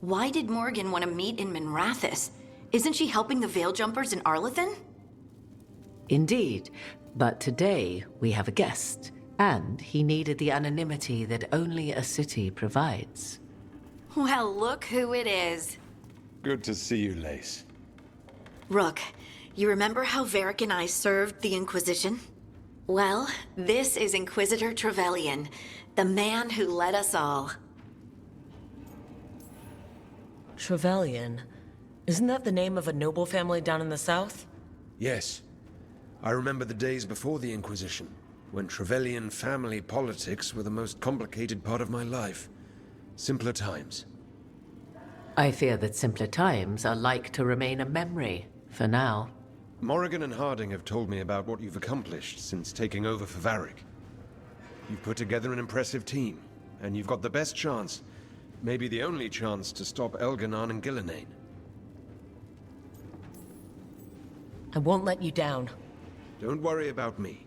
Why did Morgan want to meet in Minrathous? Isn't she helping the Veil Jumpers in Arlathan? Indeed, but today we have a guest, and he needed the anonymity that only a city provides. Well, look who it is. Good to see you, Lace. Rook, you remember how Varric and I served the Inquisition? Well, this is Inquisitor Trevelyan, the man who led us all. Trevelyan? Isn't that the name of a noble family down in the south? Yes. I remember the days before the Inquisition, when Trevelyan family politics were the most complicated part of my life. Simpler times. I fear that simpler times are like to remain a memory, for now. Morrigan and Harding have told me about what you've accomplished since taking over for Varric. You've put together an impressive team, and you've got the best chance, maybe the only chance, to stop Elganon and Gillenane. I won't let you down. Don't worry about me.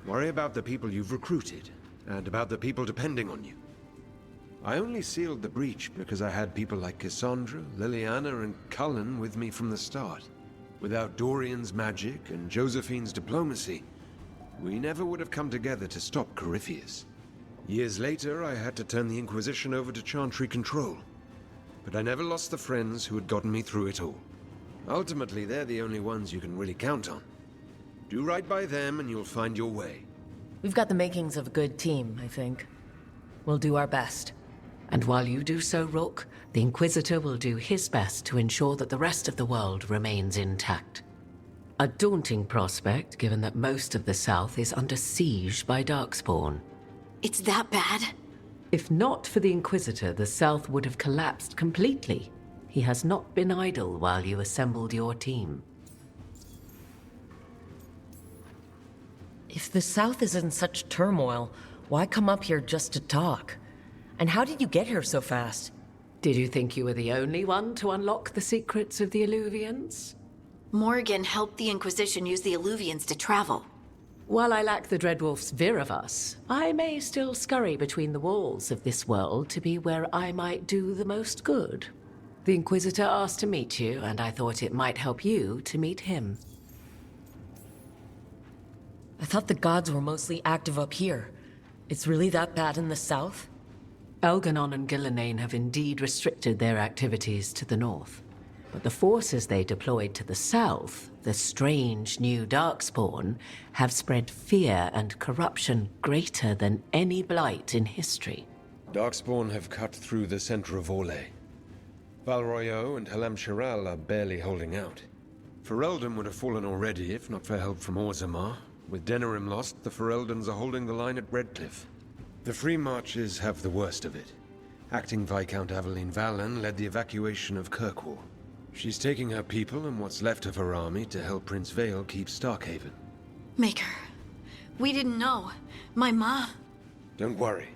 Worry about the people you've recruited, and about the people depending on you. I only sealed the breach because I had people like Cassandra, Liliana, and Cullen with me from the start. Without Dorian's magic and Josephine's diplomacy, we never would have come together to stop Corypheus. Years later, I had to turn the Inquisition over to Chantry control. But I never lost the friends who had gotten me through it all. Ultimately, they're the only ones you can really count on. Do right by them and you'll find your way. We've got the makings of a good team, I think. We'll do our best. And while you do so, Rook, the Inquisitor will do his best to ensure that the rest of the world remains intact. A daunting prospect, given that most of the South is under siege by Darkspawn. It's that bad? If not for the Inquisitor, the South would have collapsed completely. He has not been idle while you assembled your team. If the South is in such turmoil, why come up here just to talk? And how did you get here so fast? Did you think you were the only one to unlock the secrets of the Illuvians? Morgan helped the Inquisition use the Illuvians to travel. While I lack the Dreadwolf's Viravus, I may still scurry between the walls of this world to be where I might do the most good. The Inquisitor asked to meet you, and I thought it might help you to meet him. I thought the gods were mostly active up here. It's really that bad in the south? Elganon and Gillenane have indeed restricted their activities to the north. But the forces they deployed to the south, the strange new Darkspawn, have spread fear and corruption greater than any blight in history. Darkspawn have cut through the center of Orlais. Valroyo and Halam Shiral are barely holding out. Ferelden would have fallen already if not for help from Orzammar. With Denerim lost, the Fereldans are holding the line at Redcliffe. The Free Marches have the worst of it. Acting Viscount Aveline Valen led the evacuation of Kirkwall. She's taking her people and what's left of her army to help Prince Vale keep Starkhaven. Maker, we didn't know. My ma... Don't worry.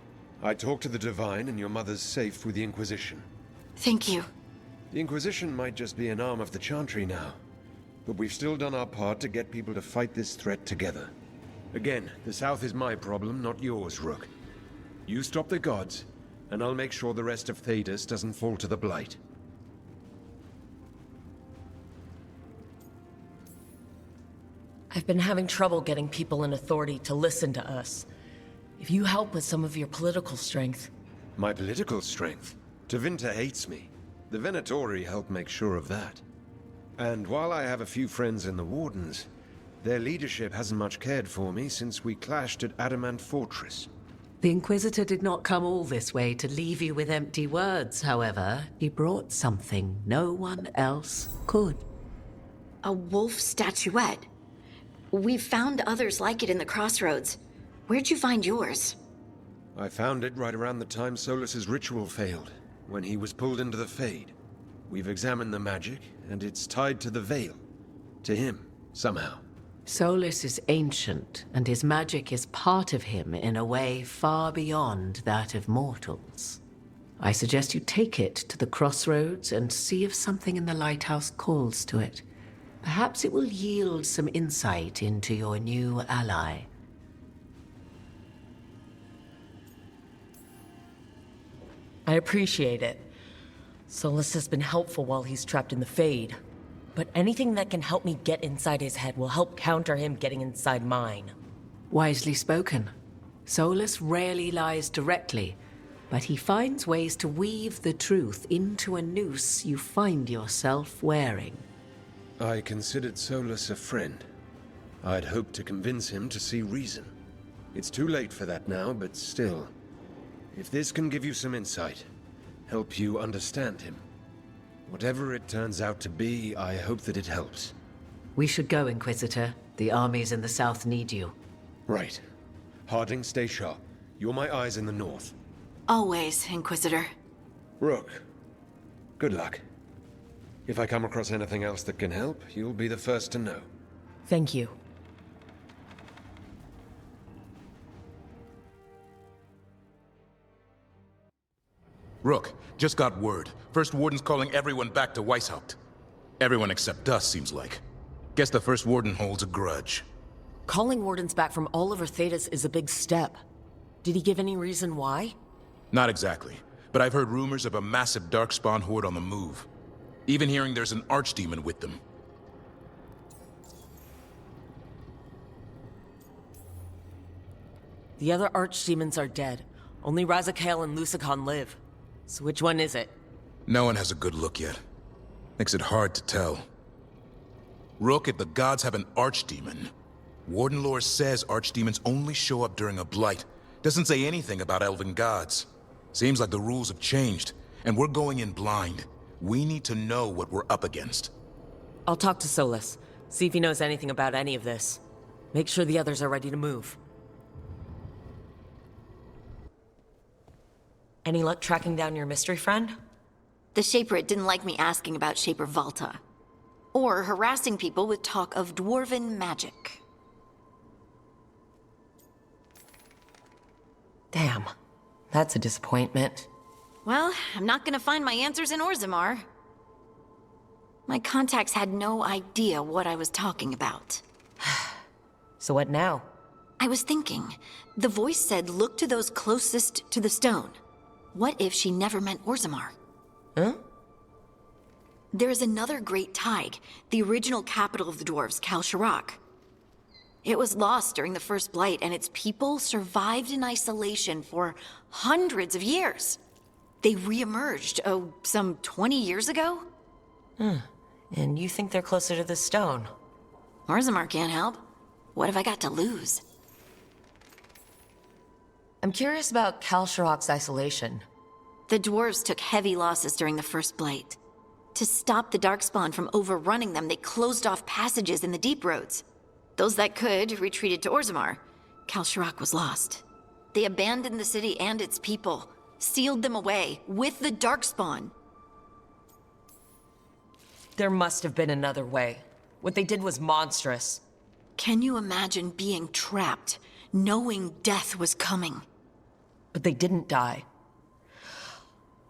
I talked to the Divine and your mother's safe with the Inquisition. Thank you. The Inquisition might just be an arm of the Chantry now, but we've still done our part to get people to fight this threat together. Again, the South is my problem, not yours, Rook. You stop the gods, and I'll make sure the rest of Thedas doesn't fall to the Blight. I've been having trouble getting people in authority to listen to us. If you help with some of your political strength... My political strength? Tevinter hates me. The Venatori help make sure of that. And while I have a few friends in the Wardens, their leadership hasn't much cared for me since we clashed at Adamant Fortress. The Inquisitor did not come all this way to leave you with empty words, however. He brought something no one else could. A wolf statuette. We've found others like it in the crossroads. Where'd you find yours? I found it right around the time Solus's ritual failed, when he was pulled into the Fade. We've examined the magic, and it's tied to the Veil. To him, somehow. Solus is ancient, and his magic is part of him in a way far beyond that of mortals. I suggest you take it to the crossroads and see if something in the lighthouse calls to it. Perhaps it will yield some insight into your new ally. I appreciate it. Solus has been helpful while he's trapped in the Fade. But anything that can help me get inside his head will help counter him getting inside mine. Wisely spoken. Solus rarely lies directly, but he finds ways to weave the truth into a noose you find yourself wearing. I considered Solus a friend. I'd hoped to convince him to see reason. It's too late for that now, but still. If this can give you some insight, help you understand him. Whatever it turns out to be, I hope that it helps. We should go, Inquisitor. The armies in the south need you. Right. Harding, stay sharp. You're my eyes in the north. Always, Inquisitor. Rook, good luck. If I come across anything else that can help, you'll be the first to know. Thank you. Rook, just got word. First Warden's calling everyone back to Weishaupt. Everyone except us, seems like. Guess the First Warden holds a grudge. Calling Wardens back from all over Thedas is a big step. Did he give any reason why? Not exactly, but I've heard rumors of a massive Darkspawn horde on the move. Even hearing there's an Archdemon with them. The other Archdemons are dead. Only Razakael and Lusicon live. So which one is it? No one has a good look yet. Makes it hard to tell. Rook, if the gods have an Archdemon, Warden lore says Archdemons only show up during a blight. Doesn't say anything about elven gods. Seems like the rules have changed, and we're going in blind. We need to know what we're up against. I'll talk to Solus, see if he knows anything about any of this. Make sure the others are ready to move. Any luck tracking down your mystery friend? The Shaperate didn't like me asking about Shaper Valta. Or harassing people with talk of dwarven magic. Damn, that's a disappointment. Well, I'm not gonna find my answers in Orzammar. My contacts had no idea what I was talking about. So what now? I was thinking, the voice said look to those closest to the stone. What if she never meant Orzammar? Huh? There is another great Tig, the original capital of the dwarves, Kal Shirak. It was lost during the First Blight, and its people survived in isolation for hundreds of years. They re-emerged, some 20 years ago? And you think they're closer to the stone? Orzammar can't help. What have I got to lose? I'm curious about Kal Shirak's isolation. The dwarves took heavy losses during the First Blight. To stop the Darkspawn from overrunning them, they closed off passages in the deep roads. Those that could retreated to Orzammar. Kal Shirak was lost. They abandoned the city and its people, sealed them away with the Darkspawn. There must have been another way. What they did was monstrous. Can you imagine being trapped, knowing death was coming? But they didn't die.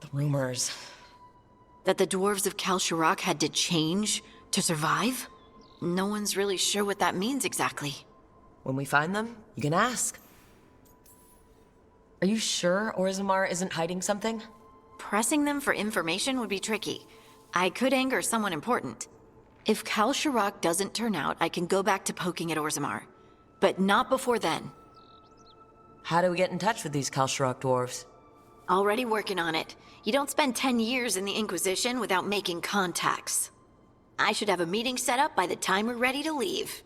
The rumors. That the dwarves of Kal Shirak had to change to survive? No one's really sure what that means exactly. When we find them, you can ask. Are you sure Orzammar isn't hiding something? Pressing them for information would be tricky. I could anger someone important. If Kal Shirak doesn't turn out, I can go back to poking at Orzammar. But not before then. How do we get in touch with these Kal Shirak dwarves? Already working on it. You don't spend 10 years in the Inquisition without making contacts. I should have a meeting set up by the time we're ready to leave.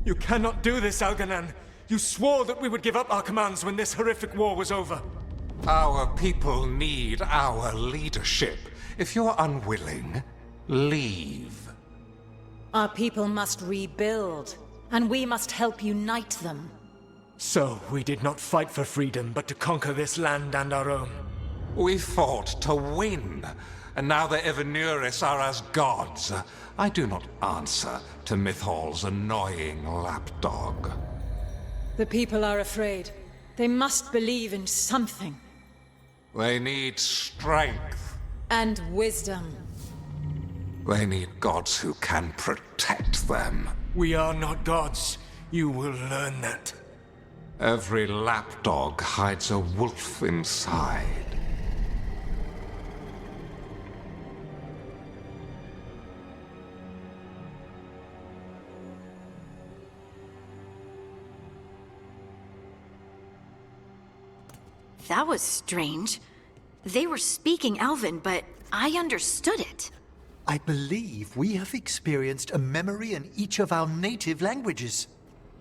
You cannot do this, Algernon. You swore that we would give up our commands when this horrific war was over. Our people need our leadership. If you're unwilling, leave. Our people must rebuild, and we must help unite them. So, we did not fight for freedom, but to conquer this land and our own. We fought to win, and now the Evanuris are as gods. I do not answer to Mythal's annoying lapdog. The people are afraid. They must believe in something. They need strength. And wisdom. They need gods who can protect them. We are not gods. You will learn that. Every lapdog hides a wolf inside. That was strange. They were speaking Elven, but I understood it. I believe we have experienced a memory in each of our native languages.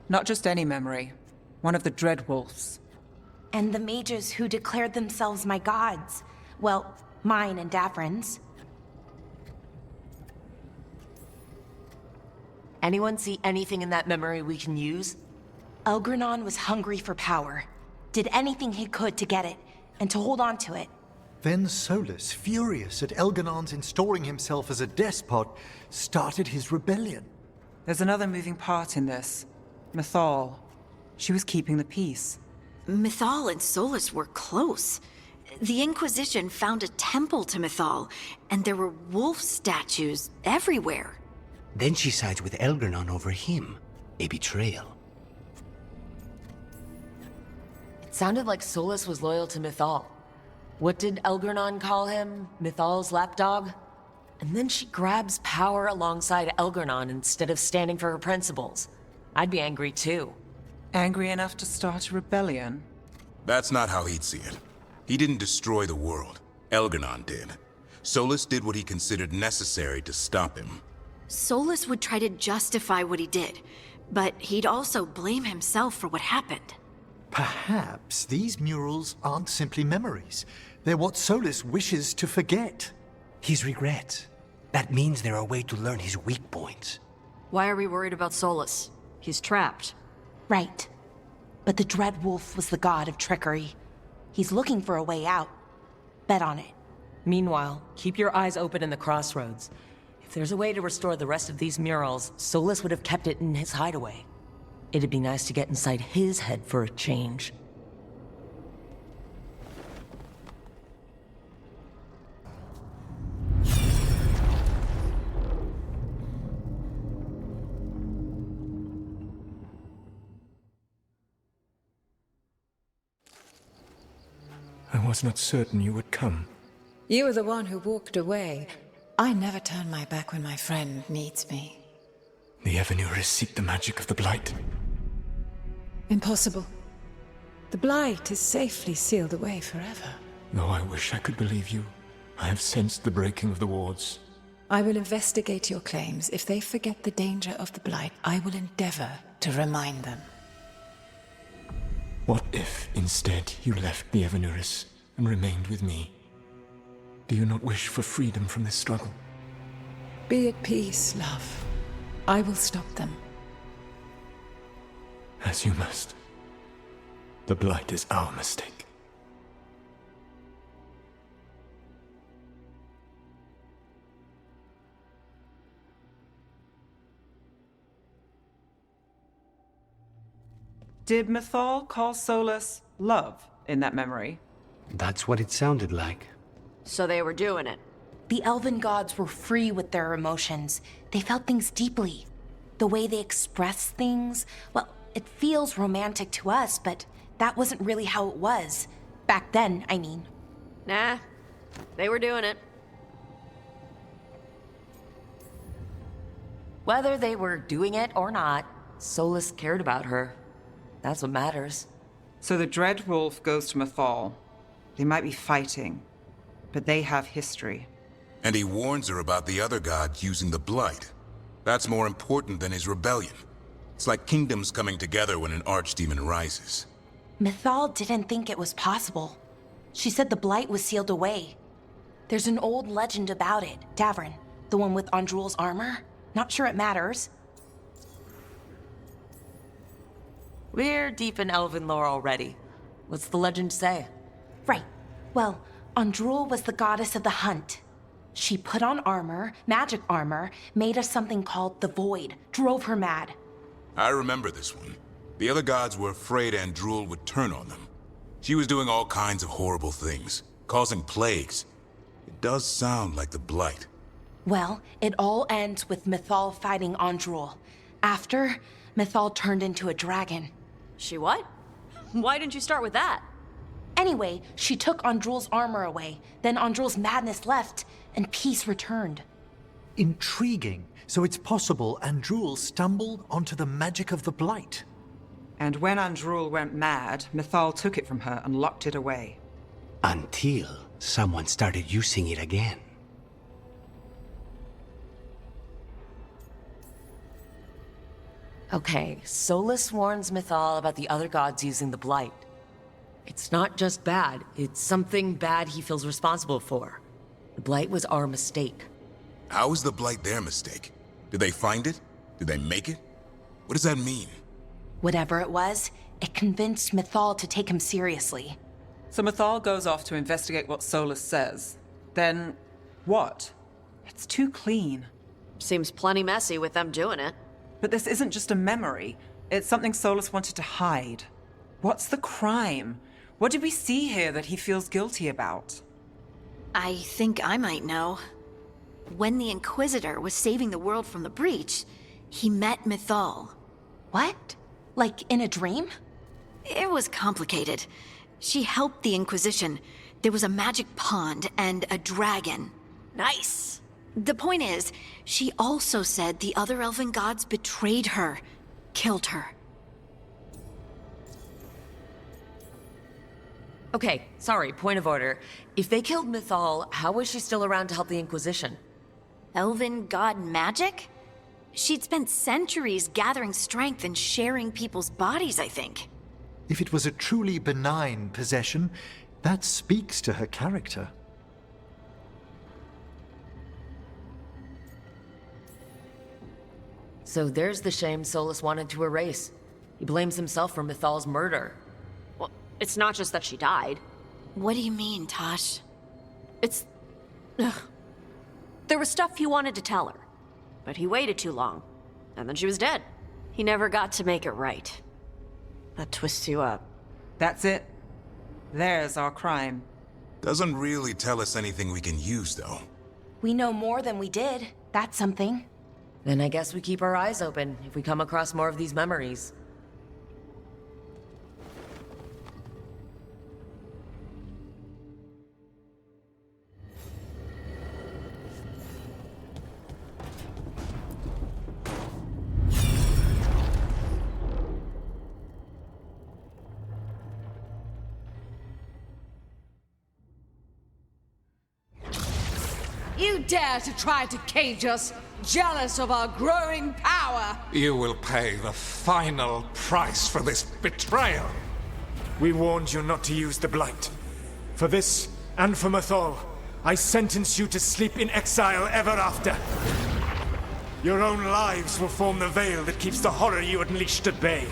Not just any memory. One of the Dreadwolves. And the mages who declared themselves my gods. Well, mine and Davrin's. Anyone see anything in that memory we can use? Elgranon was hungry for power. Did anything he could to get it, and to hold on to it. Then Solus, furious at Elganon's installing himself as a despot, started his rebellion. There's another moving part in this. Mythal. She was keeping the peace. Mythal and Solus were close. The Inquisition found a temple to Mythal, and there were wolf statues everywhere. Then she sides with Elgranon over him. A betrayal. It sounded like Solus was loyal to Mythal. What did Elgranon call him? Mythal's lapdog? And then she grabs power alongside Elgranon instead of standing for her principles. I'd be angry too. Angry enough to start a rebellion? That's not how he'd see it. He didn't destroy the world. Elgranon did. Solus did what he considered necessary to stop him. Solus would try to justify what he did, but he'd also blame himself for what happened. Perhaps these murals aren't simply memories. They're what Solus wishes to forget. His regrets. That means they're a way to learn his weak points. Why are we worried about Solus? He's trapped. Right. But the Dreadwolf was the god of trickery. He's looking for a way out. Bet on it. Meanwhile, keep your eyes open in the crossroads. If there's a way to restore the rest of these murals, Solus would have kept it in his hideaway. It'd be nice to get inside his head for a change. I was not certain you would come. You were the one who walked away. I never turn my back when my friend needs me. The Evanurus seek the magic of the Blight. Impossible. The Blight is safely sealed away forever. Though I wish I could believe you, I have sensed the breaking of the wards. I will investigate your claims. If they forget the danger of the Blight, I will endeavor to remind them. What if, instead, you left the Evanurus and remained with me? Do you not wish for freedom from this struggle? Be at peace, love. I will stop them. As you must. The Blight is our mistake. Did Mythal call Solus love in that memory? That's what it sounded like. So they were doing it. The elven gods were free with their emotions. They felt things deeply. The way they express things, well, it feels romantic to us, but that wasn't really how it was. Back then, I mean. Nah, they were doing it. Whether they were doing it or not, Solus cared about her. That's what matters. So the Dreadwolf goes to Mythal. They might be fighting, but they have history. And he warns her about the other gods using the Blight. That's more important than his rebellion. It's like kingdoms coming together when an archdemon rises. Mythal didn't think it was possible. She said the Blight was sealed away. There's an old legend about it. Davrin, the one with Andrul's armor. Not sure it matters. We're deep in elven lore already. What's the legend say? Right. Well, Andrul was the goddess of the hunt. She put on armor, magic armor, made of something called the Void, drove her mad. I remember this one. The other gods were afraid Andrul would turn on them. She was doing all kinds of horrible things. causing plagues. It does sound like the Blight. Well, it all ends with Mythal fighting Andrul. After, Mythal turned into a dragon. She what? Why didn't you start with that? Anyway, she took Andrul's armor away. Then Andrul's madness left, and peace returned. Intriguing. So it's possible Andrul stumbled onto the magic of the Blight. And when Andrul went mad, Mythal took it from her and locked it away. Until someone started using it again. Okay, Solus warns Mythal about the other gods using the Blight. It's not just bad, it's something bad he feels responsible for. The Blight was our mistake. How is the Blight their mistake? Did they find it? Did they make it? What does that mean? Whatever it was, it convinced Mythal to take him seriously. So Mythal goes off to investigate what Solus says. Then, what? It's too clean. Seems plenty messy with them doing it. But this isn't just a memory. It's something Solus wanted to hide. What's the crime? What did we see here that he feels guilty about? I think I might know. When the Inquisitor was saving the world from the breach, he met Mythal. What? Like in a dream? It was complicated. She helped the Inquisition. There was a magic pond and a dragon. Nice. The point is, she also said the other elven gods betrayed her, killed her. Okay, sorry, point of order. If they killed Mythal, how was she still around to help the Inquisition? Elven god magic? She'd spent centuries gathering strength and sharing people's bodies, I think. If it was a truly benign possession, that speaks to her character. So there's the shame Solus wanted to erase. He blames himself for Mythal's murder. Well, it's not just that she died. What do you mean, Tosh? It's... Ugh. There was stuff he wanted to tell her, but he waited too long, and then she was dead. He never got to make it right. That twists you up. That's it. There's our crime. Doesn't really tell us anything we can use, though. We know more than we did. That's something. Then I guess we keep our eyes open if we come across more of these memories. You dare to try to cage us, jealous of our growing power! You will pay the final price for this betrayal. We warned you not to use the Blight. For this, and for Mythal, I sentence you to sleep in exile ever after. Your own lives will form the veil that keeps the horror you unleashed at bay.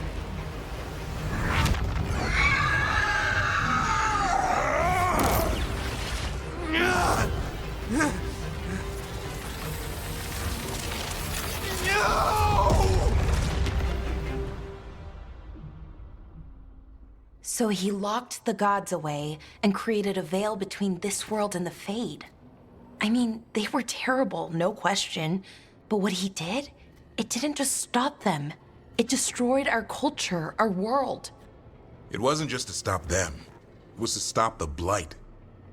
So he locked the gods away and created a veil between this world and the Fade. I mean, they were terrible, no question. But what he did, it didn't just stop them. It destroyed our culture, our world. It wasn't just to stop them. It was to stop the Blight.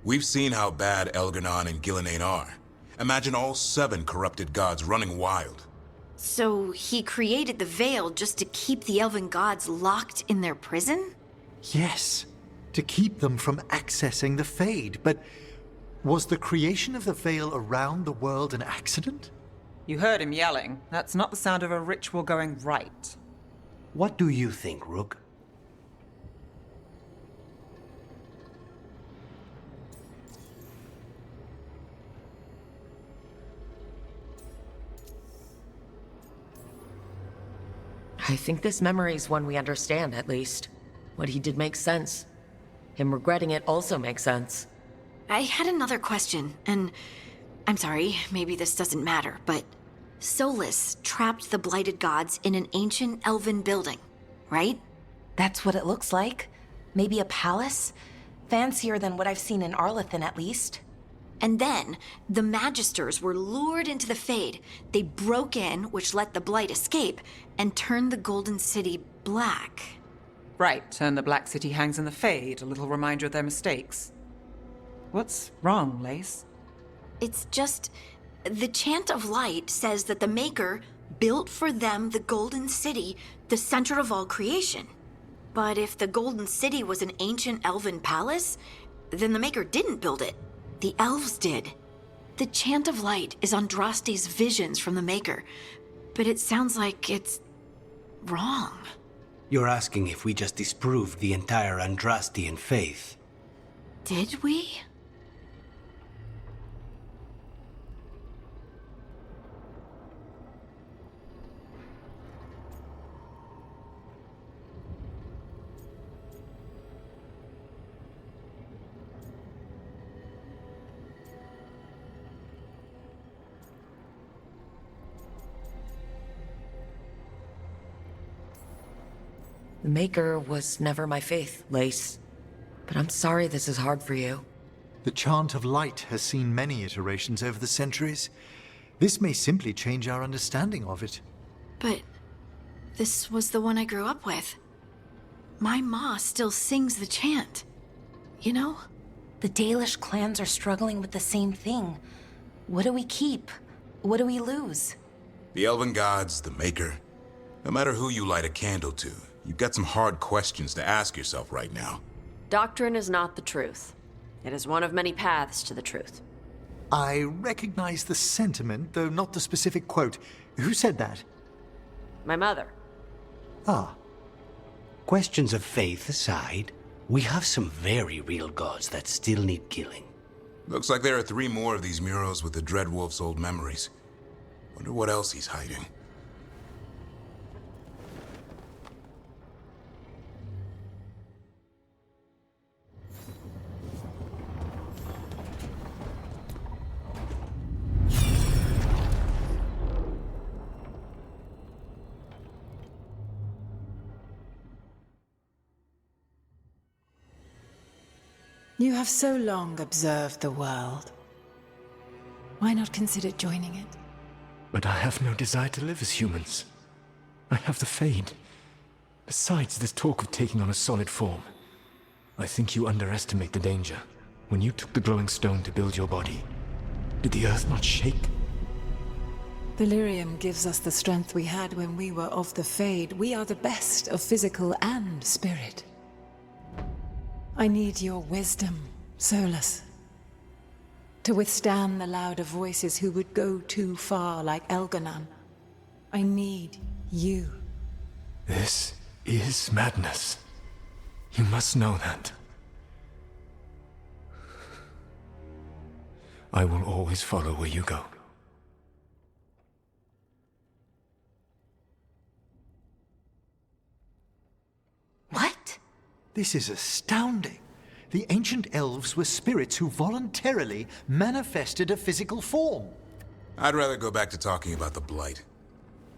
We've seen how bad Elgar'nan and Gillenane are. Imagine all 7 corrupted gods running wild. So he created the veil just to keep the elven gods locked in their prison? Yes, to keep them from accessing the Fade. But was the creation of the veil around the world an accident? You heard him yelling. That's not the sound of a ritual going right. What do you think, Rook? I think this memory is one we understand, at least. What he did makes sense. Him regretting it also makes sense. I had another question, and I'm sorry, maybe this doesn't matter, but Solus trapped the blighted gods in an ancient elven building, right? That's what it looks like. Maybe a palace? Fancier than what I've seen in Arlethan, at least. And then, the Magisters were lured into the Fade. They broke in, which let the Blight escape, and turned the Golden City black. Right, and the Black City hangs in the Fade, a little reminder of their mistakes. What's wrong, Lace? It's just... the Chant of Light says that the Maker built for them the Golden City, the center of all creation. But if the Golden City was an ancient elven palace, then the Maker didn't build it. The elves did. The Chant of Light is Andraste's visions from the Maker, but it sounds like it's wrong. You're asking if we just disproved the entire Andrastian faith. Did we? The Maker was never my faith, Lace. But I'm sorry this is hard for you. The Chant of Light has seen many iterations over the centuries. This may simply change our understanding of it. But this was the one I grew up with. My ma still sings the chant. You know? The Dalish clans are struggling with the same thing. What do we keep? What do we lose? The Elven Gods, the Maker. No matter who you light a candle to, you've got some hard questions to ask yourself right now. Doctrine is not the truth. It is one of many paths to the truth. I recognize the sentiment, though not the specific quote. Who said that? My mother. Ah. Questions of faith aside, we have some very real gods that still need killing. Looks like there are 3 more of these murals with the Dreadwolf's old memories. Wonder what else he's hiding. You have so long observed the world. Why not consider joining it? But I have no desire to live as humans. I have the Fade. Besides, this talk of taking on a solid form. I think you underestimate the danger. When you took the glowing stone to build your body, did the earth not shake? Delirium gives us the strength we had when we were of the Fade. We are the best of physical and spirit. I need your wisdom, Solus. To withstand the louder voices who would go too far like Elgar'nan. I need you. This is madness. You must know that. I will always follow where you go. What? This is astounding. The ancient elves were spirits who voluntarily manifested a physical form. I'd rather go back to talking about the Blight.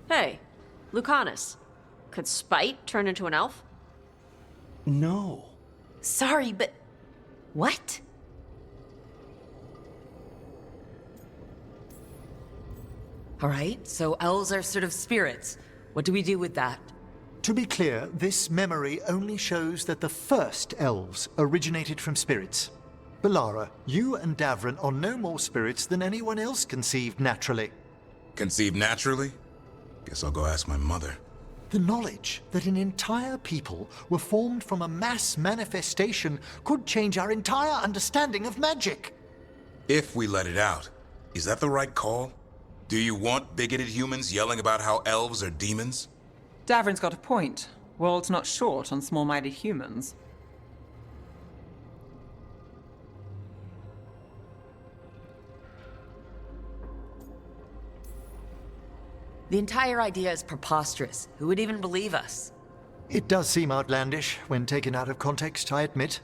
Hey, Lucanus. Could Spite turn into an elf? No. Sorry, but... what? All right, so elves are sort of spirits. What do we do with that? To be clear, this memory only shows that the first elves originated from spirits. Balara, you and Davrin are no more spirits than anyone else conceived naturally. Conceived naturally? Guess I'll go ask my mother. The knowledge that an entire people were formed from a mass manifestation could change our entire understanding of magic. If we let it out, is that the right call? Do you want bigoted humans yelling about how elves are demons? Davrin's got a point. World's not short on small-minded humans. The entire idea is preposterous. Who would even believe us? It does seem outlandish when taken out of context, I admit.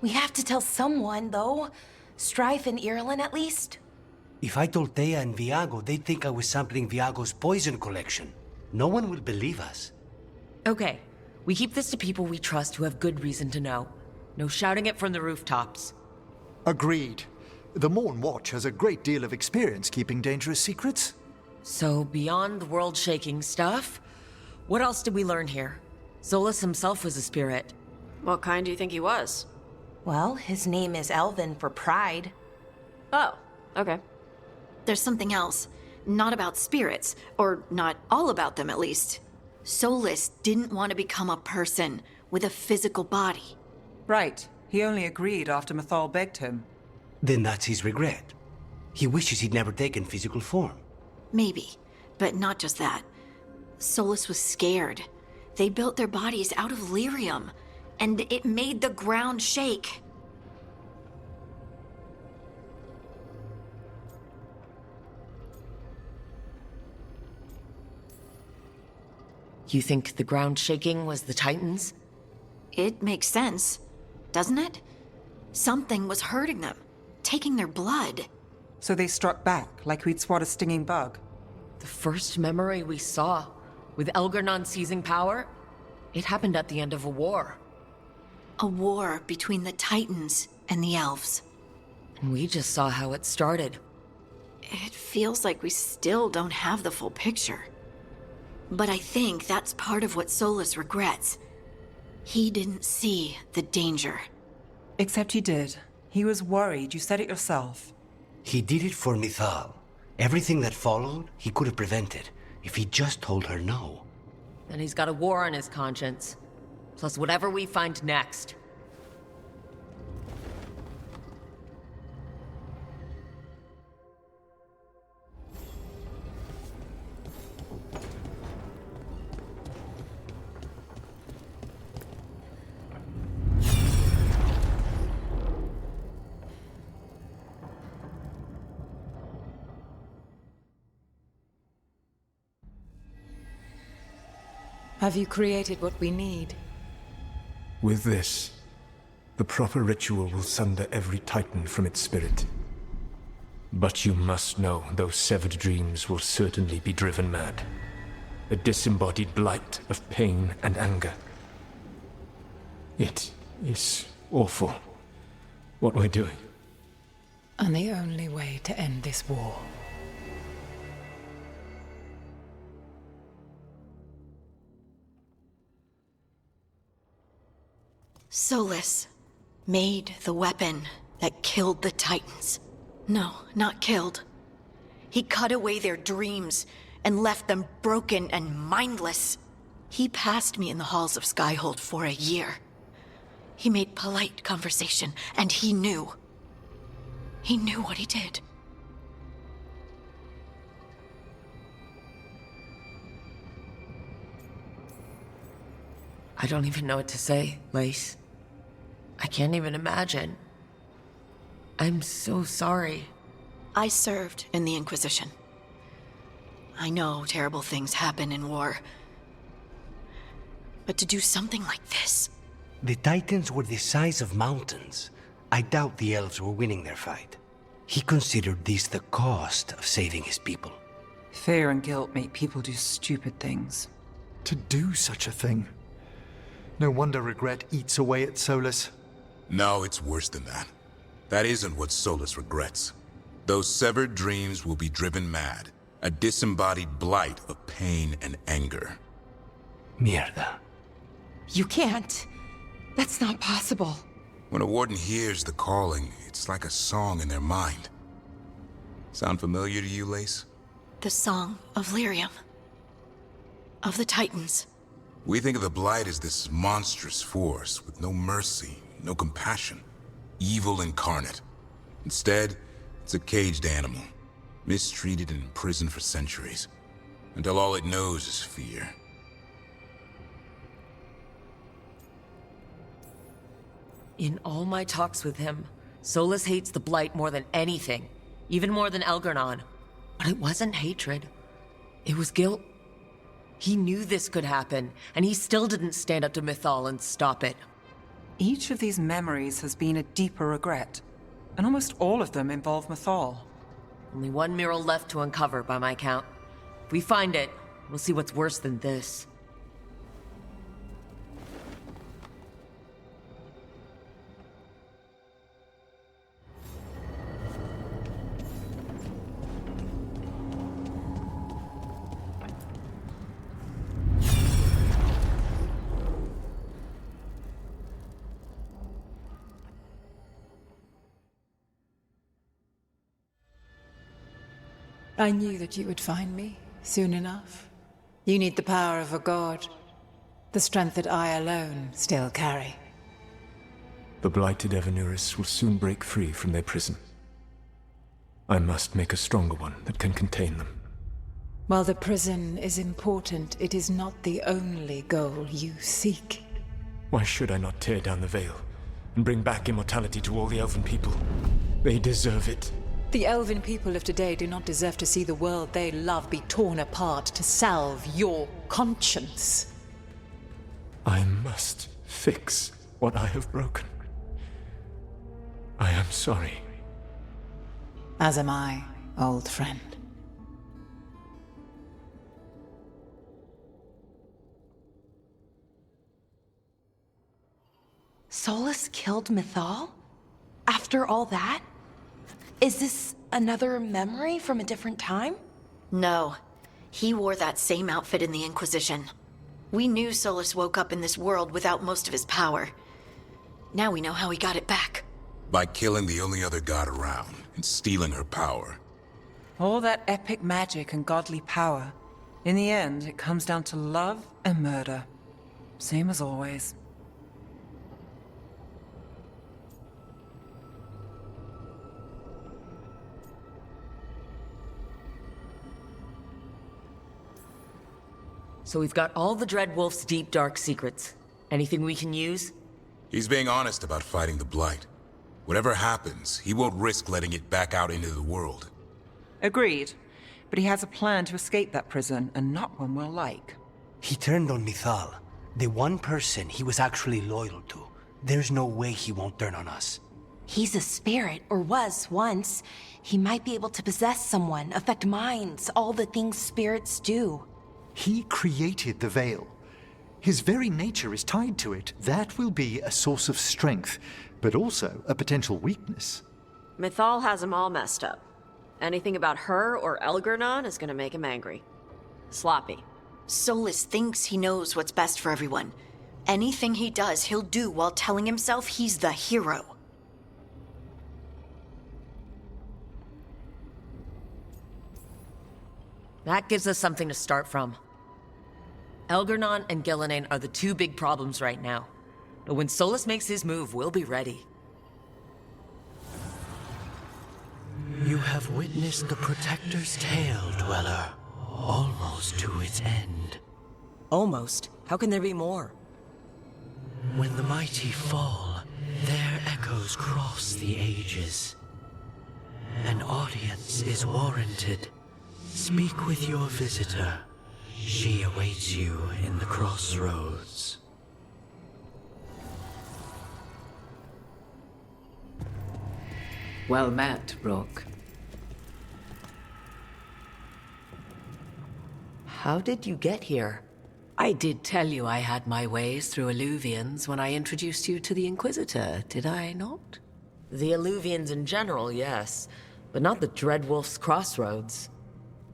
We have to tell someone, though. Strife and Irulan, at least. If I told Thea and Viago, they'd think I was sampling Viago's poison collection. No one will believe us. Okay, we keep this to people we trust who have good reason to know. No shouting it from the rooftops. Agreed. The Morn Watch has a great deal of experience keeping dangerous secrets. So, beyond the world-shaking stuff, what else did we learn here? Solus himself was a spirit. What kind do you think he was? Well, his name is Elven for pride. Oh, okay. There's something else. Not about spirits, or not all about them at least. Solus didn't want to become a person with a physical body. Right. He only agreed after Mythal begged him. Then that's his regret. He wishes he'd never taken physical form. Maybe, but not just that. Solus was scared. They built their bodies out of lyrium, and it made the ground shake. You think the ground shaking was the Titans? It makes sense, doesn't it? Something was hurting them, taking their blood. So they struck back, like we'd swat a stinging bug. The first memory we saw, with Elgarnon seizing power, it happened at the end of a war. A war between the Titans and the Elves. And we just saw how it started. It feels like we still don't have the full picture. But I think that's part of what Solus regrets. He didn't see the danger. Except he did. He was worried, you said it yourself. He did it for Mythal. Everything that followed, he could have prevented, if he just told her no. And he's got a war on his conscience. Plus whatever we find next. Have you created what we need? With this, the proper ritual will sunder every Titan from its spirit. But you must know those severed dreams will certainly be driven mad. A disembodied blight of pain and anger. It is awful, what we're doing. And the only way to end this war. Solus made the weapon that killed the Titans. No, not killed. He cut away their dreams and left them broken and mindless. He passed me in the halls of Skyhold for a year. He made polite conversation, and he knew. He knew what he did. I don't even know what to say, Lace. I can't even imagine. I'm so sorry. I served in the Inquisition. I know terrible things happen in war. But to do something like this... The Titans were the size of mountains. I doubt the elves were winning their fight. He considered this the cost of saving his people. Fear and guilt make people do stupid things. To do such a thing. No wonder regret eats away at Solus. No, it's worse than that. That isn't what Solus regrets. Those severed dreams will be driven mad. A disembodied blight of pain and anger. Mierda. You can't. That's not possible. When a warden hears the calling, it's like a song in their mind. Sound familiar to you, Lace? The song of Lyrium. Of the Titans. We think of the Blight as this monstrous force with no mercy, no compassion. Evil incarnate. Instead, it's a caged animal. Mistreated and imprisoned for centuries. Until all it knows is fear. In all my talks with him, Solus hates the Blight more than anything. Even more than Elgarnon. But it wasn't hatred. It was guilt. He knew this could happen, and he still didn't stand up to Mythal and stop it. Each of these memories has been a deeper regret, and almost all of them involve Mythal. Only one mural left to uncover, by my count. If we find it, we'll see what's worse than this. I knew that you would find me soon enough. You need the power of a god, the strength that I alone still carry. The blighted Evanuris will soon break free from their prison. I must make a stronger one that can contain them. While the prison is important, it is not the only goal you seek. Why should I not tear down the veil and bring back immortality to all the Elven people? They deserve it. The Elven people of today do not deserve to see the world they love be torn apart to salve your conscience. I must fix what I have broken. I am sorry. As am I, old friend. Solus killed Mythal? After all that? Is this another memory from a different time? No. He wore that same outfit in the Inquisition. We knew Solus woke up in this world without most of his power. Now we know how he got it back. By killing the only other god around and stealing her power. All that epic magic and godly power. In the end, it comes down to love and murder. Same as always. So we've got all the Dreadwolf's deep, dark secrets. Anything we can use? He's being honest about fighting the Blight. Whatever happens, he won't risk letting it back out into the world. Agreed. But he has a plan to escape that prison, and not one we'll like. He turned on Mythal, the one person he was actually loyal to. There's no way he won't turn on us. He's a spirit, or was once. He might be able to possess someone, affect minds, all the things spirits do. He created the veil. His very nature is tied to it. That will be a source of strength, but also a potential weakness. Mythal has him all messed up. Anything about her or Elgernon is gonna make him angry. Sloppy. Solus thinks he knows what's best for everyone. Anything he does, he'll do while telling himself he's the hero. That gives us something to start from. Elgernon and Gillenane are the two big problems right now. But when Solus makes his move, we'll be ready. You have witnessed the Protector's tale, Dweller. Almost to its end. Almost? How can there be more? When the mighty fall, their echoes cross the ages. An audience is warranted. Speak with your visitor. She awaits you in the crossroads. Well met, Rook. How did you get here? I did tell you I had my ways through Alluvians when I introduced you to the Inquisitor, did I not? The Alluvians in general, yes. But not the Dreadwolf's crossroads.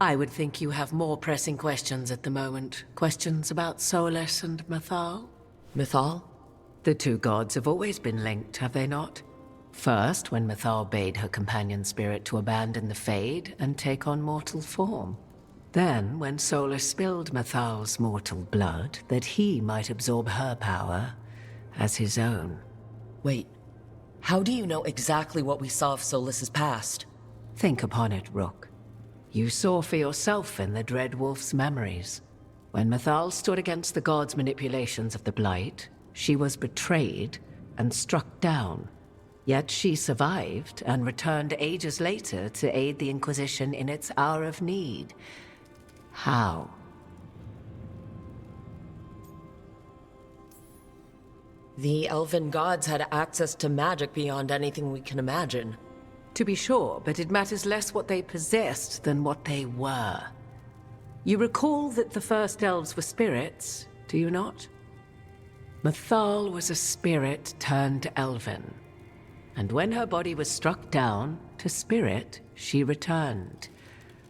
I would think you have more pressing questions at the moment. Questions about Solus and Mythal? Mythal? The two gods have always been linked, have they not? First, when Mythal bade her companion spirit to abandon the Fade and take on mortal form. Then, when Solus spilled Mythal's mortal blood, that he might absorb her power as his own. Wait, how do you know exactly what we saw of Solus's past? Think upon it, Rook. You saw for yourself in the Dreadwolf's memories. When Mythal stood against the gods' manipulations of the Blight, she was betrayed and struck down. Yet she survived and returned ages later to aid the Inquisition in its hour of need. How? The elven gods had access to magic beyond anything we can imagine. To be sure, but it matters less what they possessed than what they were. You recall that the first elves were spirits, do you not? Mythal was a spirit turned elven. And when her body was struck down, to spirit, she returned.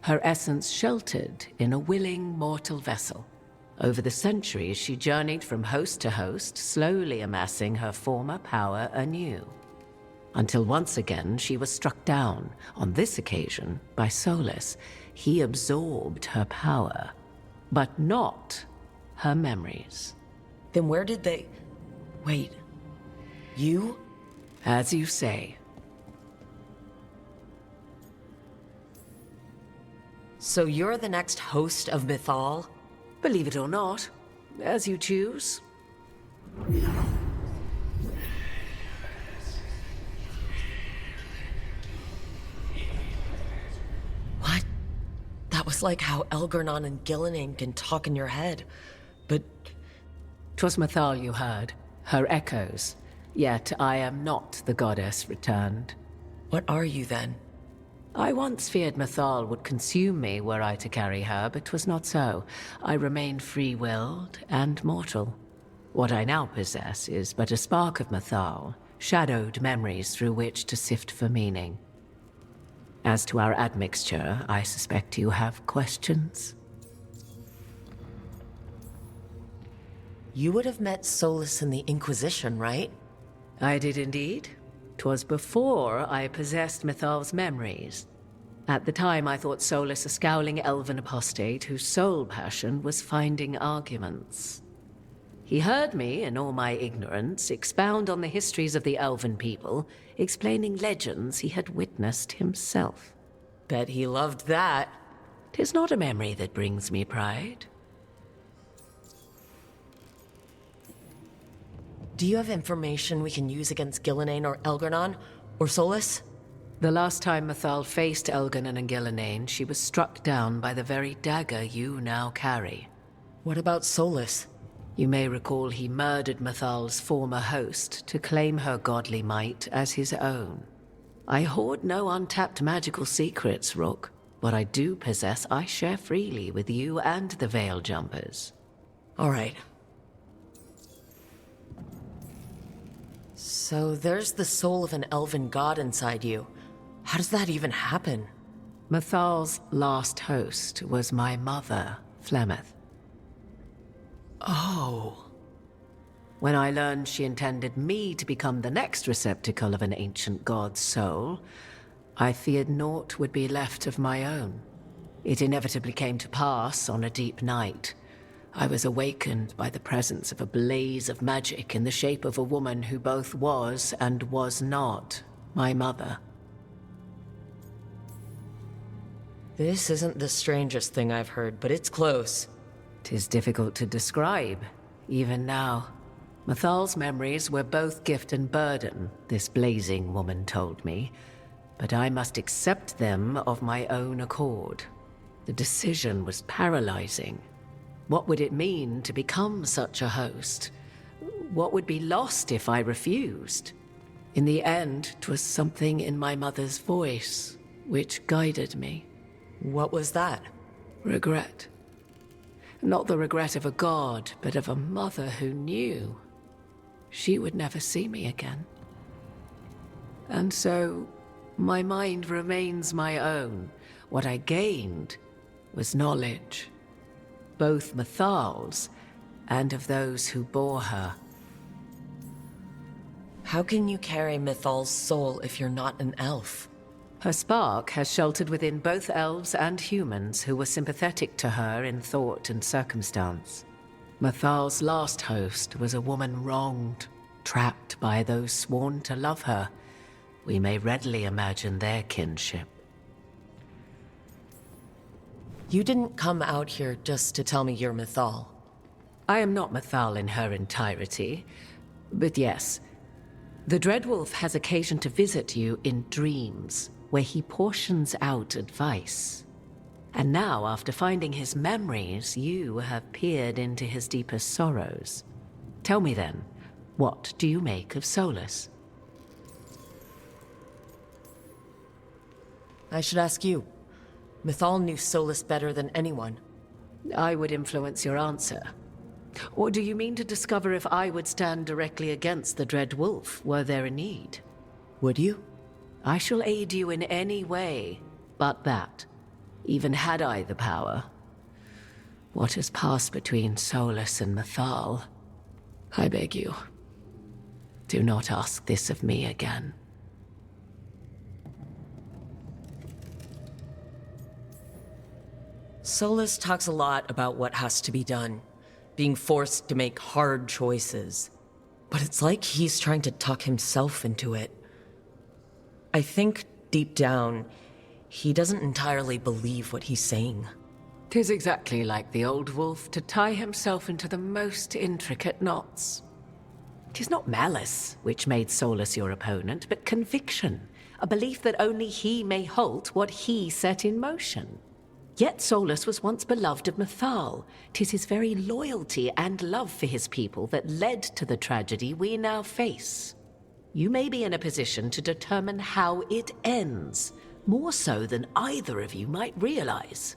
Her essence sheltered in a willing mortal vessel. Over the centuries, she journeyed from host to host, slowly amassing her former power anew. until once again she was struck down, on this occasion by Solus. He absorbed her power, but not her memories. Then where did they... Wait. You? As you say. So you're the next host of Mythal? Believe it or not, as you choose. What? That was like how Elgernon and Gillenane can talk in your head, but... 'Twas Mythal you heard, her echoes. Yet I am not the goddess returned. What are you then? I once feared Mythal would consume me were I to carry her, but 'twas not so. I remain free-willed and mortal. What I now possess is but a spark of Mythal, shadowed memories through which to sift for meaning. As to our admixture, I suspect you have questions. You would have met Solus in the Inquisition, right? I did indeed. 'Twas before I possessed Mythal's memories. At the time, I thought Solus a scowling elven apostate whose sole passion was finding arguments. He heard me, in all my ignorance, expound on the histories of the elven people, explaining legends he had witnessed himself. Bet he loved that. 'Tis not a memory that brings me pride. Do you have information we can use against Gillenane or Elgernon? Or Solus? The last time Mythal faced Elgernon and Gillenane, she was struck down by the very dagger you now carry. What about Solus? You may recall he murdered Mythal's former host to claim her godly might as his own. I hoard no untapped magical secrets, Rook. What I do possess, I share freely with you and the Veil Jumpers. All right. So there's the soul of an elven god inside you. How does that even happen? Mythal's last host was my mother, Flemeth. Oh. When I learned she intended me to become the next receptacle of an ancient god's soul, I feared naught would be left of my own. It inevitably came to pass on a deep night. I was awakened by the presence of a blaze of magic in the shape of a woman who both was and was not my mother. This isn't the strangest thing I've heard, but it's close. 'Tis difficult to describe, even now. Mythal's memories were both gift and burden, this blazing woman told me, but I must accept them of my own accord. The decision was paralyzing. What would it mean to become such a host? What would be lost if I refused? In the end, 'twas something in my mother's voice which guided me. What was that? Regret. Not the regret of a god, but of a mother who knew she would never see me again. And so, my mind remains my own. What I gained was knowledge, both Mythal's and of those who bore her. How can you carry Mythal's soul if you're not an elf? Her spark has sheltered within both elves and humans who were sympathetic to her in thought and circumstance. Mythal's last host was a woman wronged, trapped by those sworn to love her. We may readily imagine their kinship. You didn't come out here just to tell me you're Mythal. I am not Mythal in her entirety, but yes, the Dreadwolf has occasion to visit you in dreams, where he portions out advice. And now, after finding his memories, you have peered into his deepest sorrows. Tell me then, what do you make of Solus? I should ask you. Mythal knew Solus better than anyone. I would influence your answer. Or do you mean to discover if I would stand directly against the Dread Wolf, were there a need? Would you? I shall aid you in any way but that, even had I the power. What has passed between Solus and Mythal? I beg you, do not ask this of me again. Solus talks a lot about what has to be done, being forced to make hard choices. But it's like he's trying to talk himself into it. I think, deep down, he doesn't entirely believe what he's saying. 'Tis exactly like the old wolf to tie himself into the most intricate knots. 'Tis not malice which made Solus your opponent, but conviction, a belief that only he may halt what he set in motion. Yet Solus was once beloved of Mythal. 'Tis his very loyalty and love for his people that led to the tragedy we now face. You may be in a position to determine how it ends, more so than either of you might realize.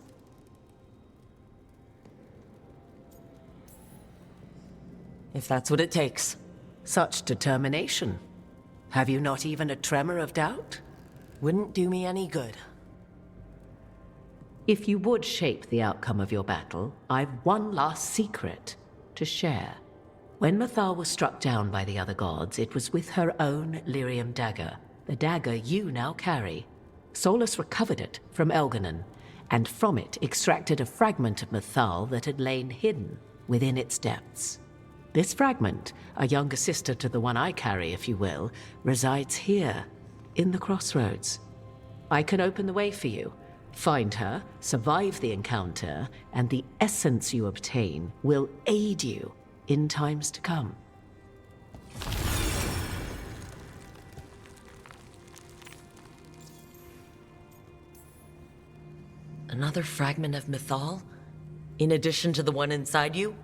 If that's what it takes. Such determination. Have you not even a tremor of doubt? Wouldn't do me any good. If you would shape the outcome of your battle, I've one last secret to share. When Mythal was struck down by the other gods, it was with her own lyrium dagger, the dagger you now carry. Solus recovered it from Elganon, and from it extracted a fragment of Mythal that had lain hidden within its depths. This fragment, a younger sister to the one I carry, if you will, resides here, in the crossroads. I can open the way for you. Find her, survive the encounter, and the essence you obtain will aid you in times to come. Another fragment of Mythal? In addition to the one inside you?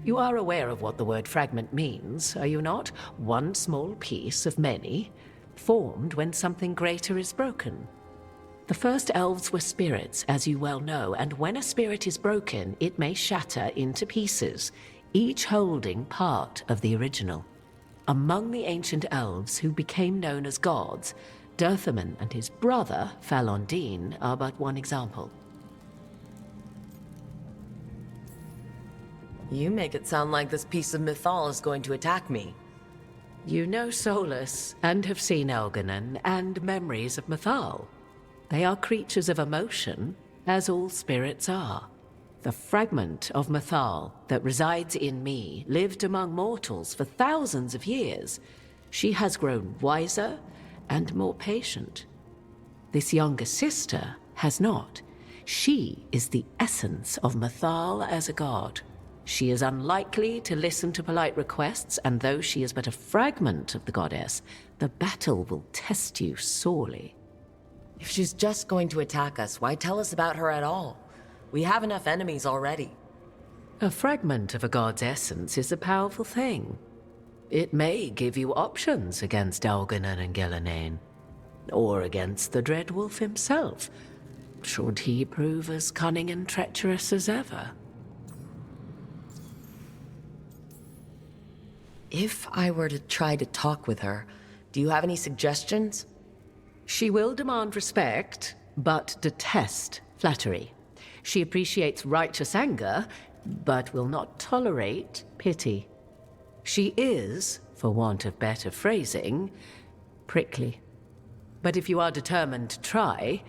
You are aware of what the word fragment means, are you not? One small piece of many, formed when something greater is broken. The first elves were spirits, as you well know, and when a spirit is broken, it may shatter into pieces, each holding part of the original. Among the ancient elves who became known as gods, Dirthaman and his brother, Falondine, are but one example. You make it sound like this piece of Mythal is going to attack me. You know Solus, and have seen Elganon, and memories of Mythal. They are creatures of emotion, as all spirits are. The fragment of Mythal that resides in me lived among mortals for thousands of years. She has grown wiser and more patient. This younger sister has not. She is the essence of Mythal as a god. She is unlikely to listen to polite requests, and though she is but a fragment of the goddess, the battle will test you sorely. If she's just going to attack us, why tell us about her at all? We have enough enemies already. A fragment of a god's essence is a powerful thing. It may give you options against Elganon and Gelanane, or against the Dread Wolf himself, should he prove as cunning and treacherous as ever. If I were to try to talk with her, do you have any suggestions? She will demand respect, but detest flattery. She appreciates righteous anger, but will not tolerate pity. She is, for want of better phrasing, prickly. But if you are determined to try,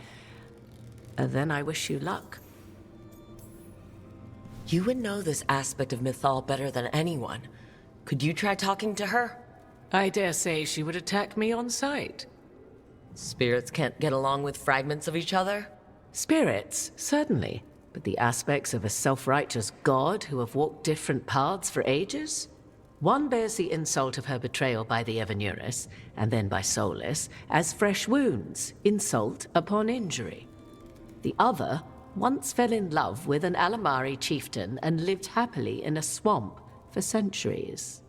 then I wish you luck. You would know this aspect of Mythal better than anyone. Could you try talking to her? I dare say she would attack me on sight. Spirits can't get along with fragments of each other? Spirits, certainly. But the aspects of a self-righteous god who have walked different paths for ages? One bears the insult of her betrayal by the Evanuris, and then by Solus, as fresh wounds, insult upon injury. The other once fell in love with an Alamari chieftain and lived happily in a swamp for centuries.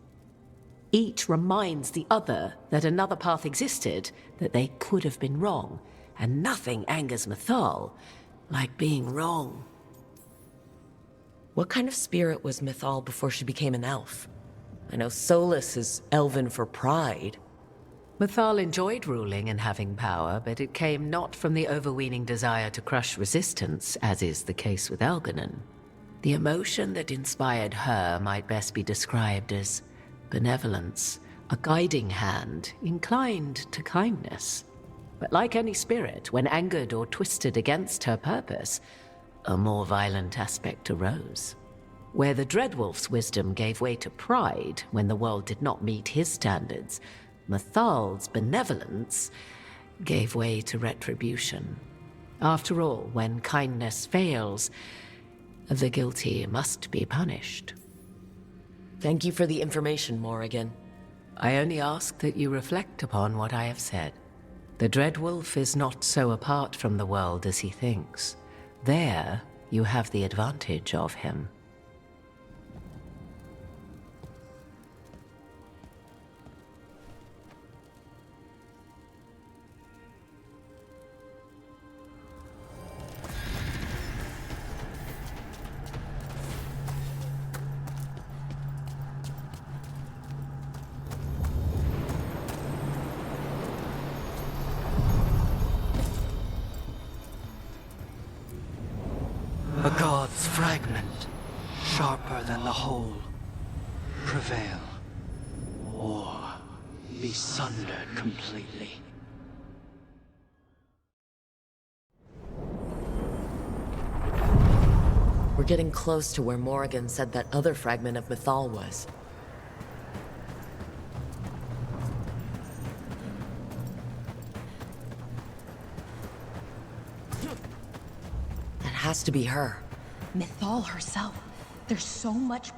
Each reminds the other that another path existed, that they could have been wrong, and nothing angers Mythal like being wrong. What kind of spirit was Mythal before she became an elf? I know Solus is elven for pride. Mythal enjoyed ruling and having power, but it came not from the overweening desire to crush resistance, as is the case with Elganon. The emotion that inspired her might best be described as benevolence, a guiding hand inclined to kindness. But like any spirit, when angered or twisted against her purpose, a more violent aspect arose. Where the Dreadwolf's wisdom gave way to pride when the world did not meet his standards, Mathal's benevolence gave way to retribution. After all, when kindness fails, the guilty must be punished. Thank you for the information, Morrigan. I only ask that you reflect upon what I have said. The Dreadwolf is not so apart from the world as he thinks. There, you have the advantage of him. A god's fragment, sharper than the whole. Prevail, or be sundered completely. We're getting close to where Morrigan said that other fragment of Mythal was. That has to be her. Mythal herself. There's so much.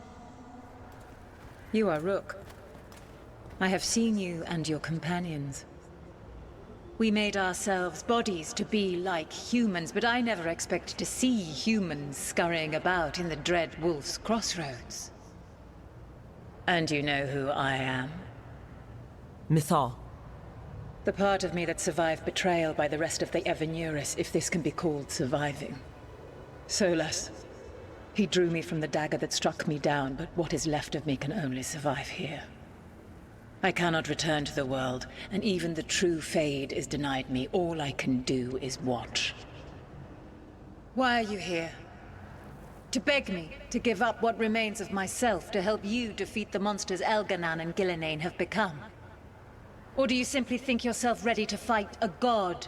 You are Rook. I have seen you and your companions. We made ourselves bodies to be like humans, but I never expected to see humans scurrying about in the Dread Wolf's crossroads. And you know who I am? Mythal. The part of me that survived betrayal by the rest of the Evanuris, if this can be called surviving. Solas. He drew me from the dagger that struck me down, but what is left of me can only survive here. I cannot return to the world, and even the true Fade is denied me. All I can do is watch. Why are you here? To beg me to give up what remains of myself to help you defeat the monsters Elganan and Gillenane have become? Or do you simply think yourself ready to fight a god?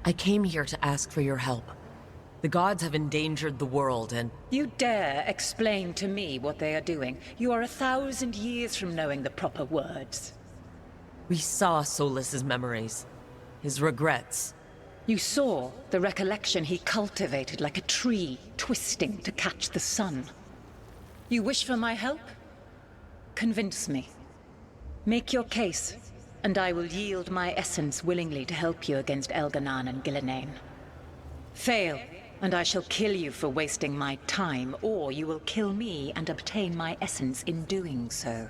I came here to ask for your help. The gods have endangered the world and... You dare explain to me what they are doing? You are 1,000 years from knowing the proper words. We saw Solas's memories. His regrets. You saw the recollection he cultivated like a tree, twisting to catch the sun. You wish for my help? Convince me. Make your case, and I will yield my essence willingly to help you against Elganan and Gillenane. Fail, and I shall kill you for wasting my time, or you will kill me and obtain my essence in doing so.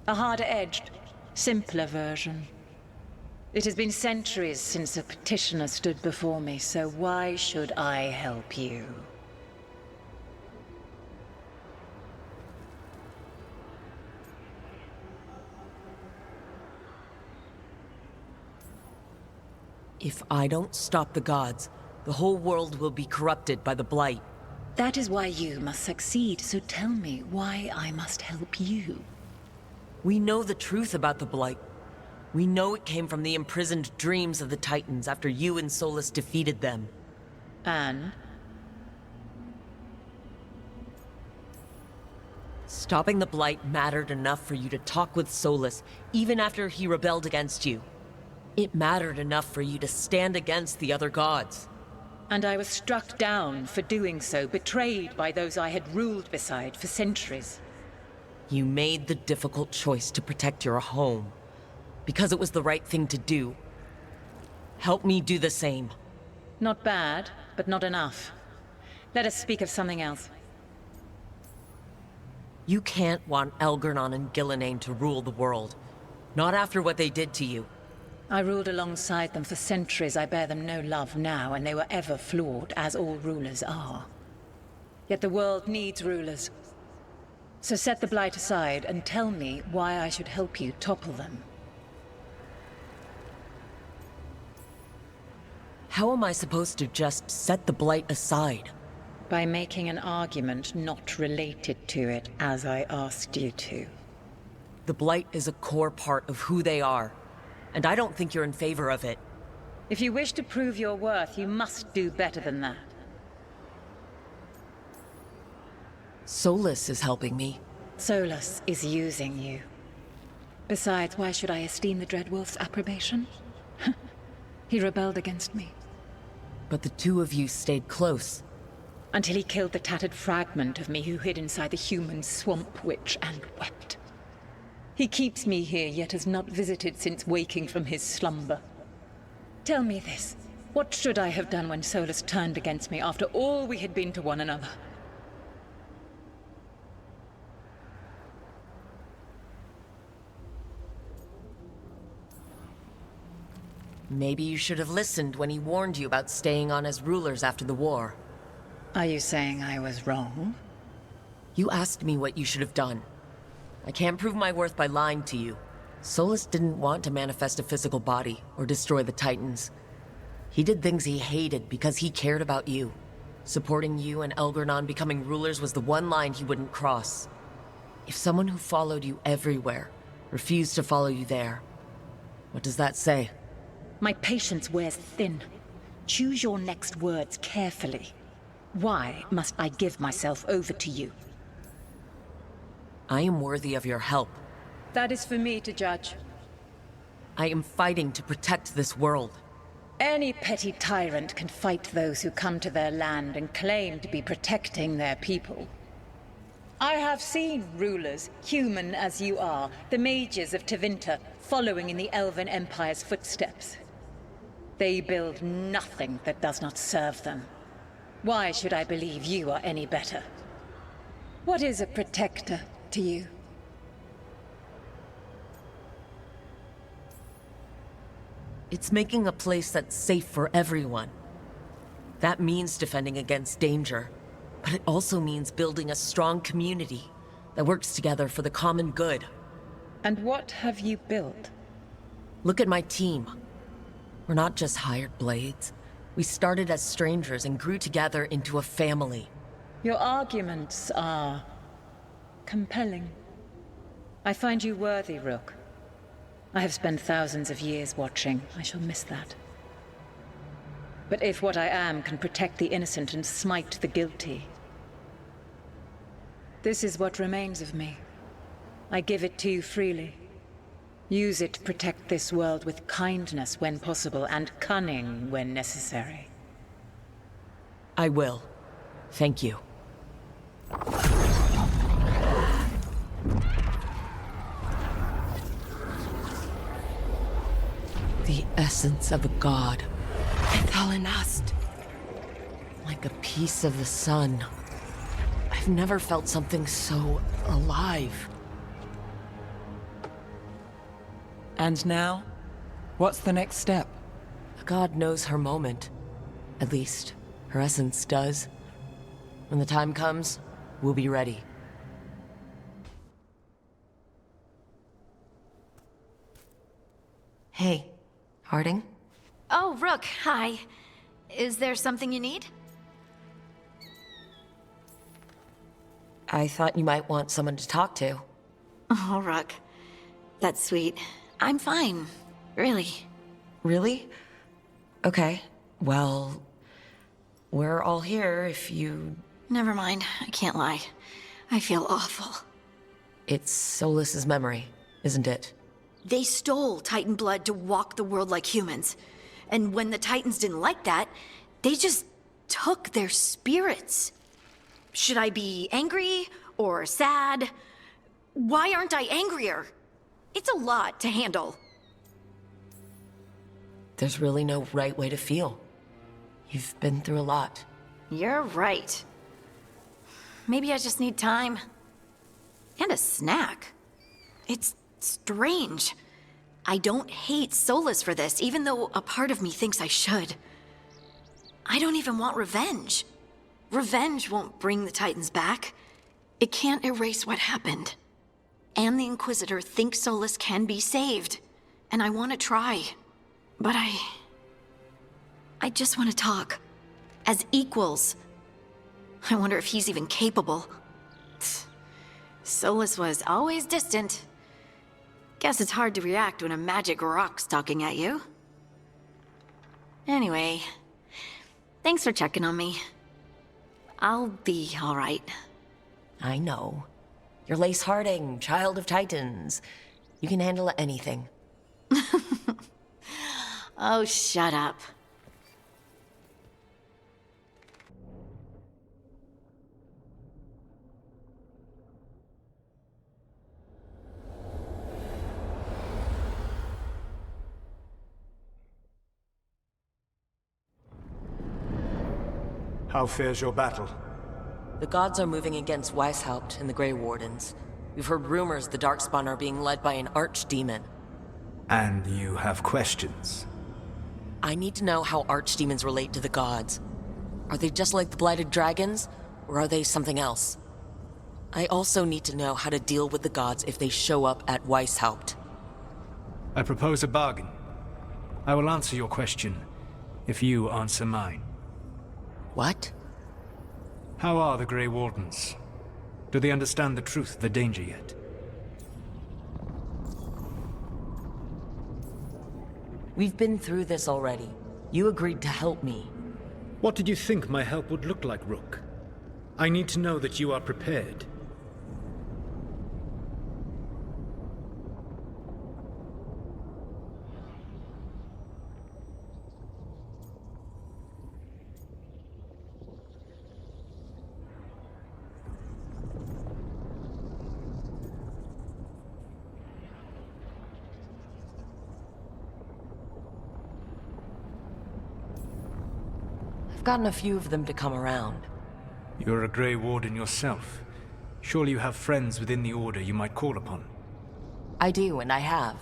A harder-edged, simpler version. It has been centuries since a petitioner stood before me, so why should I help you? If I don't stop the gods, the whole world will be corrupted by the Blight. That is why you must succeed, so tell me why I must help you. We know the truth about the Blight. We know it came from the imprisoned dreams of the Titans after you and Solas defeated them. And? Stopping the Blight mattered enough for you to talk with Solas, even after he rebelled against you. It mattered enough for you to stand against the other gods. And I was struck down for doing so, betrayed by those I had ruled beside for centuries. You made the difficult choice to protect your home, because it was the right thing to do. Help me do the same. Not bad, but not enough. Let us speak of something else. You can't want Elgarnon and Gillenane to rule the world. Not after what they did to you. I ruled alongside them for centuries. I bear them no love now, and they were ever flawed, as all rulers are. Yet the world needs rulers. So set the Blight aside and tell me why I should help you topple them. How am I supposed to just set the Blight aside? By making an argument not related to it, as I asked you to. The Blight is a core part of who they are. and I don't think you're in favor of it. If you wish to prove your worth, you must do better than that. Solus is helping me. Solus is using you. Besides, why should I esteem the Dreadwolf's approbation? He rebelled against me. But the two of you stayed close. Until he killed the tattered fragment of me who hid inside the human swamp witch and wept. He keeps me here, yet has not visited since waking from his slumber. Tell me this. What should I have done when Solus turned against me after all we had been to one another? Maybe you should have listened when he warned you about staying on as rulers after the war. Are you saying I was wrong? You asked me what you should have done. I can't prove my worth by lying to you. Solus didn't want to manifest a physical body or destroy the Titans. He did things he hated because he cared about you. Supporting you and Elgernon becoming rulers was the one line he wouldn't cross. If someone who followed you everywhere refused to follow you there, what does that say? My patience wears thin. Choose your next words carefully. Why must I give myself over to you? I am worthy of your help. That is for me to judge. I am fighting to protect this world. Any petty tyrant can fight those who come to their land and claim to be protecting their people. I have seen rulers, human as you are, the mages of Tevinter, following in the Elven Empire's footsteps. They build nothing that does not serve them. Why should I believe you are any better? What is a protector to you? It's making a place that's safe for everyone. That means defending against danger, but it also means building a strong community that works together for the common good. And what have you built? Look at my team. We're not just hired blades. We started as strangers and grew together into a family. Your arguments are compelling. I find you worthy, Rook. I have spent thousands of years watching. I shall miss that. But if what I am can protect the innocent and smite the guilty, this is what remains of me. I give it to you freely. Use it to protect this world with kindness when possible and cunning when necessary. I will. Thank you. The essence of a god. Methalinast. Like a piece of the sun. I've never felt something so alive. And now? What's the next step? A god knows her moment. At least, her essence does. When the time comes, we'll be ready. Hey, Harding? Oh, Rook, hi. Is there something you need? I thought you might want someone to talk to. Oh, Rook. That's sweet. I'm fine. Really. Really? Okay. Well, we're all here if you... Never mind. I can't lie. I feel awful. It's Solus's memory, isn't it? They stole Titan blood to walk the world like humans. And when the Titans didn't like that, they just took their spirits. Should I be angry or sad? Why aren't I angrier? It's a lot to handle. There's really no right way to feel. You've been through a lot. You're right. Maybe I just need time. And a snack. It's strange. I don't hate Solus for this, even though a part of me thinks I should. I don't even want revenge. Revenge won't bring the Titans back. It can't erase what happened. And the Inquisitor thinks Solus can be saved. And I want to try. But I just want to talk. As equals. I wonder if he's even capable. Solus was always distant. Guess it's hard to react when a magic rock's talking at you. Anyway, thanks for checking on me. I'll be alright. I know. You're Lace Harding, child of Titans. You can handle anything. Oh, shut up. How fares your battle? The gods are moving against Weishaupt and the Grey Wardens. We've heard rumors the Darkspawn are being led by an archdemon. And you have questions? I need to know how archdemons relate to the gods. Are they just like the Blighted Dragons, or are they something else? I also need to know how to deal with the gods if they show up at Weishaupt. I propose a bargain. I will answer your question if you answer mine. What? How are the Grey Wardens? Do they understand the truth of the danger yet? We've been through this already. You agreed to help me. What did you think my help would look like, Rook? I need to know that you are prepared. I've gotten a few of them to come around. You're a Grey Warden yourself. Surely you have friends within the Order you might call upon. I do, and I have.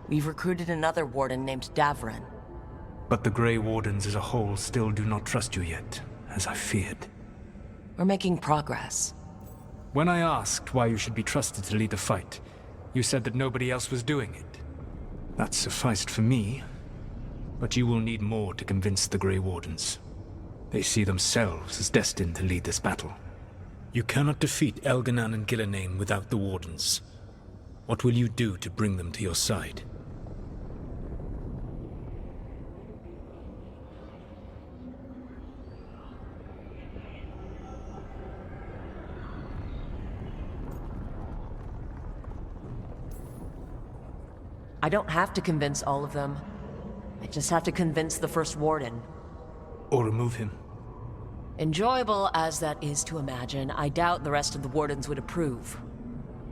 We've recruited another warden named Davrin. But the Grey Wardens as a whole still do not trust you yet, as I feared. We're making progress. When I asked why you should be trusted to lead the fight, you said that nobody else was doing it. That sufficed for me, but you will need more to convince the Grey Wardens. They see themselves as destined to lead this battle. You cannot defeat Elganan and Gillenane without the Wardens. What will you do to bring them to your side? I don't have to convince all of them. I just have to convince the First Warden. Or remove him. Enjoyable as that is to imagine, I doubt the rest of the Wardens would approve.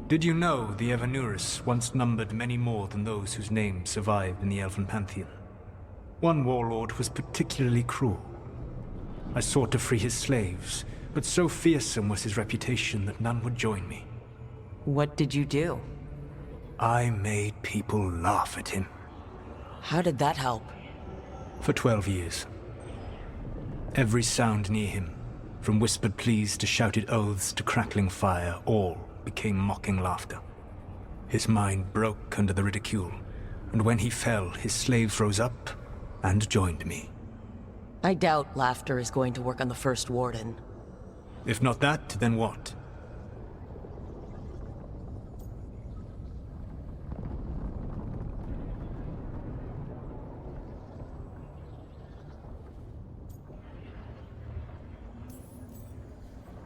Did you know the Evanuris once numbered many more than those whose names survive in the Elven Pantheon? One warlord was particularly cruel. I sought to free his slaves, but so fearsome was his reputation that none would join me. What did you do? I made people laugh at him. How did that help? For 12 years. Every sound near him, from whispered pleas to shouted oaths to crackling fire, all became mocking laughter. His mind broke under the ridicule, and when he fell, his slaves rose up and joined me. I doubt laughter is going to work on the First Warden. If not that, then what?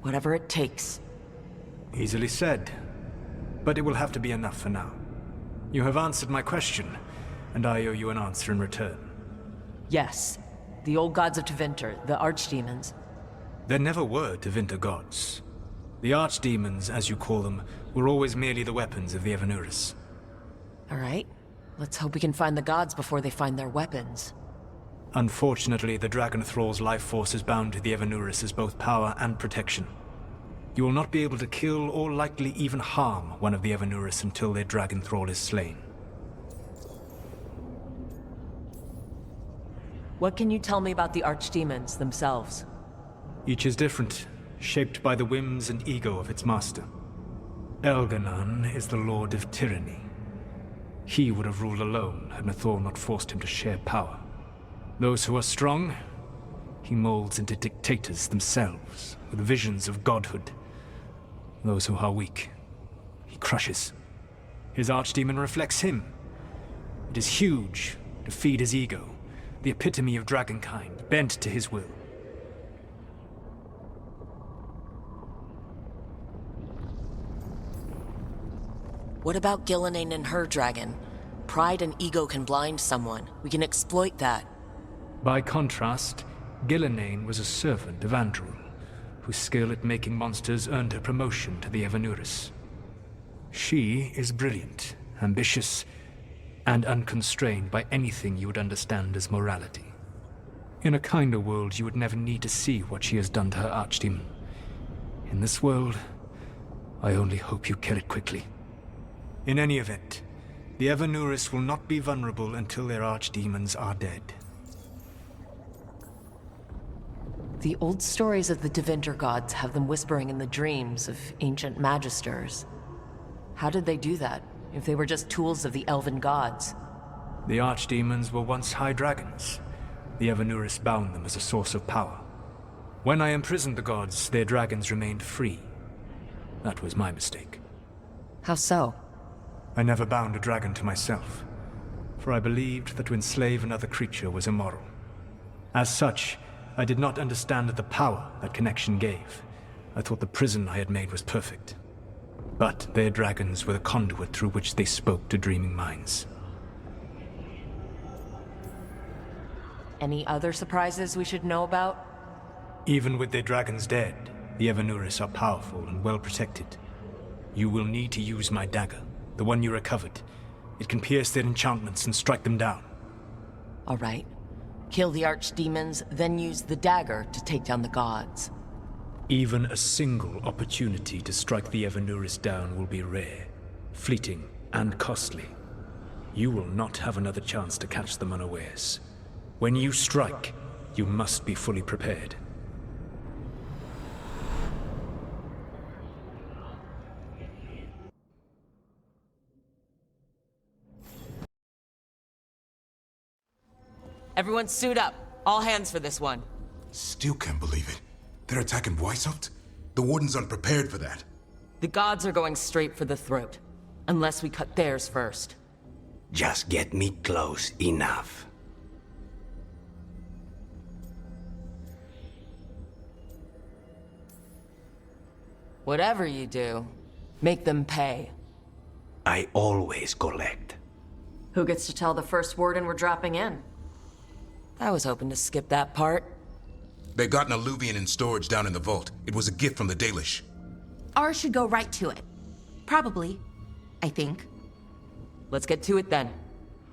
Whatever it takes. Easily said, but it will have to be enough for now. You have answered my question, and I owe you an answer in return. Yes. The old gods of Tevinter, the archdemons. There never were Tevinter gods. The archdemons, as you call them, were always merely the weapons of the Evanuris. All right. Let's hope we can find the gods before they find their weapons. Unfortunately, the Dragon Thrall's life force is bound to the Evanuris as both power and protection. You will not be able to kill or likely even harm one of the Evanuris until their Dragon Thrall is slain. What can you tell me about the archdemons themselves? Each is different, shaped by the whims and ego of its master. Elganan is the Lord of Tyranny. He would have ruled alone had Mythal not forced him to share power. Those who are strong, he molds into dictators themselves, with visions of godhood. Those who are weak, he crushes. His archdemon reflects him. It is huge, to feed his ego, the epitome of dragonkind, bent to his will. What about Gillenane and her dragon? Pride and ego can blind someone. We can exploit that. By contrast, Gillenane was a servant of Andrul, whose skill at making monsters earned her promotion to the Evanuris. She is brilliant, ambitious, and unconstrained by anything you would understand as morality. In a kinder world, you would never need to see what she has done to her archdemon. In this world, I only hope you kill it quickly. In any event, the Evanuris will not be vulnerable until their archdemons are dead. The old stories of the Devinder gods have them whispering in the dreams of ancient magisters. How did they do that, if they were just tools of the elven gods? The archdemons were once high dragons. The Evanuris bound them as a source of power. When I imprisoned the gods, their dragons remained free. That was my mistake. How so? I never bound a dragon to myself, for I believed that to enslave another creature was immoral. As such, I did not understand the power that connection gave. I thought the prison I had made was perfect. But their dragons were the conduit through which they spoke to dreaming minds. Any other surprises we should know about? Even with their dragons dead, the Evanuris are powerful and well protected. You will need to use my dagger, the one you recovered. It can pierce their enchantments and strike them down. All right. Kill the archdemons, then use the dagger to take down the gods. Even a single opportunity to strike the Evanuris down will be rare, fleeting, and costly. You will not have another chance to catch them unawares. When you strike, you must be fully prepared. Everyone suit up. All hands for this one. Still can't believe it. They're attacking Weishaupt? The Wardens aren't prepared for that. The gods are going straight for the throat. Unless we cut theirs first. Just get me close enough. Whatever you do, make them pay. I always collect. Who gets to tell the first warden we're dropping in? I was hoping to skip that part. They got an alluvian in storage down in the vault. It was a gift from the Dalish. Ours should go right to it. Probably. I think. Let's get to it then.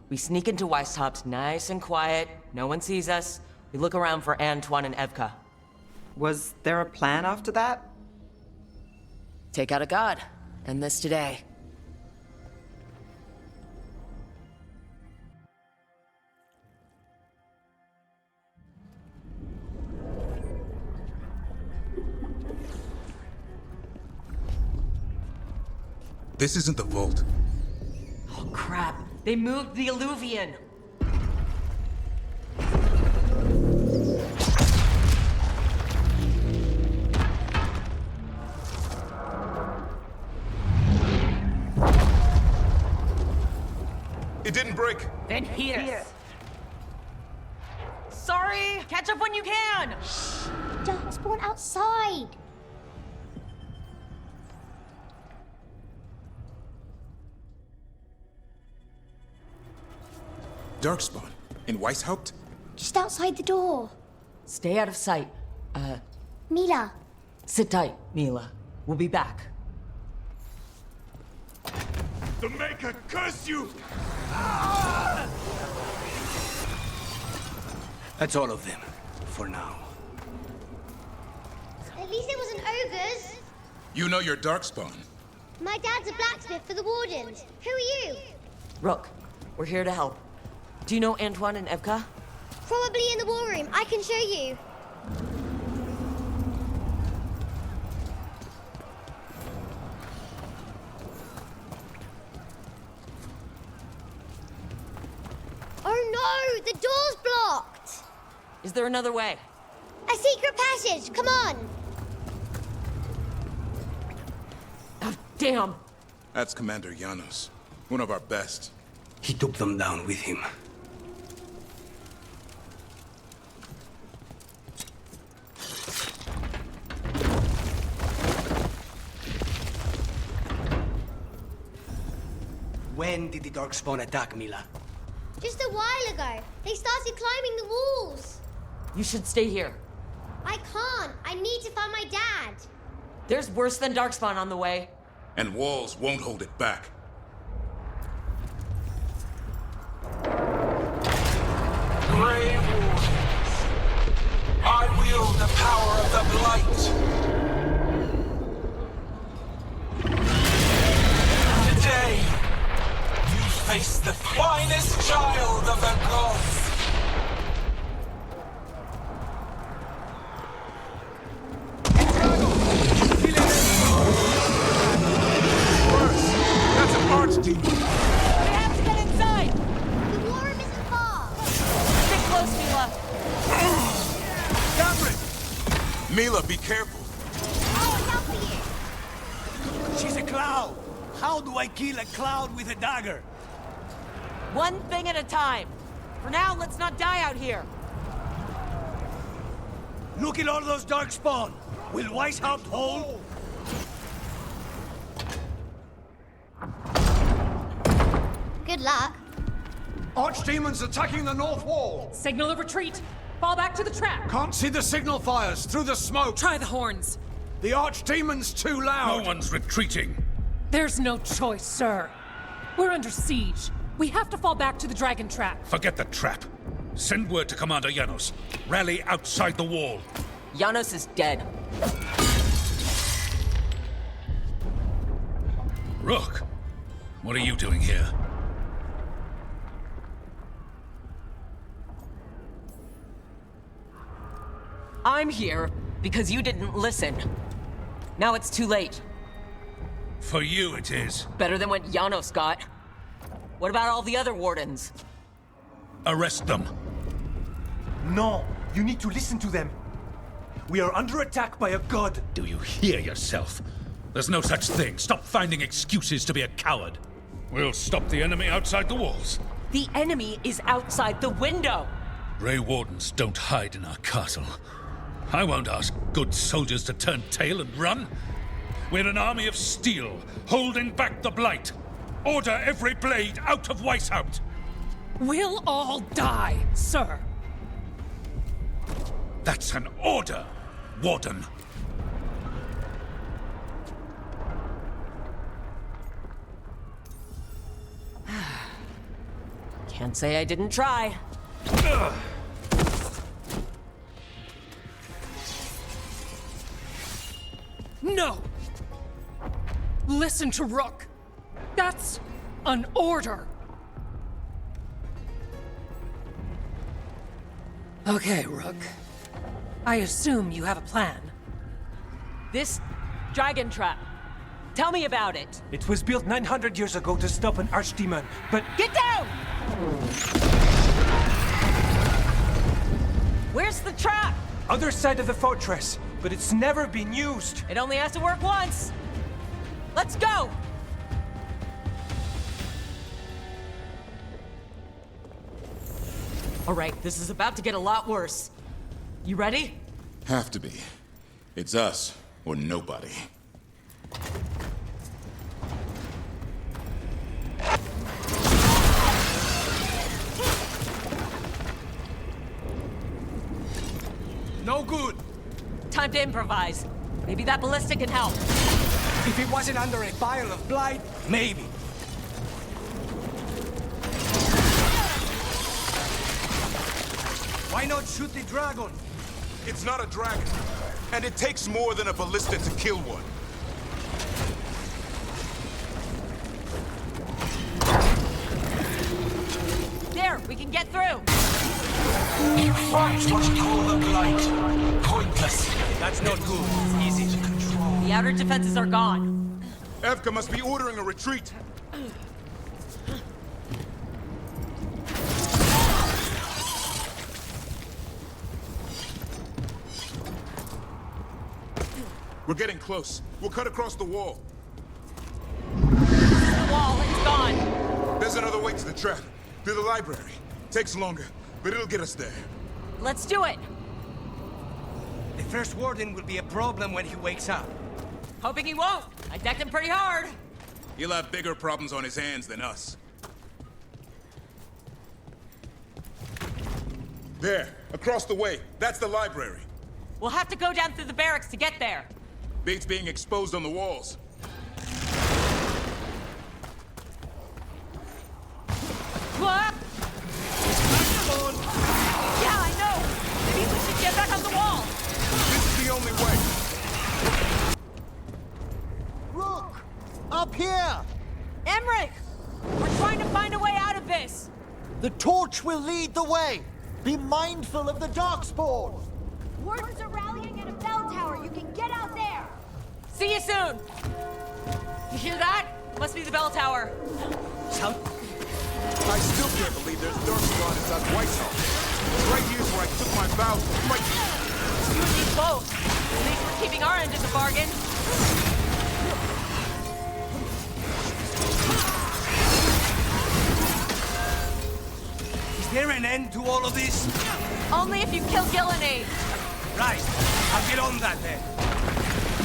We sneak into Weishaupt nice and quiet. No one sees us. We look around for Antoine and Evka. Was there a plan after that? Take out a god. End this today. This isn't the vault. Oh crap. They moved the alluvian. It didn't break. Then here. Sorry! Catch up when you can! Darkspawn outside! Darkspawn? In Weishaupt? Just outside the door. Stay out of sight. Mila. Sit tight, Mila. We'll be back. The Maker curse you! That's all of them, for now. At least it wasn't ogres. You know you're Darkspawn. My dad's a blacksmith for the Wardens. Who are you? Rook, we're here to help. Do you know Antoine and Evka? Probably in the war room. I can show you. Oh no! The door's blocked! Is there another way? A secret passage! Come on! Oh, damn! That's Commander Janos. One of our best. He took them down with him. When did the Darkspawn attack, Mila? Just a while ago. They started climbing the walls. You should stay here. I can't. I need to find my dad. There's worse than Darkspawn on the way. And walls won't hold it back. Grey Wardens, I wield the power of the Blight. Today, you face the finest child of the gods. That's an archdemon. We have to get inside! The war room isn't far. Stick close, Mila. Mila, be careful. I'll help you. She's a cloud! How do I kill a cloud with a dagger? One thing at a time. For now, let's not die out here. Look at all those Darkspawn! Will Weishaupt hold? Good luck. Archdemons attacking the north wall! Signal of retreat! Fall back to the trap! Can't see the signal fires through the smoke! Try the horns! The Archdemon's too loud! No one's retreating. There's no choice, sir. We're under siege. We have to fall back to the dragon trap. Forget the trap. Send word to Commander Janos. Rally outside the wall. Janos is dead. Rook, what are you doing here? I'm here because you didn't listen. Now it's too late. For you it is. Better than what Janos got. What about all the other wardens? Arrest them. No, you need to listen to them. We are under attack by a god. Do you hear yourself? There's no such thing. Stop finding excuses to be a coward. We'll stop the enemy outside the walls. The enemy is outside the window. Grey Wardens don't hide in our castle. I won't ask good soldiers to turn tail and run. We're an army of steel, holding back the Blight. Order every blade out of Weishaupt. We'll all die, sir. That's an order, Warden. Can't say I didn't try. No! Listen to Rook. That's an order. Okay, Rook. I assume you have a plan. This dragon trap. Tell me about it. It was built 900 years ago to stop an archdemon, but... Get down! Where's the trap? Other side of the fortress, but it's never been used. It only has to work once. Let's go! All right, this is about to get a lot worse. You ready? Have to be. It's us or nobody. No good. Time to improvise. Maybe that ballista can help. If it wasn't under a pile of blight, maybe. Why not shoot the dragon? It's not a dragon, and it takes more than a ballista to kill one. There, we can get through. You fight what you call the Blight. Pointless. That's not good. It's easy to control. The outer defenses are gone. Evka must be ordering a retreat. We're getting close. We'll cut across the wall. The wall, it's gone. trap. Through the library. Takes longer, but it'll get us there. Let's do it! The first warden will be a problem when he wakes up. Hoping he won't. I decked him pretty hard. He'll have bigger problems on his hands than us. There, across the way. That's the library. We'll have to go down through the barracks to get there. Bait's being exposed on the walls. What? Yeah, I know. Maybe we should get back on the wall. This is the only way. Rook! Up here! Emmerich! We're trying to find a way out of this. The torch will lead the way! Be mindful of the Darkspawn! Wardens are rallying at a bell tower. You can get out there. See you soon. You hear that? Must be the bell tower. I still can't believe there's Darkspawn inside Whitehall. Right here's where I took my vows to fight. You need both. At least we're keeping our end of the bargain. Is there an end to all of this? Only if you kill Gillenade. Right. I'll get on that then.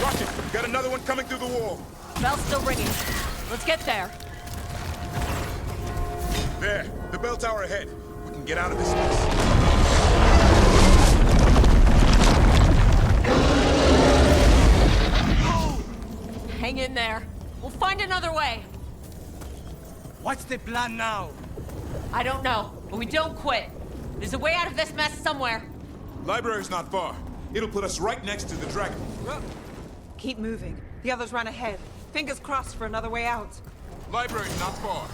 Watch it. Got another one coming through the wall. Bell's still ringing. Let's get there. There. The bell tower ahead. We can get out of this mess. Hang in there. We'll find another way. What's the plan now? I don't know, but we don't quit. There's a way out of this mess somewhere. Library's not far. It'll put us right next to the dragon. Keep moving. The others run ahead. Fingers crossed for another way out. Library's not far.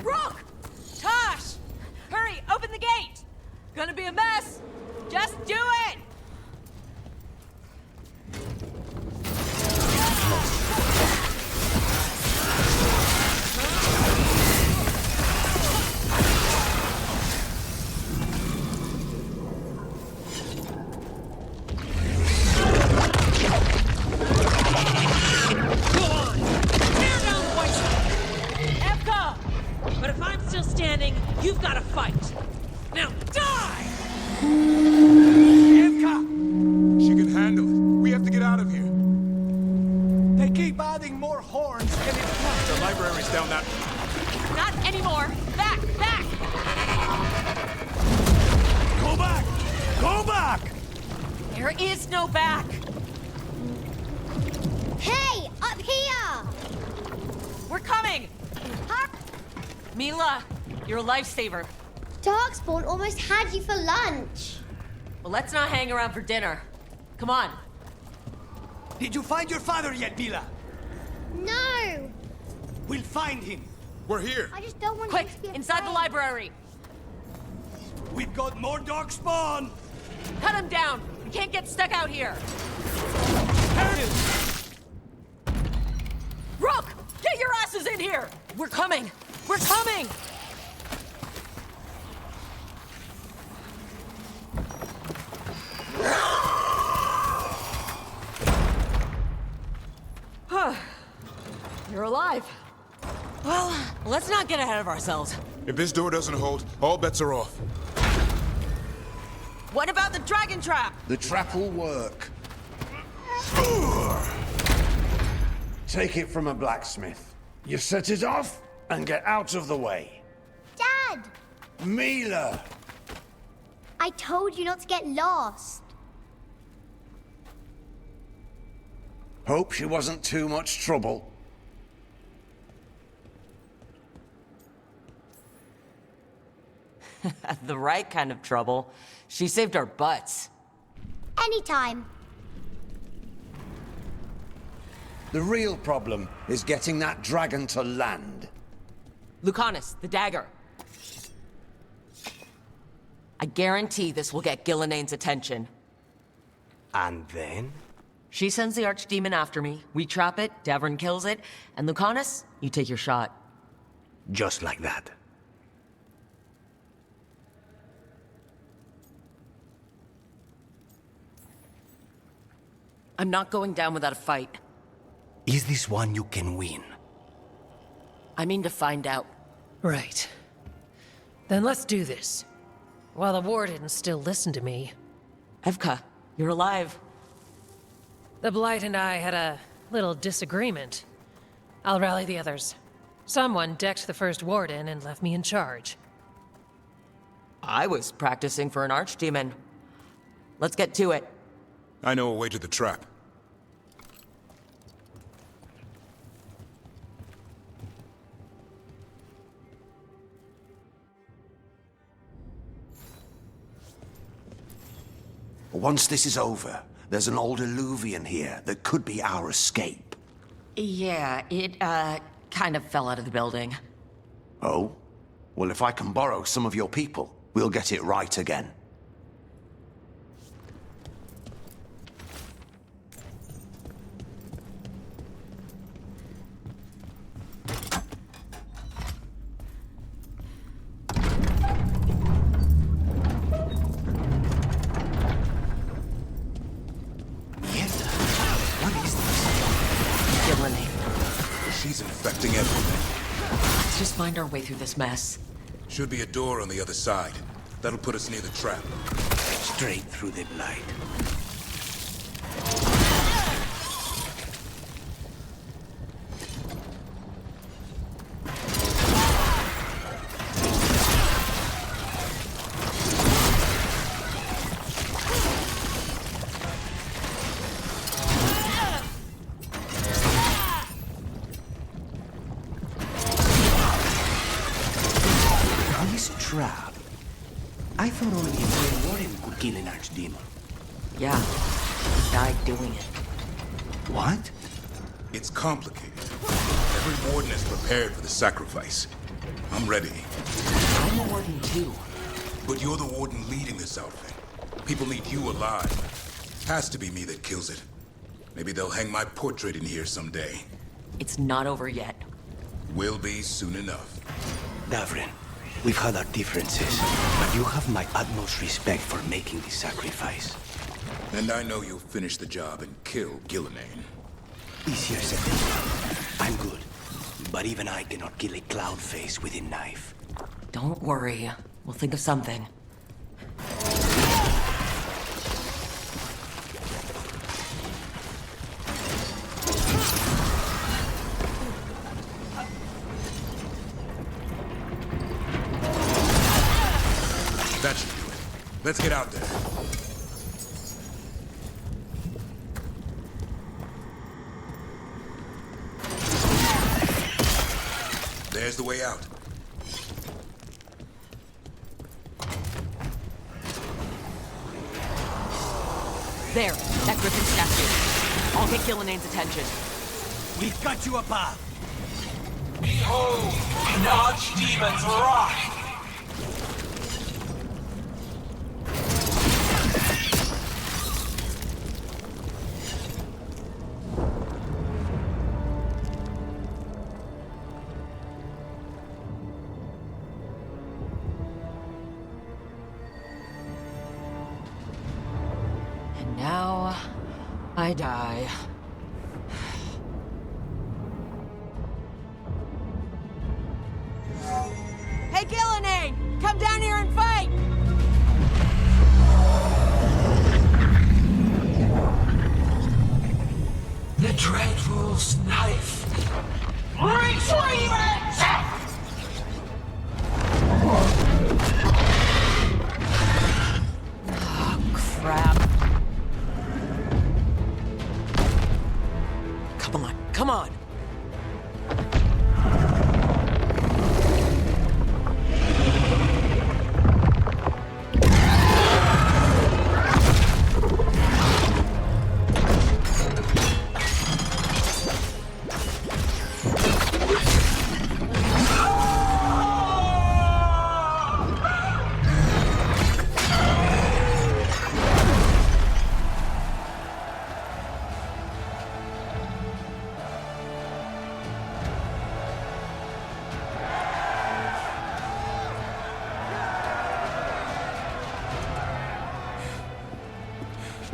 Rook! Tosh! Hurry, open the gate! Gonna be a mess. Just do it! But if I'm still standing, you've got to fight. Now die! She can handle it. We have to get out of here. They keep adding more horns and it's The library's down that... Not anymore! Back! Back! Go back! Go back! There is no back! Hey, up here! We're coming! Mila, you're a lifesaver. Darkspawn almost had you for lunch. Well, let's not hang around for dinner. Come on. Did you find your father yet, Mila? No! We'll find him. We're here. I just don't want Quick, you to be inside the afraid. library. We've got more Darkspawn! Cut him down. We can't get stuck out here. Rook, get your asses in here. We're coming. We're coming. You're alive. Well, let's not get ahead of ourselves. If this door doesn't hold, all bets are off. What about the dragon trap? The trap will work. Take it from a blacksmith. You set it off and get out of the way. Dad! Mila! I told you not to get lost. Hope she wasn't too much trouble. The right kind of trouble. She saved our butts. Anytime. The real problem is getting that dragon to land. Lucanus, the dagger. I guarantee this will get Gillenane's attention. And then? She sends the archdemon after me, we trap it, Davrin kills it, and Lucanus, you take your shot. Just like that. I'm not going down without a fight. Is this one you can win? I mean to find out. Right. Then let's do this. While the Wardens still listen to me. Evka, you're alive. The Blight and I had a little disagreement. I'll rally the others. Someone decked the first Warden and left me in charge. I was practicing for an archdemon. Let's get to it. I know a way to the trap. Once this is over, there's an old Illuvian here that could be our escape. Yeah, it, kind of fell out of the building. Oh? Well, if I can borrow some of your people, we'll get it right again. She's infecting everything. Let's just find our way through this mess. Should be a door on the other side. That'll put us near the trap. Straight through the blight. Trap. I thought only a Grey Warden could kill an archdemon. Yeah, he died doing it. What? It's complicated. Every warden is prepared for the sacrifice. I'm ready. I'm a warden too. But you're the warden leading this outfit. People need you alive. Has to be me that kills it. Maybe they'll hang my portrait in here someday. It's not over yet. Will be soon enough. Davrin, we've had our differences, but you have my utmost respect for making this sacrifice. And I know you'll finish the job and kill Gillenane. Easier said than done. I'm good, but even I cannot kill a cloud face with a knife. Don't worry, we'll think of something. That should do it. Let's get out there. There's the way out. There, that griffin statue. I'll get Gillenane's attention. We've got you above. Behold, an archdemon's wrath! And now, I die. Hey, Gillenane! Come down here and fight! The Dreadful's knife! Retrieve it! Oh, crap. Come on, come on!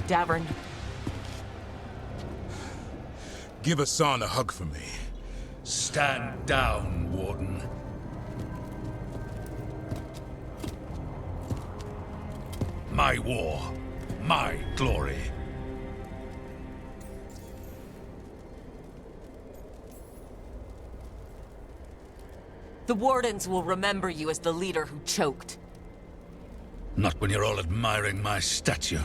Davrin. Give Hassan a hug for me. Stand down, Warden. My war, my glory. The Wardens will remember you as the leader who choked. Not when you're all admiring my statue.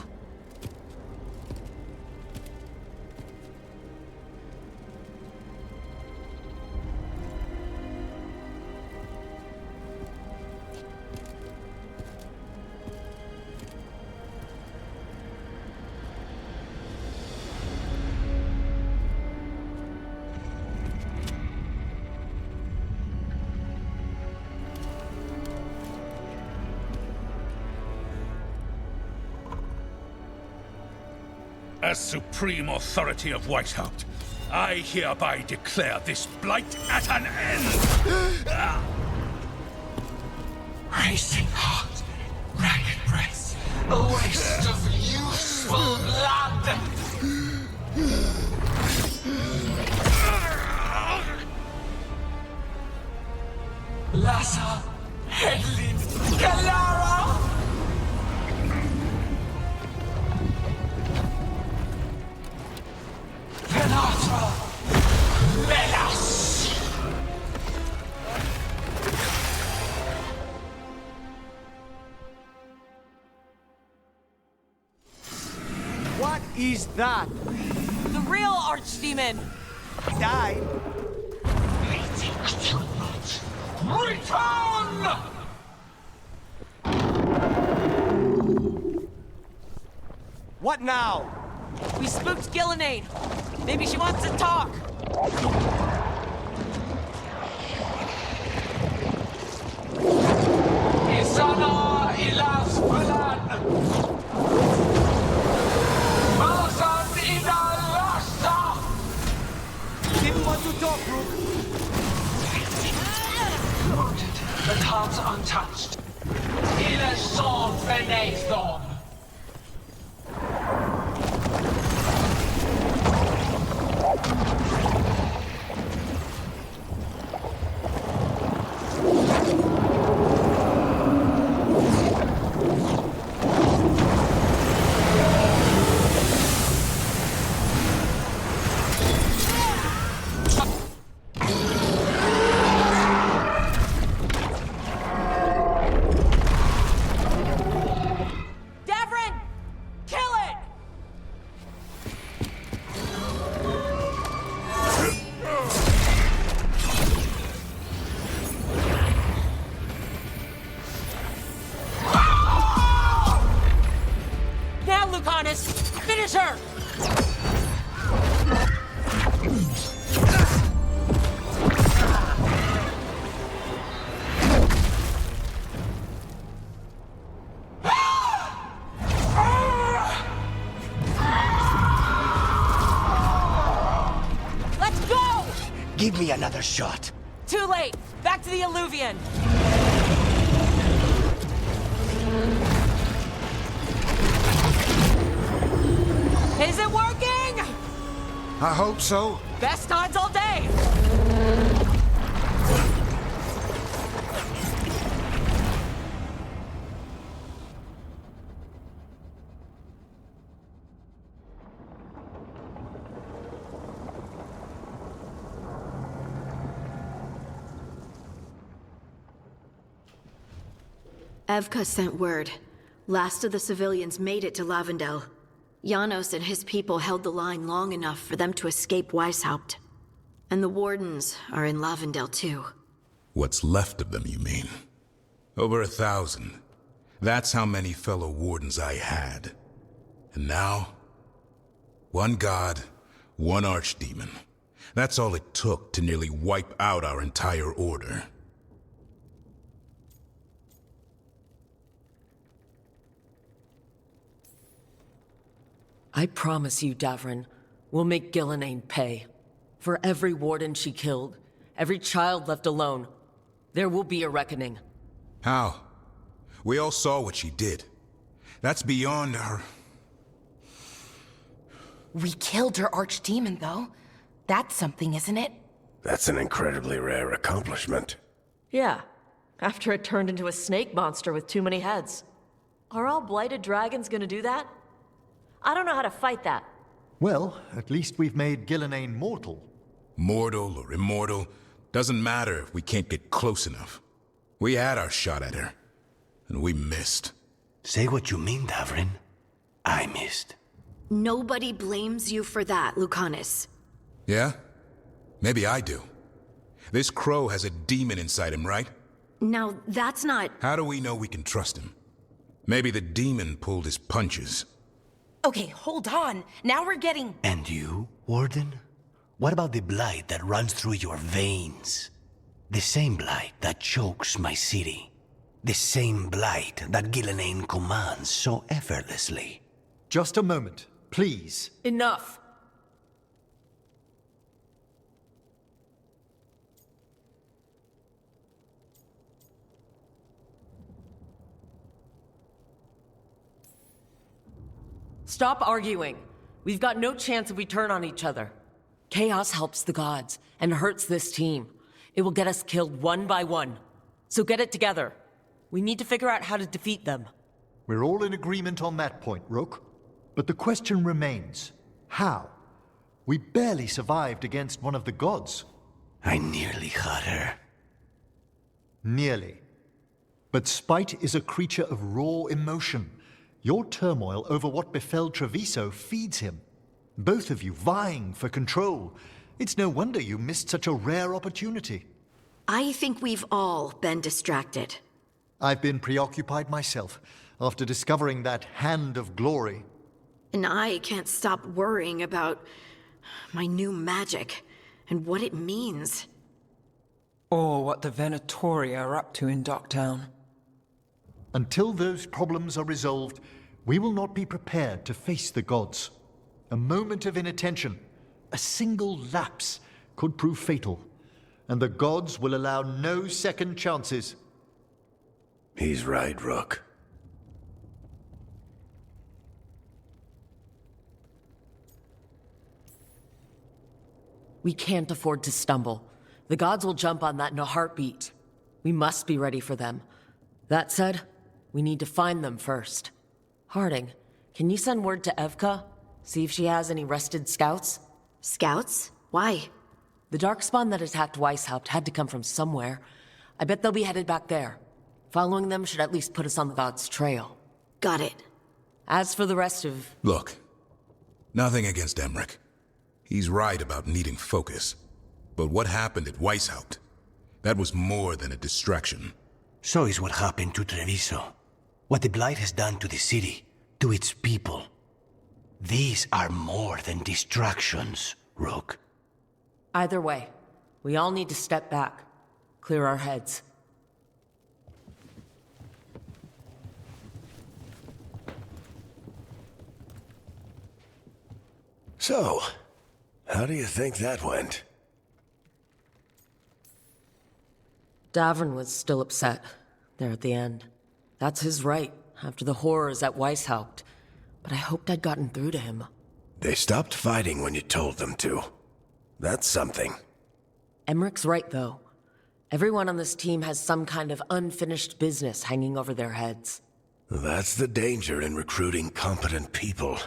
As supreme authority of Whitehaupt, I hereby declare this blight at an end! Racing heart, ragged breath, a waste of useful blood! Lassa, Hedlin, Galara! Venatra, Melas! What is that? The real Archdemon! He died. Return! What now? We spooked Gillenane. Maybe she wants to talk. Isana ilas bulan! Masan inalasa! Didn't want to talk, Rook. Wounded, but hearts untouched. Ilas son Venathon! Finish her! Let's go! Give me another shot. Too late! Back to the Alluvion! Is it working? I hope so. Best odds all day! Evka sent word. Last of the civilians made it to Lavendel. Janos and his people held the line long enough for them to escape Weishaupt. And the Wardens are in Lavendel too. What's left of them, you mean? Over 1,000. That's how many fellow Wardens I had. And now? One god, one archdemon. That's all it took to nearly wipe out our entire order. I promise you, Davrin, we'll make Gillenane pay. For every warden she killed, every child left alone, there will be a reckoning. How? We all saw what she did. That's beyond our... We killed her archdemon, though. That's something, isn't it? That's an incredibly rare accomplishment. Yeah, after it turned into a snake monster with too many heads. Are all blighted dragons gonna do that? I don't know how to fight that. Well, at least we've made Gillenane mortal. Mortal or immortal, doesn't matter if we can't get close enough. We had our shot at her, and we missed. Say what you mean, Davrin. I missed. Nobody blames you for that, Lucanus. Yeah? Maybe I do. This crow has a demon inside him, right? Now, that's not... How do we know we can trust him? Maybe the demon pulled his punches. Okay, hold on. Now we're getting... And you, Warden? What about the blight that runs through your veins? The same blight that chokes my city. The same blight that Gillenane commands so effortlessly. Just a moment, please. Enough. Stop arguing. We've got no chance if we turn on each other. Chaos helps the gods and hurts this team. It will get us killed one by one. So get it together. We need to figure out how to defeat them. We're all in agreement on that point, Rook. But the question remains, how? We barely survived against one of the gods. I nearly had her. Nearly. But spite is a creature of raw emotion. Your turmoil over what befell Treviso feeds him. Both of you vying for control. It's no wonder you missed such a rare opportunity. I think we've all been distracted. I've been preoccupied myself after discovering that hand of glory. And I can't stop worrying about my new magic and what it means. Or what the Venatoria are up to in Docktown. Until those problems are resolved, we will not be prepared to face the gods. A moment of inattention, a single lapse, could prove fatal, and the gods will allow no second chances. He's right, Rook. We can't afford to stumble. The gods will jump on that in a heartbeat. We must be ready for them. That said, we need to find them first. Harding, can you send word to Evka? See if she has any rested scouts? Scouts? Why? The Darkspawn that attacked Weishaupt had to come from somewhere. I bet they'll be headed back there. Following them should at least put us on the gods' trail. Got it. As for the rest of... Look, nothing against Emmerich. He's right about needing focus. But what happened at Weishaupt? That was more than a distraction. So is what happened to Treviso. What the Blight has done to the city, to its people. These are more than distractions, Rook. Either way, we all need to step back. Clear our heads. So, how do you think that went? Davrin was still upset, there at the end. That's his right, after the horrors at Weishaupt. But I hoped I'd gotten through to him. They stopped fighting when you told them to. That's something. Emmerich's right, though. Everyone on this team has some kind of unfinished business hanging over their heads. That's the danger in recruiting competent people.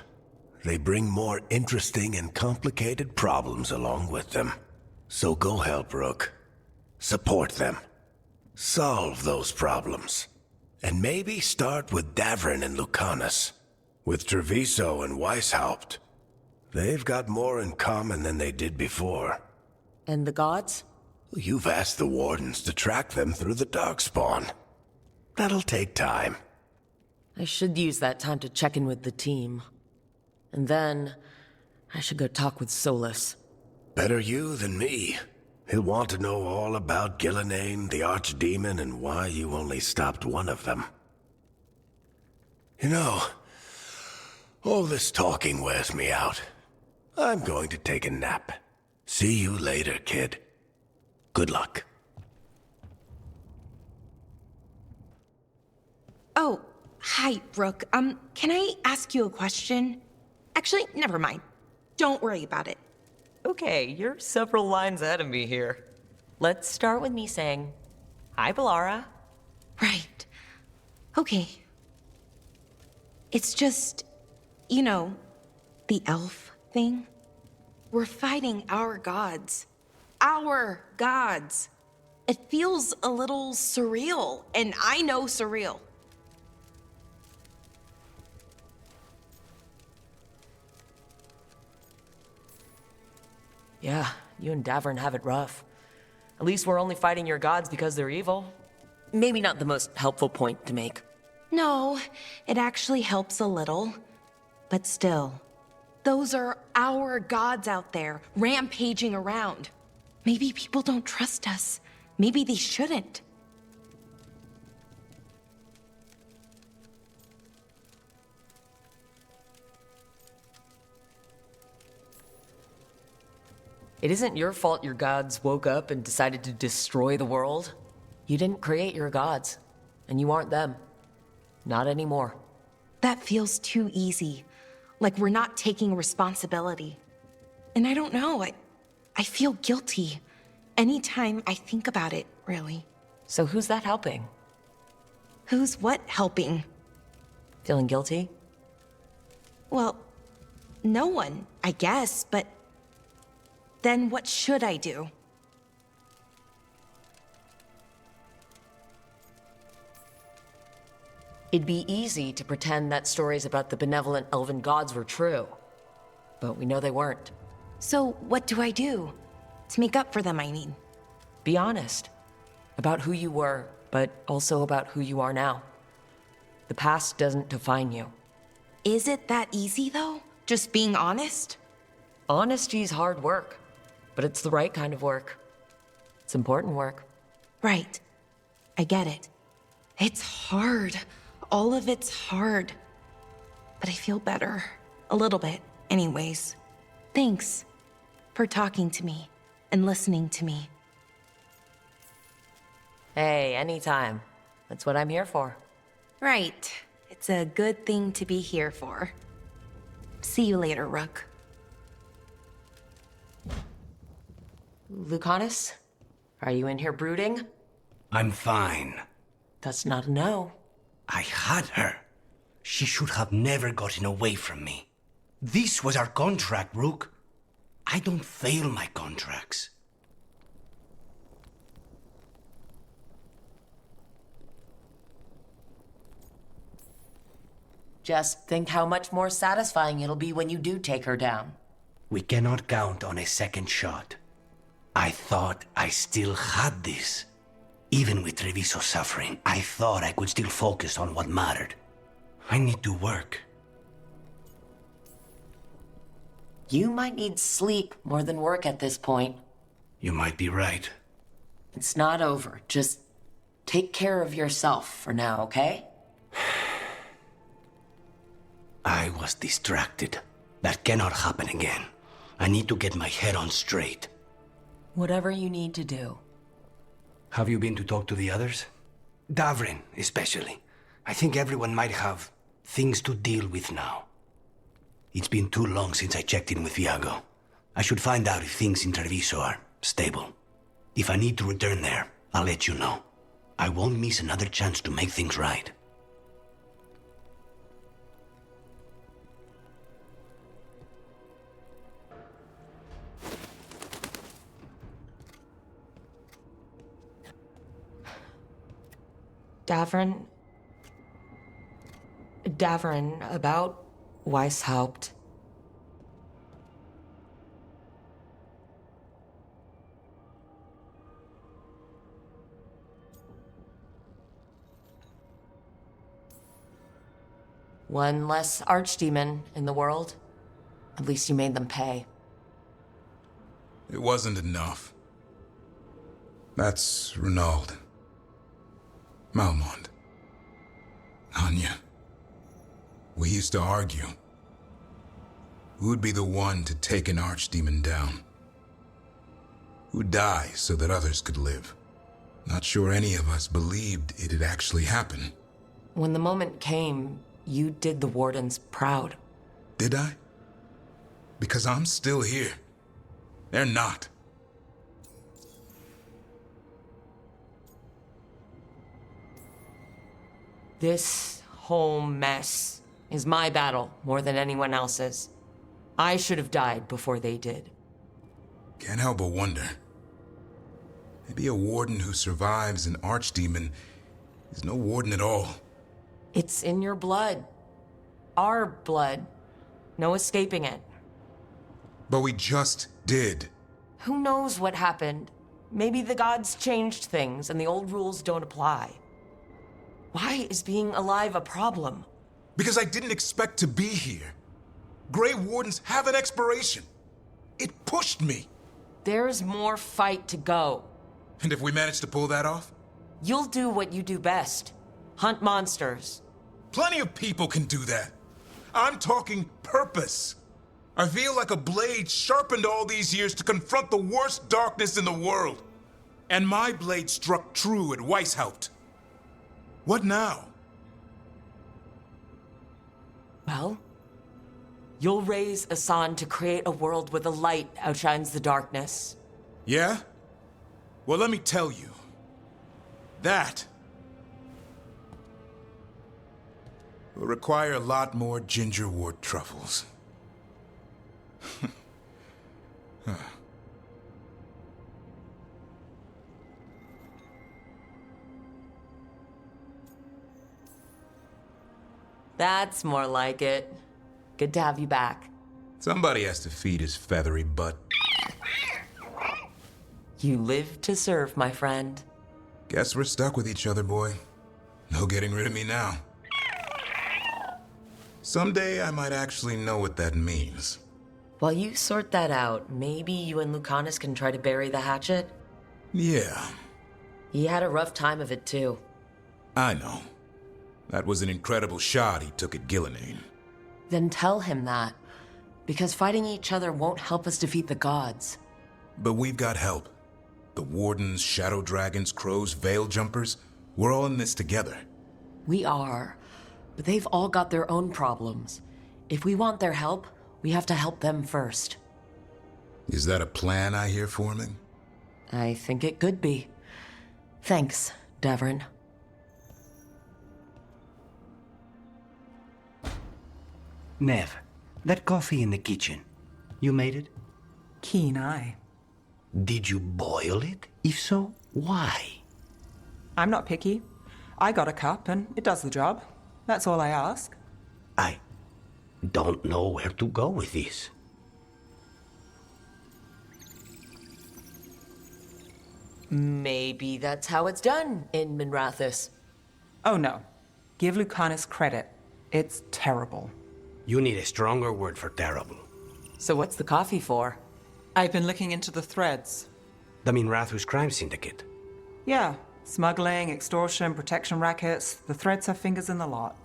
They bring more interesting and complicated problems along with them. So go help, Rook. Support them. Solve those problems. And maybe start with Davrin and Lucanus. With Treviso and Weishaupt. They've got more in common than they did before. And the gods? You've asked the Wardens to track them through the Darkspawn. That'll take time. I should use that time to check in with the team. And then, I should go talk with Solus. Better you than me. He'll want to know all about Gillenane, the Archdemon, and why you only stopped one of them. You know, all this talking wears me out. I'm going to take a nap. See you later, kid. Good luck. Oh, hi, Brooke. Can I ask you a question? Actually, never mind. Don't worry about it. Okay, you're several lines ahead of me here. Let's start with me saying, hi, Belara. Right. Okay. It's just, you know, the elf thing. We're fighting our gods. Our gods. It feels a little surreal, and I know surreal. Yeah, you and Davern have it rough. At least we're only fighting your gods because they're evil. Maybe not the most helpful point to make. No, it actually helps a little. But still, those are our gods out there, rampaging around. Maybe people don't trust us. Maybe they shouldn't. It isn't your fault your gods woke up and decided to destroy the world. You didn't create your gods, and you aren't them. Not anymore. That feels too easy. Like we're not taking responsibility. And I don't know, I feel guilty. Anytime I think about it, really. So who's that helping? Who's what helping? Feeling guilty? Well, no one, I guess, but then what should I do? It'd be easy to pretend that stories about the benevolent elven gods were true. But we know they weren't. So what do I do? To make up for them, I mean. Be honest. About who you were, but also about who you are now. The past doesn't define you. Is it that easy, though? Just being honest? Honesty's hard work, but it's the right kind of work. It's important work. Right. I get it. It's hard. All of it's hard. But I feel better. A little bit, anyways. Thanks for talking to me and listening to me. Hey, anytime. That's what I'm here for. Right. It's a good thing to be here for. See you later, Rook. Lucanus? Are you in here brooding? I'm fine. That's not a no. I had her. She should have never gotten away from me. This was our contract, Rook. I don't fail my contracts. Just think how much more satisfying it'll be when you do take her down. We cannot count on a second shot. I thought I still had this. Even with Treviso suffering, I thought I could still focus on what mattered. I need to work. You might need sleep more than work at this point. You might be right. It's not over. Just take care of yourself for now, okay? I was distracted. That cannot happen again. I need to get my head on straight. Whatever you need to do. Have you been to talk to the others? Davrin, especially. I think everyone might have things to deal with now. It's been too long since I checked in with Viago. I should find out if things in Treviso are stable. If I need to return there, I'll let you know. I won't miss another chance to make things right. Davrin, about Weishaupt. One less archdemon in the world. At least you made them pay. It wasn't enough. That's Renaud. Malmond. Anya. We used to argue. Who'd be the one to take an archdemon down? Who'd die so that others could live? Not sure any of us believed it'd actually happen. When the moment came, you did the Wardens proud. Did I? Because I'm still here. They're not. This whole mess is my battle more than anyone else's. I should have died before they did. Can't help but wonder. Maybe a warden who survives an archdemon is no warden at all. It's in your blood. Our blood. No escaping it. But we just did. Who knows what happened? Maybe the gods changed things and the old rules don't apply. Why is being alive a problem? Because I didn't expect to be here. Grey Wardens have an expiration. It pushed me. There's more fight to go. And if we manage to pull that off? You'll do what you do best. Hunt monsters. Plenty of people can do that. I'm talking purpose. I feel like a blade sharpened all these years to confront the worst darkness in the world. And my blade struck true at Weishaupt. What now? Well, you'll raise Asan to create a world where the light outshines the darkness. Yeah? Well, let me tell you. That will require a lot more gingerwort truffles. That's more like it. Good to have you back. Somebody has to feed his feathery butt. You live to serve, my friend. Guess we're stuck with each other, boy. No getting rid of me now. Someday I might actually know what that means. While you sort that out, maybe you and Lucanus can try to bury the hatchet? Yeah. He had a rough time of it, too. I know. That was an incredible shot he took at Gillenane. Then tell him that. Because fighting each other won't help us defeat the gods. But we've got help. The Wardens, Shadow Dragons, Crows, Veil Jumpers, we're all in this together. We are. But they've all got their own problems. If we want their help, we have to help them first. Is that a plan I hear forming? I think it could be. Thanks, Davrin. Nev, that coffee in the kitchen, you made it? Keen eye. Did you boil it? If so, why? I'm not picky. I got a cup and it does the job. That's all I ask. I don't know where to go with this. Maybe that's how it's done in Minrathous. Oh no. Give Lucanus credit. It's terrible. You need a stronger word for terrible. So what's the coffee for? I've been looking into the threads. The Minrathous crime syndicate. Yeah. Smuggling, extortion, protection rackets. The threads have fingers in the lot.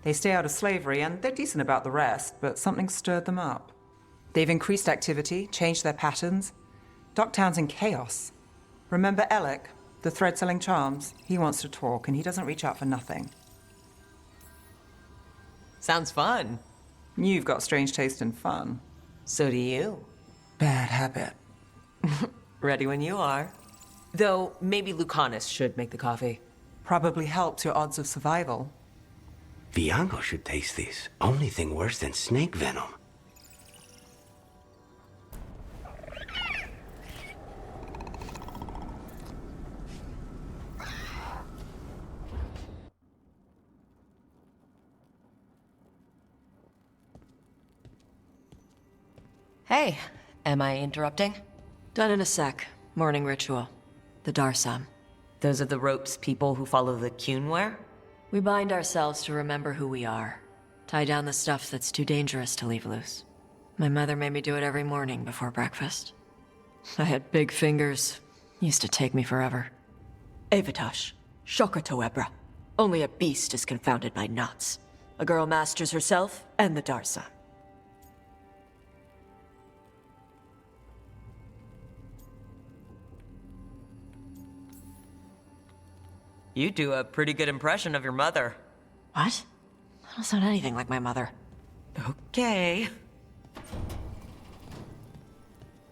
They stay out of slavery and they're decent about the rest, but something stirred them up. They've increased activity, changed their patterns. Docktown's in chaos. Remember Alec, the thread-selling charms? He wants to talk and he doesn't reach out for nothing. Sounds fun. You've got strange taste in fun. So do you. Bad habit. Ready when you are. Though, maybe Lucanus should make the coffee. Probably helps your odds of survival. Viango should taste this. Only thing worse than snake venom. Hey, am I interrupting? Done in a sec. Morning ritual. The Darsam. Those are the ropes people who follow the Qun wear? We bind ourselves to remember who we are. Tie down the stuff that's too dangerous to leave loose. My mother made me do it every morning before breakfast. I had big fingers. Used to take me forever. Avatosh. Shokratoebra. Only a beast is confounded by knots. A girl masters herself and the Darsam. You do a pretty good impression of your mother. What? I don't sound anything like my mother. Okay.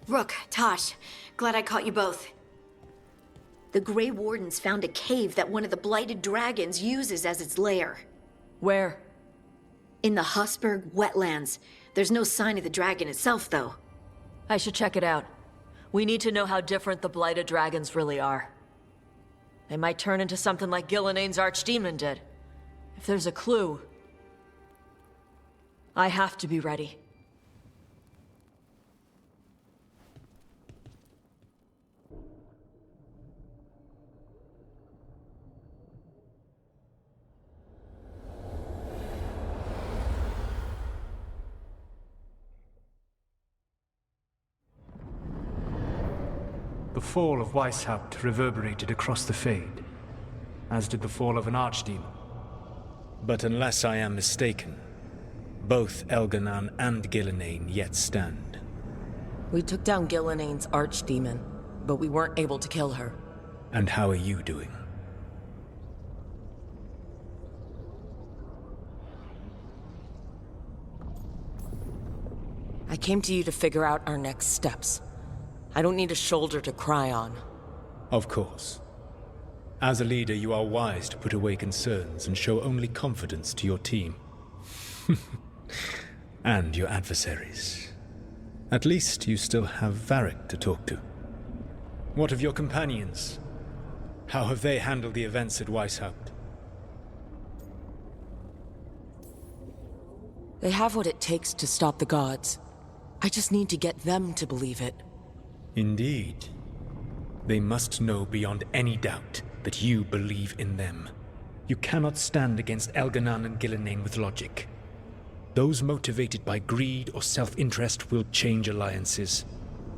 Rook, Tosh, glad I caught you both. The Grey Wardens found a cave that one of the Blighted Dragons uses as its lair. Where? In the Hussberg wetlands. There's no sign of the dragon itself, though. I should check it out. We need to know how different the Blighted Dragons really are. They might turn into something like Gillenane's archdemon did. If there's a clue, I have to be ready. The fall of Weishaupt reverberated across the Fade, as did the fall of an archdemon. But unless I am mistaken, both Elganon and Gillenane yet stand. We took down Gillenane's archdemon, but we weren't able to kill her. And how are you doing? I came to you to figure out our next steps. I don't need a shoulder to cry on. Of course. As a leader, you are wise to put away concerns and show only confidence to your team. And your adversaries. At least you still have Varric to talk to. What of your companions? How have they handled the events at Weishaupt? They have what it takes to stop the gods. I just need to get them to believe it. Indeed. They must know beyond any doubt that you believe in them. You cannot stand against Elganon and Gillenane with logic. Those motivated by greed or self-interest will change alliances,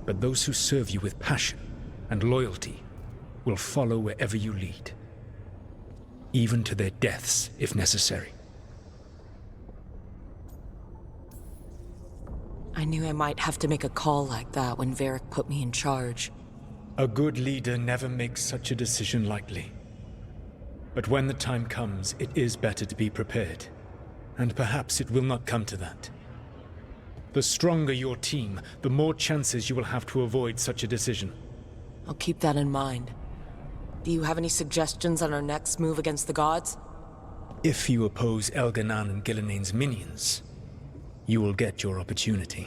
but those who serve you with passion and loyalty will follow wherever you lead, even to their deaths if necessary. I knew I might have to make a call like that when Varric put me in charge. A good leader never makes such a decision lightly. But when the time comes, it is better to be prepared. And perhaps it will not come to that. The stronger your team, the more chances you will have to avoid such a decision. I'll keep that in mind. Do you have any suggestions on our next move against the gods? If you oppose Elganon and Gillenane's minions, you will get your opportunity.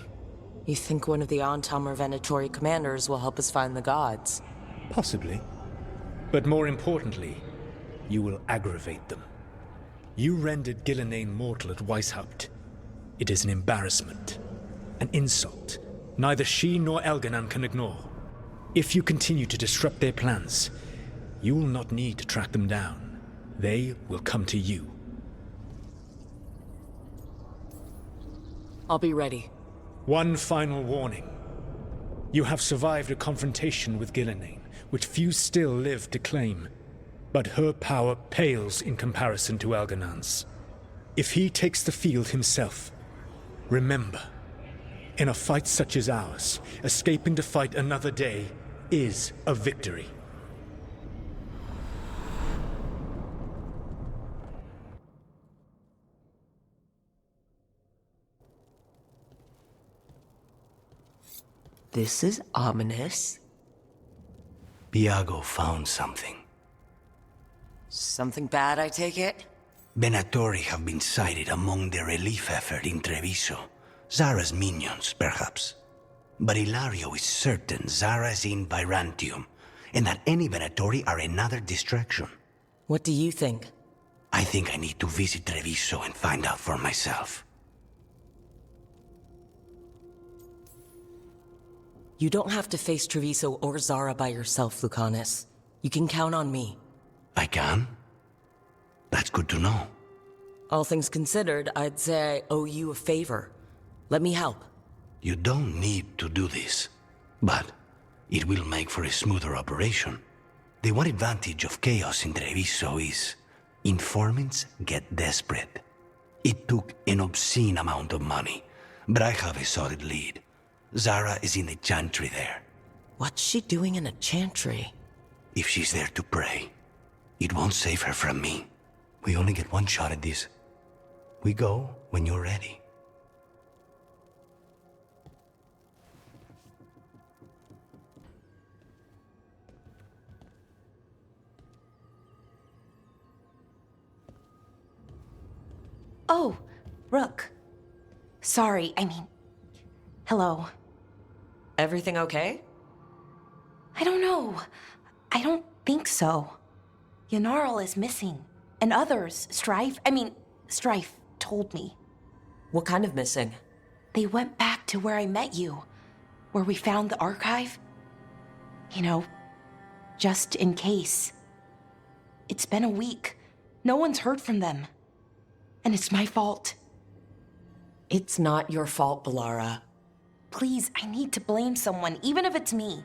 You think one of the Antamur Venatori commanders will help us find the gods? Possibly. But more importantly, you will aggravate them. You rendered Gillenane mortal at Weishaupt. It is an embarrassment, an insult, neither she nor Elganon can ignore. If you continue to disrupt their plans, you will not need to track them down. They will come to you. I'll be ready. One final warning. You have survived a confrontation with Gillenane, which few still live to claim. But her power pales in comparison to Elganon's. If he takes the field himself, remember, in a fight such as ours, escaping to fight another day is a victory. This is ominous. Biago found something. Something bad, I take it? Venatori have been sighted among the relief effort in Treviso. Zara's minions, perhaps. But Ilario is certain Zara is in Byrantium, and that any Venatori are another distraction. What do you think? I think I need to visit Treviso and find out for myself. You don't have to face Treviso or Zara by yourself, Lucanus. You can count on me. I can? That's good to know. All things considered, I'd say I owe you a favor. Let me help. You don't need to do this, but it will make for a smoother operation. The one advantage of chaos in Treviso is informants get desperate. It took an obscene amount of money, but I have a solid lead. Zara is in the chantry there. What's she doing in a chantry? If she's there to pray, it won't save her from me. We only get one shot at this. We go when you're ready. Rook. Sorry, I mean... Hello. Everything okay? I don't know. I don't think so. Yanarl is missing. And others, Strife told me. What kind of missing? They went back to where I met you. Where we found the archive. You know, just in case. It's been a week. No one's heard from them. And it's my fault. It's not your fault, Balara. Please, I need to blame someone, even if it's me.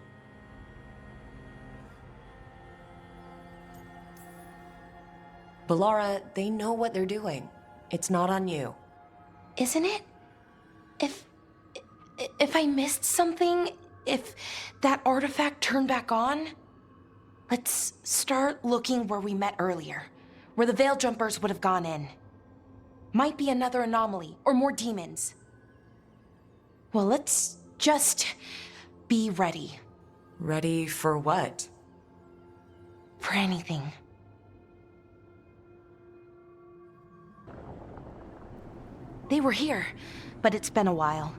Balara, they know what they're doing. It's not on you. Isn't it? If I missed something, if that artifact turned back on, let's start looking where we met earlier, where the Veil Jumpers would have gone in. Might be another anomaly, or more demons. Well, let's just be ready. Ready for what? For anything. They were here, but it's been a while.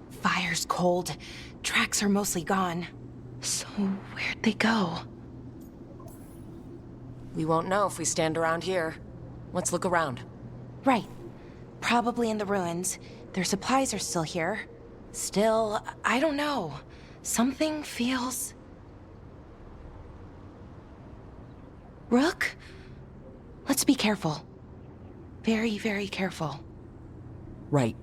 Fire's cold, tracks are mostly gone. So where'd they go? We won't know if we stand around here. Let's look around. Right. Probably in the ruins. Their supplies are still here. Still, I don't know. Something feels... Rook? Let's be careful. Very, very careful. Right.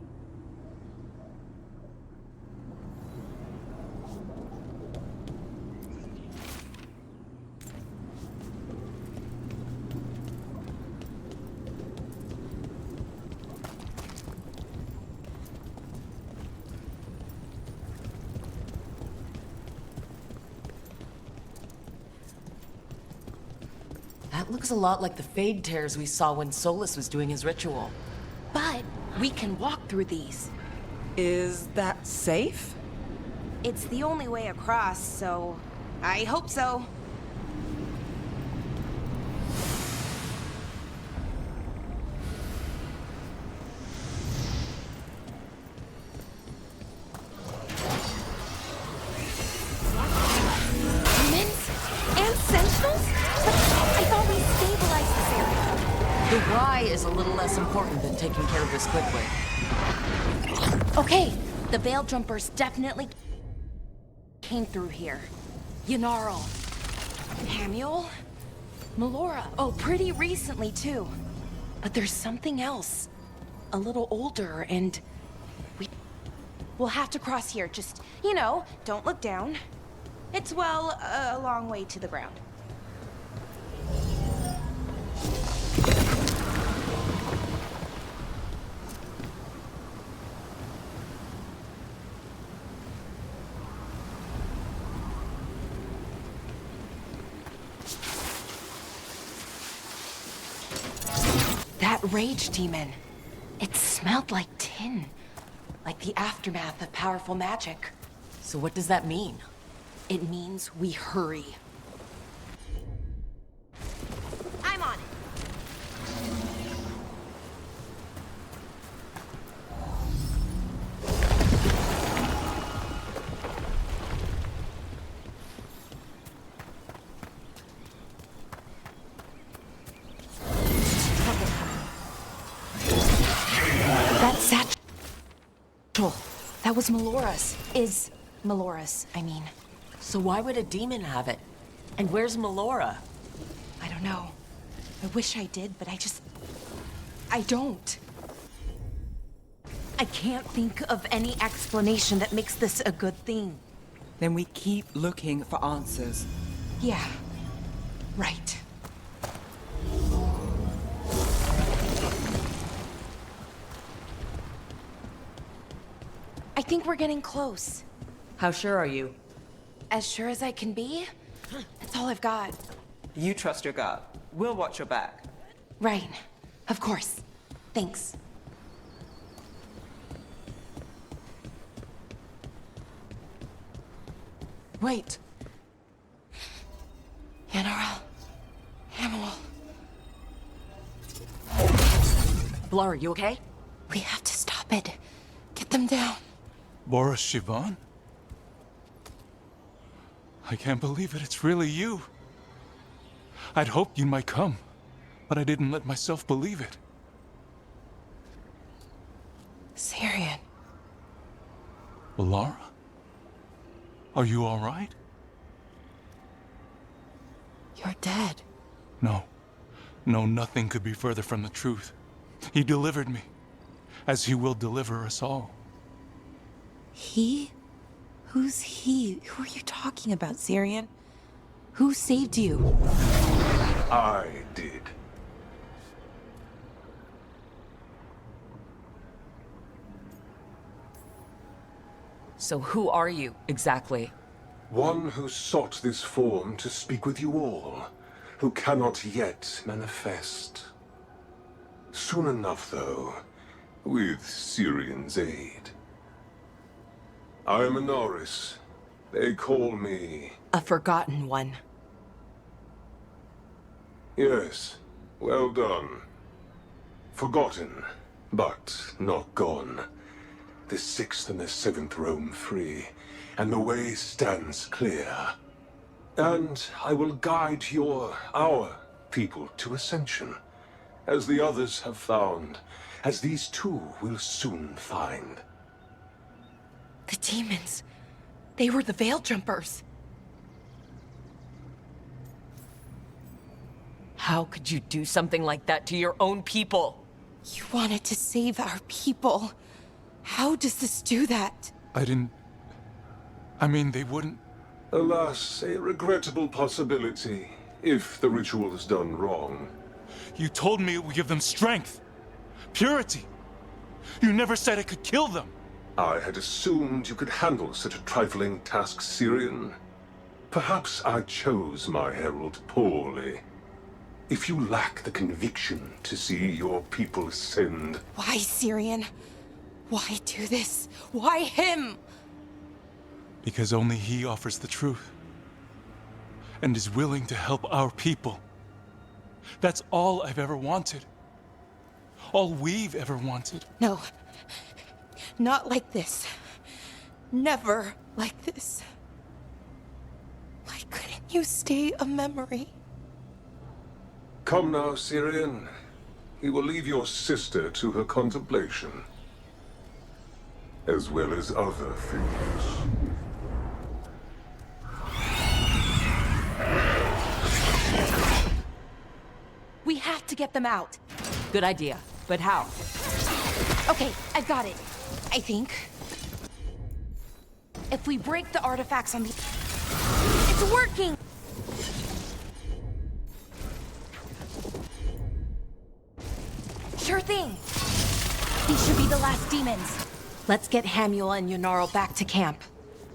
That looks a lot like the Fade Tears we saw when Solus was doing his ritual. But we can walk through these. Is that safe? It's the only way across, so I hope so. Demons? And sentinels? But I thought we stabilized this area. The why is a little less important than taking care of this quickly. Okay, the Veil Jumpers definitely came through here. Yanarl. Hamuel? Melora. Oh, pretty recently, too. But there's something else. A little older, and... We'll have to cross here. Just, you know, don't look down. It's, well, a long way to the ground. That rage demon. It smelled like tin. Like the aftermath of powerful magic. So what does that mean? It means we hurry. I'm on it. That's Satchel. That was Melora's. Is Melora's, I mean. So why would a demon have it? And where's Melora? I don't know. I wish I did, but I don't. I can't think of any explanation that makes this a good thing. Then we keep looking for answers. Yeah. Right. I think we're getting close. How sure are you? As sure as I can be. That's all I've got. You trust your gut. We'll watch your back. Right. Of course. Thanks. Wait. Yanarl. Hamuel. Balara, you okay? We have to stop it. Get them down. Boris Shivan? I can't believe it. It's really you. I'd hoped you might come, but I didn't let myself believe it. Syrian. Lara? Are you all right? You're dead. No. No, nothing could be further from the truth. He delivered me, as he will deliver us all. He? Who's he? Who are you talking about, Syrian? Who saved you? I did. So who are you, exactly? One who sought this form to speak with you all, who cannot yet manifest. Soon enough, though, with Syrian's aid. I am a Norris. They call me... A forgotten one. Yes, well done. Forgotten, but not gone. The 6th and the 7th roam free, and the way stands clear. And I will guide our people to ascension, as the others have found, as these two will soon find. The demons. They were the Veil Jumpers. How could you do something like that to your own people? You wanted to save our people. How does this do that? I mean, they wouldn't... Alas, a regrettable possibility, if the ritual is done wrong. You told me it would give them strength, purity. You never said it could kill them. I had assumed you could handle such a trifling task, Syrian. Perhaps I chose my herald poorly. If you lack the conviction to see your people ascend... Why, Syrian? Why do this? Why him? Because only he offers the truth. And is willing to help our people. That's all I've ever wanted. All we've ever wanted. No. Not like this. Never like this. Why couldn't you stay a memory? Come now, Syrian. We will leave your sister to her contemplation. As well as other things. We have to get them out. Good idea, but how? Okay, I've got it. I think. If we break the artifacts on the... It's working! Sure thing. These should be the last demons. Let's get Hamuel and Yonaro back to camp.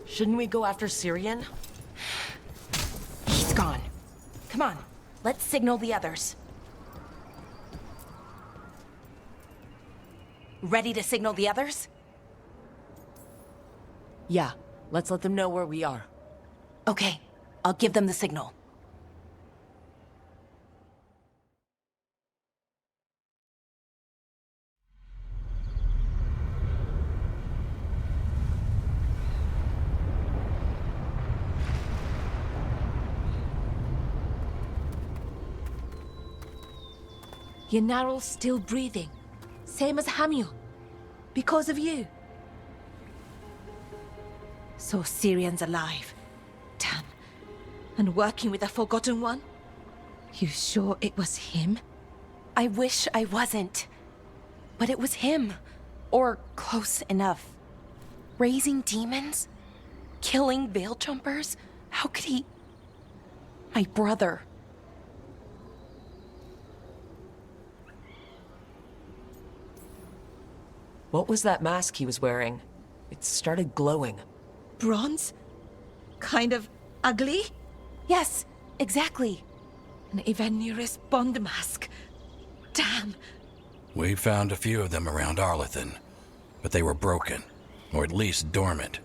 Shouldn't we go after Syrian? He's gone. Come on, let's signal the others. Ready to signal the others? Yeah, let's let them know where we are. Okay, I'll give them the signal. Yonaro's still breathing. Same as Hamuel. Because of you. So Syrian's alive. Damn. And working with a Forgotten One? You sure it was him? I wish I wasn't. But it was him. Or close enough. Raising demons? Killing Veil Jumpers? How could he... My brother. What was that mask he was wearing? It started glowing. Bronze? Kind of ugly? Yes, exactly. An Ivanirus Bond mask. Damn. We found a few of them around Arlethan, but they were broken, or at least dormant.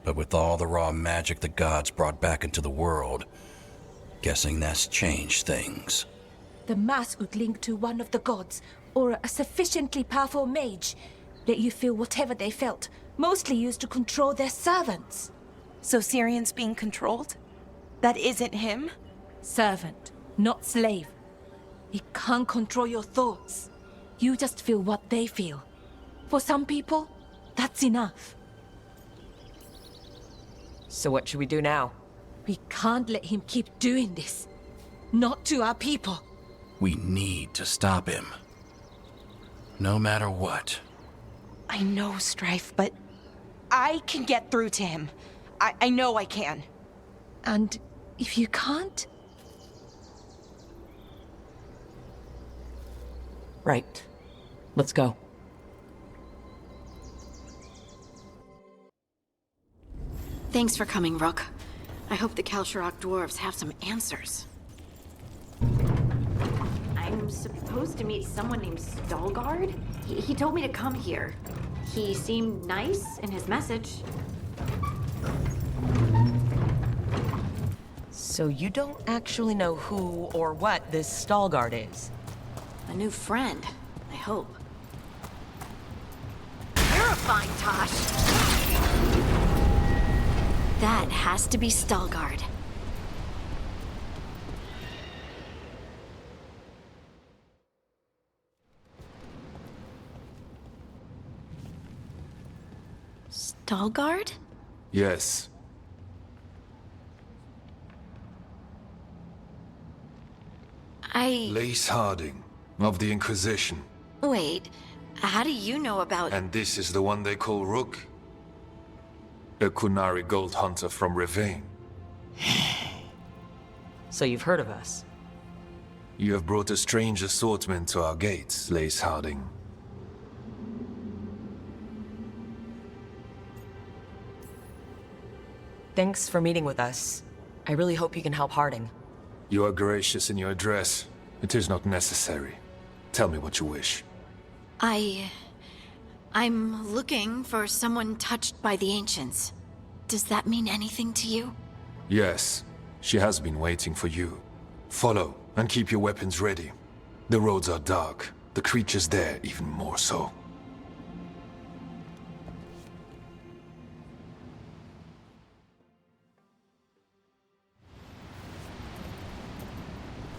But with all the raw magic the gods brought back into the world, guessing that's changed things. The mask would link to one of the gods, or a sufficiently powerful mage let you feel whatever they felt, mostly used to control their servants. So Syrian's being controlled? That isn't him? Servant, not slave. He can't control your thoughts. You just feel what they feel. For some people, that's enough. So what should we do now? We can't let him keep doing this. Not to our people. We need to stop him. No matter what. I know, Strife, but I can get through to him. I know I can. And if you can't? Right. Let's go. Thanks for coming, Rook. I hope the Kalsharok dwarves have some answers. I'm supposed to meet someone named Stalgard? He told me to come here. He seemed nice in his message. So you don't actually know who or what this Stalgard is? A new friend, I hope. You're fine, Tosh! That has to be Stalgard. Stalgard? Yes. Lace Harding, of the Inquisition. Wait, how do you know about... And this is the one they call Rook? A Kunari gold hunter from Rivain. So you've heard of us? You have brought a strange assortment to our gates, Lace Harding. Thanks for meeting with us. I really hope you can help Harding. You are gracious in your address. It is not necessary. Tell me what you wish. I'm looking for someone touched by the Ancients. Does that mean anything to you? Yes, she has been waiting for you. Follow, and keep your weapons ready. The roads are dark, the creatures there even more so.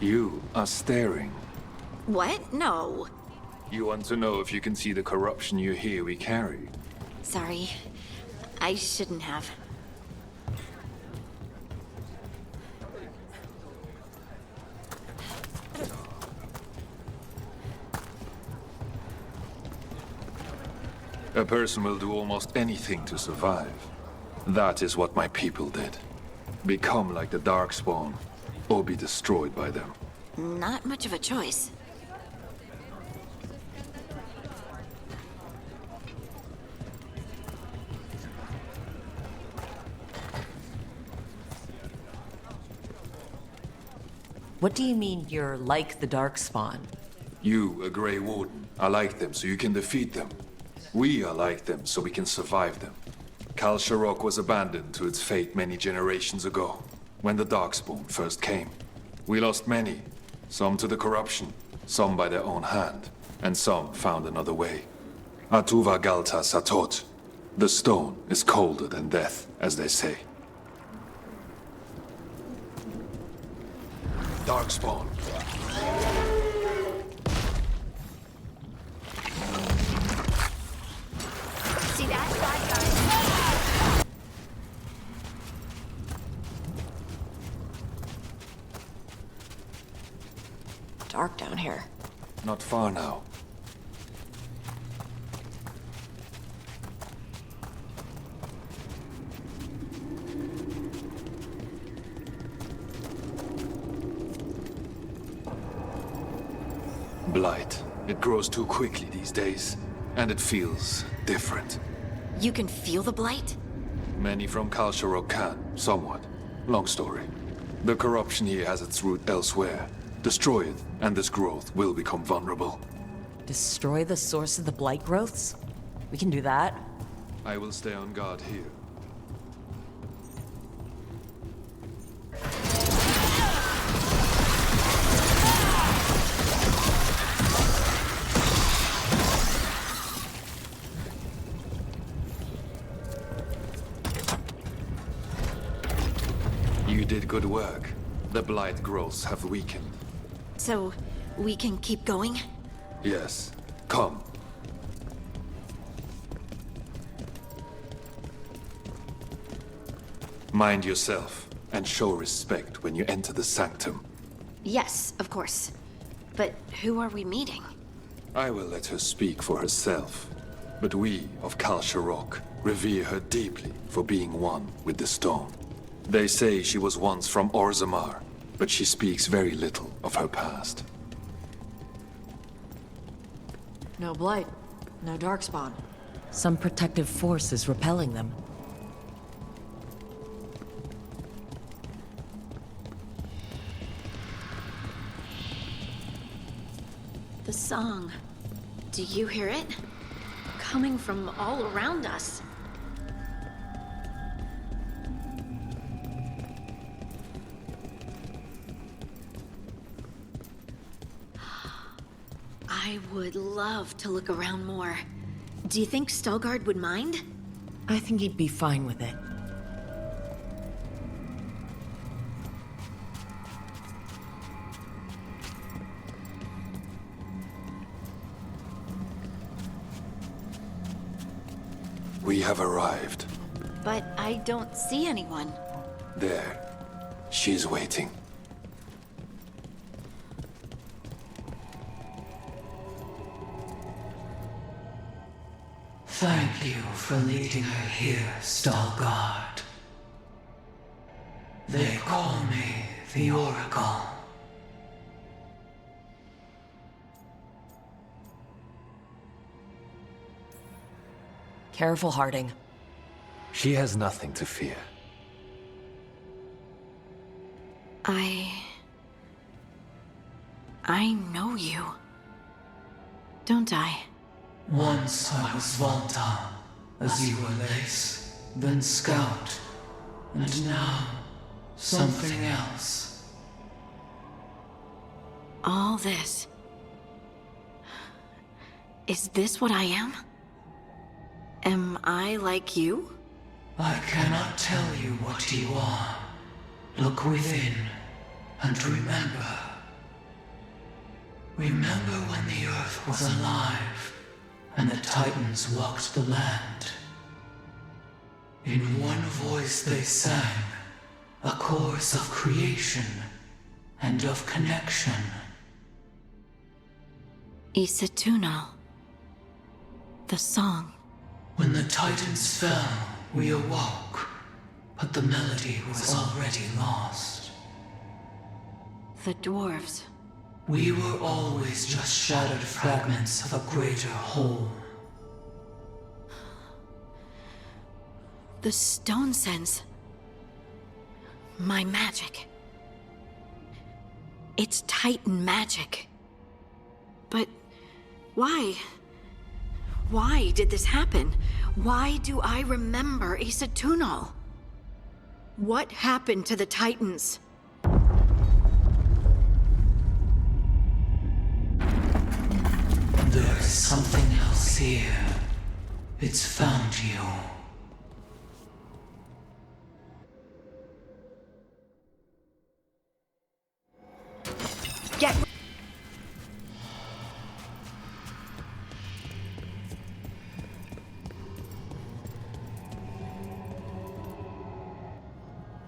You are staring. What? No. You want to know if you can see the corruption you hear we carry? Sorry. I shouldn't have. A person will do almost anything to survive. That is what my people did. Become like the Darkspawn, or be destroyed by them. Not much of a choice. What do you mean you're like the Darkspawn? You, a Grey Warden, are like them so you can defeat them. We are like them so we can survive them. Kalsharok was abandoned to its fate many generations ago, when the Darkspawn first came. We lost many, some to the corruption, some by their own hand, and some found another way. Atuva Galta Satot. The stone is colder than death, as they say. Darkspawn. See that? Dark down here. Not far now. Blight. It grows too quickly these days, and it feels different. You can feel the blight? Many from Kalsharok can, somewhat. Long story. The corruption here has its root elsewhere. Destroy it, and this growth will become vulnerable. Destroy the source of the blight growths? We can do that. I will stay on guard here. good work. The Blight growths have weakened. So, we can keep going? Yes. Come. Mind yourself, and show respect when you enter the sanctum. Yes, of course. But who are we meeting? I will let her speak for herself. But we of Kal Sharok revere her deeply for being one with the stone. They say she was once from Orzammar, but she speaks very little of her past. No blight, no darkspawn. Some protective force is repelling them. The song. Do you hear it? Coming from all around us. I would love to look around more. Do you think Stalgard would mind? I think he'd be fine with it. We have arrived. But I don't see anyone. There. She's waiting. Thank you for leading her here, Stalgard. They call me the Oracle. Careful, Harding. She has nothing to fear. I know you. Don't I? Once I was Volta, as you were Lace, then Scout, and now something else. All this. Is this what I am? Am I like you? I cannot tell you what you are. Look within, and remember. Remember when the Earth was alive, and the Titans walked the land. In one voice they sang, a chorus of creation and of connection. Isatunal. The song. When the Titans fell, we awoke, but the melody was already lost. The dwarves. We were always just shattered fragments of a greater whole. The stone sense. My magic. It's Titan magic. But why? Why did this happen? Why do I remember Isatunal? What happened to the Titans? There's something else here. It's found you. Get...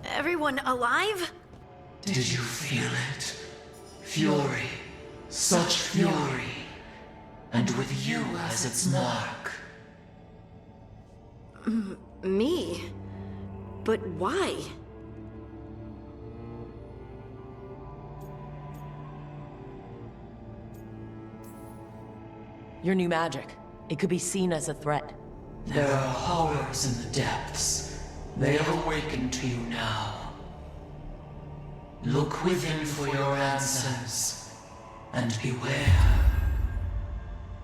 Everyone alive? Did you feel it? Fury. Such fury. And with you as its mark. Me? But why? Your new magic. It could be seen as a threat. There are horrors in the depths. They have awakened to you now. Look within for your answers. And beware.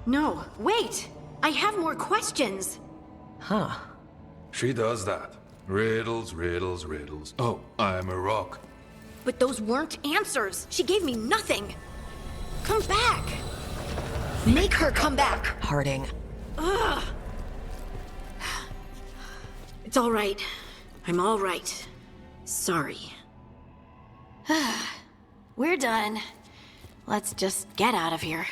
No, wait! I have more questions! Huh. She does that. Riddles, riddles, riddles. Oh, I'm a rock. But those weren't answers! She gave me nothing! Come back! Make her come back! Harding. Ugh! It's all right. I'm all right. Sorry. We're done. Let's just get out of here.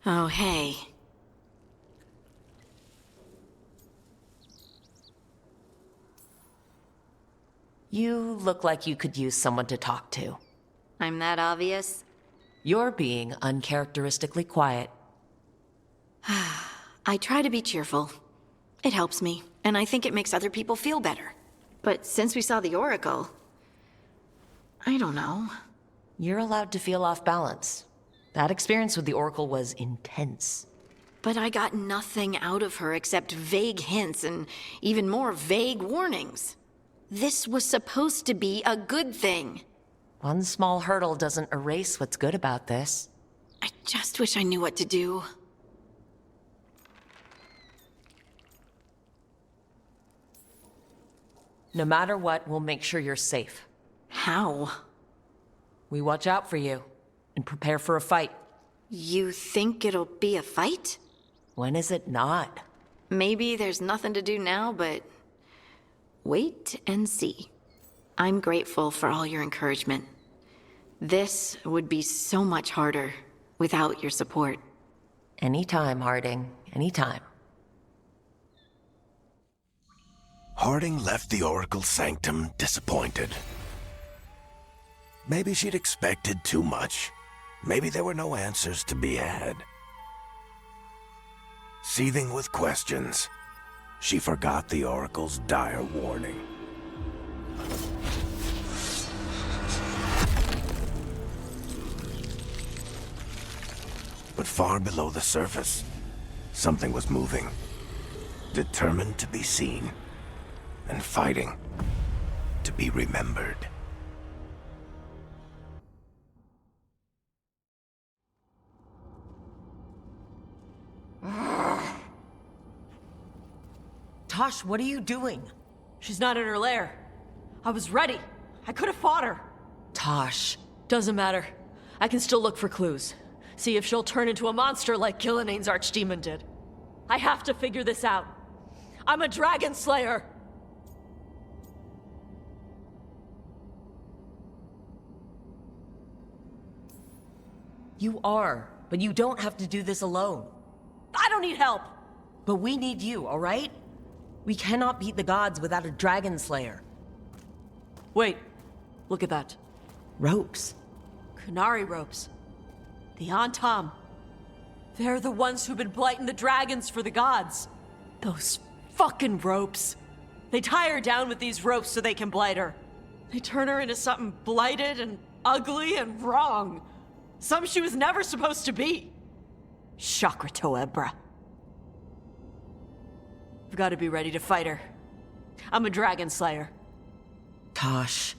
Oh, hey. You look like you could use someone to talk to. I'm that obvious? You're being uncharacteristically quiet. I try to be cheerful. It helps me, and I think it makes other people feel better. But since we saw the Oracle, I don't know. You're allowed to feel off balance. That experience with the Oracle was intense. But I got nothing out of her except vague hints and even more vague warnings. This was supposed to be a good thing. One small hurdle doesn't erase what's good about this. I just wish I knew what to do. No matter what, we'll make sure you're safe. How? We watch out for you and prepare for a fight. You think it'll be a fight? When is it not? Maybe there's nothing to do now, but wait and see. I'm grateful for all your encouragement. This would be so much harder without your support. Anytime, Harding. Anytime. Harding left the Oracle Sanctum disappointed. Maybe she'd expected too much. Maybe there were no answers to be had. Seething with questions, she forgot the Oracle's dire warning. But far below the surface, something was moving, determined to be seen, and fighting to be remembered. Tosh, what are you doing? She's not in her lair. I was ready. I could have fought her. Tosh. Doesn't matter. I can still look for clues. See if she'll turn into a monster like Gilnenane's archdemon did. I have to figure this out. I'm a dragon slayer. You are, but you don't have to do this alone. I don't need help. But we need you, all right? We cannot beat the gods without a dragon slayer. Wait, look at that. Ropes. Qunari ropes. The Antam. They're the ones who've been blighting the dragons for the gods. Those fucking ropes. They tie her down with these ropes so they can blight her. They turn her into something blighted and ugly and wrong. Some she was never supposed to be. Chakra Toebra. I've got to be ready to fight her. I'm a dragon slayer. Tosh.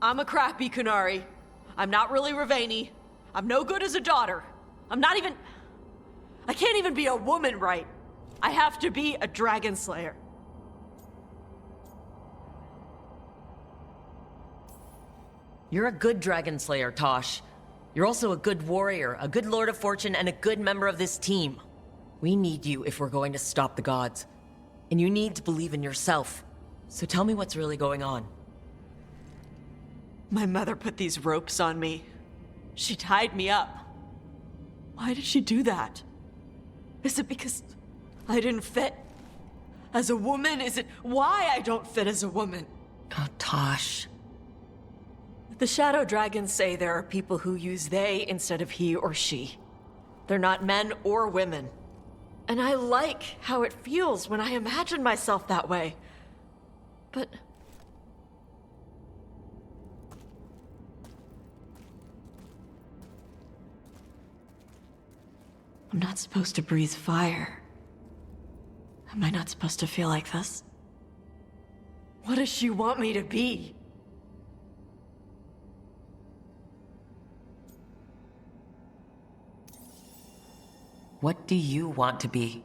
I'm a crappy Qunari. I'm not really Ravani. I'm no good as a daughter. I can't even be a woman right. I have to be a dragon slayer. You're a good dragon slayer, Tosh. You're also a good warrior, a good Lord of Fortune, and a good member of this team. We need you if we're going to stop the gods. And you need to believe in yourself. So tell me what's really going on. My mother put these ropes on me. She tied me up. Why did she do that? Is it because I didn't fit as a woman? Is it why I don't fit as a woman? Oh, Tosh. The Shadow Dragons say there are people who use they instead of he or she. They're not men or women. And I like how it feels when I imagine myself that way. But I'm not supposed to breathe fire. Am I not supposed to feel like this? What does she want me to be? What do you want to be?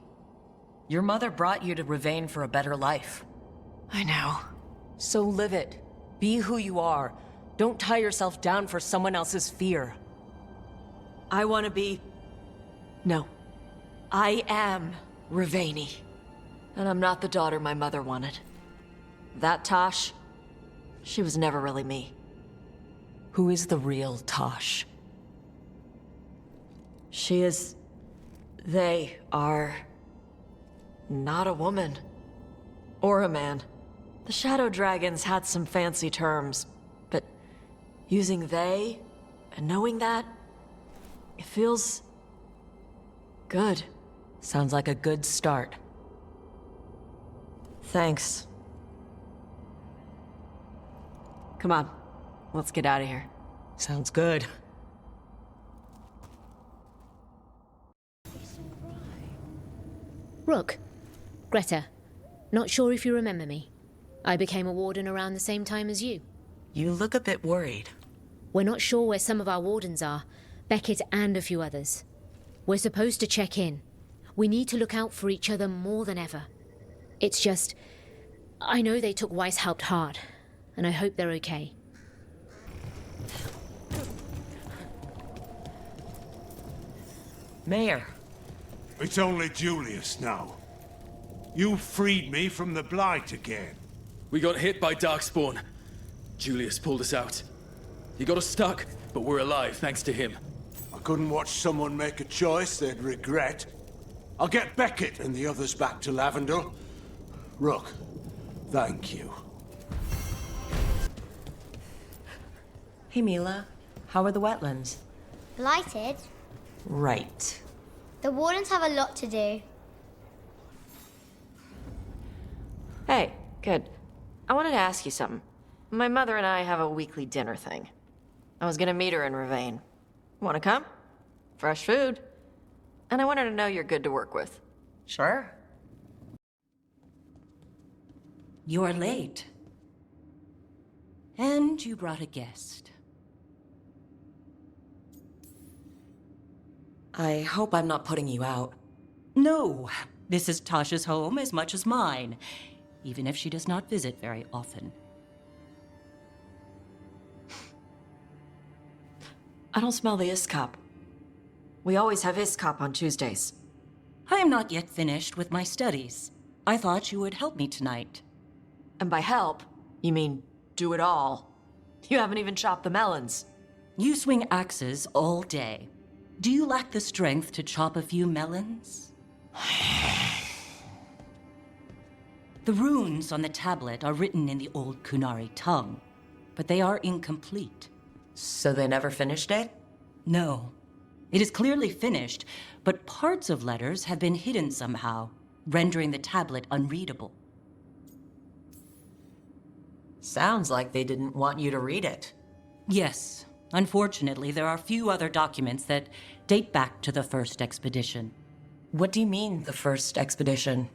Your mother brought you to Ravane for a better life. I know. So live it. Be who you are. Don't tie yourself down for someone else's fear. I want to be... No. I am Ravani. And I'm not the daughter my mother wanted. That Tosh, she was never really me. Who is the real Tosh? She is... They are... not a woman. Or a man. The Shadow Dragons had some fancy terms, but using they and knowing that, it feels... good. Sounds like a good start. Thanks. Come on, let's get out of here. Sounds good. Rook, Greta, not sure if you remember me. I became a warden around the same time as you. You look a bit worried. We're not sure where some of our wardens are, Beckett and a few others. We're supposed to check in. We need to look out for each other more than ever. It's just... I know they took Weishaupt hard, and I hope they're okay. Mayor. It's only Julius now. You freed me from the Blight again. We got hit by Darkspawn. Julius pulled us out. He got us stuck, but we're alive thanks to him. I couldn't watch someone make a choice they'd regret. I'll get Beckett and the others back to Lavendel. Rook, thank you. Hey, Mila. How are the wetlands? Blighted? Right. The Wardens have a lot to do. Hey, good. I wanted to ask you something. My mother and I have a weekly dinner thing. I was gonna meet her in Ravane. Wanna come? Fresh food. And I want her to know you're good to work with. Sure. You're late. And you brought a guest. I hope I'm not putting you out. No, this is Tasha's home as much as mine, even if she does not visit very often. I don't smell the Iskop. We always have Iskop on Tuesdays. I am not yet finished with my studies. I thought you would help me tonight. And by help, you mean do it all. You haven't even chopped the melons. You swing axes all day. Do you lack the strength to chop a few melons? The runes on the tablet are written in the old Kunari tongue, but they are incomplete. So they never finished it? No. It is clearly finished, but parts of letters have been hidden somehow, rendering the tablet unreadable. Sounds like they didn't want you to read it. Yes. Unfortunately, there are few other documents that date back to the first expedition. What do you mean, the first expedition?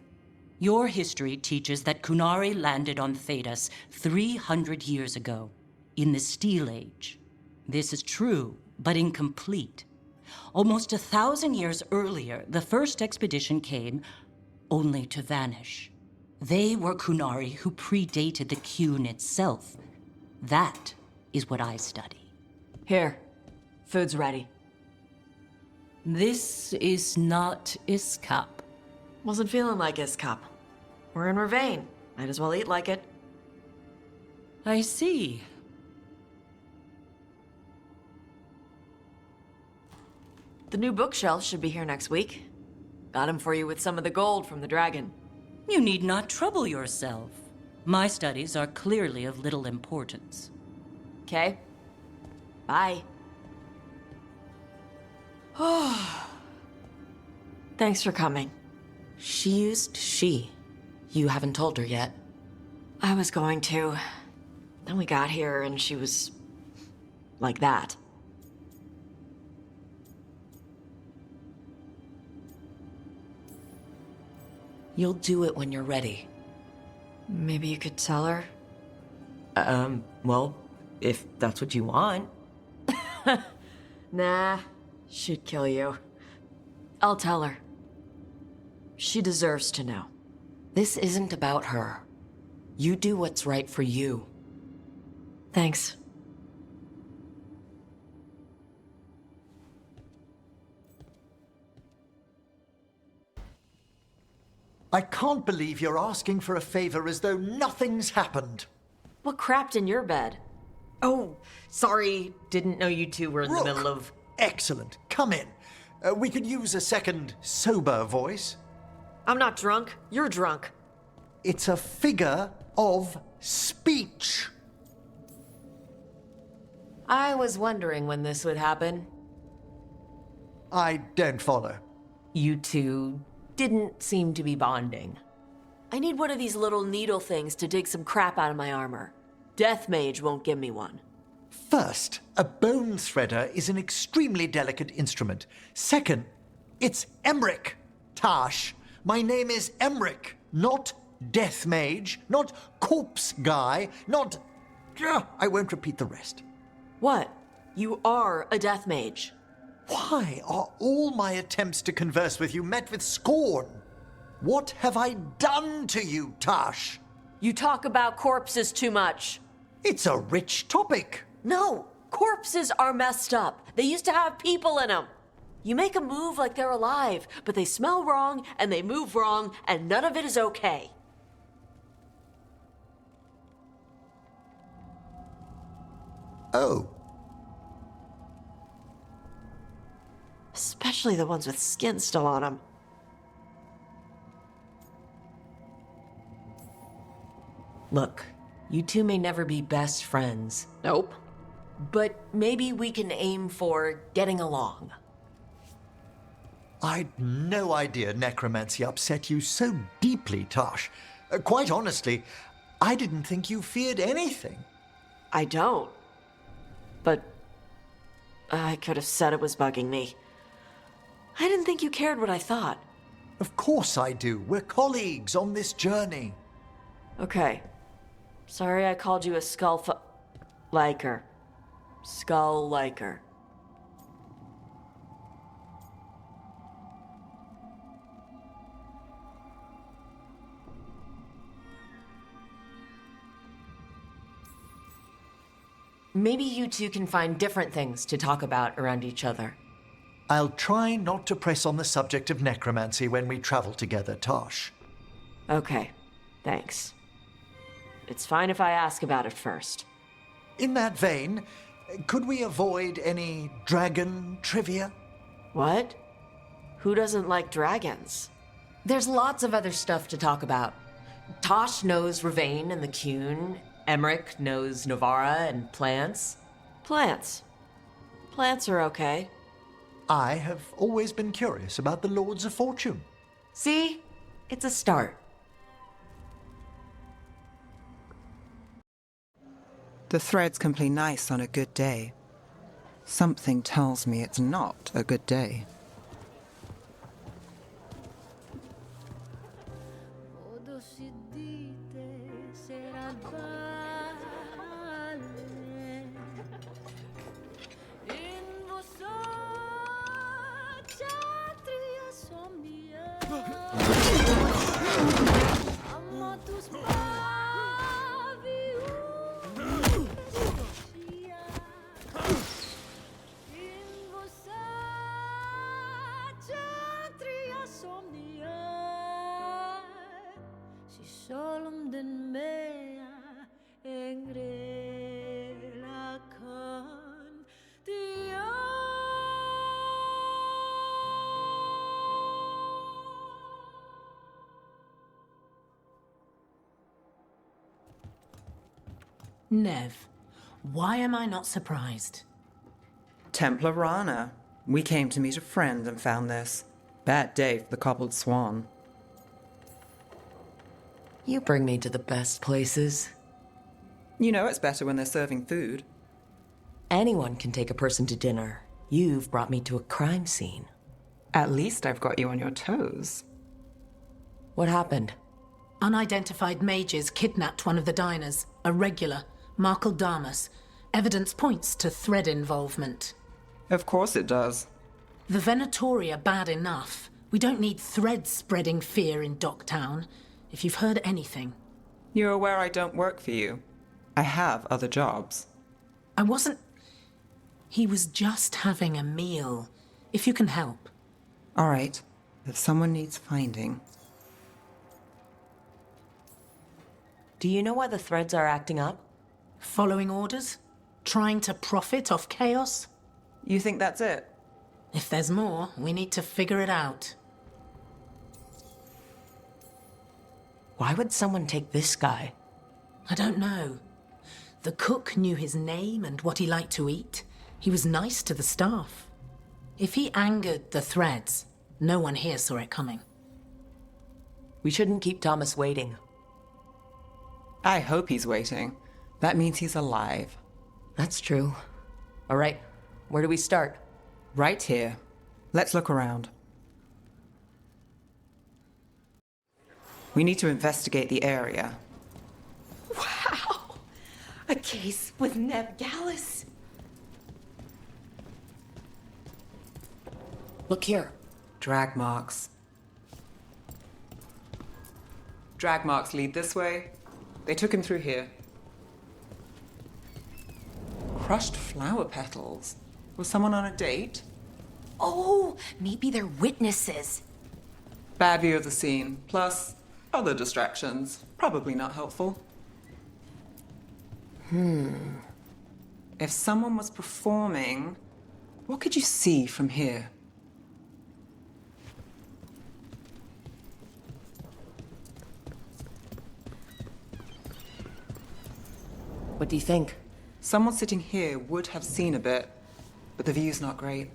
Your history teaches that Kunari landed on Thedas 300 years ago, in the Steel Age. This is true, but incomplete. Almost 1,000 years earlier, the first expedition came, only to vanish. They were Kunari who predated the Qun itself. That is what I study. Here, food's ready. This is not Iskop. Wasn't feeling like Iskop. We're in Ravane. Might as well eat like it. I see. The new bookshelf should be here next week. Got him for you with some of the gold from the dragon. You need not trouble yourself. My studies are clearly of little importance. Okay. Bye. Thanks for coming. She used she. You haven't told her yet. I was going to. Then we got here and she was... like that. You'll do it when you're ready. Maybe you could tell her? Well, if that's what you want. Nah, she'd kill you. I'll tell her. She deserves to know. This isn't about her. You do what's right for you. Thanks. I can't believe you're asking for a favor as though nothing's happened. What crapped in your bed? Oh, sorry. Didn't know you two were in the middle of... Excellent. Come in. We could use a second sober voice. I'm not drunk. You're drunk. It's a figure of speech. I was wondering when this would happen. I don't follow. You two didn't seem to be bonding. I need one of these little needle things to dig some crap out of my armor. Death Mage won't give me one. First, a bone threader is an extremely delicate instrument. Second, it's Emmerich. Tash, my name is Emmerich, not Death Mage, not Corpse Guy, not... I won't repeat the rest. What? You are a Death Mage. Why are all my attempts to converse with you met with scorn? What have I done to you, Tash? You talk about corpses too much. It's a rich topic. No, corpses are messed up. They used to have people in them. You make a move like they're alive, but they smell wrong and they move wrong, and none of it is okay. Oh. Especially the ones with skin still on them. Look, you two may never be best friends. Nope. But maybe we can aim for getting along. I'd no idea necromancy upset you so deeply, Tash. Quite honestly, I didn't think you feared anything. I don't. But I could have said it was bugging me. I didn't think you cared what I thought. Of course I do. We're colleagues on this journey. Okay. Sorry I called you a liker. Skull liker. Maybe you two can find different things to talk about around each other. I'll try not to press on the subject of necromancy when we travel together, Tosh. Okay, thanks. It's fine if I ask about it first. In that vein, could we avoid any dragon trivia? What? Who doesn't like dragons? There's lots of other stuff to talk about. Tosh knows Ravane and the Cune. Emmerich knows Novara and plants. Plants? Plants are okay. I have always been curious about the Lords of Fortune. See? It's a start. The threads can play nice on a good day. Something tells me it's not a good day. Nev, why am I not surprised? Templar Rana. We came to meet a friend and found this. Bad day for the cobbled swan. You bring me to the best places. You know it's better when they're serving food. Anyone can take a person to dinner. You've brought me to a crime scene. At least I've got you on your toes. What happened? Unidentified mages kidnapped one of the diners, a regular, Markle Damas. Evidence points to thread involvement. Of course it does. The Venatori are bad enough. We don't need threads spreading fear in Docktown. If you've heard anything. You're aware I don't work for you. I have other jobs. I wasn't... He was just having a meal. If you can help. All right. If someone needs finding... Do you know why the threads are acting up? Following orders? Trying to profit off chaos? You think that's it? If there's more, we need to figure it out. Why would someone take this guy? I don't know. The cook knew his name and what he liked to eat. He was nice to the staff. If he angered the threads, no one here saw it coming. We shouldn't keep Thomas waiting. I hope he's waiting. That means he's alive. That's true. All right, where do we start? Right here. Let's look around. We need to investigate the area. Wow! A case with Neb Gallus. Look here. Drag marks. Drag marks lead this way. They took him through here. Crushed flower petals. Was someone on a date? Oh, maybe they're witnesses. Bad view of the scene, plus other distractions. Probably not helpful. If someone was performing, what could you see from here? What do you think? Someone sitting here would have seen a bit, but the view's not great.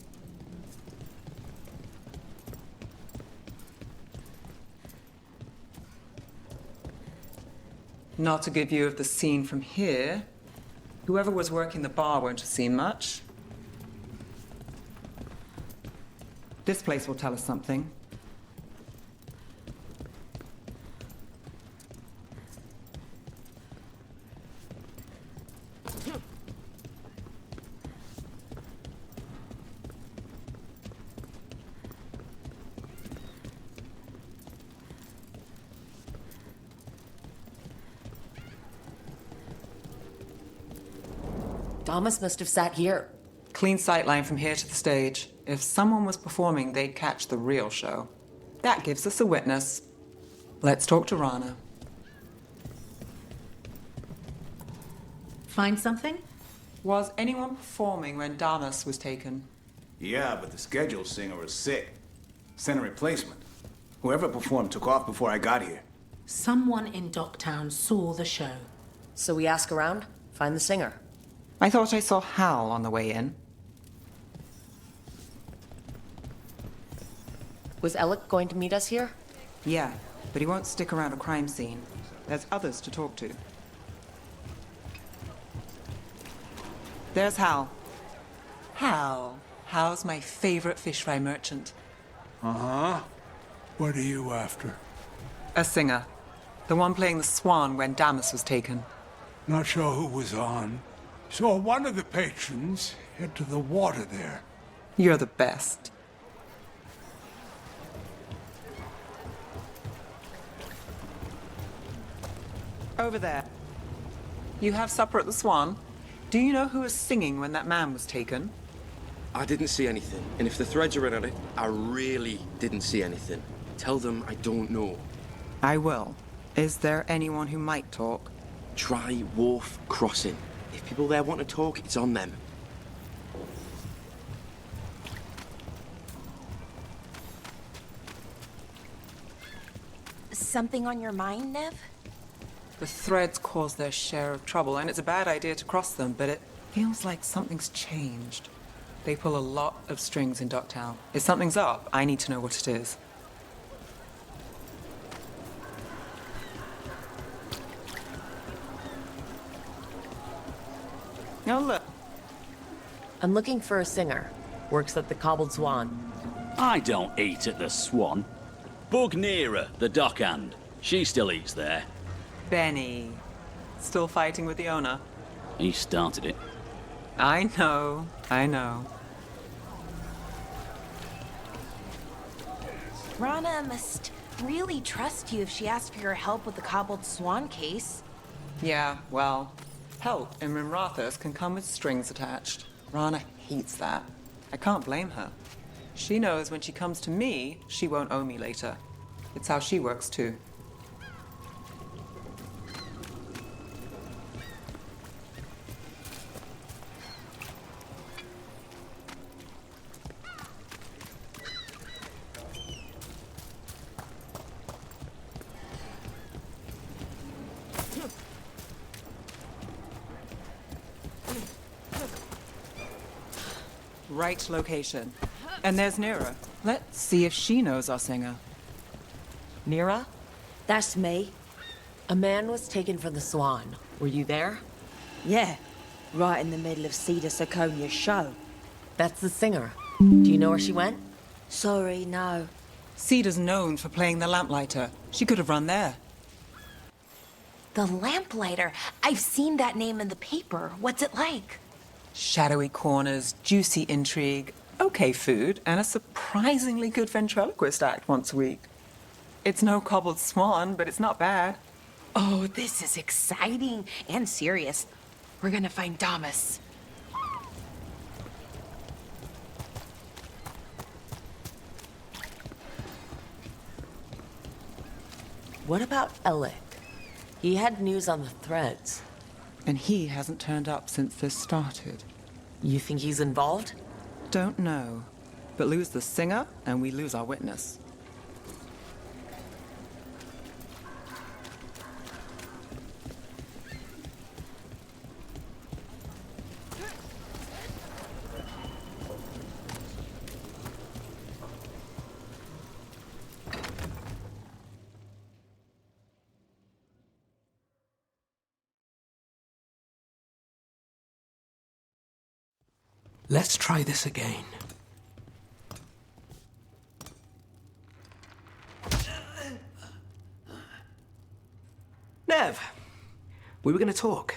Not a good view of the scene from here. Whoever was working the bar won't have seen much. This place will tell us something. Thomas must have sat here. Clean sightline from here to the stage. If someone was performing, they'd catch the real show. That gives us a witness. Let's talk to Rana. Find something? Was anyone performing when Damas was taken? Yeah, but the scheduled singer was sick. Sent a replacement. Whoever performed took off before I got here. Someone in Docktown saw the show. So we ask around, find the singer. I thought I saw Hal on the way in. Was Alec going to meet us here? Yeah, but he won't stick around a crime scene. There's others to talk to. There's Hal. Hal. Hal's my favorite fish fry merchant. Uh-huh. What are you after? A singer. The one playing the swan when Damas was taken. Not sure who was on. Saw one of the patrons head to the water there. You're the best. Over there. You have supper at the Swan? Do you know who was singing when that man was taken? I didn't see anything, and if the threads are in on it, I really didn't see anything. Tell them I don't know. I will. Is there anyone who might talk? Try Wharf Crossing. If people there want to talk, it's on them. Something on your mind, Nev? The threads cause their share of trouble, and it's a bad idea to cross them, but it feels like something's changed. They pull a lot of strings in Docktown. If something's up, I need to know what it is. Now look. I'm looking for a singer. Works at the Cobbled Swan. I don't eat at the Swan. Bug Nearer, the dockhand. She still eats there. Benny. Still fighting with the owner? He started it. I know. Rana must really trust you if she asked for your help with the Cobbled Swan case. Yeah, well, help in Rimrathas can come with strings attached. Rana hates that. I can't blame her. She knows when she comes to me, she won't owe me later. It's how she works too. right location. And there's Nira. Let's see if she knows our singer. Nira? That's me. A man was taken from the Swan. Were you there? Yeah, right in the middle of Cedar Siconia's show. That's the singer. Do you know where she went? Sorry, no. Cedar's known for playing the lamplighter. She could have run there. The Lamplighter. I've seen that name in the paper. What's it like? Shadowy corners, juicy intrigue, okay food, and a surprisingly good ventriloquist act once a week. It's no cobbled swan, but it's not bad. Oh, this is exciting and serious. We're gonna find Damas. What about Alec? He had news on the threads. And he hasn't turned up since this started. You think he's involved? Don't know. But lose the singer, and we lose our witness. Let's try this again. Nev, we were going to talk.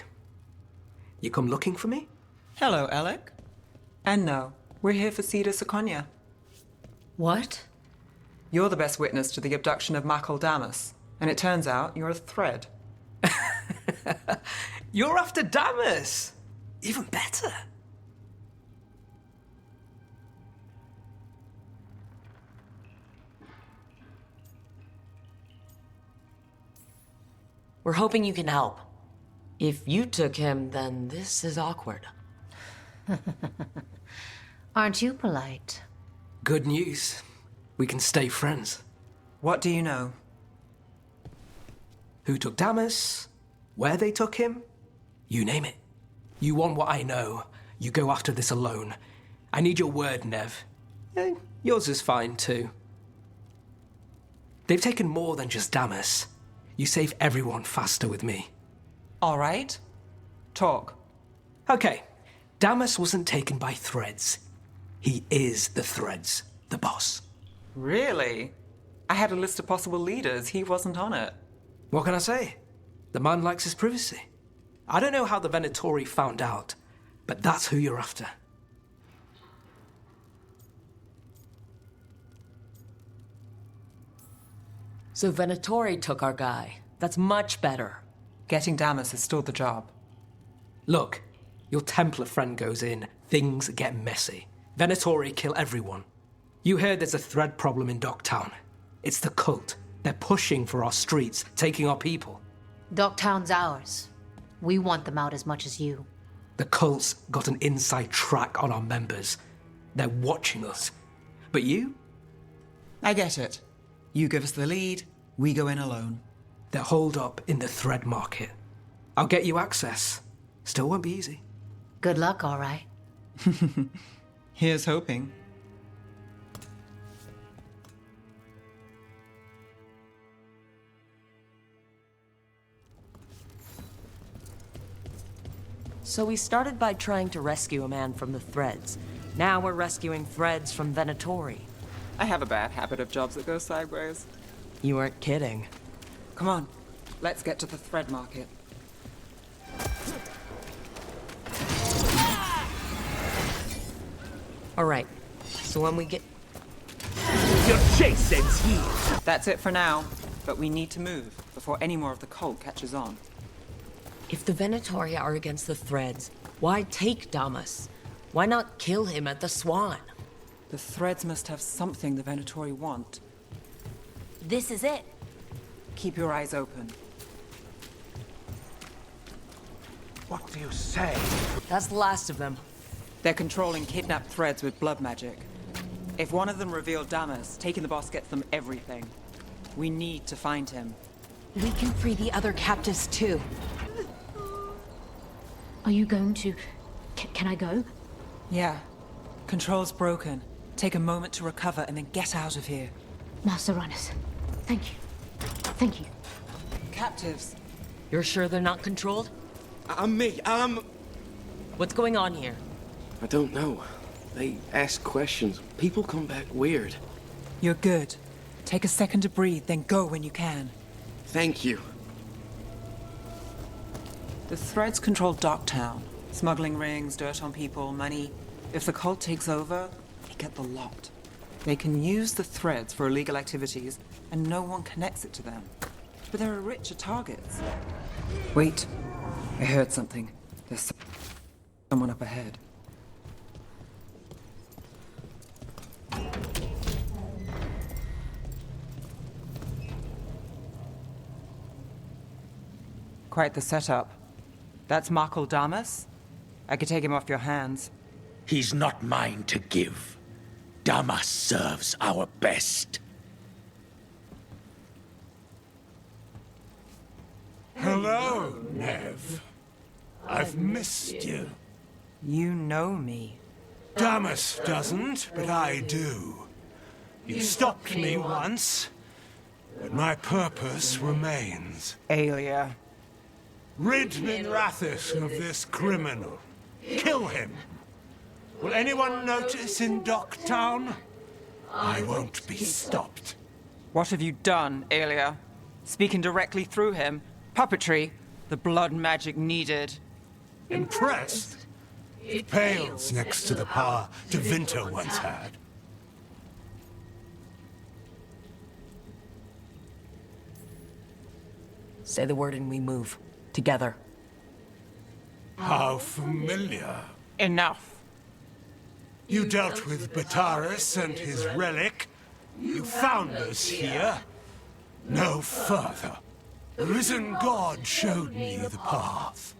You come looking for me? Hello, Alec. And no, we're here for Cedar Siconia. What? You're the best witness to the abduction of Makal Damas, and it turns out you're a thread. You're after Damas! Even better. We're hoping you can help. If you took him, then this is awkward. Aren't you polite? Good news. We can stay friends. What do you know? Who took Damas? Where they took him? You name it. You want what I know. You go after this alone. I need your word, Nev. Yours is fine, too. They've taken more than just Damas. You save everyone faster with me. All right. Talk. Okay. Damas wasn't taken by threads. He is the threads, the boss. Really? I had a list of possible leaders. He wasn't on it. What can I say? The man likes his privacy. I don't know how the Venatori found out, but that's who you're after. So Venatori took our guy. That's much better. Getting Damas is still the job. Look, your Templar friend goes in, things get messy. Venatori kill everyone. You heard there's a thread problem in Docktown. It's the cult. They're pushing for our streets, taking our people. Docktown's ours. We want them out as much as you. The cult's got an inside track on our members. They're watching us. But you? I get it. You give us the lead, we go in alone. They're holed up in the thread market. I'll get you access. Still won't be easy. Good luck, all right. Here's hoping. So we started by trying to rescue a man from the threads. Now we're rescuing threads from Venatori. I have a bad habit of jobs that go sideways. You weren't kidding. Come on, let's get to the thread market. All right, so when we get... Your chase ends here! That's it for now, but we need to move before any more of the cult catches on. If the Venatori are against the threads, why take Damas? Why not kill him at the Swan? The threads must have something the Venatori want. This is it. Keep your eyes open. What do you say? That's the last of them. They're controlling kidnapped threads with blood magic. If one of them revealed Damas, taking the boss gets them everything. We need to find him. We can free the other captives too. Are you going to... Can I go? Yeah. Control's broken. Take a moment to recover and then get out of here. Master Runners, thank you. Thank you. Captives. You're sure they're not controlled? What's going on here? I don't know. They ask questions. People come back weird. You're good. Take a second to breathe, then go when you can. Thank you. The Threads control Docktown. Smuggling rings, dirt on people, money. If the cult takes over, they get the lot. They can use the Threads for illegal activities, and no one connects it to them. But there are richer targets. Wait. I heard something. There's someone up ahead. Quite the setup. That's Markle Damas? I could take him off your hands. He's not mine to give. Damas serves our best. Hello, Nev. I've missed you. You know me. Damas doesn't, but I do. You stopped me once, but my purpose remains. Aelia. Rid Minrathis of this criminal. Kill him. Will anyone notice in Docktown? I won't be stopped. What have you done, Aelia? Speaking directly through him? Puppetry? The blood magic needed? Impressed? It pales next to the power Devinter once had. Say the word and we move. Together. How familiar. Enough. You dealt with Bataris and his relic. You found us here. No further. The risen God showed me the path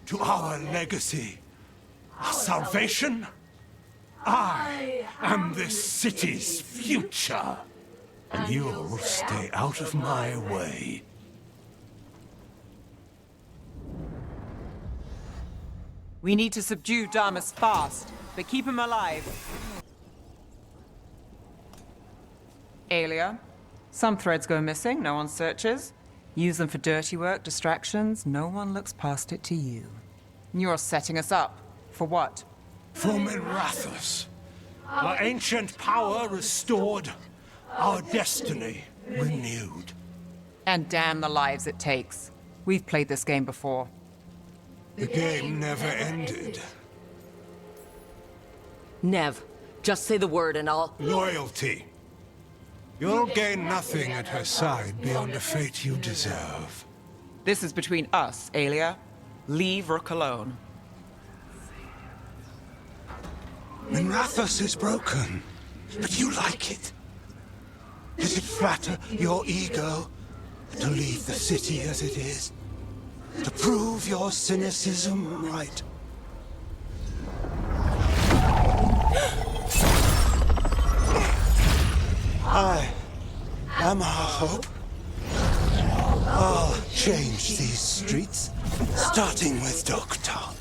to our legacy, our salvation. I am this city's future, and you'll stay out of my way. We need to subdue Damas fast, but keep him alive. Aelia, some threads go missing, no one searches. Use them for dirty work, distractions, no one looks past it to you. You're setting us up. For what? For Minrathis. Our ancient power restored, our destiny renewed. And damn the lives it takes. We've played this game before. The game never ended. Nev, just say the word and I'll... Loyalty. You'll gain nothing at her side beyond a fate you deserve. This is between us, Aelia. Leave Rook alone. Minrathis is broken, but you like it. Does it flatter your ego to leave the city as it is? To prove your cynicism right? I am our hope. I'll change these streets, starting with Docktown.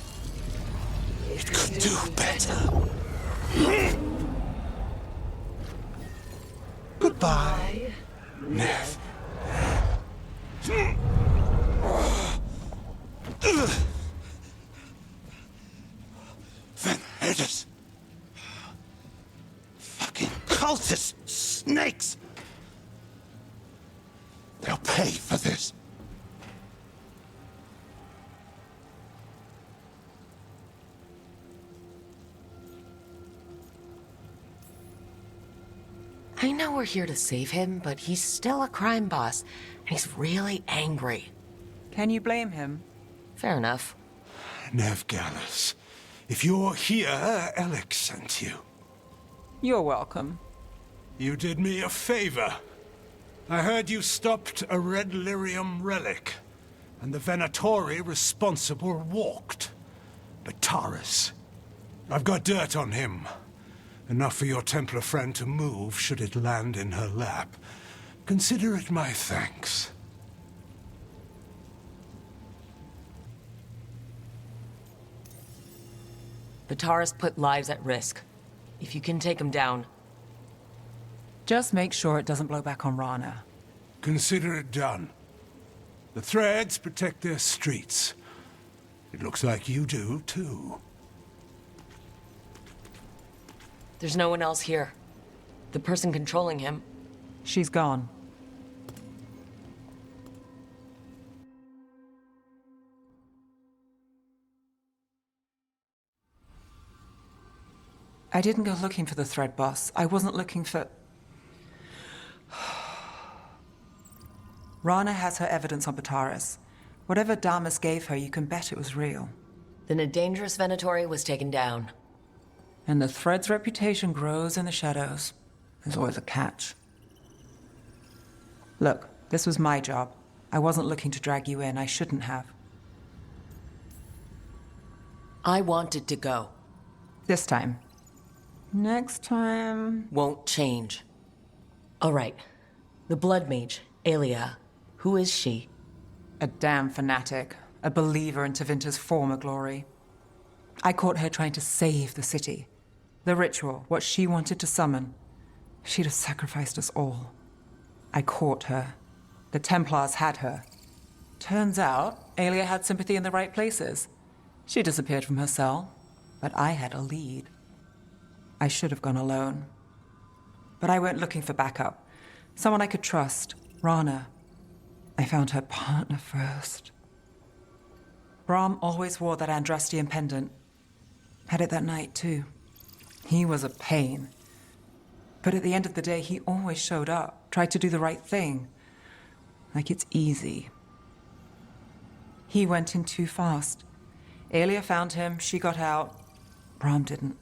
It could do better. Goodbye, Nev. Van Hedis. Fucking cultists, snakes. They'll pay for this. I know we're here to save him, but he's still a crime boss, and he's really angry. Can you blame him? Fair enough. Nev Gallus, if you're here, Alex sent you. You're welcome. You did me a favor. I heard you stopped a red lyrium relic, and the Venatori responsible walked. But Taurus, I've got dirt on him. Enough for your Templar friend to move should it land in her lap. Consider it my thanks. Bataris put lives at risk. If you can take him down. Just make sure it doesn't blow back on Rana. Consider it done. The Threads protect their streets. It looks like you do, too. There's no one else here. The person controlling him. She's gone. I didn't go looking for the Thread boss. I wasn't looking for... Rana has her evidence on Bataris. Whatever Damas gave her, you can bet it was real. Then a dangerous Venatori was taken down. And the Thread's reputation grows in the shadows. There's always a catch. Look, this was my job. I wasn't looking to drag you in. I shouldn't have. I wanted to go. This time. Next time... Won't change. All right. The Blood Mage, Aelia. Who is she? A damn fanatic. A believer in Tevinter's former glory. I caught her trying to save the city. The ritual, what she wanted to summon. She'd have sacrificed us all. I caught her. The Templars had her. Turns out, Aelia had sympathy in the right places. She disappeared from her cell, but I had a lead. I should have gone alone. But I went looking for backup. Someone I could trust. Rana. I found her partner first. Brahm always wore that Andrastian pendant. Had it that night, too. He was a pain. But at the end of the day, he always showed up, tried to do the right thing. Like it's easy. He went in too fast. Aelia found him, she got out. Brahm didn't.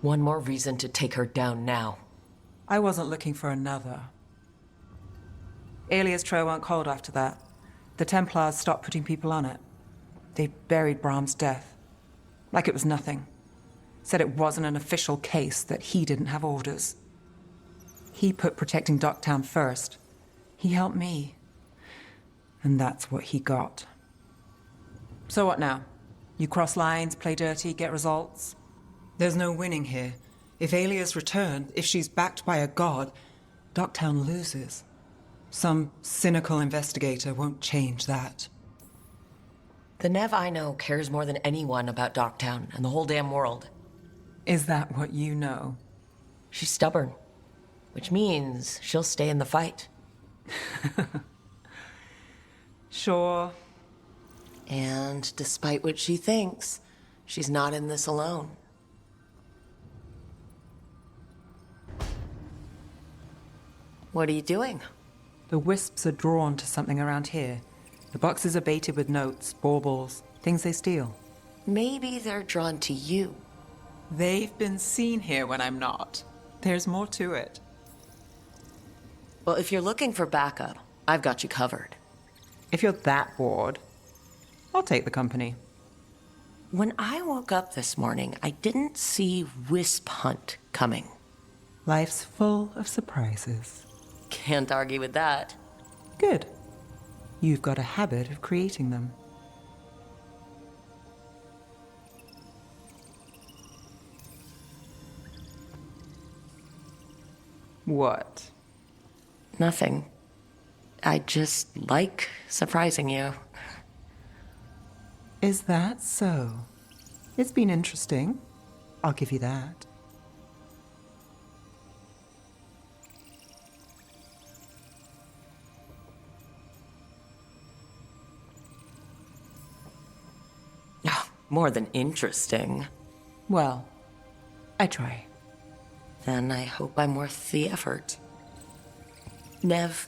One more reason to take her down now. I wasn't looking for another. Aelia's trail went cold after that. The Templars stopped putting people on it. They buried Brahm's death. Like it was nothing. Said it wasn't an official case, that he didn't have orders. He put protecting Docktown first. He helped me. And that's what he got. So what now? You cross lines, play dirty, get results? There's no winning here. If Aelia's returned, if she's backed by a god, Docktown loses. Some cynical investigator won't change that. The Nev I know cares more than anyone about Docktown and the whole damn world. Is that what you know? She's stubborn, which means she'll stay in the fight. Sure. And despite what she thinks, she's not in this alone. What are you doing? The wisps are drawn to something around here. The boxes are baited with notes, baubles, things they steal. Maybe they're drawn to you. They've been seen here when I'm not. There's more to it. Well, if you're looking for backup, I've got you covered. If you're that bored, I'll take the company. When I woke up this morning, I didn't see Wisp Hunt coming. Life's full of surprises. Can't argue with that. Good. You've got a habit of creating them. What? Nothing. I just like surprising you. Is that so? It's been interesting. I'll give you that. More than interesting. Well, I try. Then I hope I'm worth the effort. Nev.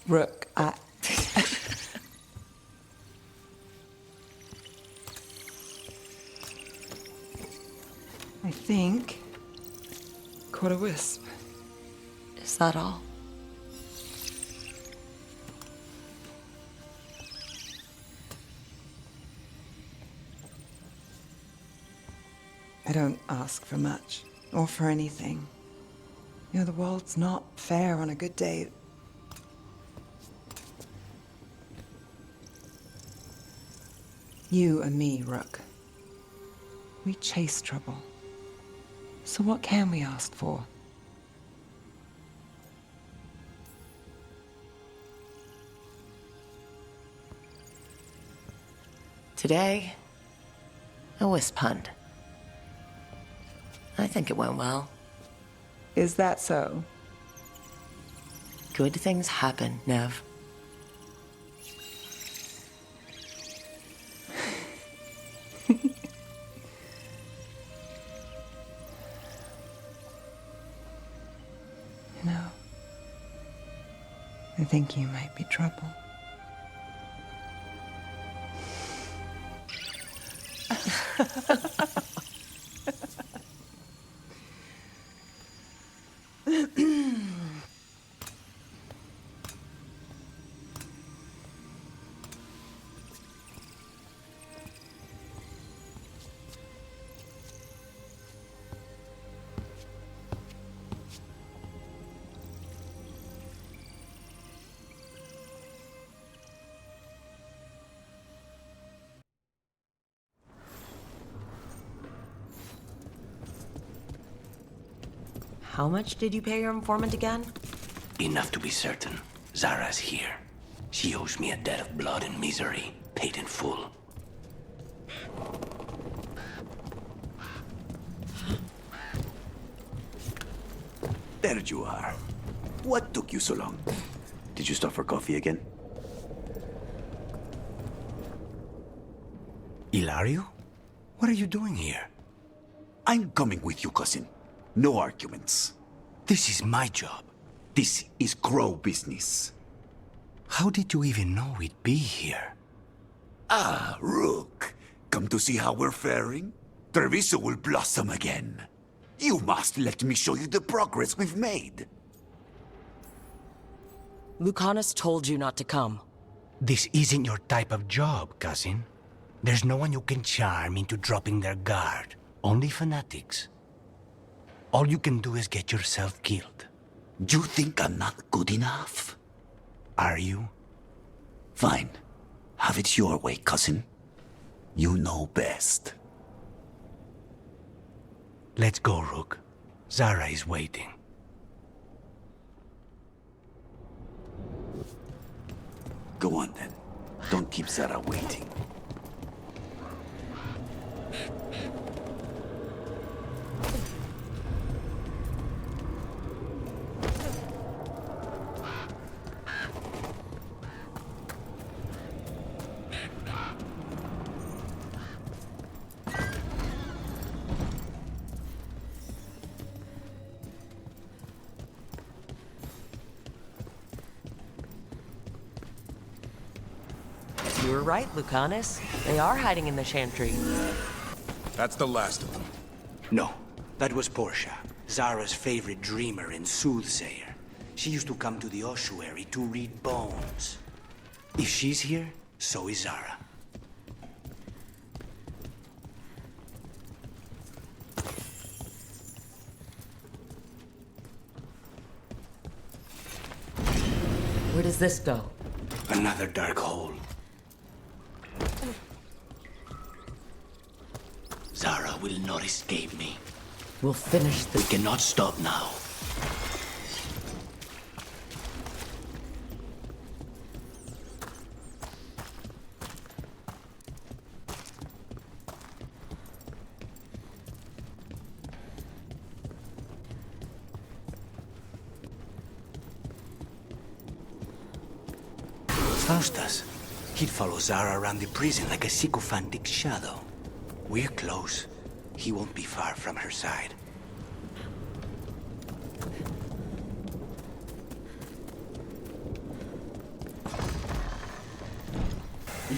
Rook, I think... caught a wisp. Is that all? I don't ask for much, or for anything. You know, the world's not fair on a good day. You and me, Rook. We chase trouble. So what can we ask for? Today, a wisp hunt. I think it went well. Is that so? Good things happen, Nev. You know, I think you might be trouble. How much did you pay your informant again? Enough to be certain. Zara's here. She owes me a debt of blood and misery, paid in full. There you are. What took you so long? Did you stop for coffee again? Ilario? What are you doing here? I'm coming with you, cousin. No arguments. This is my job. This is Crow business. How did you even know we'd be here? Ah, Rook. Come to see how we're faring? Treviso will blossom again. You must let me show you the progress we've made. Lucanus told you not to come. This isn't your type of job, cousin. There's no one you can charm into dropping their guard. Only fanatics. All you can do is get yourself killed. You think I'm not good enough? Are you? Fine. Have it your way, cousin. You know best. Let's go, Rook. Zara is waiting. Go on, then. Don't keep Zara waiting. You were right, Lucanus. They are hiding in the chantry. That's the last of them. No, that was Portia, Zara's favorite dreamer and soothsayer. She used to come to the ossuary to read bones. If she's here, so is Zara. Where does this go? Another dark hole. Zara will not escape me. We'll finish this. We cannot stop now. Faustus. He'd follow Zara around the prison like a sycophantic shadow. We're close. He won't be far from her side.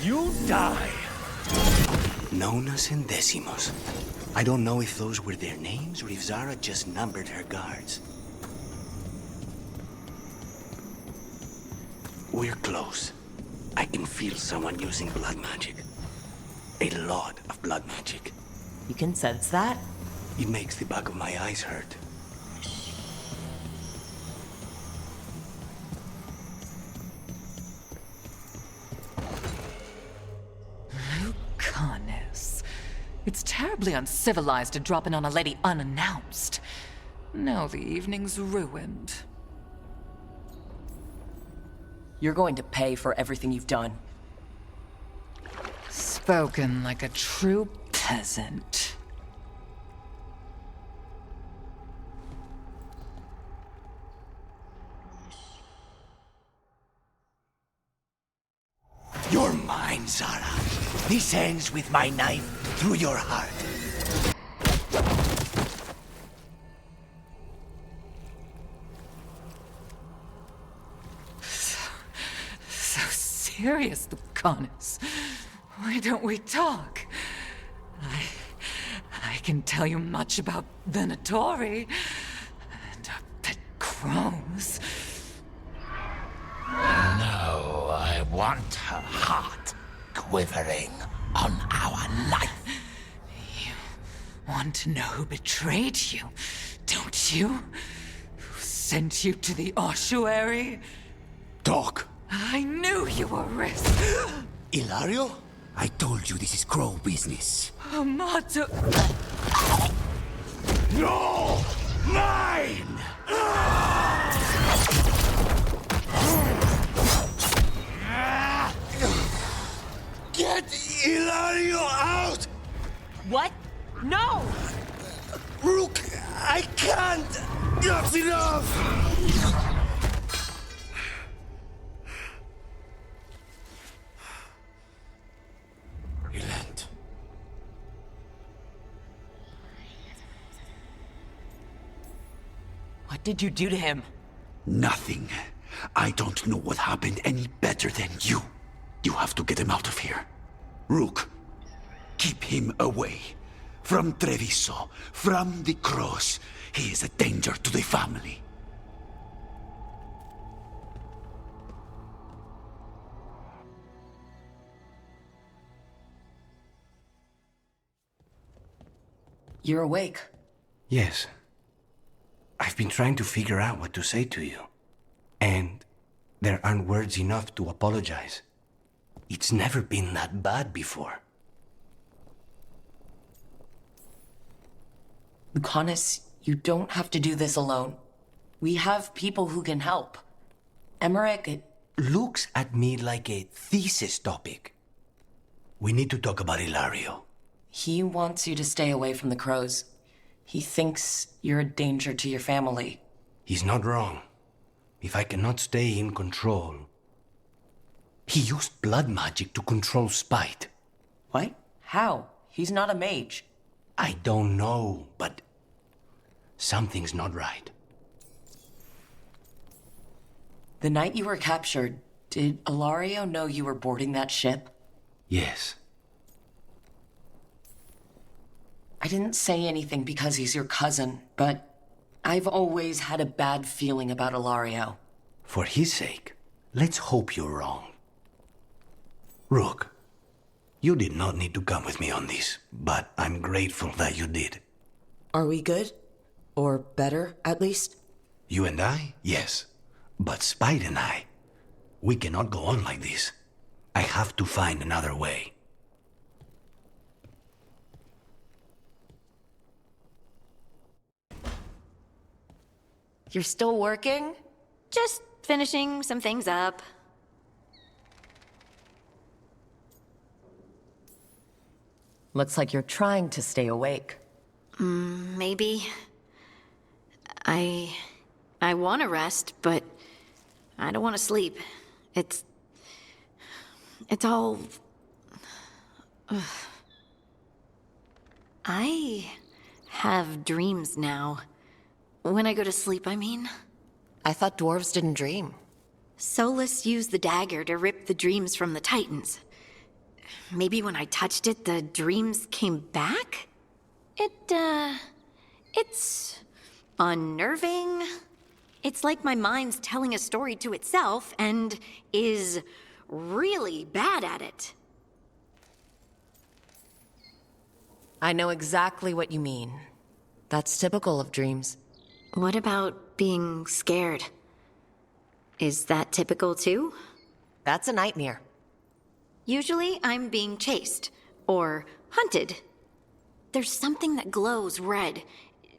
You die! Nonas and Decimos. I don't know if those were their names or if Zara just numbered her guards. We're close. I can feel someone using blood magic. A lot of blood magic. You can sense that? It makes the back of my eyes hurt. Goodness. It's terribly uncivilized to drop in on a lady unannounced. Now the evening's ruined. You're going to pay for everything you've done. Spoken like a true peasant. You're mine, Zara. This ends with my knife through your heart. So serious, Lucanus. Why don't we talk? I can tell you much about Venatori and our pet crows. No, I want her heart quivering on our life. You want to know who betrayed you, don't you? Who sent you to the ossuary? Doc. I knew you were risk. Ilario? I told you this is crow business. Amato. No! Mine! Get Ilario out! What? No! Rook, I can't! That's enough! Relent. What did you do to him? Nothing. I don't know what happened any better than you. You have to get him out of here. Rook, keep him away. From Treviso, from the cross. He is a danger to the family. You're awake. Yes. I've been trying to figure out what to say to you. And there aren't words enough to apologize. It's never been that bad before. Lucanus, you don't have to do this alone. We have people who can help. Emmerich, looks at me like a thesis topic. We need to talk about Ilario. He wants you to stay away from the crows. He thinks you're a danger to your family. He's not wrong. If I cannot stay in control... He used blood magic to control spite. What? How? He's not a mage. I don't know, but... something's not right. The night you were captured, did Ilario know you were boarding that ship? Yes. I didn't say anything because he's your cousin, but I've always had a bad feeling about Ilario. For his sake, let's hope you're wrong. Rook, you did not need to come with me on this, but I'm grateful that you did. Are we good? Or better, at least? You and I? Yes. But Spite and I, we cannot go on like this. I have to find another way. You're still working? Just finishing some things up. Looks like you're trying to stay awake. Maybe. I want to rest, but I don't want to sleep. It's all... Ugh. I have dreams now. When I go to sleep, I mean. I thought dwarves didn't dream. Solus used the dagger to rip the dreams from the Titans. Maybe when I touched it, the dreams came back? It's unnerving. It's like my mind's telling a story to itself and is really bad at it. I know exactly what you mean. That's typical of dreams. What about being scared? Is that typical too? That's a nightmare. Usually I'm being chased, or hunted. There's something that glows red,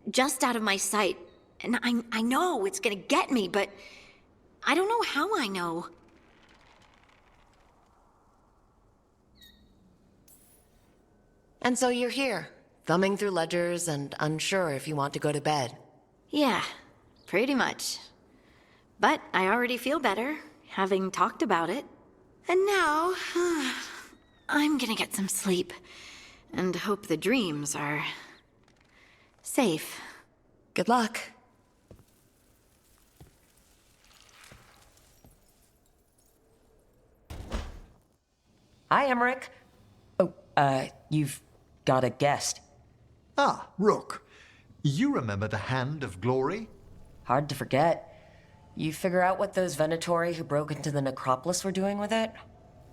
just out of my sight, and I know it's gonna get me, but I don't know how I know. And so you're here, thumbing through ledgers and unsure if you want to go to bed. Yeah, pretty much. But I already feel better, having talked about it. And now, I'm gonna get some sleep, and hope the dreams are safe. Good luck. Hi, Emmerich. Oh, you've got a guest. Ah, Rook. You remember the Hand of Glory? Hard to forget. You figure out what those Venatori who broke into the necropolis were doing with it?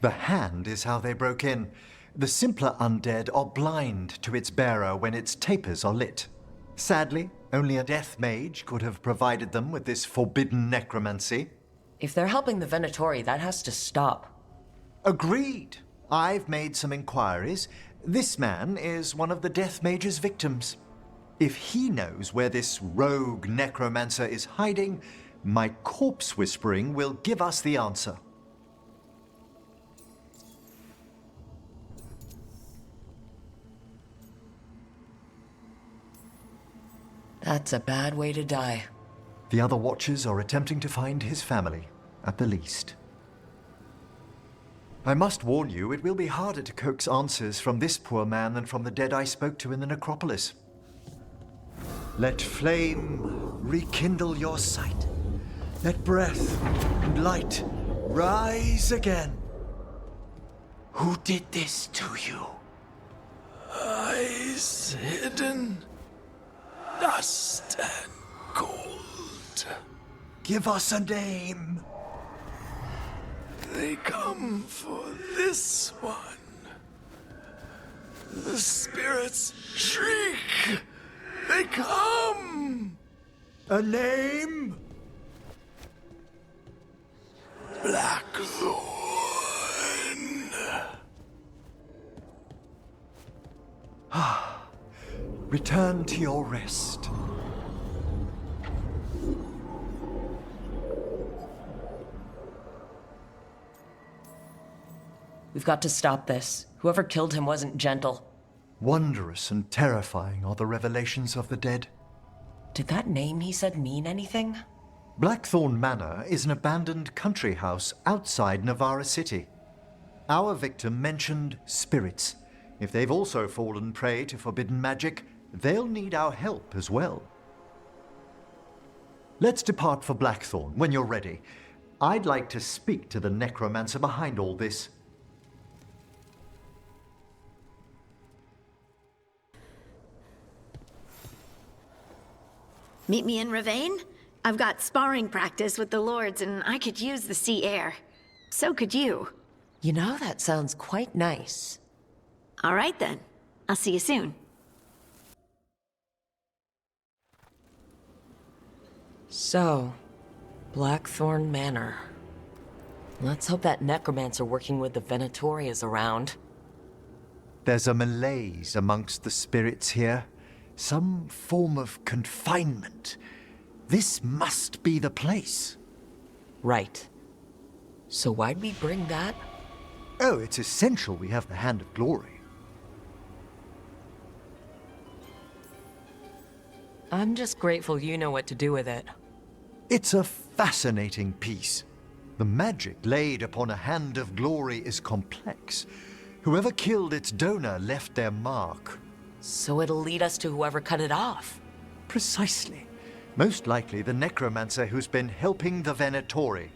The hand is how they broke in. The simpler undead are blind to its bearer when its tapers are lit. Sadly, only a death mage could have provided them with this forbidden necromancy. If they're helping the Venatori, that has to stop. Agreed. I've made some inquiries. This man is one of the death mage's victims. If he knows where this rogue necromancer is hiding, my corpse whispering will give us the answer. That's a bad way to die. The other watchers are attempting to find his family, at the least. I must warn you, it will be harder to coax answers from this poor man than from the dead I spoke to in the necropolis. Let flame rekindle your sight. Let breath and light rise again. Who did this to you? Eyes hidden, dust and gold. Give us a name. They come for this one. The spirits shriek. They come. A name? Blackthorn. Return to your rest. We've got to stop this. Whoever killed him wasn't gentle. Wondrous and terrifying are the revelations of the dead. Did that name he said mean anything? Blackthorn Manor is an abandoned country house outside Navarra City. Our victim mentioned spirits. If they've also fallen prey to forbidden magic, they'll need our help as well. Let's depart for Blackthorn when you're ready. I'd like to speak to the necromancer behind all this. Meet me in Ravane? I've got sparring practice with the lords, and I could use the sea air. So could you. You know, that sounds quite nice. All right, then. I'll see you soon. So, Blackthorn Manor. Let's hope that necromancer working with the Venatori is around. There's a malaise amongst the spirits here. Some form of confinement. This must be the place. Right. So why'd we bring that? Oh, it's essential we have the Hand of Glory. I'm just grateful you know what to do with it. It's a fascinating piece. The magic laid upon a Hand of Glory is complex. Whoever killed its donor left their mark. So it'll lead us to whoever cut it off. Precisely. Most likely the necromancer who's been helping the Venatori.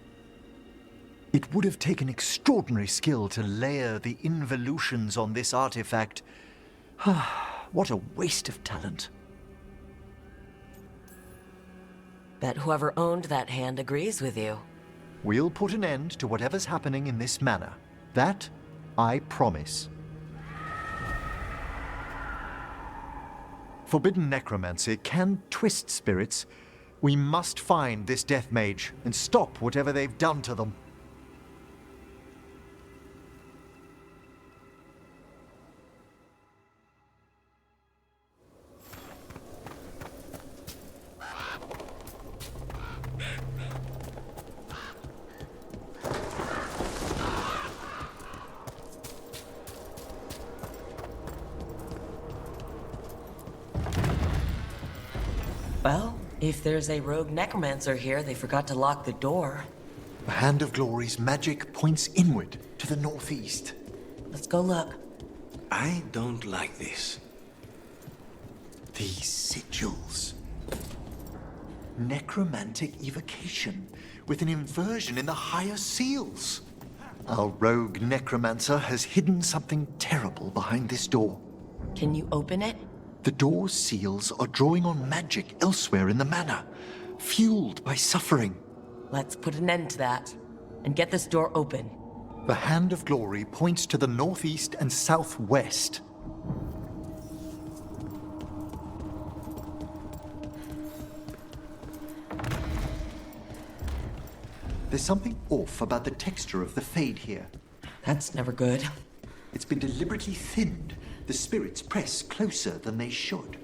It would have taken extraordinary skill to layer the involutions on this artifact. What a waste of talent. Bet whoever owned that hand agrees with you. We'll put an end to whatever's happening in this manor. That I promise. Forbidden necromancy can twist spirits. We must find this death mage and stop whatever they've done to them. If there's a rogue necromancer here, they forgot to lock the door. The Hand of Glory's magic points inward to the northeast. Let's go look. I don't like this. These sigils. Necromantic evocation, with an inversion in the higher seals. Our rogue necromancer has hidden something terrible behind this door. Can you open it? The door's seals are drawing on magic elsewhere in the manor, fueled by suffering. Let's put an end to that, and get this door open. The Hand of Glory points to the northeast and southwest. There's something off about the texture of the Fade here. That's never good. It's been deliberately thinned. The spirits press closer than they should.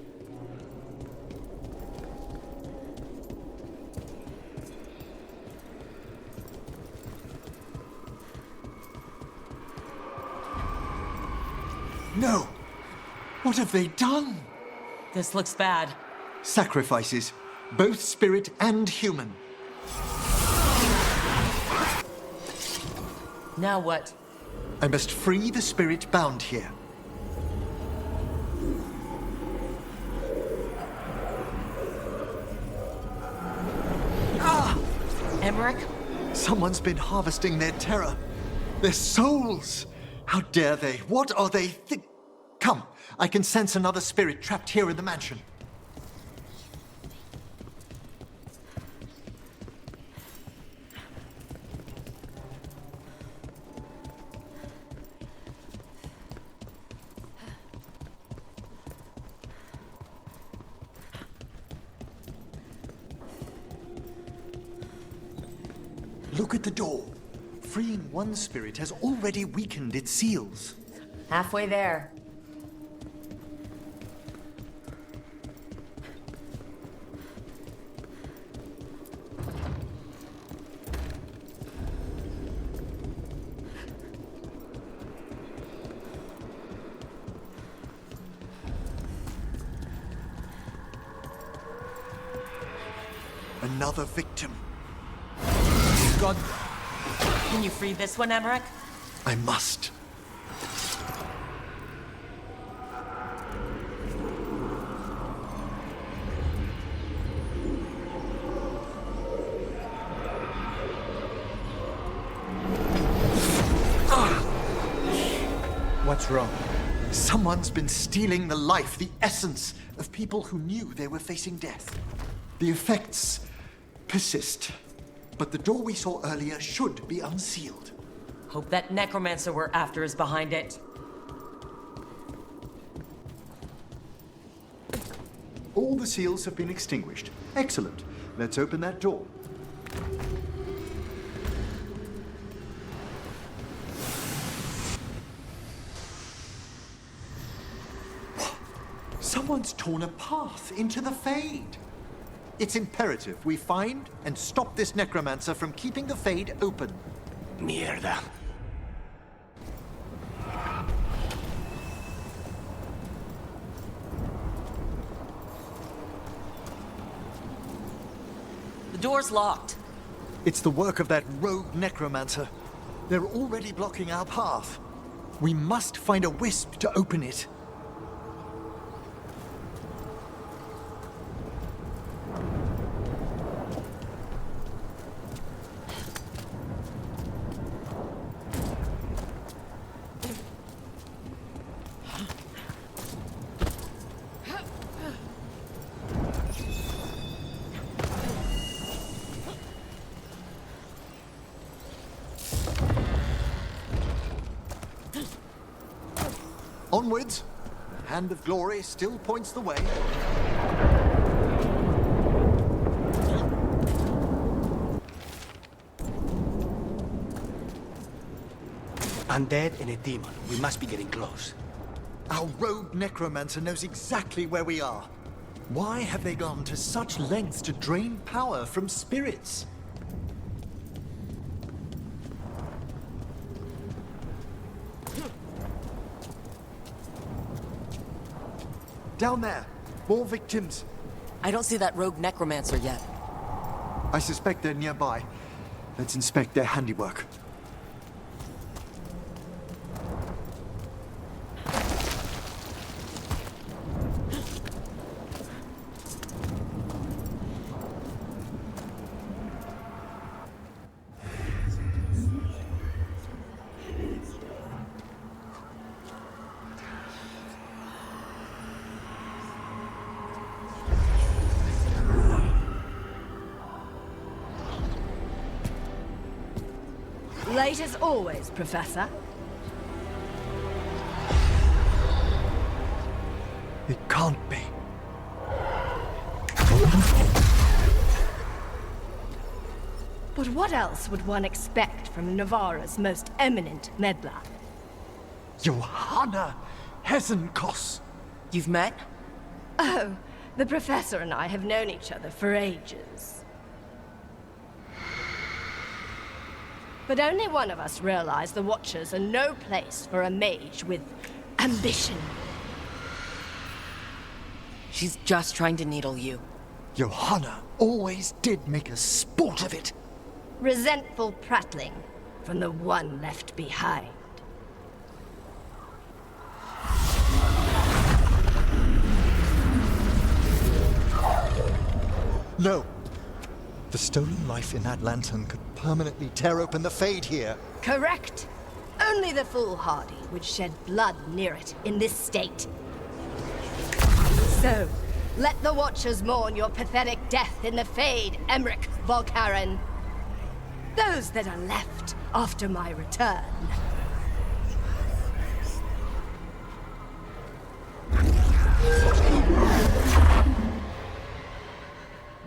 No! What have they done? This looks bad. Sacrifices, both spirit and human. Now what? I must free the spirit bound here. Emmerich? Someone's been harvesting their terror. Their souls! How dare they? What are they Come, I can sense another spirit trapped here in the mansion. Look at the door. Freeing one spirit has already weakened its seals. Halfway there. Another victim. God. Can you free this one, Emmerich? I must. What's wrong? Someone's been stealing the life, the essence of people who knew they were facing death. The effects persist. But the door we saw earlier should be unsealed. Hope that necromancer we're after is behind it. All the seals have been extinguished. Excellent. Let's open that door. Someone's torn a path into the Fade. It's imperative we find and stop this necromancer from keeping the Fade open. Mierda. The door's locked. It's the work of that rogue necromancer. They're already blocking our path. We must find a wisp to open it. Onwards. The Hand of Glory still points the way. Undead and a demon. We must be getting close. Our rogue necromancer knows exactly where we are. Why have they gone to such lengths to drain power from spirits? Down there, more victims. I don't see that rogue necromancer yet. I suspect they're nearby. Let's inspect their handiwork. Late as always, Professor. It can't be. But what else would one expect from Navarra's most eminent meddler? Johanna Hesenkos. You've met? Oh, the Professor and I have known each other for ages. But only one of us realized the Watchers are no place for a mage with ambition. She's just trying to needle you. Johanna always did make a sport of it. Resentful prattling from the one left behind. No. The stolen life in that lantern could permanently tear open the Fade here. Correct. Only the foolhardy would shed blood near it in this state. So, let the Watchers mourn your pathetic death in the Fade, Emmerich Volkaren. Those that are left after my return.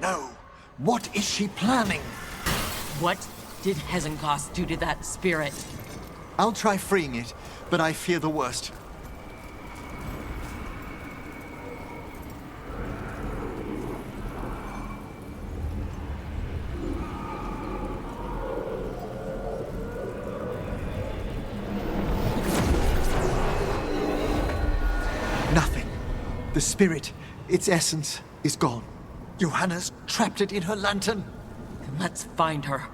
No. What is she planning? What did Hesenkos do to that spirit? I'll try freeing it, but I fear the worst. Nothing. The spirit, its essence, is gone. Johanna's trapped it in her lantern. Then let's find her.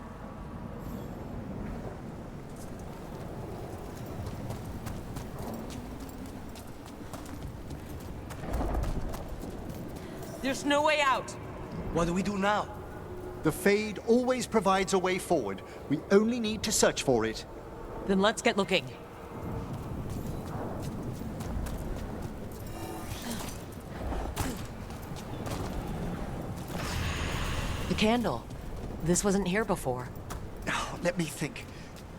There's no way out. What do we do now? The Fade always provides a way forward. We only need to search for it. Then let's get looking. The candle. This wasn't here before. Oh, let me think.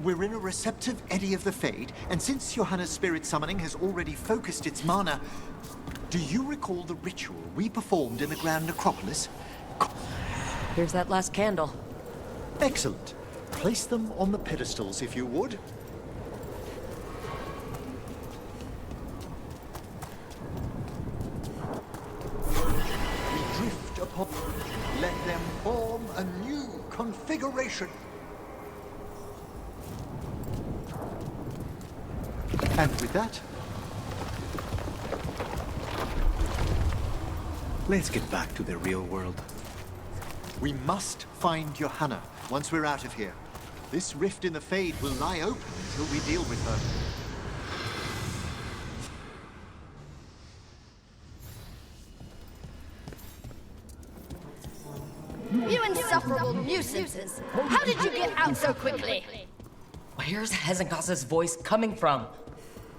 We're in a receptive eddy of the Fade, and since Johanna's spirit summoning has already focused its mana, do you recall the ritual we performed in the Grand Necropolis? Here's that last candle. Excellent. Place them on the pedestals, if you would. We drift upon... Let them form a new configuration. And with that... Let's get back to the real world. We must find Johanna once we're out of here. This rift in the Fade will lie open until we deal with her. You insufferable nuisances! How did you get out so quickly? Where's Hesenkos' voice coming from?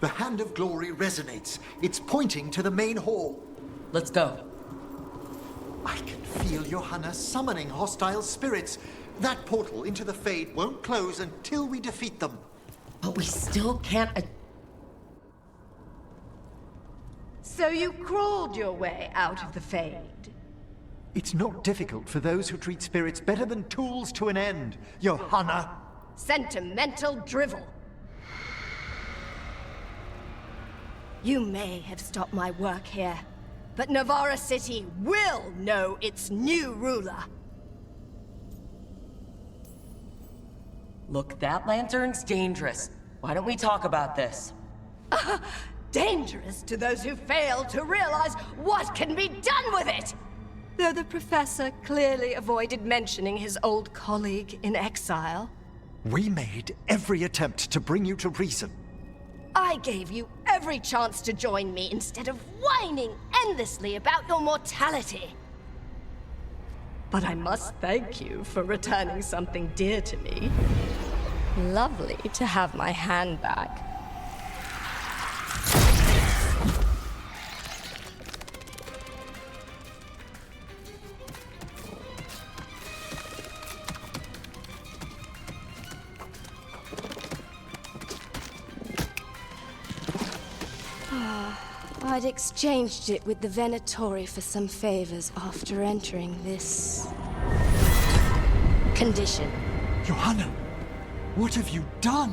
The Hand of Glory resonates. It's pointing to the main hall. Let's go. I can feel Johanna summoning hostile spirits. That portal into the Fade won't close until we defeat them. But we still can't... So you crawled your way out of the Fade? It's not difficult for those who treat spirits better than tools to an end, Johanna. Sentimental drivel. You may have stopped my work here, but Navarra City will know its new ruler. Look, that lantern's dangerous. Why don't we talk about this? Dangerous to those who fail to realize what can be done with it! Though the professor clearly avoided mentioning his old colleague in exile. We made every attempt to bring you to reason. I gave you every chance to join me instead of whining endlessly about your mortality. But I must thank you for returning something dear to me. Lovely to have my hand back. I'd exchanged it with the Venatori for some favors after entering this condition. Johanna, what have you done?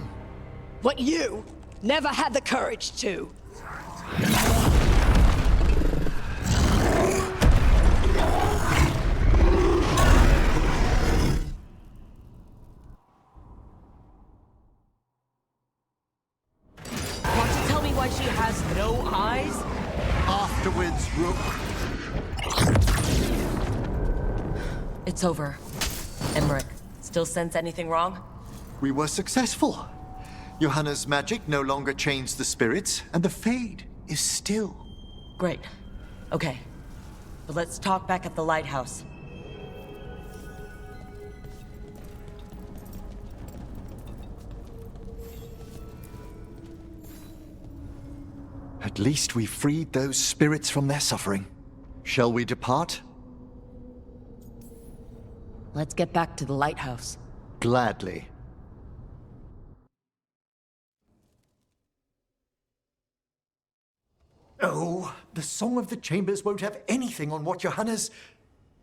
What you never had the courage to. Want to tell me why she has no eyes? Afterwards, Rook. It's over. Emmerich, still sense anything wrong? We were successful. Johanna's magic no longer changed the spirits, and the Fade is still. Great. Okay. But let's talk back at the lighthouse. At least we freed those spirits from their suffering. Shall we depart? Let's get back to the lighthouse. Gladly. Oh, the Song of the Chambers won't have anything on what Johanna's...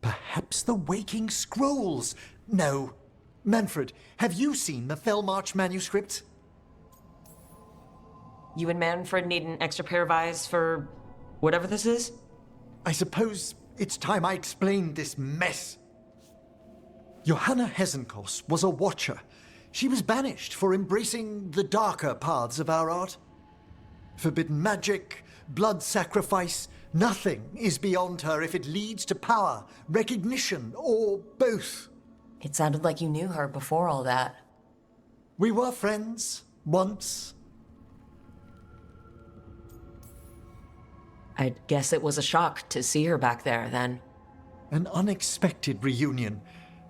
Perhaps the Waking Scrolls? No. Manfred, have you seen the Fellmarch manuscript? You and Manfred need an extra pair of eyes for... whatever this is? I suppose it's time I explained this mess. Johanna Hesenkos was a watcher. She was banished for embracing the darker paths of our art. Forbidden magic, blood sacrifice, nothing is beyond her if it leads to power, recognition, or both. It sounded like you knew her before all that. We were friends, once. I guess it was a shock to see her back there, then. An unexpected reunion.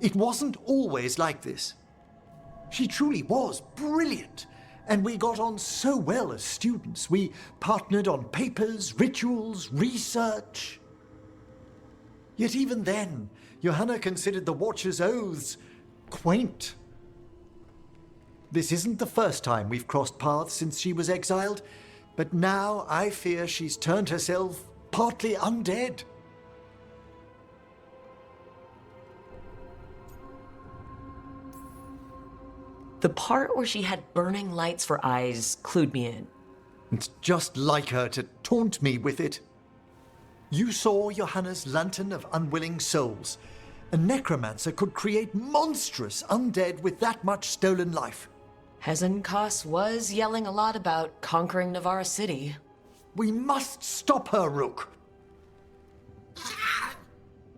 It wasn't always like this. She truly was brilliant, and we got on so well as students. We partnered on papers, rituals, research. Yet even then, Johanna considered the Watcher's oaths quaint. This isn't the first time we've crossed paths since she was exiled, but now I fear she's turned herself partly undead. The part where she had burning lights for eyes clued me in. It's just like her to taunt me with it. You saw Johanna's lantern of unwilling souls. A necromancer could create monstrous undead with that much stolen life. Hesenkos was yelling a lot about conquering Navarra City. We must stop her, Rook.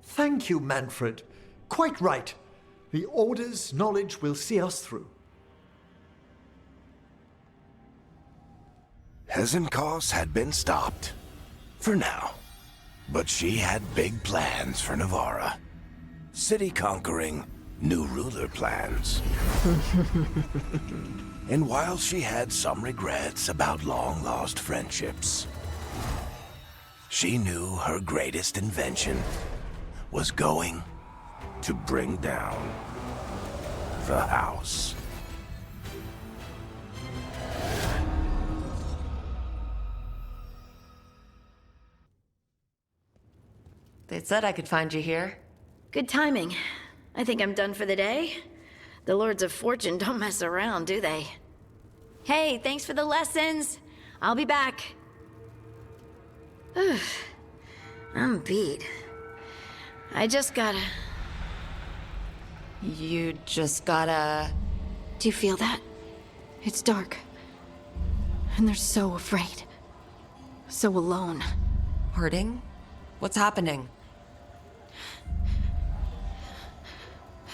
Thank you, Manfred. Quite right. The Order's knowledge will see us through. Hesenkos had been stopped. For now. But she had big plans for Navarra. City conquering, new ruler plans. And while she had some regrets about long-lost friendships, she knew her greatest invention was going to bring down the house. They said I could find you here. Good timing. I think I'm done for the day. The Lords of Fortune don't mess around, do they? Hey, thanks for the lessons. I'll be back. I'm beat. I just gotta... You just gotta... Do you feel that? It's dark. And they're so afraid. So alone. Hurting? What's happening?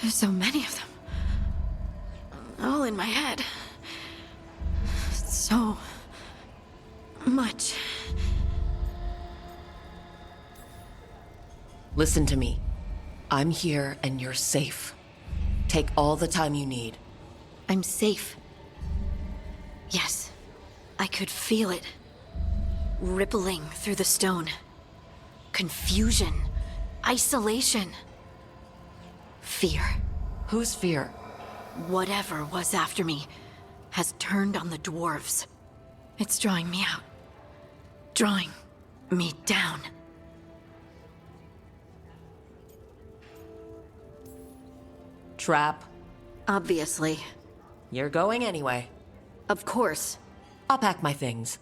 So many of them. All in my head. So much. Listen to me. I'm here and you're safe. Take all the time you need. I'm safe. Yes, I could feel it. Rippling through the stone. Confusion. Isolation. Fear. Whose fear? Whatever was after me has turned on the dwarves. It's drawing me out. Drawing me down. Trap. Obviously. You're going anyway. Of course. I'll pack my things.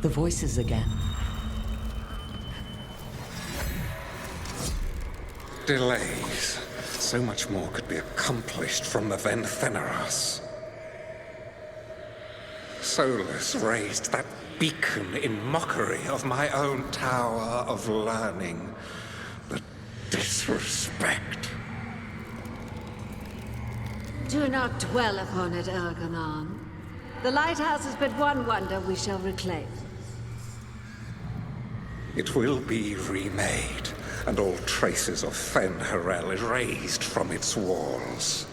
The voices again. Delays. So much more could be accomplished from the then Theneras. Solus raised that beacon in mockery of my own tower of learning. The disrespect. Do not dwell upon it, Elganon. The lighthouse is but one wonder we shall reclaim. It will be remade, and all traces of Fen'Harel erased from its walls.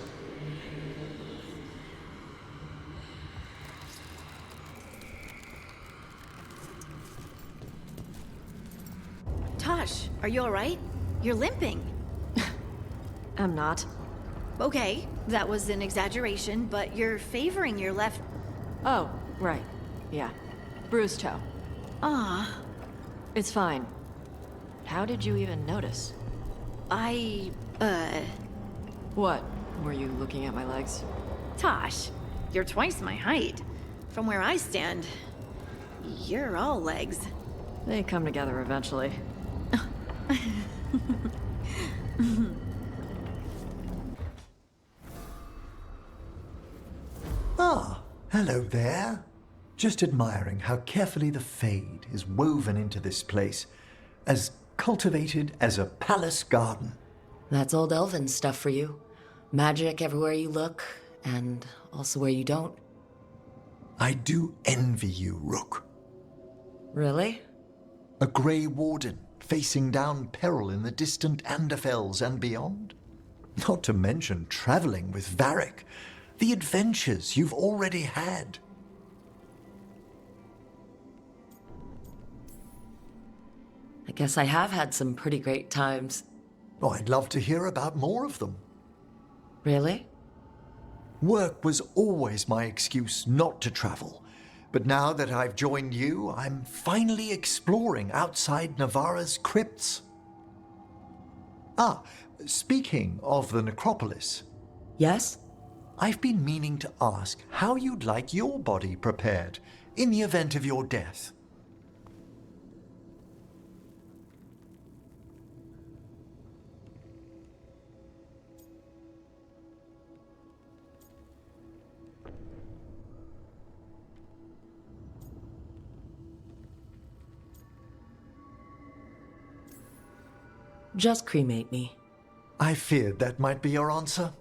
Tosh, are you alright? You're limping. I'm not. Okay, that was an exaggeration, but you're favoring your left... Oh, right. Yeah. Bruised toe. Ah. It's fine. How did you even notice? What? Were you looking at my legs? Tosh, you're twice my height. From where I stand, you're all legs. They come together eventually. Ah, hello there. Just admiring how carefully the Fade is woven into this place, as cultivated as a palace garden. That's old elven stuff for you. Magic everywhere you look, and also where you don't. I do envy you, Rook. Really? A Grey Warden facing down peril in the distant Anderfells and beyond. Not to mention traveling with Varric, the adventures you've already had. I guess I have had some pretty great times. Oh, I'd love to hear about more of them. Really? Work was always my excuse not to travel. But now that I've joined you, I'm finally exploring outside Navarra's crypts. Ah, speaking of the necropolis. Yes? I've been meaning to ask how you'd like your body prepared in the event of your death. Just cremate me. I feared that might be your answer.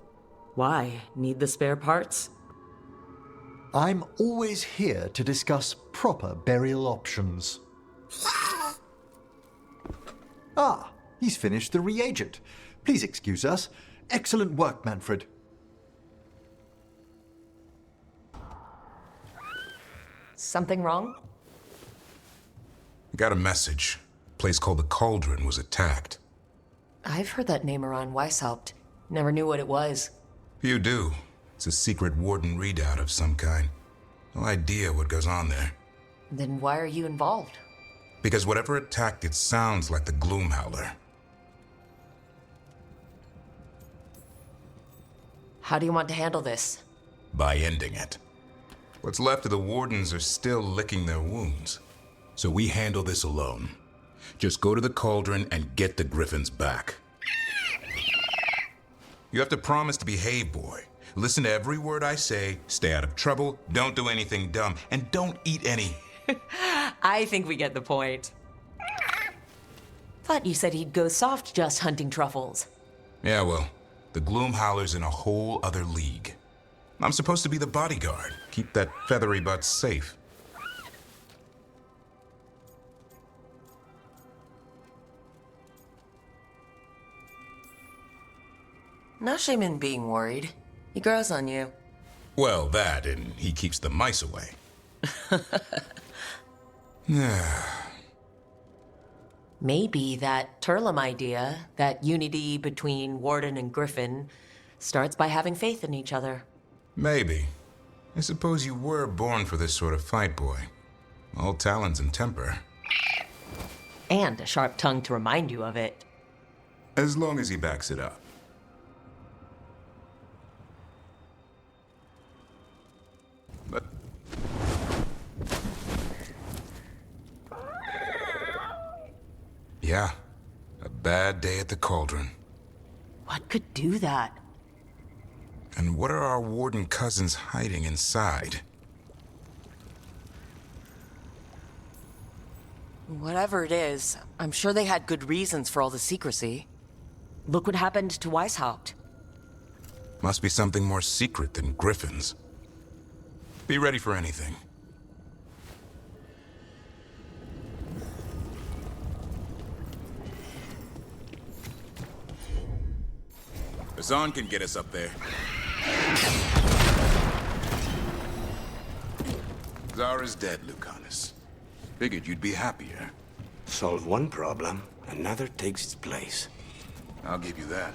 Why? Need the spare parts? I'm always here to discuss proper burial options. Ah, he's finished the reagent. Please excuse us. Excellent work, Manfred. Something wrong? I got a message. A place called the Cauldron was attacked. I've heard that name around Weishaupt. Never knew what it was. You do. It's a secret Warden readout of some kind. No idea what goes on there. Then why are you involved? Because whatever attacked it sounds like the Gloomhowler. How do you want to handle this? By ending it. What's left of the Wardens are still licking their wounds. So we handle this alone. Just go to the Cauldron and get the Griffins back. You have to promise to behave, boy. Listen to every word I say, stay out of trouble, don't do anything dumb, and don't eat any. I think we get the point. Thought you said he'd go soft just hunting truffles. Yeah, well, the Gloom Howler's in a whole other league. I'm supposed to be the bodyguard, keep that feathery butt safe. No shame in being worried. He grows on you. Well, that, and he keeps the mice away. Maybe that Turlum idea, that unity between Warden and Griffin, starts by having faith in each other. Maybe. I suppose you were born for this sort of fight, boy. All talons and temper. And a sharp tongue to remind you of it. As long as he backs it up. But... yeah, a bad day at the Cauldron. What could do that? And what are our Warden cousins hiding inside? Whatever it is, I'm sure they had good reasons for all the secrecy. Look what happened to Weishaupt. Must be something more secret than griffins. Be ready for anything. Hassan can get us up there. Zara's dead, Lucanus. Figured you'd be happier. Solve one problem, another takes its place. I'll give you that.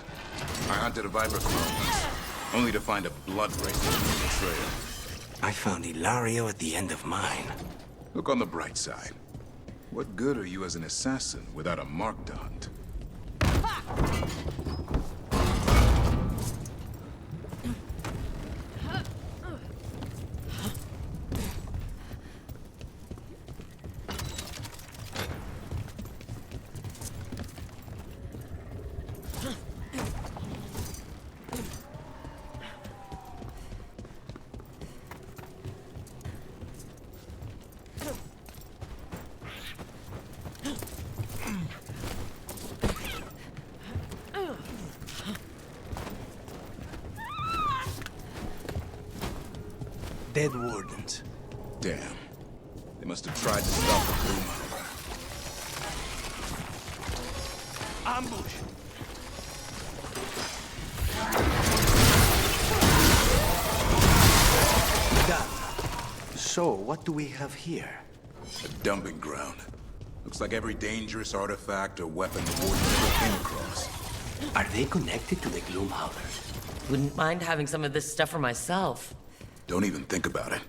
I hunted a viper claw once, only to find a blood bracelet in the trail. I found Ilario at the end of mine. Look on the bright side. What good are you as an assassin without a mark to hunt? Dead wardens. Damn. They must have tried to stop the Gloom Howler. Ambush! Done. So, what do we have here? A dumping ground. Looks like every dangerous artifact or weapon the Wardens ever came across. Are they connected to the Gloom Howlers? Wouldn't mind having some of this stuff for myself. Don't even think about it.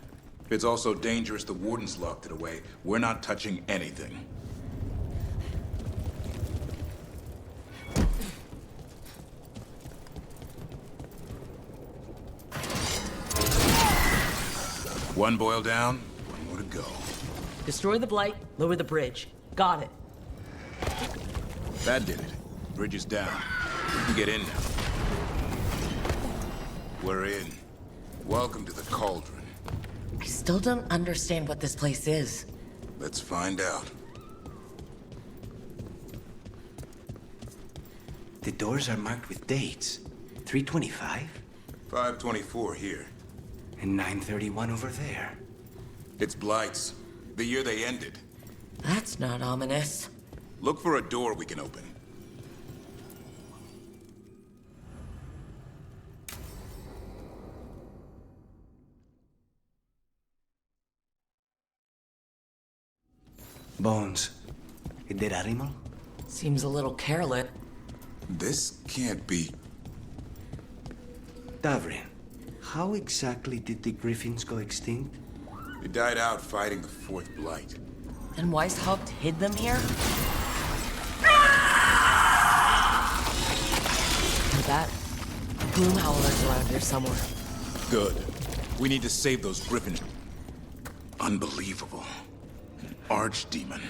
If it's also dangerous the Wardens locked it away, we're not touching anything. One boil down, one more to go. Destroy the Blight, lower the bridge. Got it. That did it. Bridge is down. We can get in now. We're in. Welcome to the Cauldron. I still don't understand what this place is. Let's find out. The doors are marked with dates. 325? 524 here. And 931 over there. It's Blight's. The year they ended. That's not ominous. Look for a door we can open. Bones. A dead animal? Seems a little careless. This can't be... Davrin, how exactly did the griffins go extinct? They died out fighting the Fourth Blight. And Weishaupt hid them here? Hear that? Gloom Howlers around here somewhere. Good. We need to save those griffins. Unbelievable. An archdemon.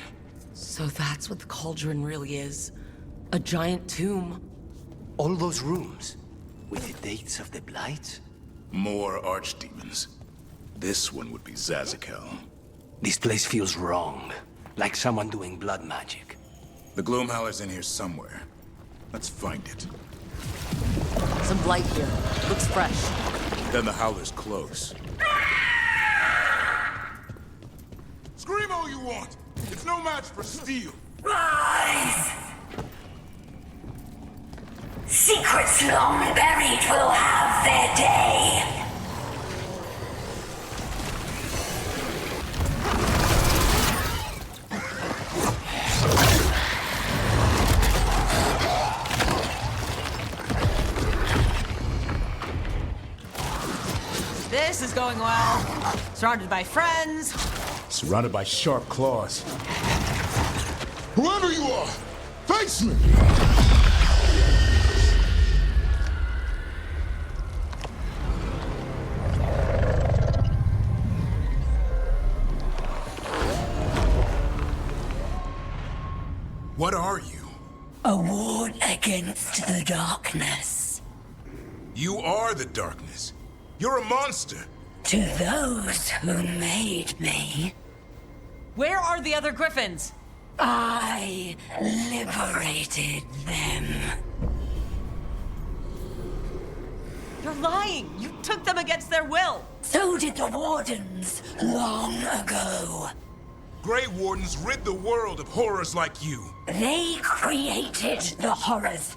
So that's what the Cauldron really is. A giant tomb. All those rooms, with the dates of the blights? More archdemons. This one would be Zazakel. This place feels wrong. Like someone doing blood magic. The Gloomhowler's in here somewhere. Let's find it. Some blight here. Looks fresh. Then the Howler's close. Scream all you want! It's no match for steel! Rise! Secrets long buried will have their day. This is going well. Surrounded by friends. Surrounded by sharp claws. Whoever you are, face me! What are you? A ward against the darkness. You are the darkness. You're a monster. To those who made me, Where are the other griffins? I liberated them. You're lying! You took them against their will! So did the Wardens long ago. Grey Wardens rid the world of horrors like you. They created the horrors.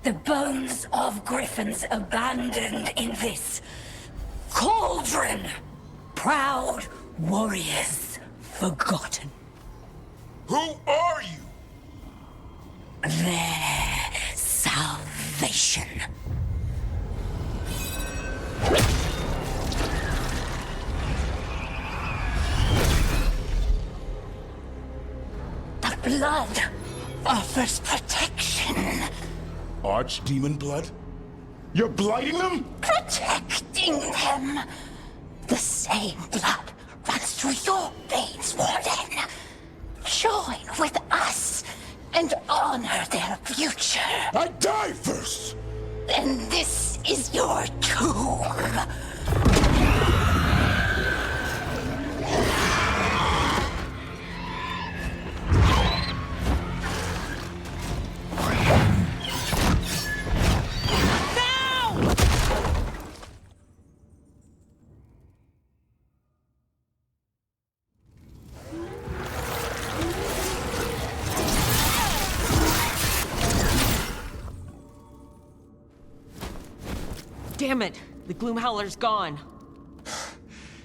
The bones of griffins abandoned in this cauldron. Proud warriors forgotten. Who are you? Their salvation. The blood offers protection. Archdemon blood? You're blighting them? Protecting them. The same blood runs through your veins, Warden. Join with us and honor their future. I die first! Then this is your tomb. Damn it! The Gloomhowler's gone.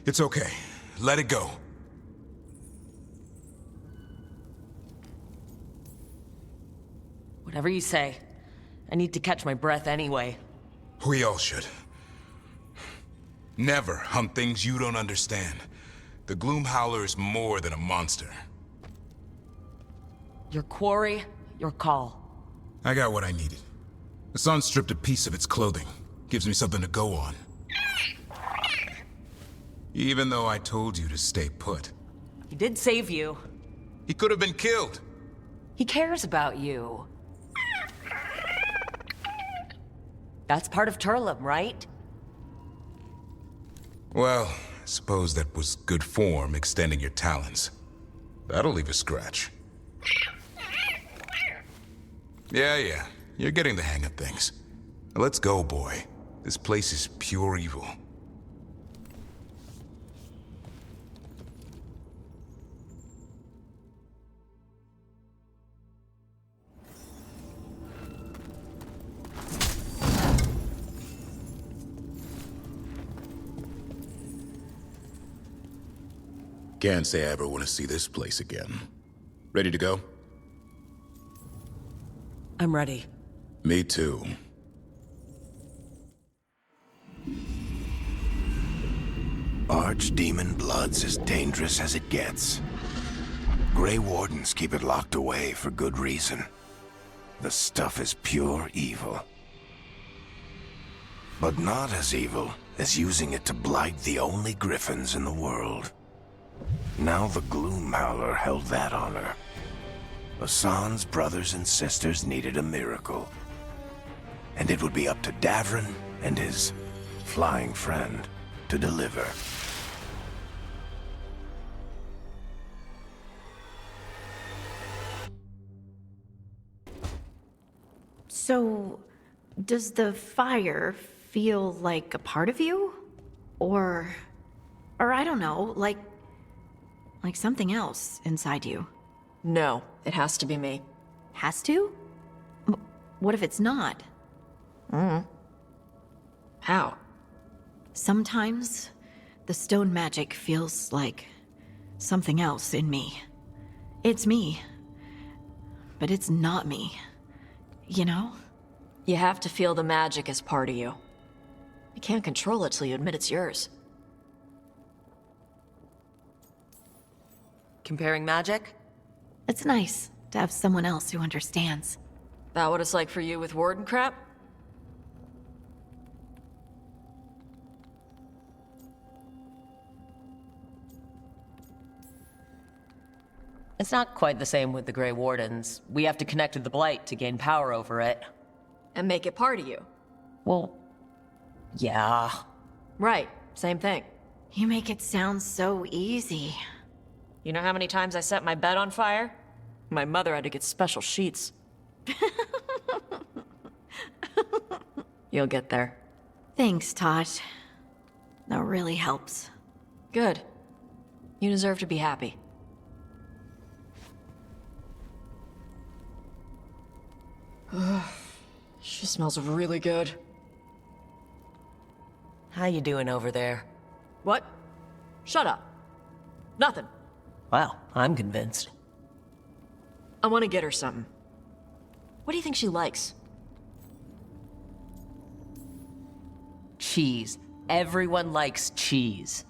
It's okay. Let it go. Whatever you say. I need to catch my breath anyway. We all should. Never hunt things you don't understand. The Gloomhowler is more than a monster. Your quarry, your call. I got what I needed. The sun stripped a piece of its clothing. Gives me something to go on. Even though I told you to stay put. He did save you. He could have been killed. He cares about you. That's part of Turlum, right? Well, I suppose that was good form, extending your talons. That'll leave a scratch. Yeah. You're getting the hang of things. Now let's go, boy. This place is pure evil. Can't say I ever want to see this place again. Ready to go? I'm ready. Me too. Archdemon blood's as dangerous as it gets. Grey Wardens keep it locked away for good reason. The stuff is pure evil. But not as evil as using it to blight the only griffins in the world. Now the Gloomhowler held that honor. Hassan's brothers and sisters needed a miracle. And it would be up to Davrin and his flying friend to deliver. So, does the fire feel like a part of you? Or I don't know, like something else inside you? No, it has to be me. Has to? What if it's not? How? Sometimes the stone magic feels like something else in me. It's me, but it's not me. You know? You have to feel the magic as part of you. You can't control it till you admit it's yours. Comparing magic? It's nice to have someone else who understands. That what it's like for you with Warden crap? It's not quite the same with the Grey Wardens. We have to connect to the Blight to gain power over it. And make it part of you. Well, yeah. Right, same thing. You make it sound so easy. You know how many times I set my bed on fire? My mother had to get special sheets. You'll get there. Thanks, Tosh. That really helps. Good. You deserve to be happy. She smells really good. How you doing over there? What? Shut up. Nothing. Wow, I'm convinced. I want to get her something. What do you think she likes? Cheese. Everyone likes cheese.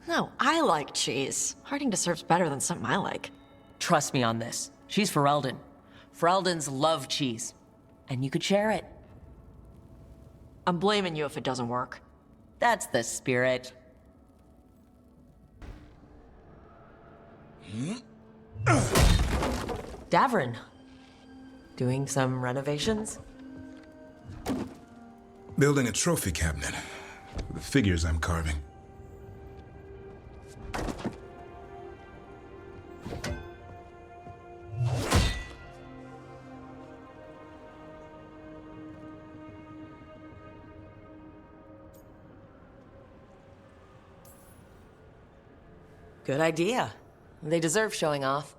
No, I like cheese. Harding deserves better than something I like. Trust me on this. She's Ferelden. Fereldens love cheese. And you could share it. I'm blaming you if it doesn't work. That's the spirit. Davrin. Doing some renovations? Building a trophy cabinet. For the figures I'm carving. Good idea. They deserve showing off.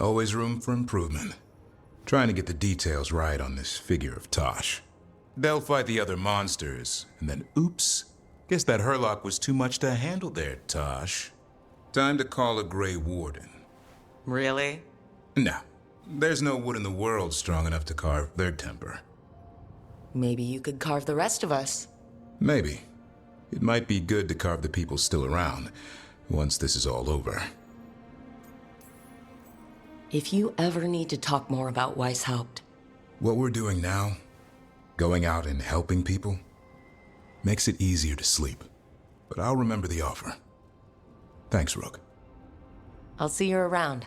Always room for improvement. Trying to get the details right on this figure of Tosh. They'll fight the other monsters, and then oops. Guess that Herlock was too much to handle there, Tosh. Time to call a Grey Warden. Really? No. There's no wood in the world strong enough to carve their temper. Maybe you could carve the rest of us. Maybe. It might be good to carve the people still around, once this is all over. If you ever need to talk more about Weishaupt. What we're doing now, going out and helping people, makes it easier to sleep. But I'll remember the offer. Thanks, Rook. I'll see you around.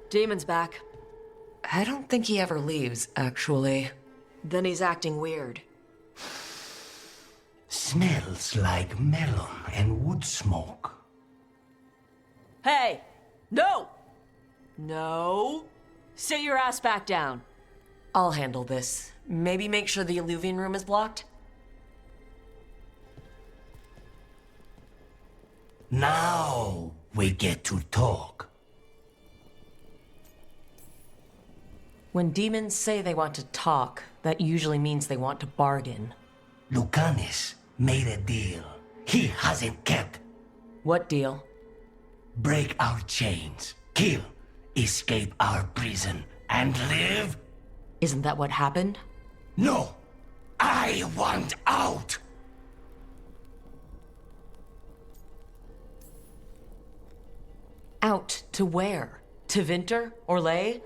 Demon's back. I don't think he ever leaves, actually. Then he's acting weird. Smells like melon and wood smoke. Hey! No! No! Sit your ass back down. I'll handle this. Maybe make sure the Illuvian room is blocked? Now we get to talk. When demons say they want to talk, that usually means they want to bargain. Lucanis made a deal he hasn't kept. What deal? Break our chains, kill, escape our prison, and live? Isn't that what happened? No! I want out! Out to where? To Vinter? Or Lay?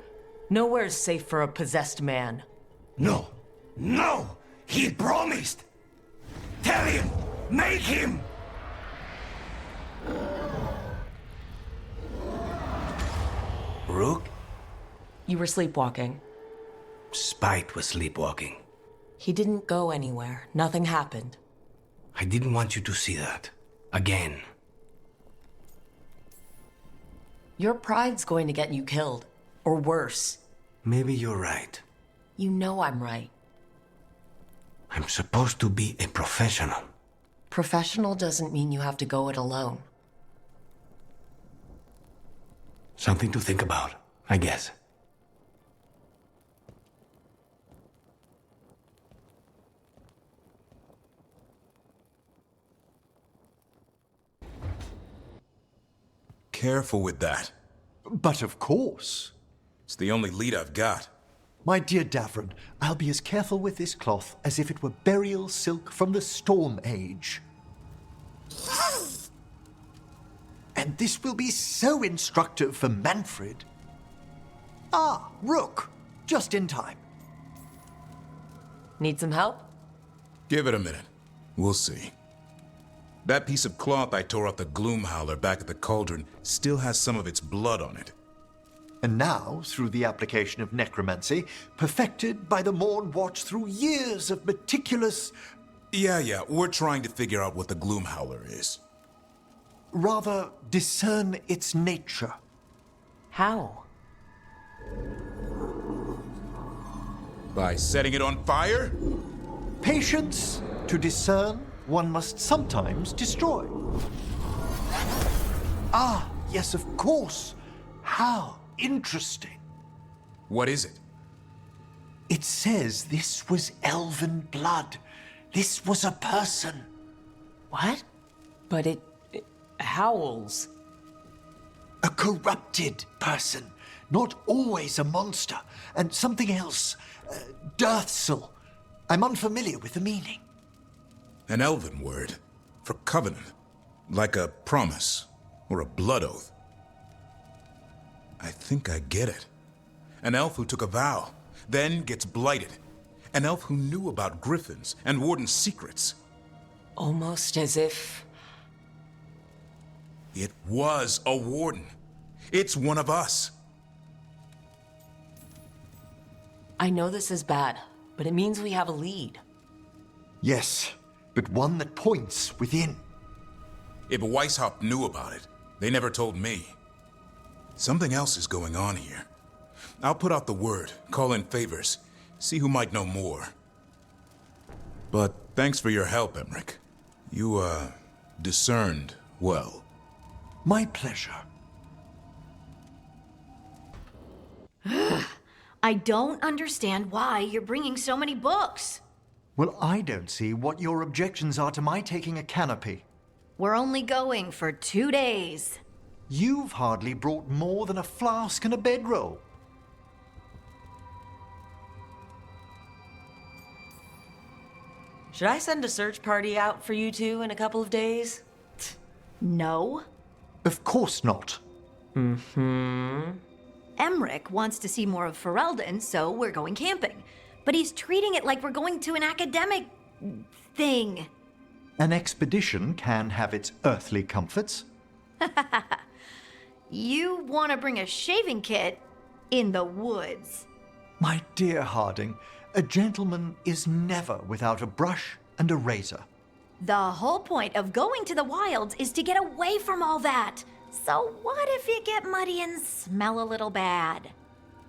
Nowhere's safe for a possessed man. No! No! He promised! Tell him! Make him! Rook? You were sleepwalking. Spite was sleepwalking. He didn't go anywhere. Nothing happened. I didn't want you to see that. Again. Your pride's going to get you killed. Or worse. Maybe you're right. You know I'm right. I'm supposed to be a professional. Professional doesn't mean you have to go it alone. Something to think about, I guess. Careful with that. But of course. It's the only lead I've got. My dear Davron, I'll be as careful with this cloth as if it were burial silk from the Storm Age. And this will be so instructive for Manfred. Ah, Rook, just in time. Need some help? Give it a minute. We'll see. That piece of cloth I tore off the Gloomhowler back at the cauldron still has some of its blood on it. And now, through the application of necromancy, perfected by the Morn Watch through years of meticulous... Yeah, we're trying to figure out what the Gloomhowler is. Rather, discern its nature. How? By setting it on fire? Patience. To discern, one must sometimes destroy. Ah, yes, of course. How interesting. What is it? It says this was elven blood. This was a person. What? But it howls. A corrupted person. Not always a monster. And something else. Dirthsel. I'm unfamiliar with the meaning. An elven word. For covenant. Like a promise. Or a blood oath. I think I get it. An elf who took a vow. Then gets blighted. An elf who knew about griffins and Warden's secrets. Almost as if... It was a Warden. It's one of us. I know this is bad, but it means we have a lead. Yes, but one that points within. If Weishaupt knew about it, they never told me. Something else is going on here. I'll put out the word, call in favors, see who might know more. But thanks for your help, Emmerich. You, discerned well. My pleasure. I don't understand why you're bringing so many books. Well, I don't see what your objections are to my taking a canopy. We're only going for 2 days. You've hardly brought more than a flask and a bedroll. Should I send a search party out for you two in a couple of days? No. Of course not. Emmerich wants to see more of Ferelden, so we're going camping. But he's treating it like we're going to an academic... thing. An expedition can have its earthly comforts. You want to bring a shaving kit in the woods. My dear Harding, a gentleman is never without a brush and a razor. The whole point of going to the wilds is to get away from all that. So what if you get muddy and smell a little bad?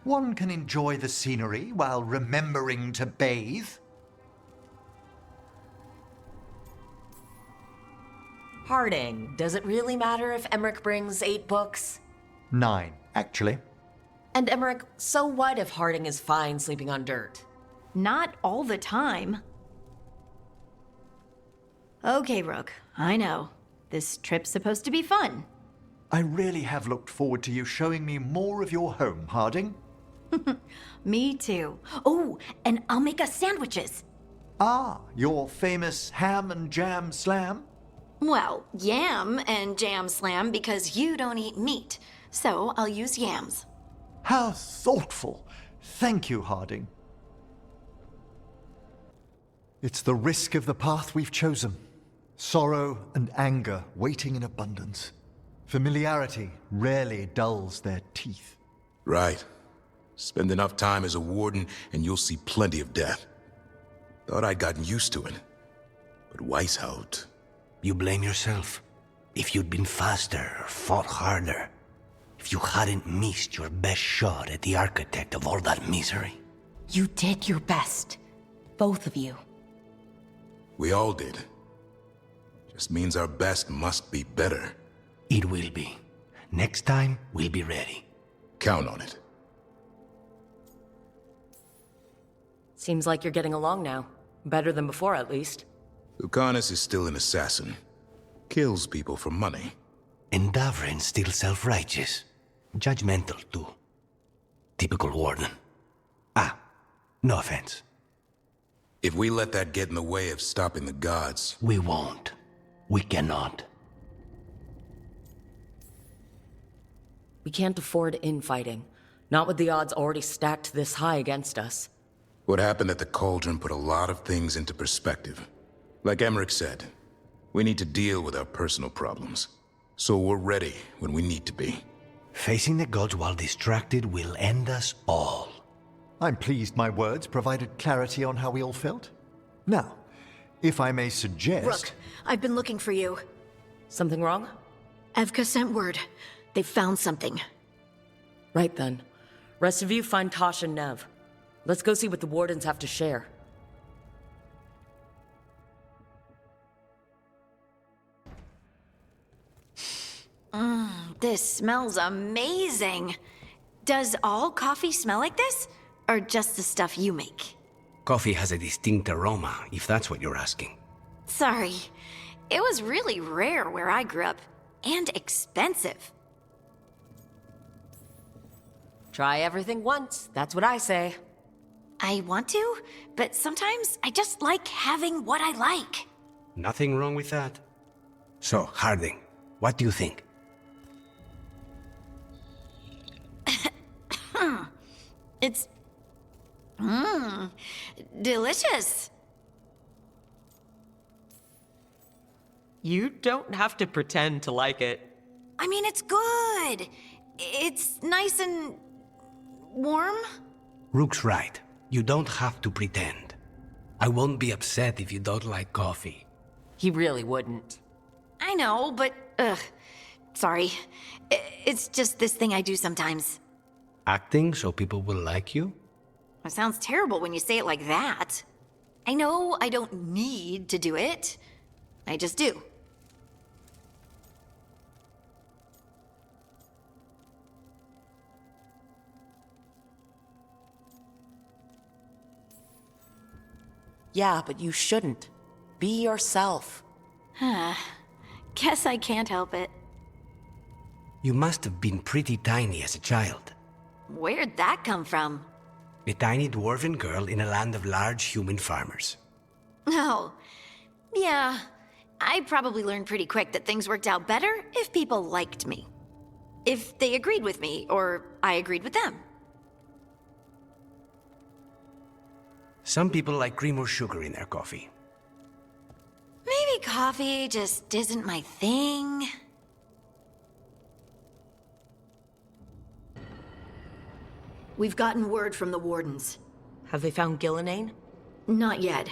One can enjoy the scenery while remembering to bathe. Harding, does it really matter if Emmerich brings 8 books? 9, actually. And Emmerich, so what if Harding is fine sleeping on dirt? Not all the time. Okay, Rook, I know. This trip's supposed to be fun. I really have looked forward to you showing me more of your home, Harding. Me too. Oh, and I'll make us sandwiches. Ah, your famous ham and jam slam? Well, yam and jam slam because you don't eat meat. So I'll use yams. How thoughtful. Thank you, Harding. It's the risk of the path we've chosen. Sorrow and anger waiting in abundance. Familiarity rarely dulls their teeth. Right. Spend enough time as a warden and you'll see plenty of death. Thought I'd gotten used to it. But Weishaupt... You blame yourself. If you'd been faster or fought harder. If if you hadn't missed your best shot at the architect of all that misery. You did your best. Both of you. We all did. Just means our best must be better. It will be. Next time, we'll be ready. Count on it. Seems like you're getting along now. Better than before, at least. Lucanus is still an assassin. Kills people for money. And Davrin's still self-righteous. Judgmental, too. Typical warden. No offense. If we let that get in the way of stopping the gods... We won't. We cannot. We can't afford infighting. Not with the odds already stacked this high against us. What happened at the Cauldron put a lot of things into perspective. Like Emmerich said, we need to deal with our personal problems. So we're ready when we need to be. Facing the gods while distracted will end us all. I'm pleased my words provided clarity on how we all felt. Now, if I may suggest... Rook, I've been looking for you. Something wrong? Evka sent word. They found something. Right then. Rest of you find Tosh and Nev. Let's go see what the Wardens have to share. This smells amazing. Does all coffee smell like this? Or just the stuff you make? Coffee has a distinct aroma, if that's what you're asking. Sorry. It was really rare where I grew up. And expensive. Try everything once, that's what I say. I want to, but sometimes I just like having what I like. Nothing wrong with that. So, Harding, what do you think? It's... delicious. You don't have to pretend to like it. I mean, it's good. It's nice and... warm? Rook's right. You don't have to pretend. I won't be upset if you don't like coffee. He really wouldn't. I know, but... sorry. It's just this thing I do sometimes. Acting so people will like you? It sounds terrible when you say it like that. I know I don't need to do it. I just do. Yeah, but you shouldn't. Be yourself. Guess I can't help it. You must have been pretty tiny as a child. Where'd that come from? A tiny dwarven girl in a land of large human farmers. Oh, yeah. I probably learned pretty quick that things worked out better if people liked me. If they agreed with me, or I agreed with them. Some people like cream or sugar in their coffee. Maybe coffee just isn't my thing. We've gotten word from the Wardens. Have they found Gillenane? Not yet,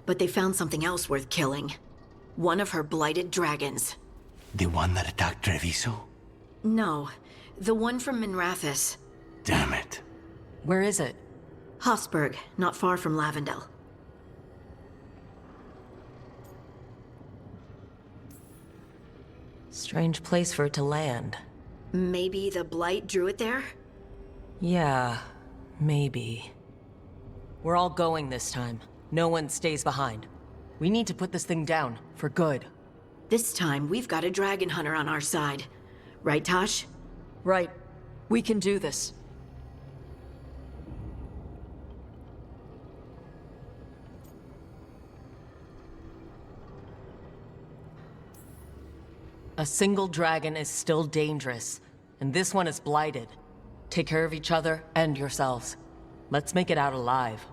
but they found something else worth killing. One of her blighted dragons. The one that attacked Treviso? No, the one from Minrathous. Damn it. Where is it? Hossberg, not far from Lavendel. Strange place for it to land. Maybe the blight drew it there? Yeah, maybe. We're all going this time. No one stays behind. We need to put this thing down, for good. This time, we've got a dragon hunter on our side. Right, Tosh? Right. We can do this. A single dragon is still dangerous, and this one is blighted. Take care of each other and yourselves. Let's make it out alive.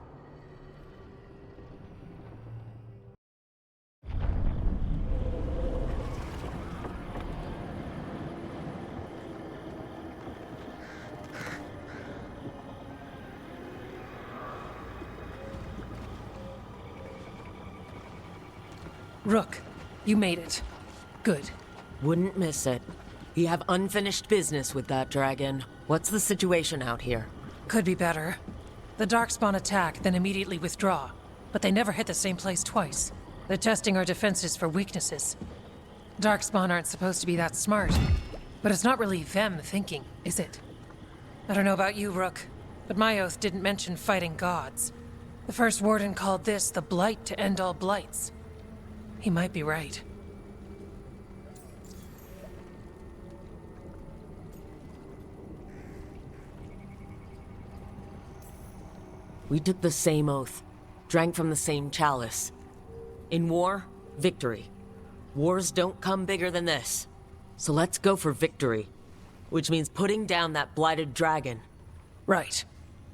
Rook, you made it. Good. Wouldn't miss it. We have unfinished business with that dragon. What's the situation out here? Could be better. The Darkspawn attack, then immediately withdraw. But they never hit the same place twice. They're testing our defenses for weaknesses. Darkspawn aren't supposed to be that smart. But it's not really them thinking, is it? I don't know about you, Rook, but my oath didn't mention fighting gods. The first warden called this the blight to end all blights. He might be right. We took the same oath, drank from the same chalice. In war, victory. Wars don't come bigger than this. So let's go for victory. Which means putting down that blighted dragon. Right.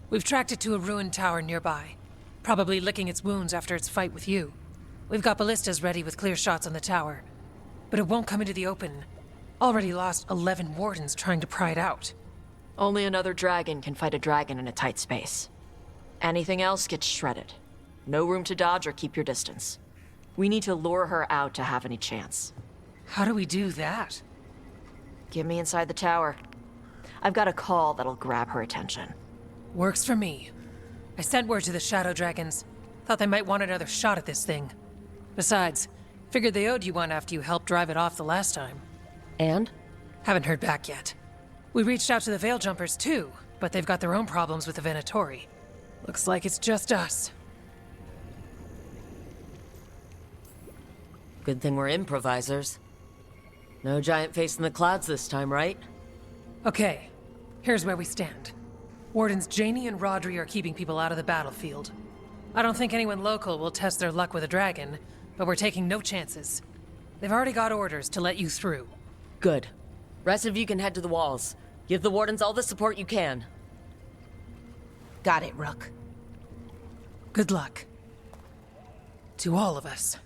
We've tracked it to a ruined tower nearby. Probably licking its wounds after its fight with you. We've got ballistas ready with clear shots on the tower. But it won't come into the open. Already lost 11 wardens trying to pry it out. Only another dragon can fight a dragon in a tight space. Anything else gets shredded. No room to dodge or keep your distance. We need to lure her out to have any chance. How do we do that? Get me inside the tower. I've got a call that'll grab her attention. Works for me. I sent word to the Shadow Dragons. Thought they might want another shot at this thing. Besides, figured they owed you one after you helped drive it off the last time. And? Haven't heard back yet. We reached out to the Veil Jumpers too, but they've got their own problems with the Venatori. Looks like it's just us. Good thing we're improvisers. No giant face in the clouds this time, right? Okay, here's where we stand. Wardens Janie and Rodri are keeping people out of the battlefield. I don't think anyone local will test their luck with a dragon, but we're taking no chances. They've already got orders to let you through. Good. Rest of you can head to the walls. Give the wardens all the support you can. Got it, Rook. Good luck. To all of us.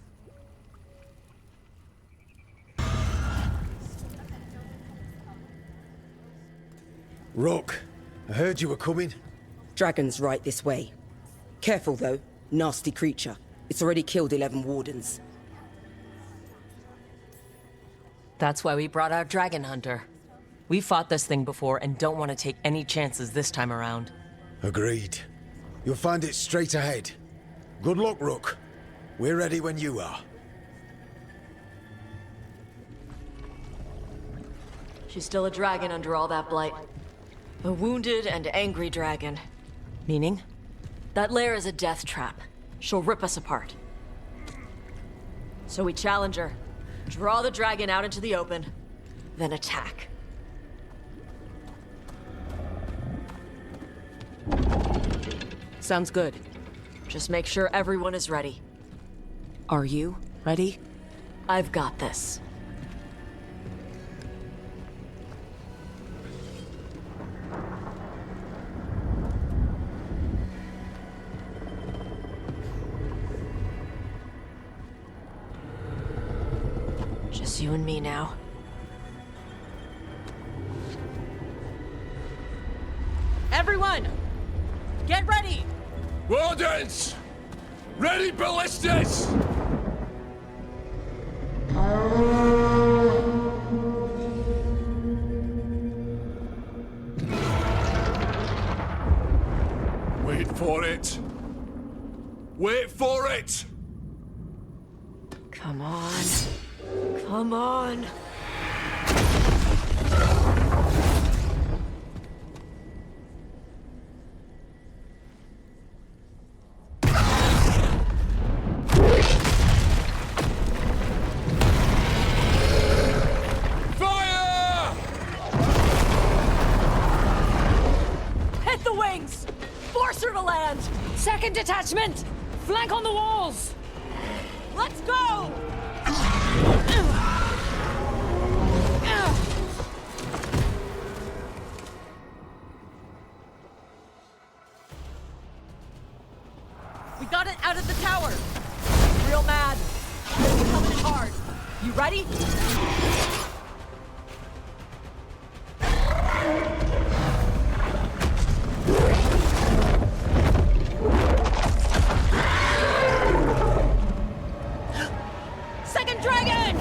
Rook, I heard you were coming. Dragon's right this way. Careful though, nasty creature. It's already killed 11 wardens. That's why we brought our dragon hunter. We fought this thing before and don't want to take any chances this time around. Agreed. You'll find it straight ahead. Good luck, Rook. We're ready when you are. She's still a dragon under all that blight. A wounded and angry dragon. Meaning? That lair is a death trap. She'll rip us apart. So we challenge her, draw the dragon out into the open, then attack. Sounds good. Just make sure everyone is ready. Are you ready? I've got this. Just you and me now. Everyone! Get ready! Wardens! Ready ballistas! Wait for it! Wait for it! Come on. Come on. Hit the wings! Force her to land! Second detachment! Flank on the walls! Let's go! We got it out of the tower! Real mad. It's coming in hard. You ready? Second dragon!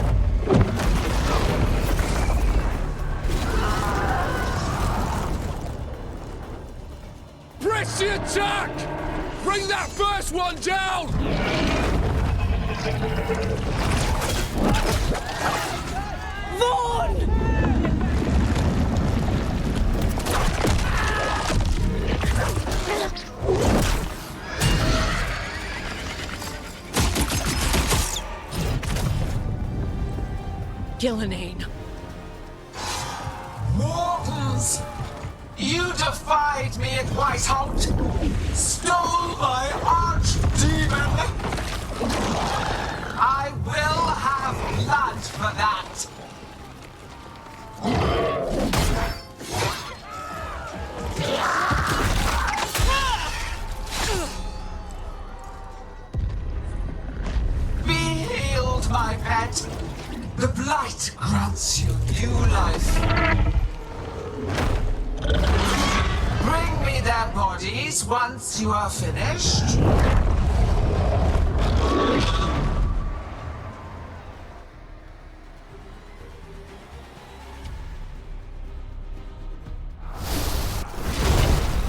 Press the attack! Bring that first one down! Vaughn! Gillenane. Mortals! You defied me at Whitehout! Stole my archdemon! I will have blood for that! Be healed, my pet! The blight grants you new life. Bring me their bodies once you are finished.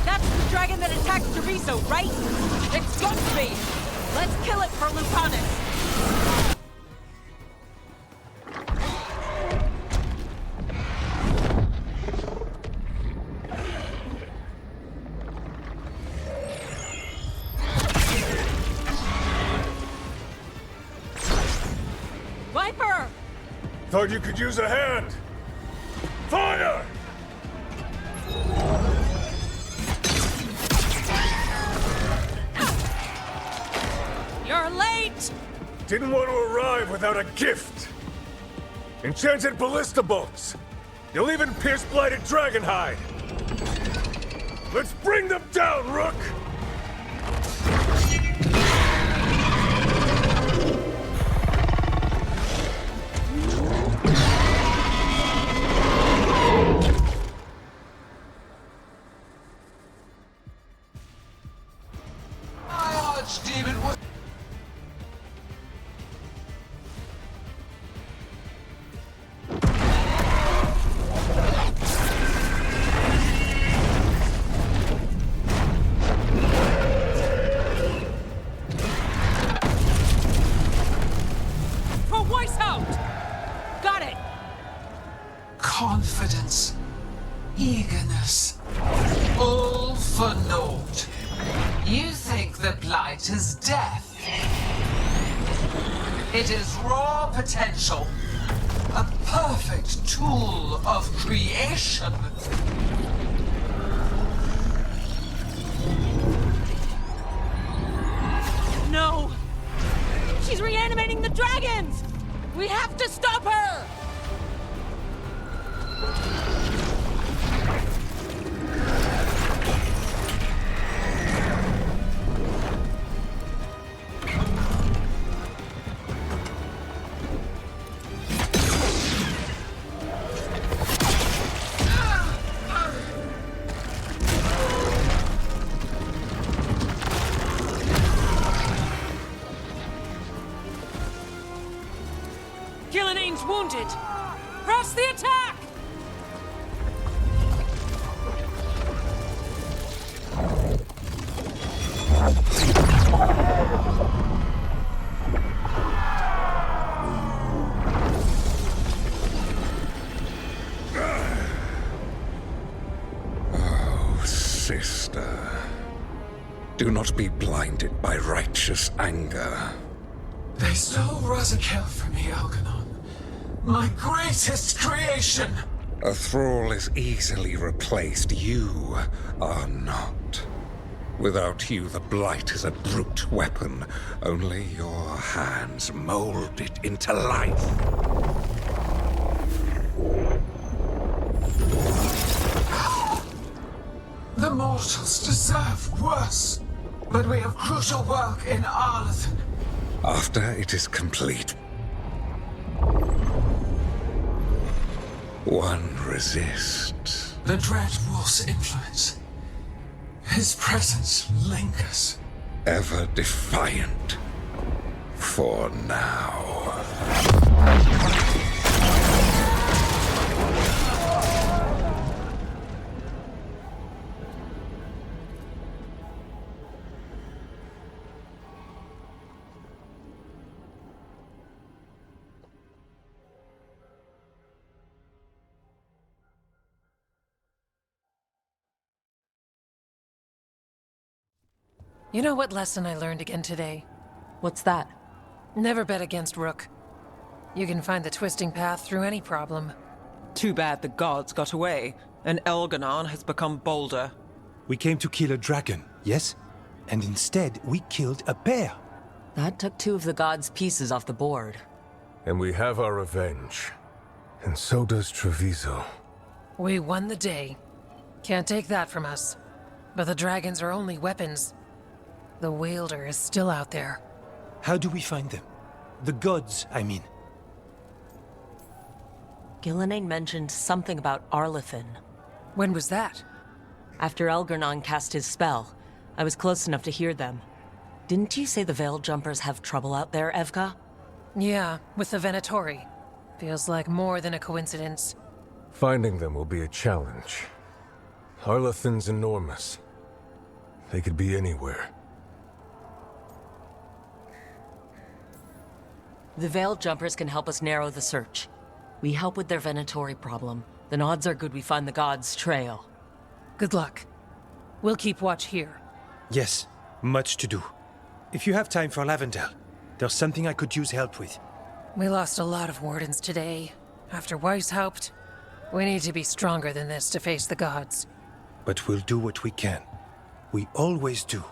That's the dragon that attacked Treviso, right? It's got to be! Let's kill it for Lucanus! Viper! Thought you could use a hand. Fire! You're late! Didn't want to arrive without a gift. Enchanted ballista bolts. You'll even pierce blighted dragonhide. Let's bring them down, Rook! My archdemon was... For Weishaupt! Got it! Confidence. Eagerness. All for naught. You think the blight is death. It is raw potential. A perfect tool of creation. No! She's reanimating the dragons! We have to stop her! Gillenane's wounded! Press the attack! Oh, sister. Do not be blinded by righteous anger. They stole Razakil from me, Algernon. My greatest creation! A thrall is easily replaced. You are not. Without you, the blight is a brute weapon. Only your hands mold it into life. The mortals deserve worse. But we have crucial work in Arlathan. After it is complete, one resists. The Dread Wolf's influence. His presence lingers. Ever defiant. For now. You know what lesson I learned again today? What's that? Never bet against Rook. You can find the twisting path through any problem. Too bad the gods got away, and Elganon has become bolder. We came to kill a dragon, yes? And instead, we killed a bear. That took 2 of the gods' pieces off the board. And we have our revenge. And so does Treviso. We won the day. Can't take that from us. But the dragons are only weapons. The Wielder is still out there. How do we find them? The gods, I mean. Gillenane mentioned something about Arlethin. When was that? After Elgarnon cast his spell, I was close enough to hear them. Didn't you say the Veil Jumpers have trouble out there, Evka? Yeah, with the Venatori. Feels like more than a coincidence. Finding them will be a challenge. Arlethin's enormous. They could be anywhere. The Veil Jumpers can help us narrow the search. We help with their Venatori problem, then odds are good we find the gods' trail. Good luck. We'll keep watch here. Yes, much to do. If you have time for Lavendel, there's something I could use help with. We lost a lot of wardens today. After Weishaupt, we need to be stronger than this to face the gods. But we'll do what we can. We always do.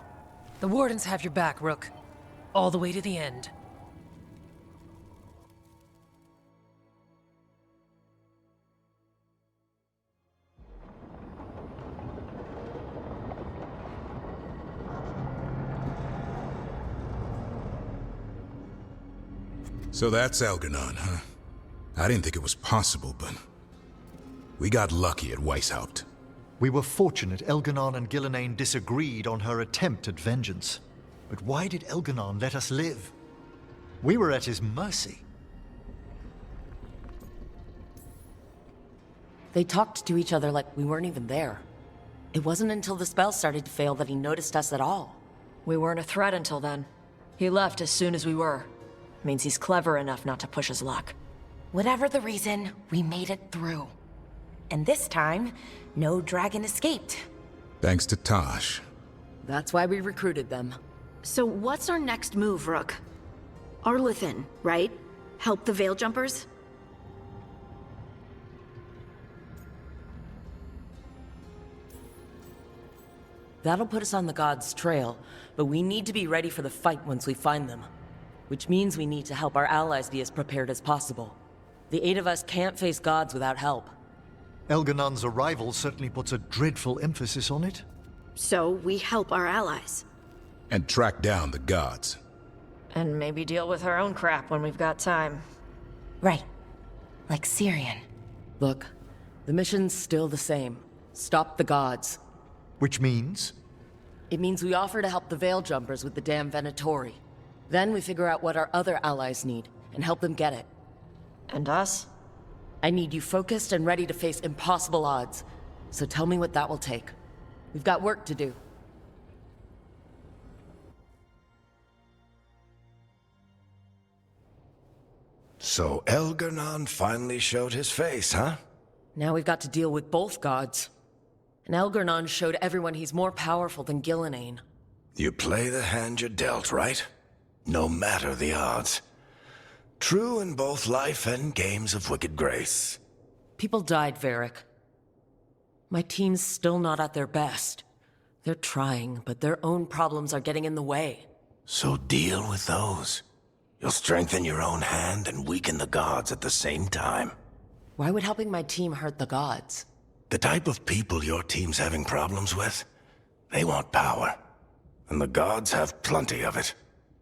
The wardens have your back, Rook. All the way to the end. So that's Elganon, huh? I didn't think it was possible, but we got lucky at Weishaupt. We were fortunate Elganon and Gillenane disagreed on her attempt at vengeance. But why did Elganon let us live? We were at his mercy. They talked to each other like we weren't even there. It wasn't until the spell started to fail that he noticed us at all. We weren't a threat until then. He left as soon as we were. Means he's clever enough not to push his luck. Whatever the reason, we made it through. And this time, no dragon escaped. Thanks to Tosh. That's why we recruited them. So what's our next move, Rook? Arlethin, right? Help the Veil Jumpers? That'll put us on the gods' trail, but we need to be ready for the fight once we find them. Which means we need to help our allies be as prepared as possible. The 8 of us can't face gods without help. Elganon's arrival certainly puts a dreadful emphasis on it. So we help our allies. And track down the gods. And maybe deal with our own crap when we've got time. Right. Like Syrian. Look, the mission's still the same. Stop the gods. Which means? It means we offer to help the Veil Jumpers with the damn Venatori. Then we figure out what our other allies need, and help them get it. And us? I need you focused and ready to face impossible odds. So tell me what that will take. We've got work to do. So Elgarnon finally showed his face, huh? Now we've got to deal with both gods. And Elgarnon showed everyone he's more powerful than Gillenane. You play the hand you're dealt, right? No matter the odds. True in both life and games of wicked grace. People died, Varric. My team's still not at their best. They're trying, but their own problems are getting in the way. So deal with those. You'll strengthen your own hand and weaken the gods at the same time. Why would helping my team hurt the gods? The type of people your team's having problems with, they want power. And the gods have plenty of it.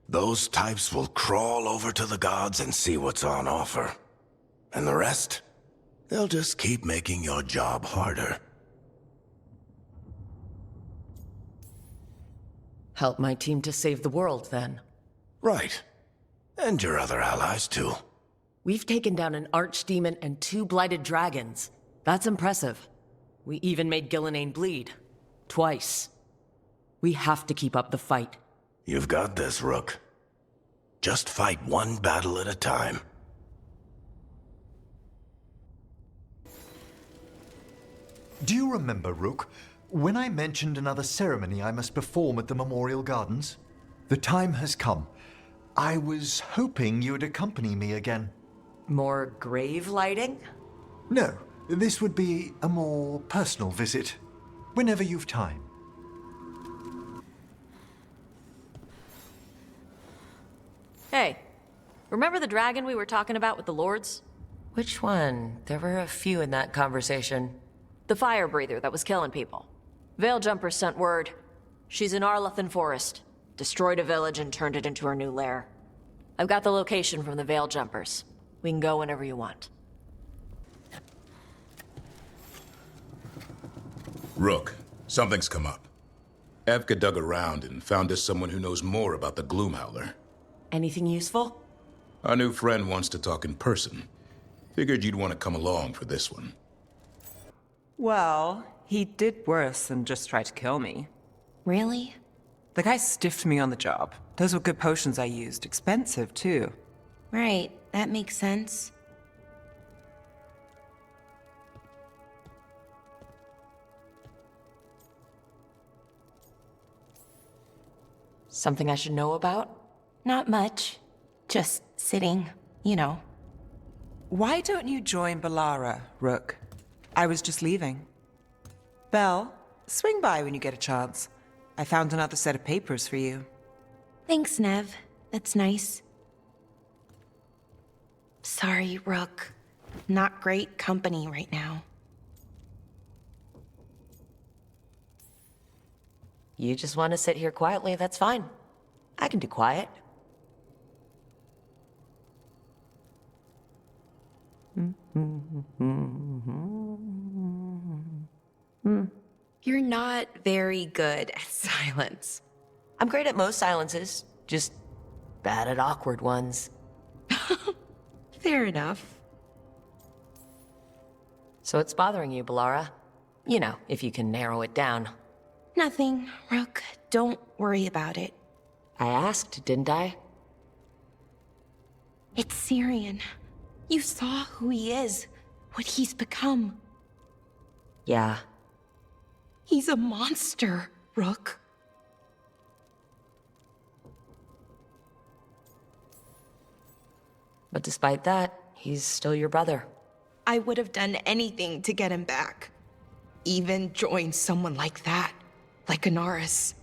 Those types will crawl over to the gods and see what's on offer. And the rest? They'll just keep making your job harder. Help my team to save the world, then. Right. And your other allies, too. We've taken down an archdemon and 2 blighted dragons. That's impressive. We even made Gillenane bleed. Twice. We have to keep up the fight. You've got this, Rook. Just fight one battle at a time. Do you remember, Rook, when I mentioned another ceremony I must perform at the Memorial Gardens, the time has come. I was hoping you would accompany me again. More grave lighting? No, this would be a more personal visit, whenever you've time. Hey, remember the dragon we were talking about with the lords? Which one? There were a few in that conversation. The fire breather that was killing people. Veiljumpers sent word. She's in Arlethan Forest. Destroyed a village and turned it into her new lair. I've got the location from the Veiljumpers. We can go whenever you want. Rook, something's come up. Evka dug around and found us someone who knows more about the Gloomhowler. Anything useful? Our new friend wants to talk in person. Figured you'd want to come along for this one. Well, he did worse than just try to kill me. Really? The guy stiffed me on the job. Those were good potions I used. Expensive, too. Right, that makes sense. Something I should know about? Not much. Just sitting, you know. Why don't you join Balara, Rook? I was just leaving. Belle, swing by when you get a chance. I found another set of papers for you. Thanks, Nev. That's nice. Sorry, Rook. Not great company right now. You just want to sit here quietly, that's fine. I can do quiet. You're not very good at silence. I'm great at most silences, just bad at awkward ones. Fair enough. So it's bothering you, Balara? You know, if you can narrow it down. Nothing, Rook. Don't worry about it. I asked, didn't I? It's Syrian. You saw who he is, what he's become. Yeah. He's a monster, Rook. But despite that, he's still your brother. I would have done anything to get him back. Even join someone like that, like Anaris.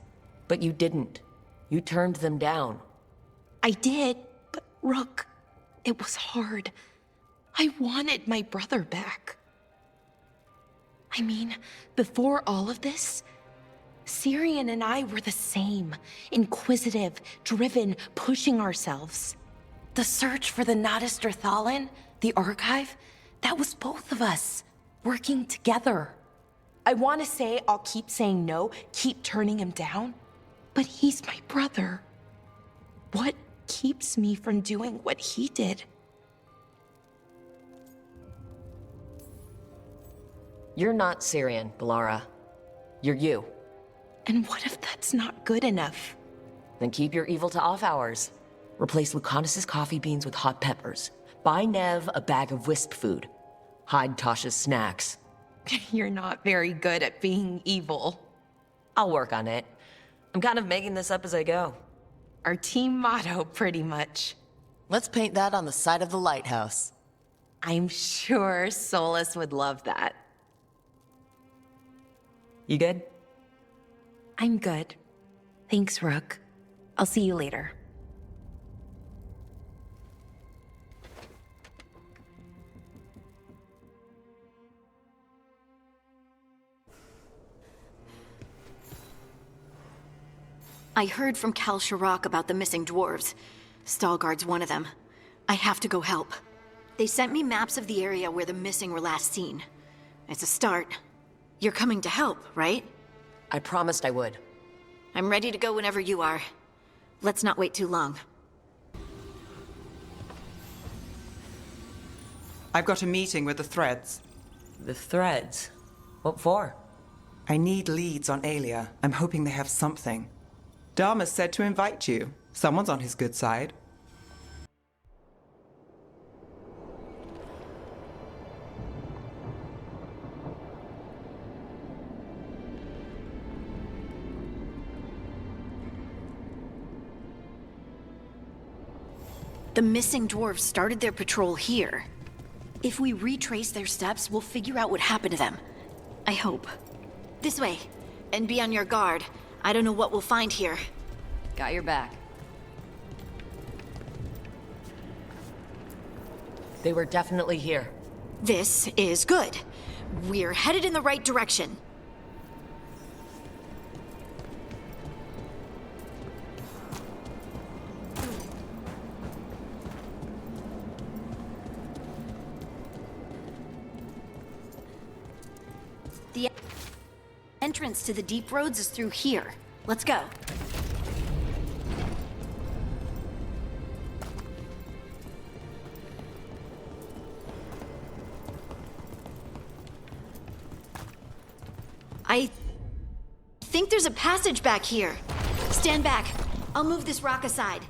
But you didn't. You turned them down. I did, but Rook, it was hard. I wanted my brother back. I mean, before all of this, Syrian and I were the same. Inquisitive, driven, pushing ourselves. The search for the Nadister Thalin, the archive, that was both of us, working together. I want to say I'll keep saying no, keep turning him down, but he's my brother. What keeps me from doing what he did? You're not Syrian, Balara. You're you. And what if that's not good enough? Then keep your evil to off hours. Replace Lucanus's coffee beans with hot peppers. Buy Nev a bag of wisp food. Hide Tasha's snacks. You're not very good at being evil. I'll work on it. I'm kind of making this up as I go. Our team motto, pretty much. Let's paint that on the side of the lighthouse. I'm sure Solus would love that. You good? I'm good. Thanks, Rook. I'll see you later. I heard from Kal Shirak about the missing dwarves. Stalguard's one of them. I have to go help. They sent me maps of the area where the missing were last seen. It's a start. You're coming to help, right? I promised I would. I'm ready to go whenever you are. Let's not wait too long. I've got a meeting with the Threads. The Threads? What for? I need leads on Aelia. I'm hoping they have something. Dharma said to invite you. Someone's on his good side. The missing dwarves started their patrol here. If we retrace their steps, we'll figure out what happened to them. I hope. This way. And be on your guard. I don't know what we'll find here. Got your back. They were definitely here. This is good. We're headed in the right direction. The entrance to the deep roads is through here. Let's go. I think there's a passage back here. Stand back. I'll move this rock aside.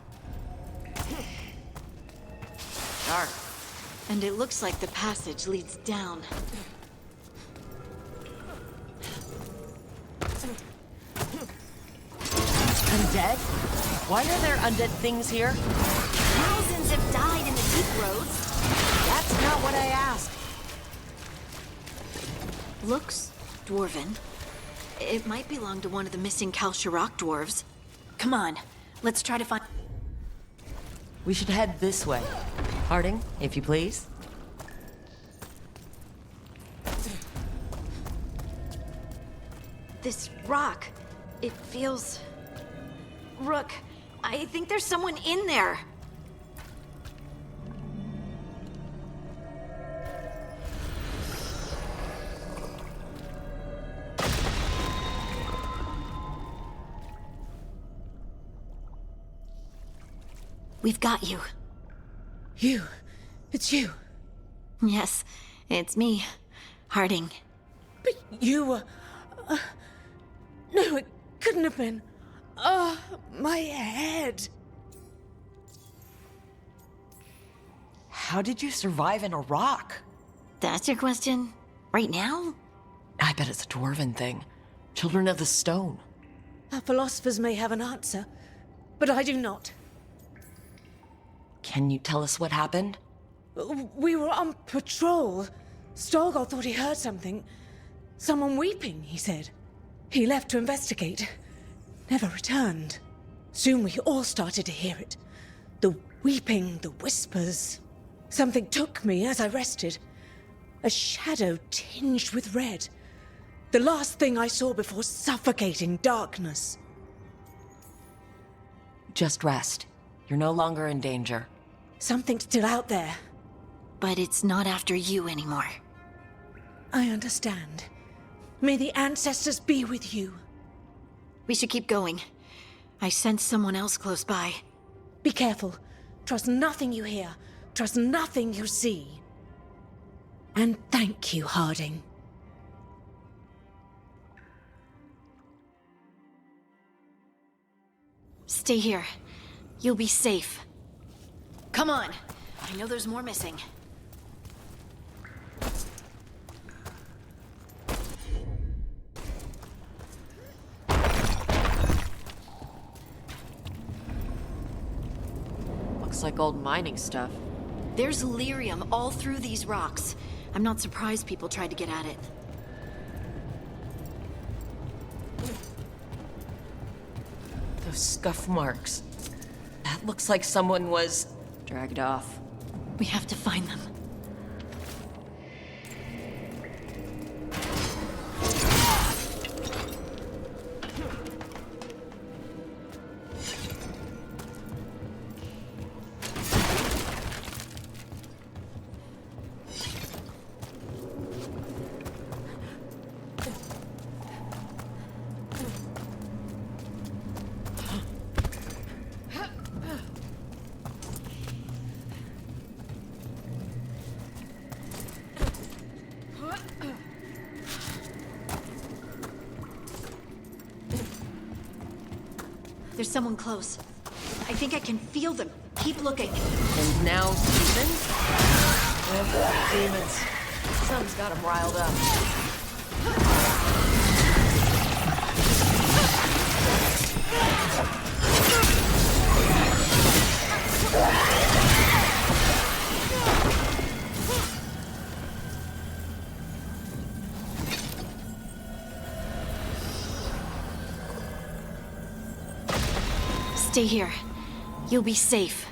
Dark. And it looks like the passage leads down. Undead? Why are there undead things here? Thousands have died in the deep roads. That's not what I asked. Looks dwarven. It might belong to one of the missing Kalsharok dwarves. Come on, let's try to find... We should head this way. Harding, if you please. This rock, it feels... Rook, I think there's someone in there. We've got you. You? It's you? Yes, it's me, Harding. But you were... no, it couldn't have been. Oh, my head. How did you survive in a rock? That's your question? Right now? I bet it's a dwarven thing. Children of the Stone. Our philosophers may have an answer, but I do not. Can you tell us what happened? We were on patrol. Storgol thought he heard something. Someone weeping, he said. He left to investigate. Never returned. Soon we all started to hear it. The weeping, the whispers. Something took me as I rested. A shadow tinged with red. The last thing I saw before suffocating darkness. Just rest. You're no longer in danger. Something's still out there. But it's not after you anymore. I understand. May the ancestors be with you. We should keep going. I sense someone else close by. Be careful. Trust nothing you hear. Trust nothing you see. And thank you, Harding. Stay here. You'll be safe. Come on. I know there's more missing. Looks like old mining stuff. There's lyrium all through these rocks. I'm not surprised people tried to get at it. Those scuff marks. That looks like someone was... dragged off. We have to find them. There's someone close. I think I can feel them. Keep looking. And now demons? Demons. Something's got them riled up. Stay here. You'll be safe.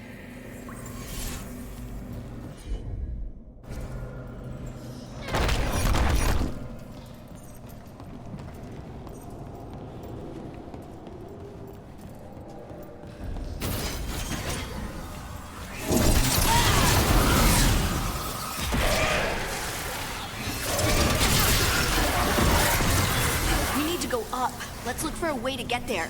We need to go up. Let's look for a way to get there.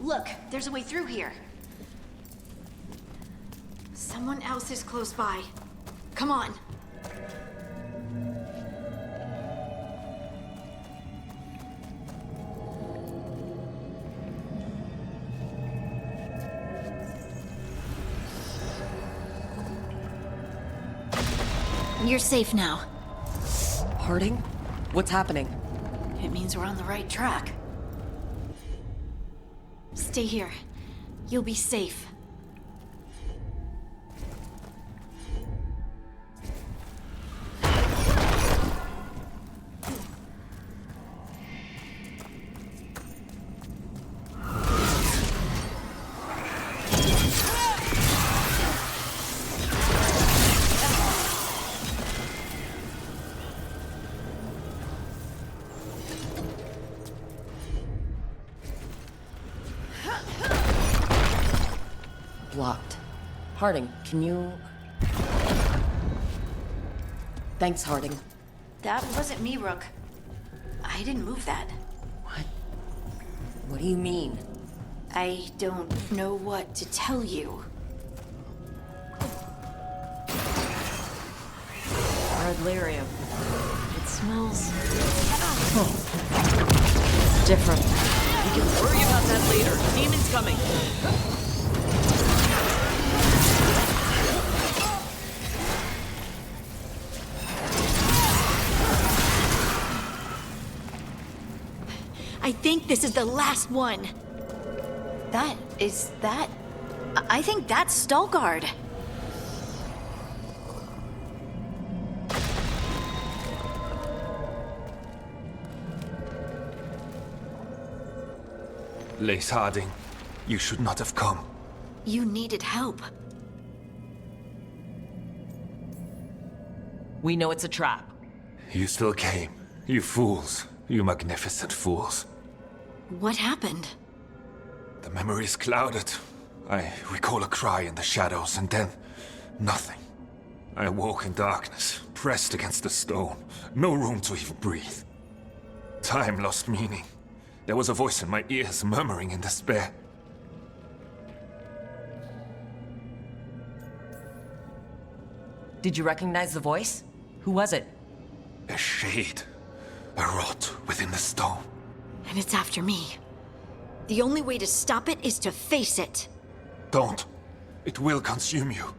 Look, there's a way through here. Someone else is close by. Come on. You're safe now. Harding? What's happening? It means we're on the right track. Stay here. You'll be safe. Blocked. Harding, can you... Thanks, Harding. That wasn't me, Rook. I didn't move that. What do you mean? I don't know what to tell you. Red lyrium. It smells... different. We can worry about that later. Demon's coming. I think this is the last one. I think that's Veilguard. Lace Harding, you should not have come. You needed help. We know it's a trap. You still came. You fools. You magnificent fools. What happened? The memory is clouded. I recall a cry in the shadows, and then... nothing. I awoke in darkness, pressed against the stone. No room to even breathe. Time lost meaning. There was a voice in my ears murmuring in despair. Did you recognize the voice? Who was it? A shade. A rot within the stone. And it's after me. The only way to stop it is to face it. Don't. It will consume you.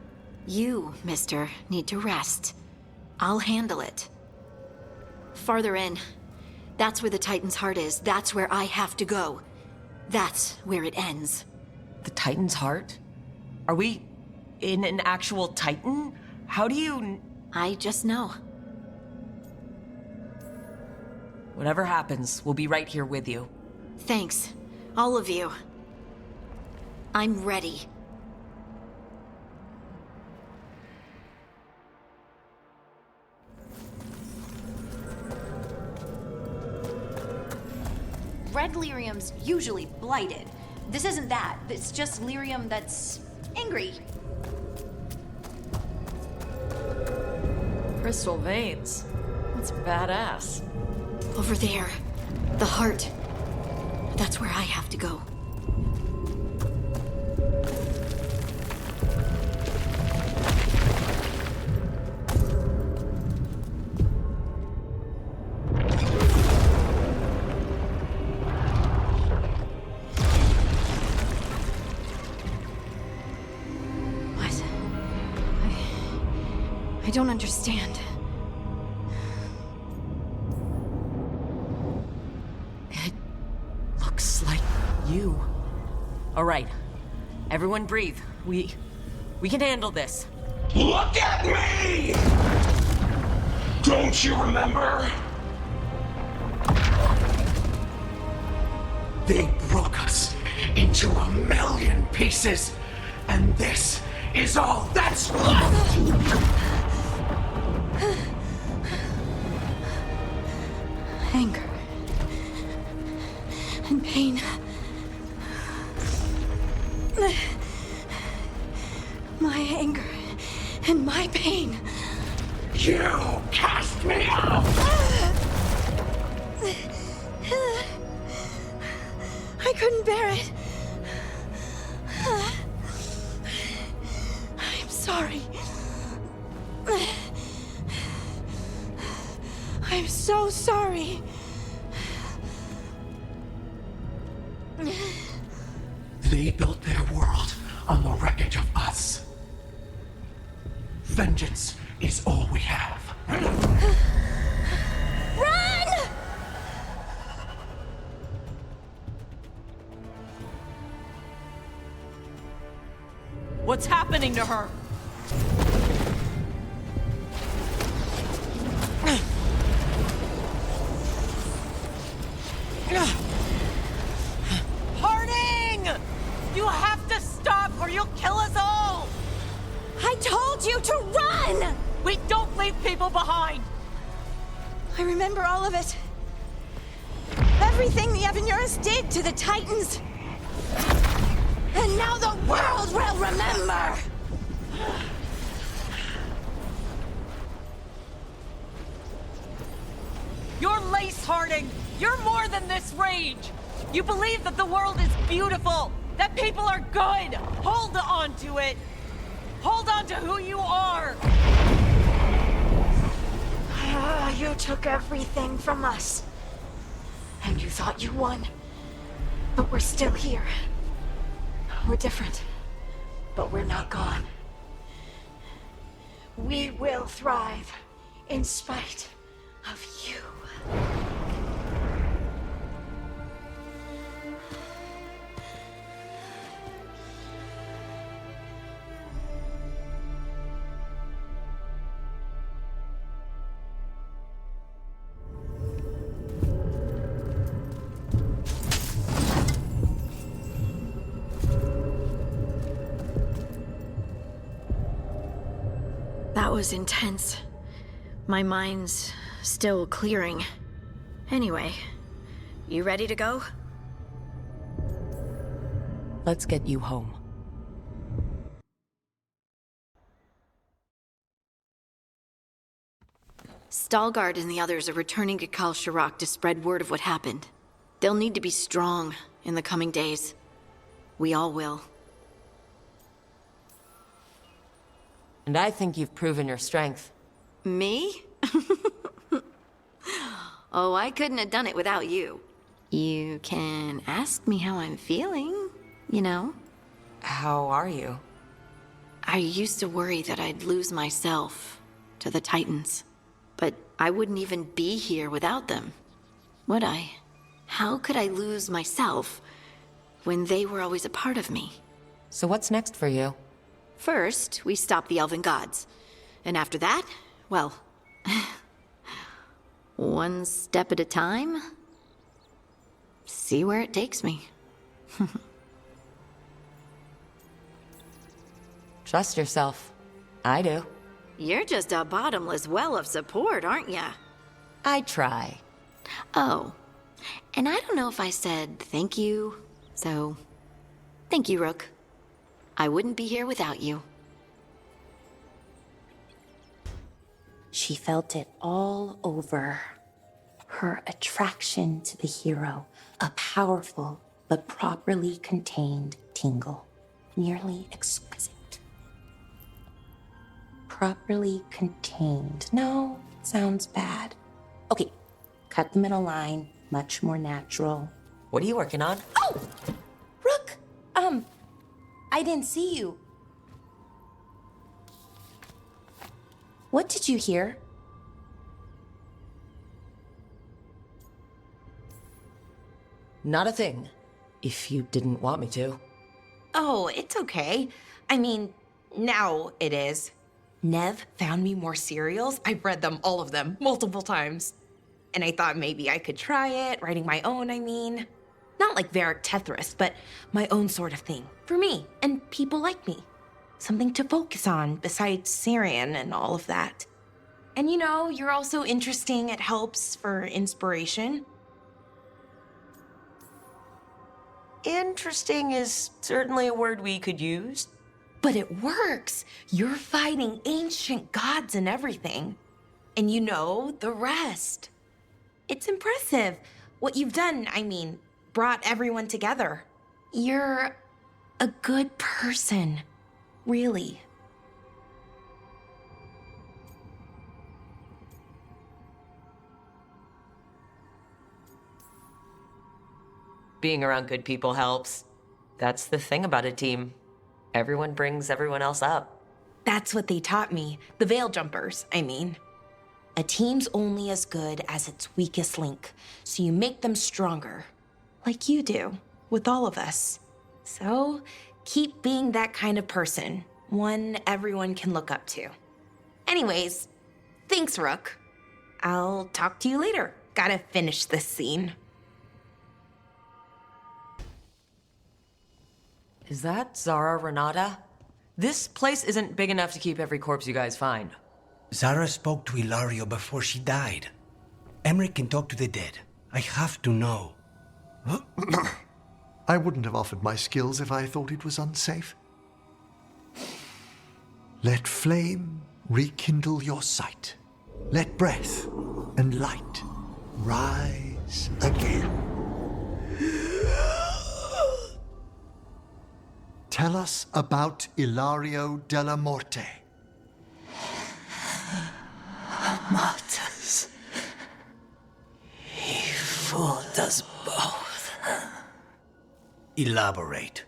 You, mister, need to rest. I'll handle it. Farther in. That's where the Titan's heart is. That's where I have to go. That's where it ends. The Titan's heart? Are we in an actual Titan? How do you... I just know. Whatever happens, we'll be right here with you. Thanks. All of you. I'm ready. Red lyrium's usually blighted. This isn't that. It's just lyrium that's angry. Crystal veins. That's badass. Over there. The heart. That's where I have to go. I don't understand. It looks like you. All right. Everyone breathe. We can handle this. Look at me! Don't you remember? They broke us into 1,000,000 pieces, and this is all that's left! Anger. And pain. My anger and my pain. You cast me out! I couldn't bear it. I'm sorry. I'm so sorry. They built their world on the wreckage of us. Vengeance is all we have. Run! What's happening to her? Harding! You have to stop or you'll kill us all! I told you to run! We don't leave people behind! I remember all of it. Everything the Avenurus did to the Titans. And now the world will remember! You're Lace, Harding! You're more than this rage! You believe that the world is beautiful! That people are good! Hold on to it! Hold on to who you are! You took everything from us. And you thought you won. But we're still here. We're different. But we're not gone. We will thrive in spite of you. That was intense. My mind's still clearing. Anyway, you ready to go? Let's get you home. Veilguard and the others are returning to Kal Shirak to spread word of what happened. They'll need to be strong in the coming days. We all will. And I think you've proven your strength. Me? Oh, I couldn't have done it without you. You can ask me how I'm feeling, you know? How are you? I used to worry that I'd lose myself to the Titans. But I wouldn't even be here without them, would I? How could I lose myself when they were always a part of me? So what's next for you? First, we stop the Elven Gods. And after that, well, one step at a time. See where it takes me. Trust yourself. I do. You're just a bottomless well of support, aren't ya? I try. Oh, and I don't know if I said thank you, so thank you, Rook. I wouldn't be here without you. She felt it all over. Her attraction to the hero, a powerful but properly contained tingle, nearly exquisite. Properly contained. No, sounds bad. Okay, cut the middle line, much more natural. What are you working on? Oh! Rook! I didn't see you. What did you hear? Not a thing. If you didn't want me to. Oh, it's okay. I mean, now it is. Nev found me more cereals. I've read them, all of them, multiple times. And I thought maybe I could try it, writing my own, I mean. Not like Varric Tethris, but my own sort of thing. For me, and people like me. Something to focus on, besides Syrian and all of that. And you know, you're also interesting. It helps for inspiration. Interesting is certainly a word we could use. But it works. You're fighting ancient gods and everything. And you know the rest. It's impressive. What you've done, I mean, brought everyone together. You're a good person. Really. Being around good people helps. That's the thing about a team. Everyone brings everyone else up. That's what they taught me. The Veil Jumpers, I mean. A team's only as good as its weakest link, so you make them stronger. Like you do, with all of us. So, keep being that kind of person. One everyone can look up to. Anyways, thanks, Rook. I'll talk to you later. Gotta finish this scene. Is that Zara Renata? This place isn't big enough to keep every corpse you guys find. Zara spoke to Ilario before she died. Emmerich can talk to the dead. I have to know. I wouldn't have offered my skills if I thought it was unsafe. Let flame rekindle your sight. Let breath and light rise again. Tell us about Ilario della Morte. Martyrs. He fooled us both. Elaborate.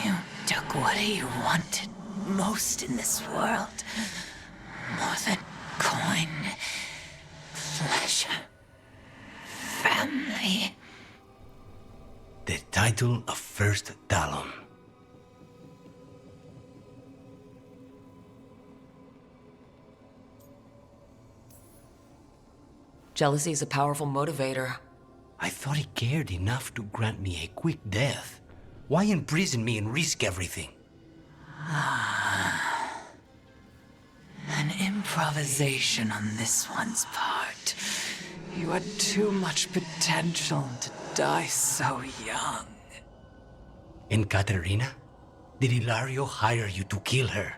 You took what he wanted most in this world. More than coin, pleasure, family. The title of First Talon. Jealousy is a powerful motivator. I thought he cared enough to grant me a quick death. Why imprison me and risk everything? An improvisation on this one's part. You had too much potential to die so young. And Katerina? Did Ilario hire you to kill her?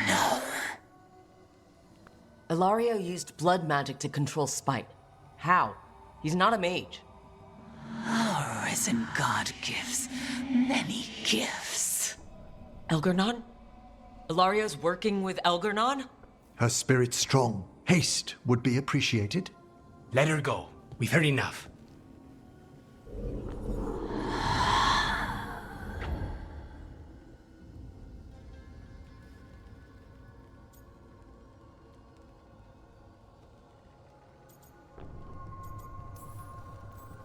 No. Ilario used blood magic to control spite. How? He's not a mage. Our risen god gives many gifts. Elgernon? Ilario's working with Elgernon? Her spirit's strong. Haste would be appreciated. Let her go. We've heard enough.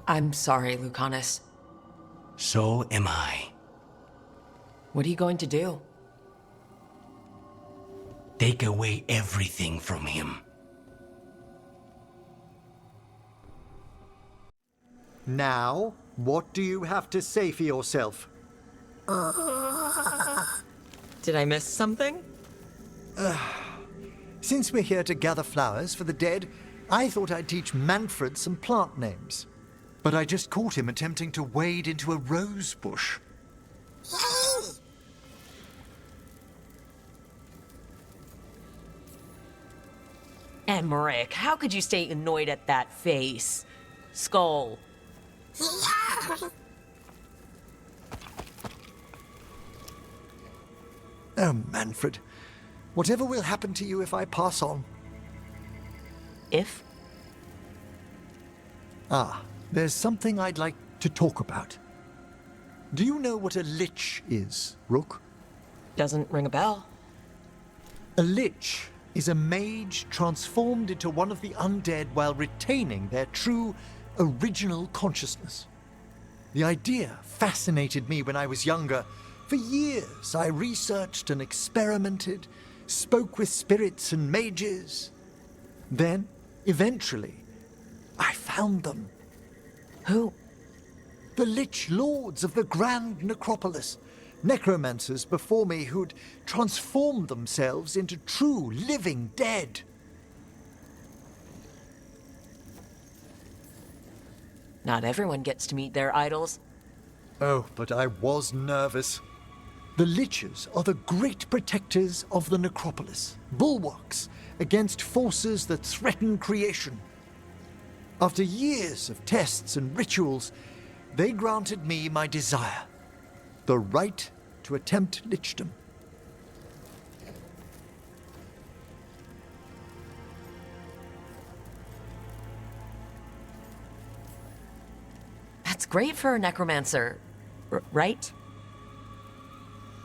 I'm sorry, Lucanus. So am I. What are you going to do? Take away everything from him. Now, what do you have to say for yourself? Did I miss something? Since we're here to gather flowers for the dead, I thought I'd teach Manfred some plant names. But I just caught him attempting to wade into a rose bush. Emmerich, how could you stay annoyed at that face? Skull. Oh, Manfred. Whatever will happen to you if I pass on? If? There's something I'd like to talk about. Do you know what a lich is, Rook? Doesn't ring a bell. A lich is a mage transformed into one of the undead while retaining their true original consciousness. The idea fascinated me when I was younger. For years, I researched and experimented, spoke with spirits and mages. Then, eventually, I found them. Who? The Lich Lords of the Grand Necropolis. Necromancers before me who'd transformed themselves into true living dead. Not everyone gets to meet their idols. Oh, but I was nervous. The Liches are the great protectors of the necropolis, bulwarks against forces that threaten creation. After years of tests and rituals, they granted me my desire, the right to attempt lichdom. That's great for a necromancer, right?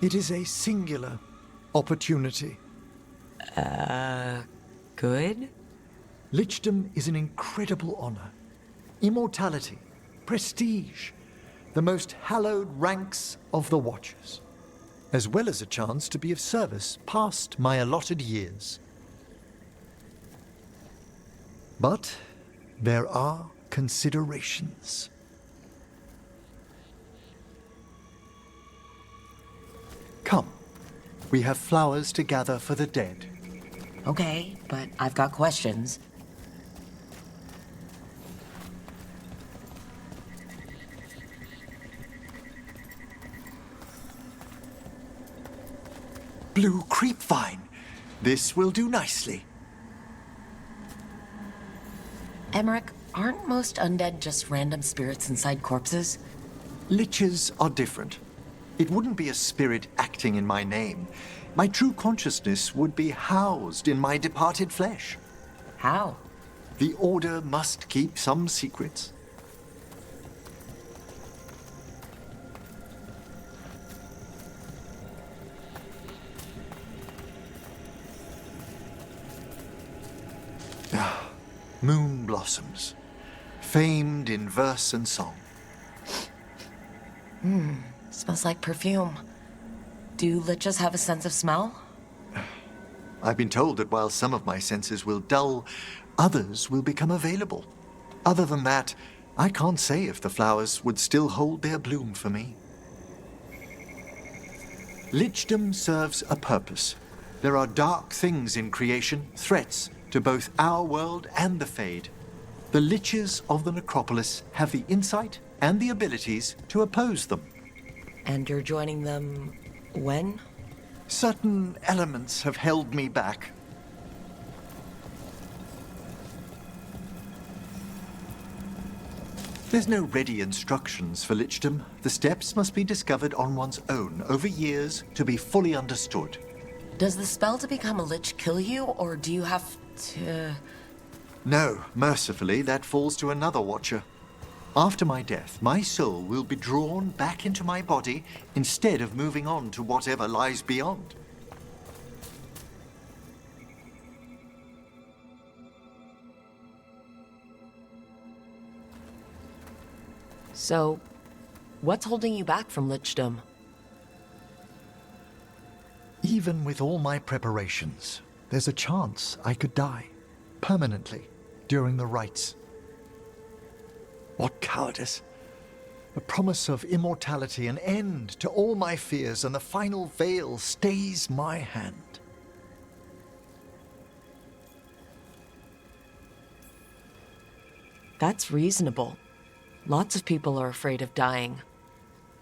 It is a singular opportunity. Good? Lichdom is an incredible honor. Immortality, prestige, the most hallowed ranks of the Watchers, as well as a chance to be of service past my allotted years. But there are considerations. Come, we have flowers to gather for the dead. Okay, but I've got questions. Blue creepvine. This will do nicely. Emmerich, aren't most undead just random spirits inside corpses? Liches are different. It wouldn't be a spirit acting in my name. My true consciousness would be housed in my departed flesh. How? The Order must keep some secrets. Moon blossoms, famed in verse and song. Smells like perfume. Do liches have a sense of smell? I've been told that while some of my senses will dull, others will become available. Other than that, I can't say if the flowers would still hold their bloom for me. Lichdom serves a purpose. There are dark things in creation, threats to both our world and the Fade. The Liches of the Necropolis have the insight and the abilities to oppose them. And you're joining them when? Certain elements have held me back. There's no ready instructions for lichdom. The steps must be discovered on one's own over years to be fully understood. Does the spell to become a lich kill you, or do you have to... No, mercifully, that falls to another Watcher. After my death, my soul will be drawn back into my body instead of moving on to whatever lies beyond. So, what's holding you back from lichdom? Even with all my preparations, there's a chance I could die permanently during the rites. What cowardice! A promise of immortality, an end to all my fears, and the final veil stays my hand. That's reasonable. Lots of people are afraid of dying.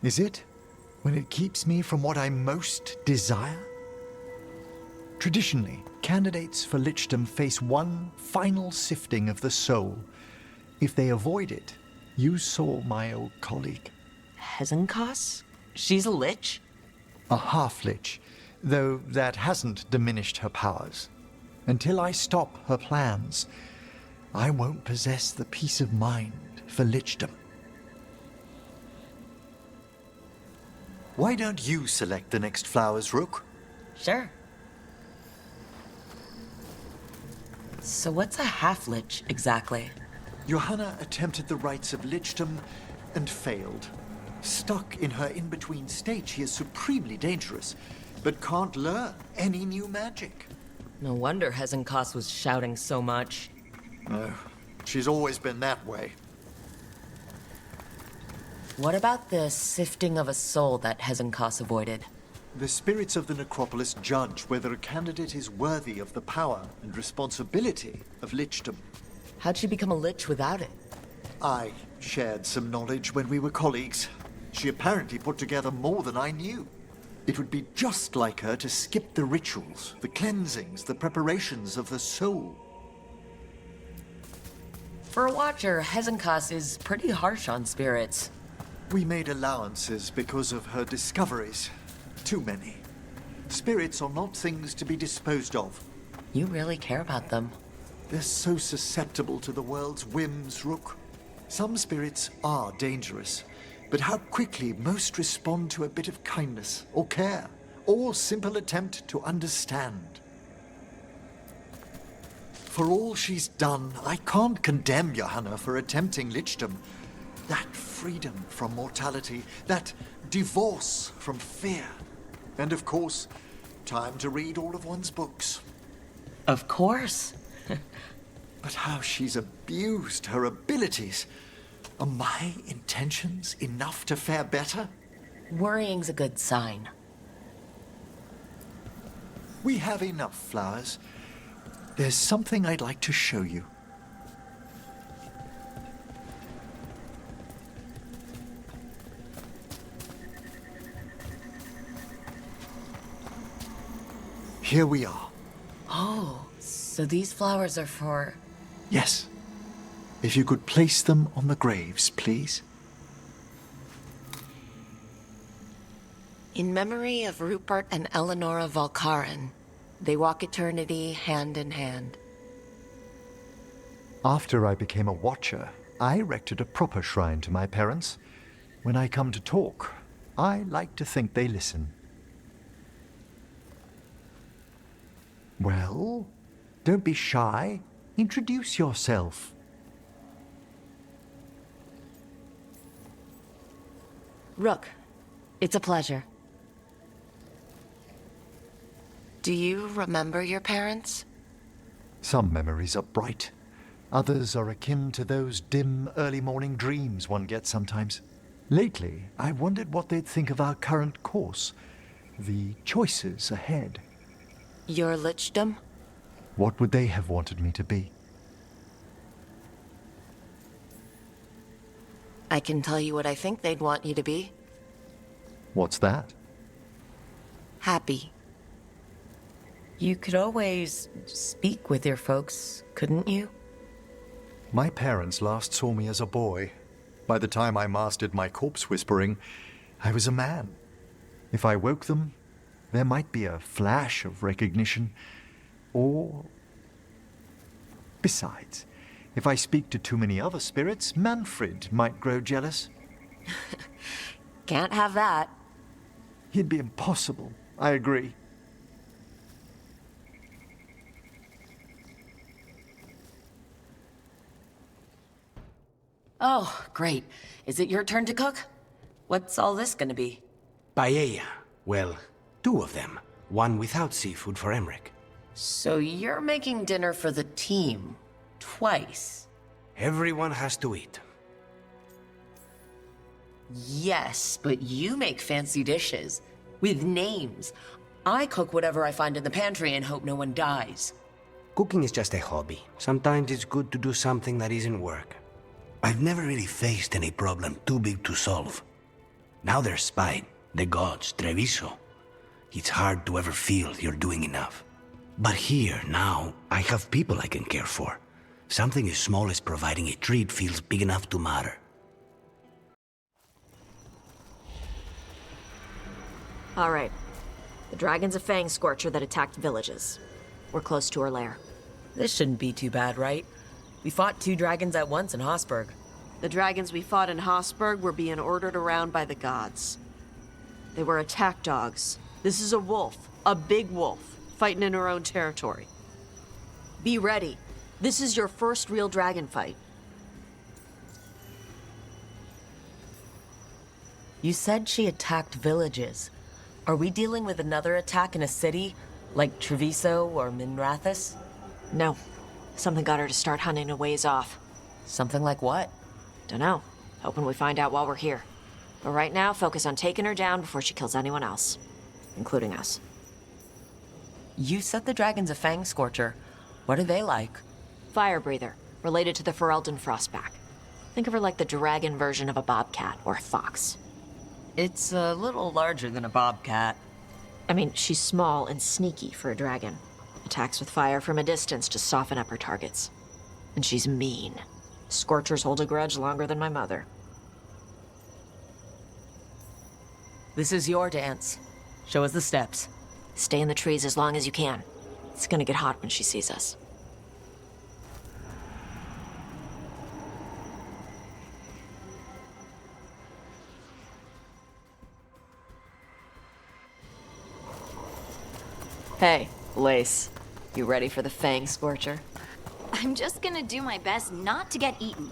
Is it? When it keeps me from what I most desire? Traditionally, candidates for lichdom face one final sifting of the soul. If they avoid it, you saw my old colleague. Hezenkas? She's a lich? A half-lich, though that hasn't diminished her powers. Until I stop her plans, I won't possess the peace of mind for lichdom. Why don't you select the next flowers, Rook? Sure. So what's a half-lich, exactly? Johanna attempted the rites of lichdom and failed. Stuck in her in-between state, she is supremely dangerous, but can't learn any new magic. No wonder Hezenkos was shouting so much. No, she's always been that way. What about the sifting of a soul that Hezenkos avoided? The spirits of the necropolis judge whether a candidate is worthy of the power and responsibility of lichdom. How'd she become a lich without it? I shared some knowledge when we were colleagues. She apparently put together more than I knew. It would be just like her to skip the rituals, the cleansings, the preparations of the soul. For a Watcher, Hezenkos is pretty harsh on spirits. We made allowances because of her discoveries. Too many. Spirits are not things to be disposed of. You really care about them. They're so susceptible to the world's whims, Rook. Some spirits are dangerous, but how quickly most respond to a bit of kindness or care, or simple attempt to understand. For all she's done, I can't condemn Johanna for attempting lichdom. That freedom from mortality, that divorce from fear. And of course, time to read all of one's books. Of course. But how she's abused her abilities. Are my intentions enough to fare better? Worrying's a good sign. We have enough flowers. There's something I'd like to show you. Here we are. Oh, so these flowers are for... Yes. If you could place them on the graves, please. In memory of Rupert and Eleonora Valkarin, they walk eternity hand in hand. After I became a Watcher, I erected a proper shrine to my parents. When I come to talk, I like to think they listen. Well, don't be shy. Introduce yourself. Rook, it's a pleasure. Do you remember your parents? Some memories are bright. Others are akin to those dim early morning dreams one gets sometimes. Lately, I wondered what they'd think of our current course, the choices ahead. Your lichdom? What would they have wanted me to be? I can tell you what I think they'd want you to be. What's that? Happy. You could always speak with your folks, couldn't you? My parents last saw me as a boy. By the time I mastered my corpse whispering, I was a man. If I woke them, there might be a flash of recognition, or... Besides, if I speak to too many other spirits, Manfred might grow jealous. Can't have that. He'd be impossible, I agree. Oh, great. Is it your turn to cook? What's all this gonna be? Paella. Well, 2 of them. One without seafood for Emmerich. So you're making dinner for the team. Twice. Everyone has to eat. Yes, but you make fancy dishes. With names. I cook whatever I find in the pantry and hope no one dies. Cooking is just a hobby. Sometimes it's good to do something that isn't work. I've never really faced any problem too big to solve. Now there's Spite, the gods, Treviso. It's hard to ever feel you're doing enough. But here, now, I have people I can care for. Something as small as providing a treat feels big enough to matter. All right. The dragon's a fang scorcher that attacked villages. We're close to her lair. This shouldn't be too bad, right? We fought 2 dragons at once in Hossberg. The dragons we fought in Hossberg were being ordered around by the gods. They were attack dogs. This is a wolf, a big wolf, fighting in her own territory. Be ready. This is your first real dragon fight. You said she attacked villages. Are we dealing with another attack in a city, like Treviso or Minrathous? No. Something got her to start hunting a ways off. Something like what? Dunno. Hoping we find out while we're here. But right now, focus on taking her down before she kills anyone else. Including us. You said the dragon's a fang scorcher. What are they like? Fire breather, related to the Ferelden Frostback. Think of her like the dragon version of a bobcat or a fox. It's a little larger than a bobcat. I mean, she's small and sneaky for a dragon. Attacks with fire from a distance to soften up her targets. And she's mean. Scorchers hold a grudge longer than my mother. This is your dance. Show us the steps. Stay in the trees as long as you can. It's gonna get hot when she sees us. Hey, Lace. You ready for the Fang Scorcher? I'm just gonna do my best not to get eaten.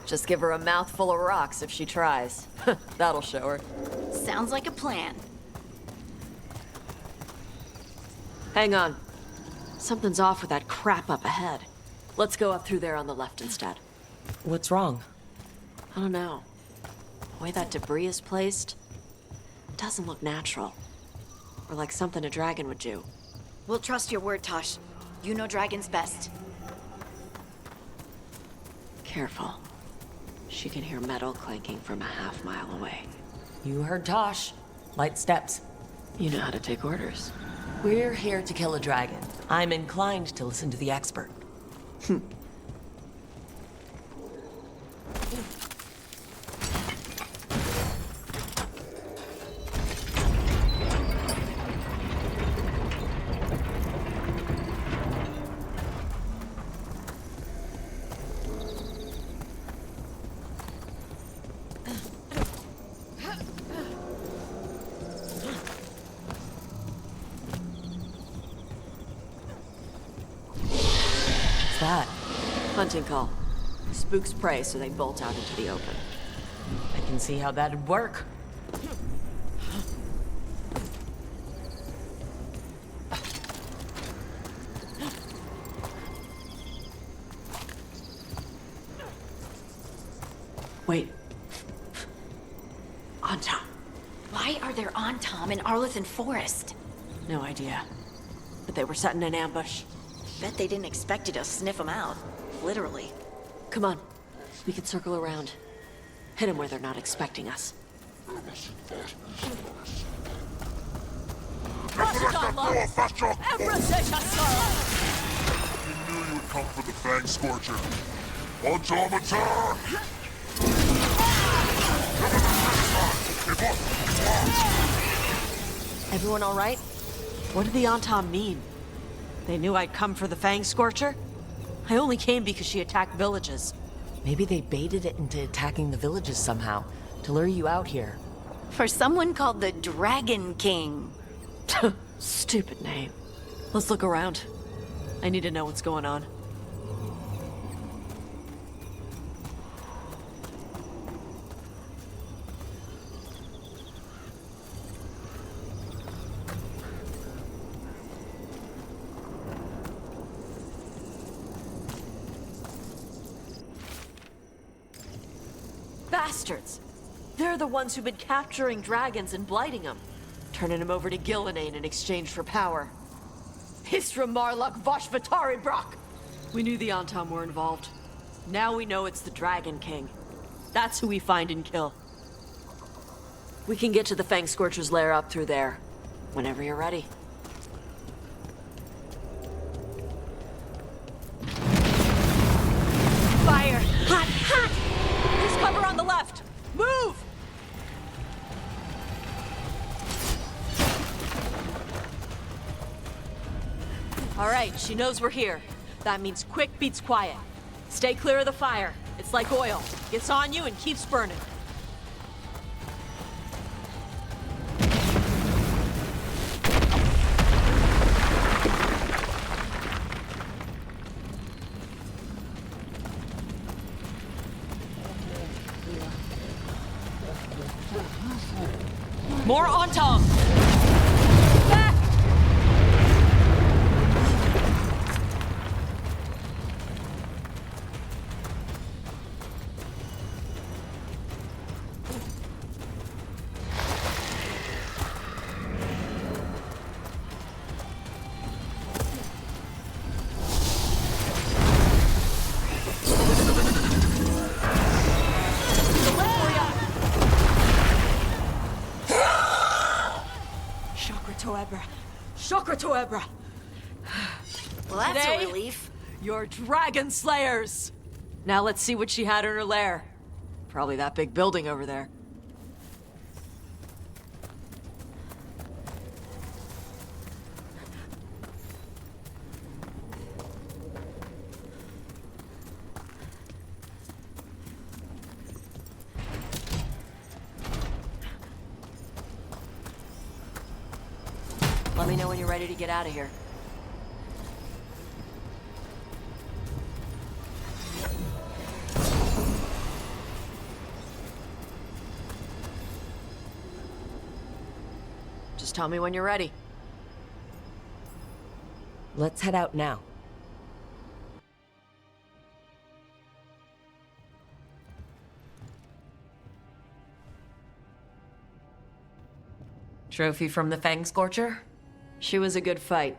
Just give her a mouthful of rocks if she tries. That'll show her. Sounds like a plan. Hang on. Something's off with that crap up ahead. Let's go up through there on the left instead. What's wrong? I don't know. The way that debris is placed doesn't look natural. Or like something a dragon would do. We'll trust your word, Tosh. You know dragons best. Careful. She can hear metal clanking from a half-mile away. You heard Tosh. Light steps. You know how to take orders. We're here to kill a dragon. I'm inclined to listen to the expert. That? Hunting call. Spooks prey, so they bolt out into the open. I can see how that'd work. Wait. Antom. Why are there Antom in Arlothan Forest? No idea. But they were setting an ambush. Bet they didn't expect you to sniff them out. Literally. Come on. We can circle around. Hit them where they're not expecting us. You knew you would come for the Fang Scorcher. Automaton! Everyone all right? What did the Antom mean? They knew I'd come for the Fang Scorcher? I only came because she attacked villages. Maybe they baited it into attacking the villages somehow, to lure you out here. For someone called the Dragon King. Stupid name. Let's look around. I need to know what's going on. Bastards! They're the ones who've been capturing dragons and blighting them, turning them over to Gillenane in exchange for power. Hisra Marluk Voshvatari Brock! We knew the Antom were involved. Now we know it's the Dragon King. That's who we find and kill. We can get to the Fang Scorcher's lair up through there, whenever you're ready. Fire! Hot! Hot! There's cover on the left! Move! All right, she knows we're here. That means quick beats quiet. Stay clear of the fire. It's like oil. Gets on you and keeps burning. More on Tom! Back! Chakra Toebra! Well, that's Today, a relief. You're dragon slayers! Now let's see what she had in her lair. Probably that big building over there. Let me know when you're ready to get out of here. Just tell me when you're ready. Let's head out now. Trophy from the Fang Scorcher? She was a good fight.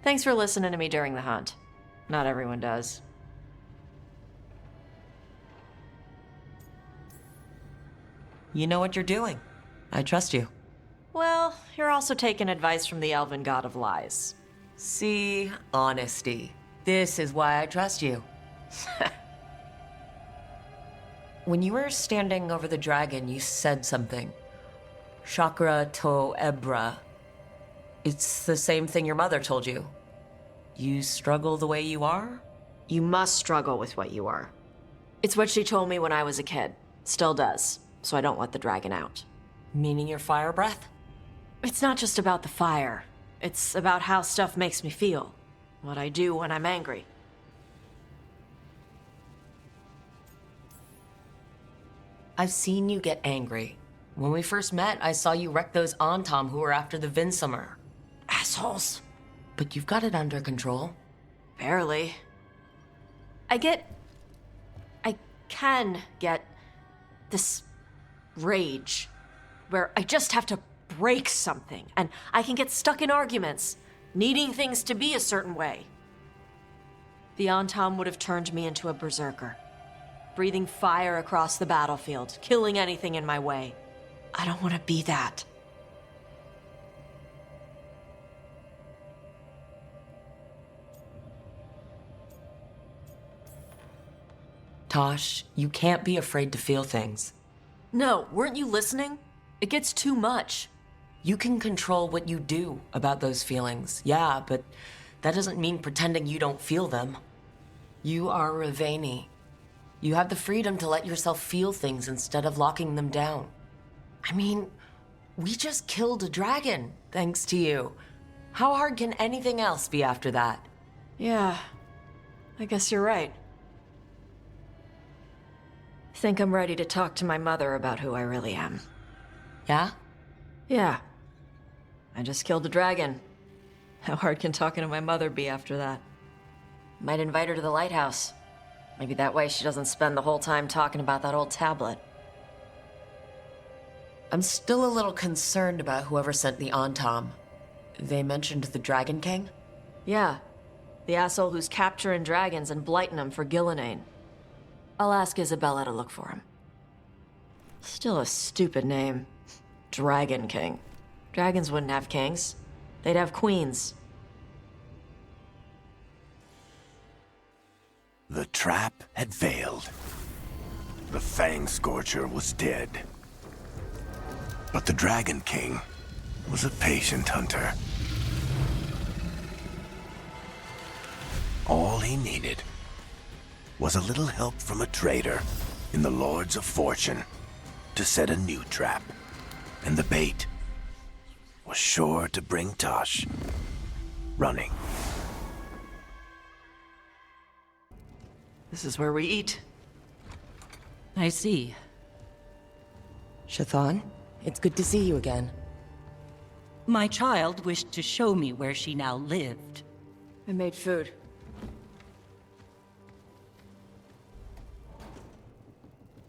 Thanks for listening to me during the hunt. Not everyone does. You know what you're doing. I trust you. Well, you're also taking advice from the elven god of lies. See, honesty. This is why I trust you. When you were standing over the dragon, you said something. Chakra Toebra. It's the same thing your mother told you. You struggle the way you are? You must struggle with what you are. It's what she told me when I was a kid. Still does, so I don't let the dragon out. Meaning your fire breath? It's not just about the fire. It's about how stuff makes me feel. What I do when I'm angry. I've seen you get angry. When we first met, I saw you wreck those Antom who were after the Vinsummer. Assholes. But you've got it under control. Barely. I can get this rage where I just have to break something, and I can get stuck in arguments, needing things to be a certain way. The Antom would have turned me into a berserker, breathing fire across the battlefield, killing anything in my way. I don't want to be that. Tosh, you can't be afraid to feel things. No, weren't you listening? It gets too much. You can control what you do about those feelings, yeah, but that doesn't mean pretending you don't feel them. You are Ravani. You have the freedom to let yourself feel things instead of locking them down. I mean, we just killed a dragon, thanks to you. How hard can anything else be after that? Yeah, I guess you're right. I think I'm ready to talk to my mother about who I really am. Yeah? Yeah. I just killed a dragon. How hard can talking to my mother be after that? Might invite her to the lighthouse. Maybe that way she doesn't spend the whole time talking about that old tablet. I'm still a little concerned about whoever sent the Antom. They mentioned the Dragon King? Yeah. The asshole who's capturing dragons and blighting them for Gillinane. I'll ask Isabella to look for him. Still a stupid name. Dragon King. Dragons wouldn't have kings. They'd have queens. The trap had failed. The Fang Scorcher was dead. But the Dragon King was a patient hunter. All he needed was a little help from a trader in the Lords of Fortune to set a new trap. And the bait was sure to bring Tosh running. This is where we eat. I see. Shathan, it's good to see you again. My child wished to show me where she now lived. I made food.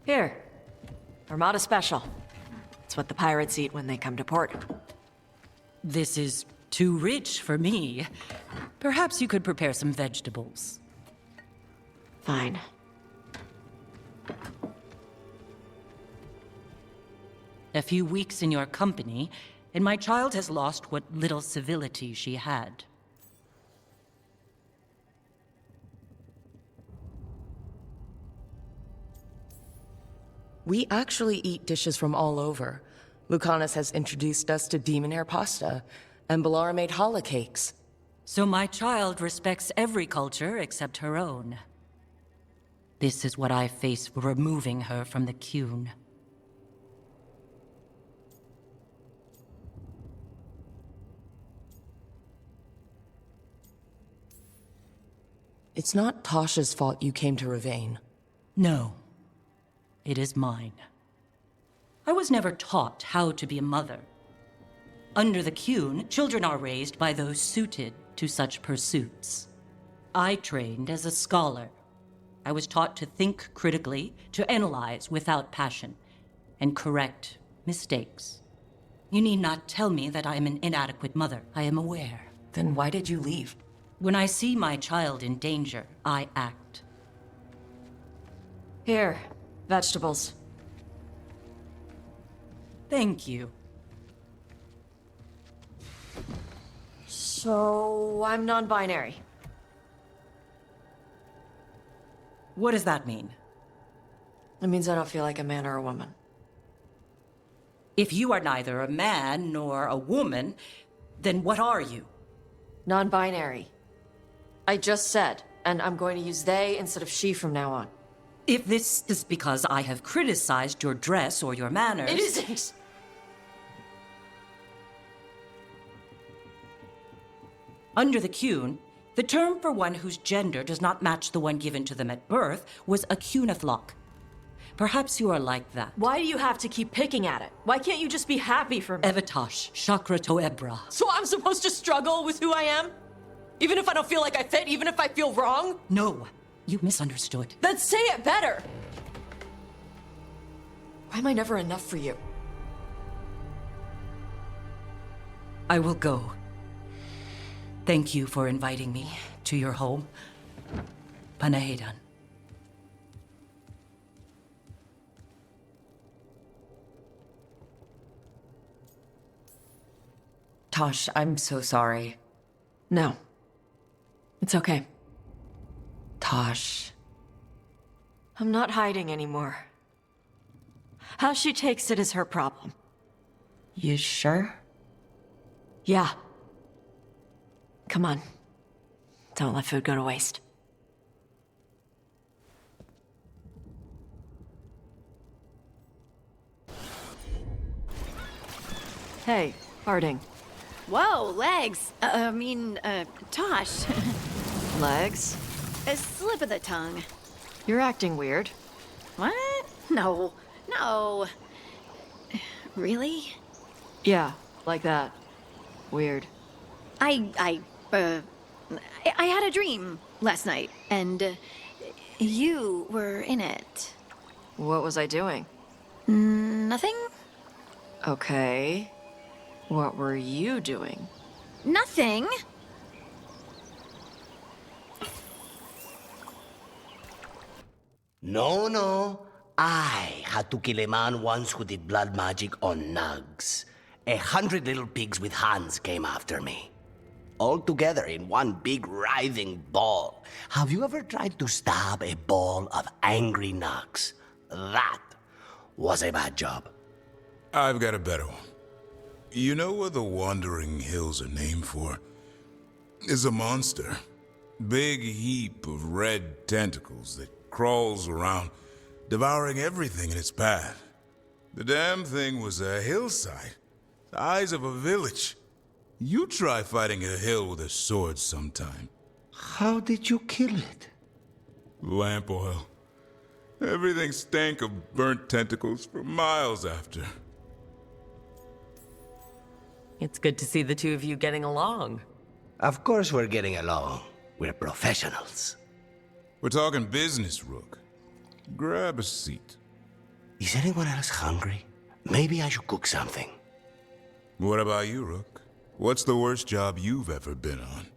Here. Armada Special. It's what the pirates eat when they come to port. This is too rich for me. Perhaps you could prepare some vegetables. Fine. A few weeks in your company, and my child has lost what little civility she had. We actually eat dishes from all over. Lucanus has introduced us to demon air pasta, and Balara made challah cakes. So my child respects every culture except her own. This is what I face for removing her from the Qun. It's not Tasha's fault you came to Ravane. No. It is mine. I was never taught how to be a mother. Under the Qun, children are raised by those suited to such pursuits. I trained as a scholar. I was taught to think critically, to analyze without passion, and correct mistakes. You need not tell me that I am an inadequate mother. I am aware. Then why did you leave? When I see my child in danger, I act. Here, vegetables. Thank you. So, I'm non-binary. What does that mean? It means I don't feel like a man or a woman. If you are neither a man nor a woman, then what are you? Non-binary. I just said, and I'm going to use they instead of she from now on. If this is because I have criticized your dress or your manners... It isn't! Under the Qun, the term for one whose gender does not match the one given to them at birth was a Qunathlok. Perhaps you are like that. Why do you have to keep picking at it? Why can't you just be happy for me? Evatash, Chakra Toebra. So I'm supposed to struggle with who I am? Even if I don't feel like I fit, even if I feel wrong? No, you misunderstood. Then say it better! Why am I never enough for you? I will go. Thank you for inviting me to your home. Panahedan. Tosh, I'm so sorry. No. It's okay. Tosh. I'm not hiding anymore. How she takes it is her problem. You sure? Yeah. Come on. Don't let food go to waste. Hey, Harding. Whoa, legs. Tosh. Legs? A slip of the tongue. You're acting weird. What? No. Really? Yeah, like that. Weird. I had a dream last night, and you were in it. What was I doing? Nothing? Okay. What were you doing? Nothing. No. I had to kill a man once who did blood magic on nugs. 100 little pigs with hands came after me. All together in one big writhing ball. Have you ever tried to stab a ball of angry nugs? That was a bad job. I've got a better one. You know what the Wandering Hills are named for? It's a monster. Big heap of red tentacles that crawls around, devouring everything in its path. The damn thing was a hillside, the size of a village. You try fighting a hill with a sword sometime. How did you kill it? Lamp oil. Everything stank of burnt tentacles for miles after. It's good to see the two of you getting along. Of course we're getting along. We're professionals. We're talking business, Rook. Grab a seat. Is anyone else hungry? Maybe I should cook something. What about you, Rook? What's the worst job you've ever been on?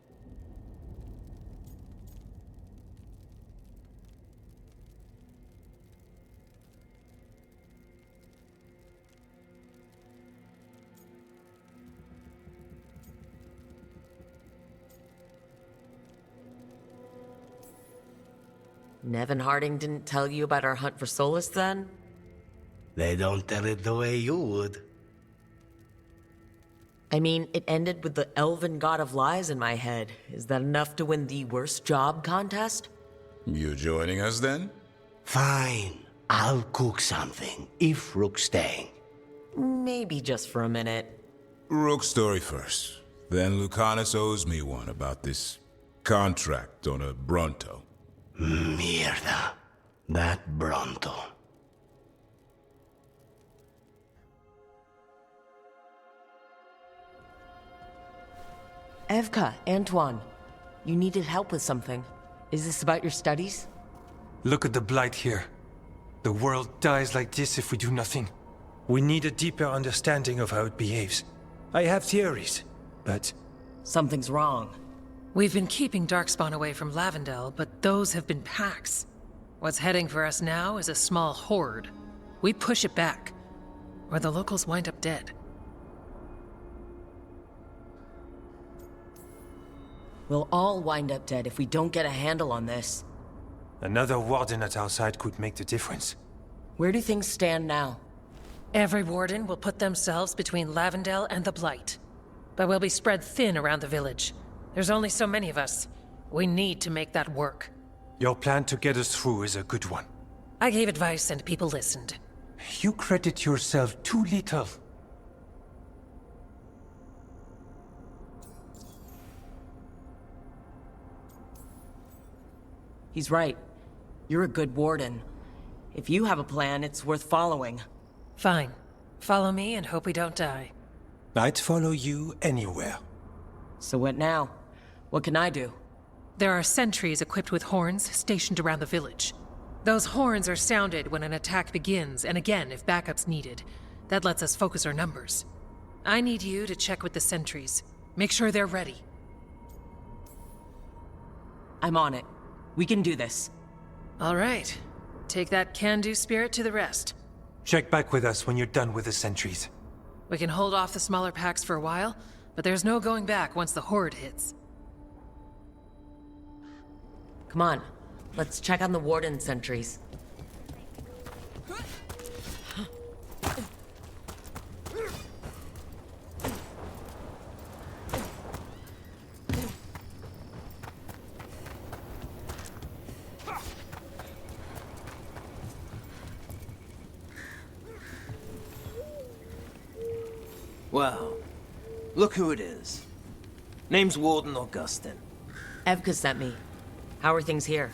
Nevin Harding didn't tell you about our hunt for Solus, then? They don't tell it the way you would. I mean, it ended with the elven god of lies in my head. Is that enough to win the worst job contest? You joining us, then? Fine. I'll cook something, if Rook's staying. Maybe just for a minute. Rook's story first. Then Lucanus owes me one about this contract on a Bronto. Mierda. That Bronto. Evka, Antoine, you needed help with something. Is this about your studies? Look at the blight here. The world dies like this if we do nothing. We need a deeper understanding of how it behaves. I have theories, but... Something's wrong. We've been keeping Darkspawn away from Lavendel, but those have been packs. What's heading for us now is a small horde. We push it back, or the locals wind up dead. We'll all wind up dead if we don't get a handle on this. Another warden at our side could make the difference. Where do things stand now? Every warden will put themselves between Lavendel and the Blight. But we'll be spread thin around the village. There's only so many of us. We need to make that work. Your plan to get us through is a good one. I gave advice and people listened. You credit yourself too little. He's right. You're a good warden. If you have a plan, it's worth following. Fine. Follow me and hope we don't die. I'd follow you anywhere. So what now? What can I do? There are sentries equipped with horns stationed around the village. Those horns are sounded when an attack begins, and again if backup's needed. That lets us focus our numbers. I need you to check with the sentries. Make sure they're ready. I'm on it. We can do this. All right. Take that can-do spirit to the rest. Check back with us when you're done with the sentries. We can hold off the smaller packs for a while, but there's no going back once the horde hits. Come on. Let's check on the warden sentries. Well, look who it is. Name's Warden Augustin. Evka sent me. How are things here?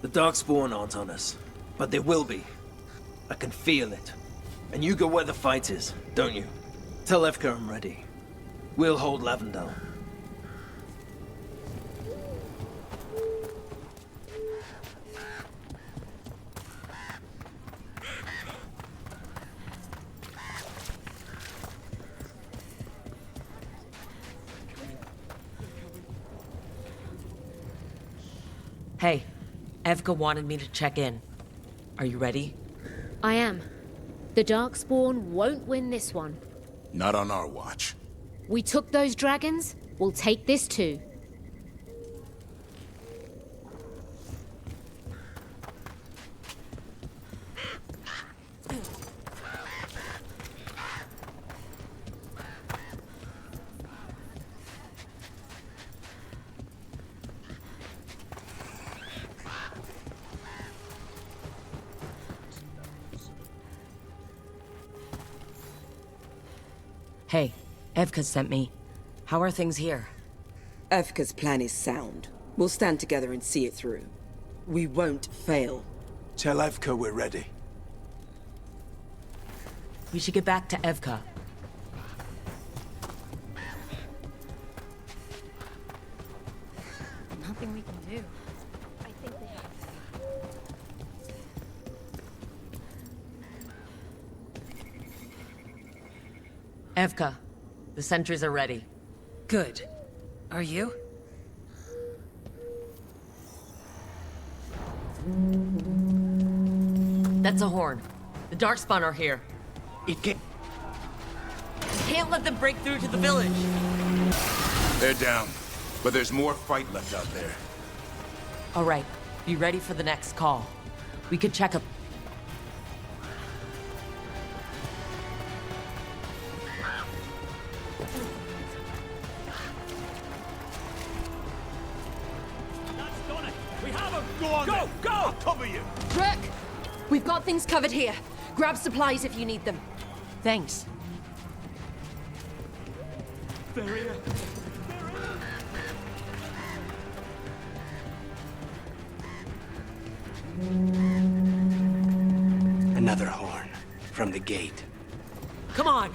The Darkspawn aren't on us, but they will be. I can feel it. And you go where the fight is, don't you? Tell Evka I'm ready. We'll hold Lavendel. Hey, Evka wanted me to check in. Are you ready? I am. The Darkspawn won't win this one. Not on our watch. We took those dragons, we'll take this too. Hey, Evka sent me. How are things here? Evka's plan is sound. We'll stand together and see it through. We won't fail. Tell Evka we're ready. We should get back to Evka. something we can do. I think they have. Evka, the sentries are ready. Good. Are you? That's a horn. The Darkspawn are here. It can... Can't let them break through to the village. They're down, but there's more fight left out there. All right, be ready for the next call. We could check up. We have him! Go on! Go! Go! I'll cover you! Rook! We've got things covered here. Grab supplies if you need them. Thanks. Barrier! Another horn from the gate. Come on!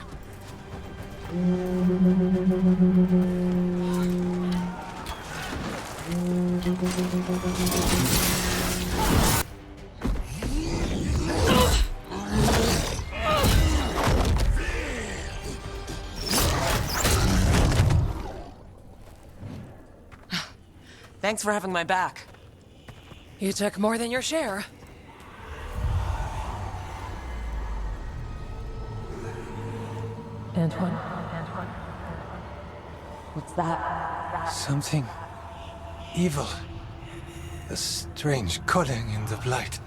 Thanks for having my back. You took more than your share. Antoine? What's that? Something evil. A strange calling in the blight.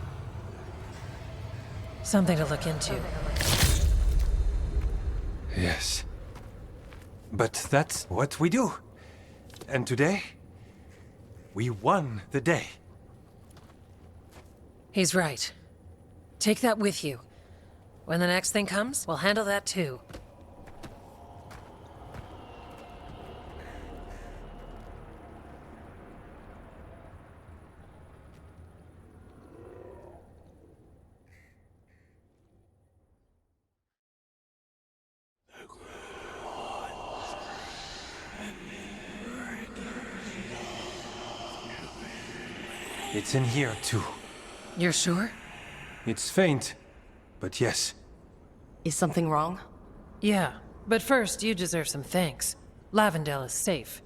Something to look into. Yes. But that's what we do. And today, we won the day. He's right. Take that with you. When the next thing comes, we'll handle that too. It's in here, too. You're sure? It's faint, but yes. Is something wrong? Yeah, but first, you deserve some thanks. Lavendale is safe.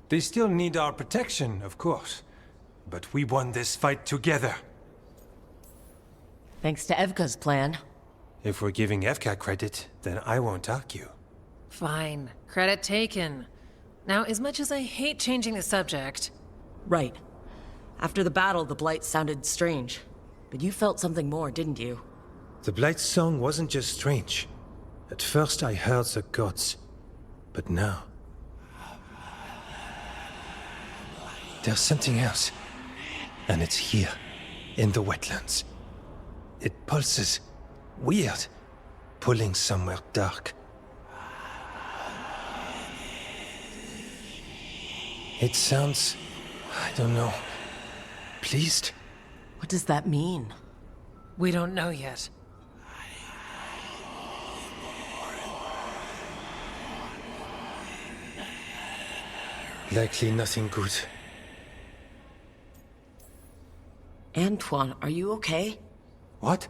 They still need our protection, of course. But we won this fight together. Thanks to Evka's plan. If we're giving Evka credit, then I won't argue. Fine. Credit taken. Now, as much as I hate changing the subject... Right. After the battle, the Blight sounded strange. But you felt something more, didn't you? The Blight's song wasn't just strange. At first I heard the gods. But now... there's something else. And it's here, in the wetlands. It pulses. Weird. Pulling somewhere dark. It sounds... I don't know... pleased? What does that mean? We don't know yet. Likely nothing good. Antoine, are you okay? What?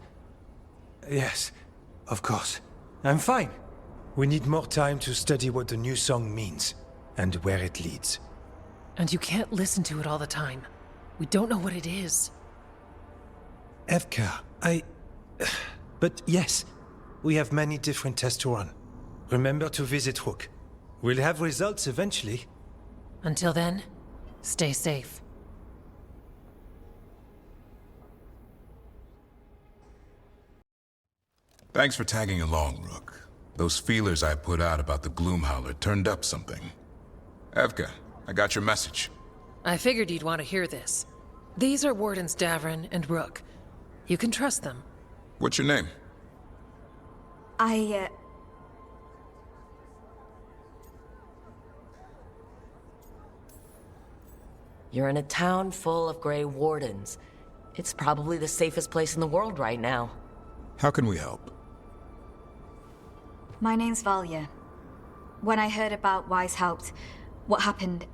Yes, of course. I'm fine. We need more time to study what the new song means, and where it leads. And you can't listen to it all the time. We don't know what it is. Evka, But yes, we have many different tests to run. Remember to visit Rook. We'll have results eventually. Until then, stay safe. Thanks for tagging along, Rook. Those feelers I put out about the Gloomhowler turned up something. Evka, I got your message. I figured you'd want to hear this. These are Wardens Davrin and Rook. You can trust them. What's your name? You're in a town full of Grey Wardens. It's probably the safest place in the world right now. How can we help? My name's Valya. When I heard about Weishaupt, what happened...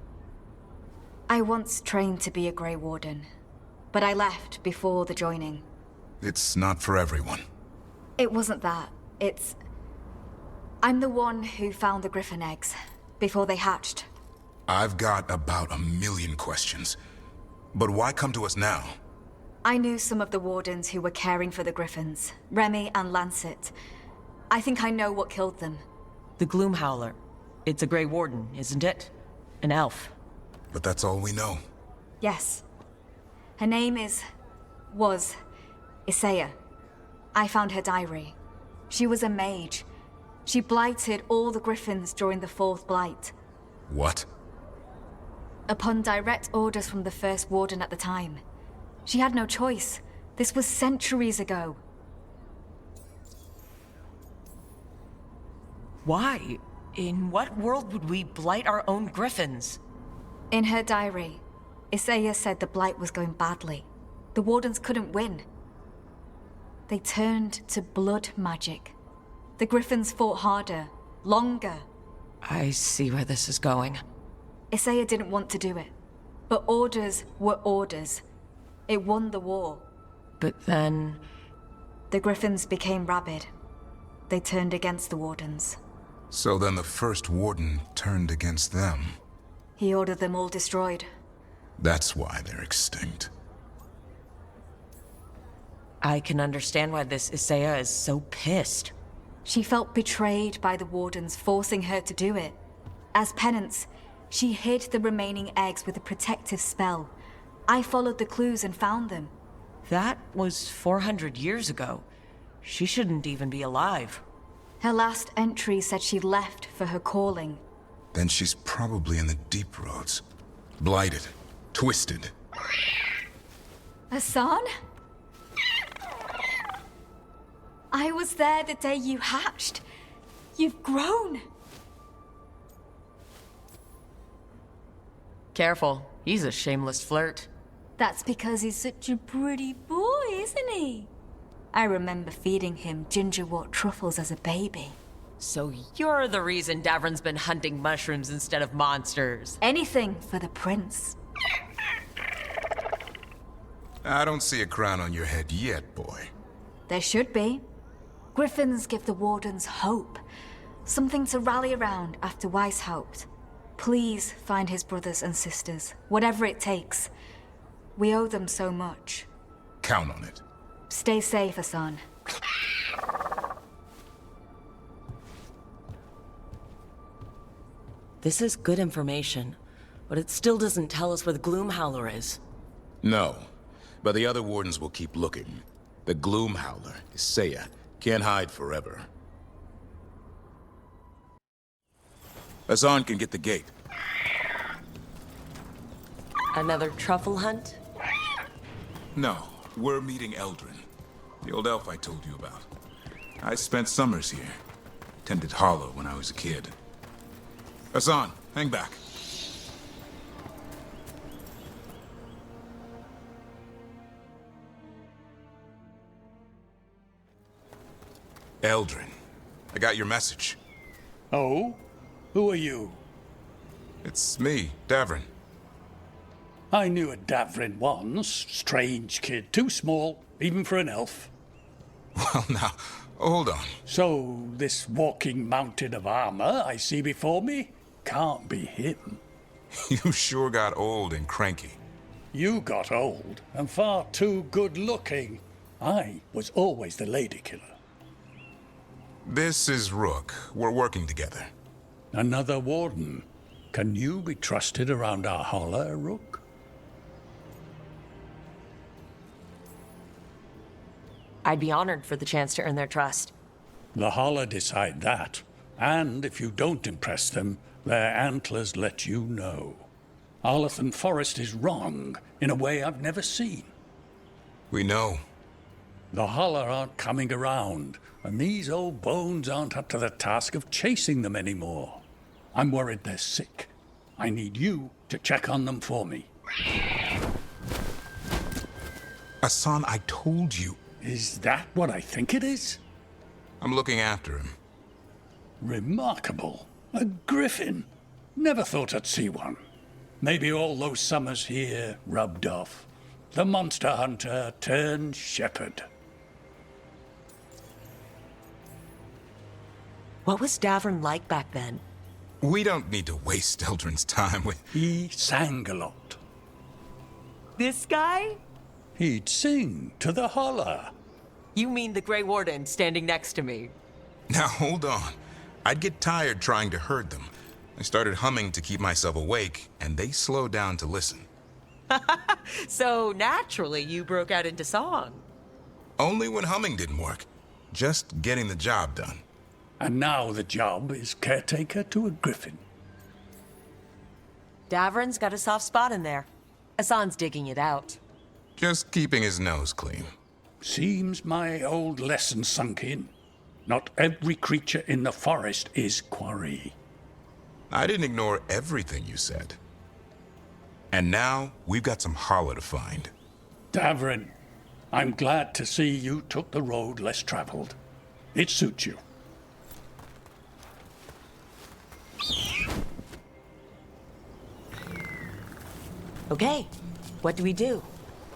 I once trained to be a Grey Warden, but I left before the joining. It's not for everyone. It wasn't that. I'm the one who found the griffin eggs before they hatched. I've got about 1,000,000 questions. But why come to us now? I knew some of the wardens who were caring for the griffins, Remy and Lancet. I think I know what killed them. The Gloom Howler. It's a Grey Warden, isn't it? An elf. But that's all we know. Yes. Her name was Isaiah. I found her diary. She was a mage. She blighted all the griffins during the fourth blight. What? Upon direct orders from the first warden at the time. She had no choice. This was centuries ago. Why? In what world would we blight our own griffins? In her diary, Isaiah said the blight was going badly. The wardens couldn't win. They turned to blood magic. The griffins fought harder, longer. I see where this is going. Isaiah didn't want to do it, but orders were orders. It won the war. But then... The griffins became rabid. They turned against the wardens. So then the first warden turned against them. He ordered them all destroyed. That's why they're extinct. I can understand why this Isaiah is so pissed. She felt betrayed by the wardens forcing her to do it. As penance, she hid the remaining eggs with a protective spell. I followed the clues and found them. That was 400 years ago. She shouldn't even be alive. Her last entry said she left for her calling. Then she's probably in the deep roads. Blighted. Twisted. Hassan? I was there the day you hatched. You've grown. Careful. He's a shameless flirt. That's because he's such a pretty boy, isn't he? I remember feeding him gingerwort truffles as a baby. So you're the reason Davron's been hunting mushrooms instead of monsters. Anything for the prince. I don't see a crown on your head yet, boy. There should be. Griffins give the wardens hope. Something to rally around after Weishaupt. Please find his brothers and sisters, whatever it takes. We owe them so much. Count on it. Stay safe, Hassan. This is good information, but it still doesn't tell us where the Gloom Howler is. No, but the other wardens will keep looking. The Gloom Howler, Isaiah, can't hide forever. Hassan can get the gate. Another truffle hunt? No, we're meeting Eldrin, the old elf I told you about. I spent summers here. Tended Hollow when I was a kid. Hassan, hang back. Eldrin, I got your message. Oh? Who are you? It's me, Davron. I knew a Davrin once. Strange kid. Too small, even for an elf. Well, now, hold on. So, this walking mountain of armor I see before me can't be him. You sure got old and cranky. You got old and far too good-looking. I was always the lady killer. This is Rook. We're working together. Another warden. Can you be trusted around our holler, Rook? I'd be honored for the chance to earn their trust. The holler decide that. And if you don't impress them, their antlers let you know. Arlathan Forest is wrong in a way I've never seen. We know. The holler aren't coming around, and these old bones aren't up to the task of chasing them anymore. I'm worried they're sick. I need you to check on them for me. Hassan, I told you. Is that what I think it is? I'm looking after him. Remarkable. A griffin. Never thought I'd see one. Maybe all those summers here rubbed off. The monster hunter turned shepherd. What was Davern like back then? We don't need to waste Eldrin's time with... He sang a lot. This guy? He'd sing to the holler. You mean the Grey Warden standing next to me? Now, hold on. I'd get tired trying to herd them. I started humming to keep myself awake, and they slowed down to listen. So, naturally, you broke out into song. Only when humming didn't work. Just getting the job done. And now the job is caretaker to a griffin. Davern's got a soft spot in there. Hassan's digging it out. Just keeping his nose clean. Seems my old lesson sunk in. Not every creature in the forest is quarry. I didn't ignore everything you said. And now, we've got some holler to find. Davern, I'm glad to see you took the road less traveled. It suits you. Okay, what do we do?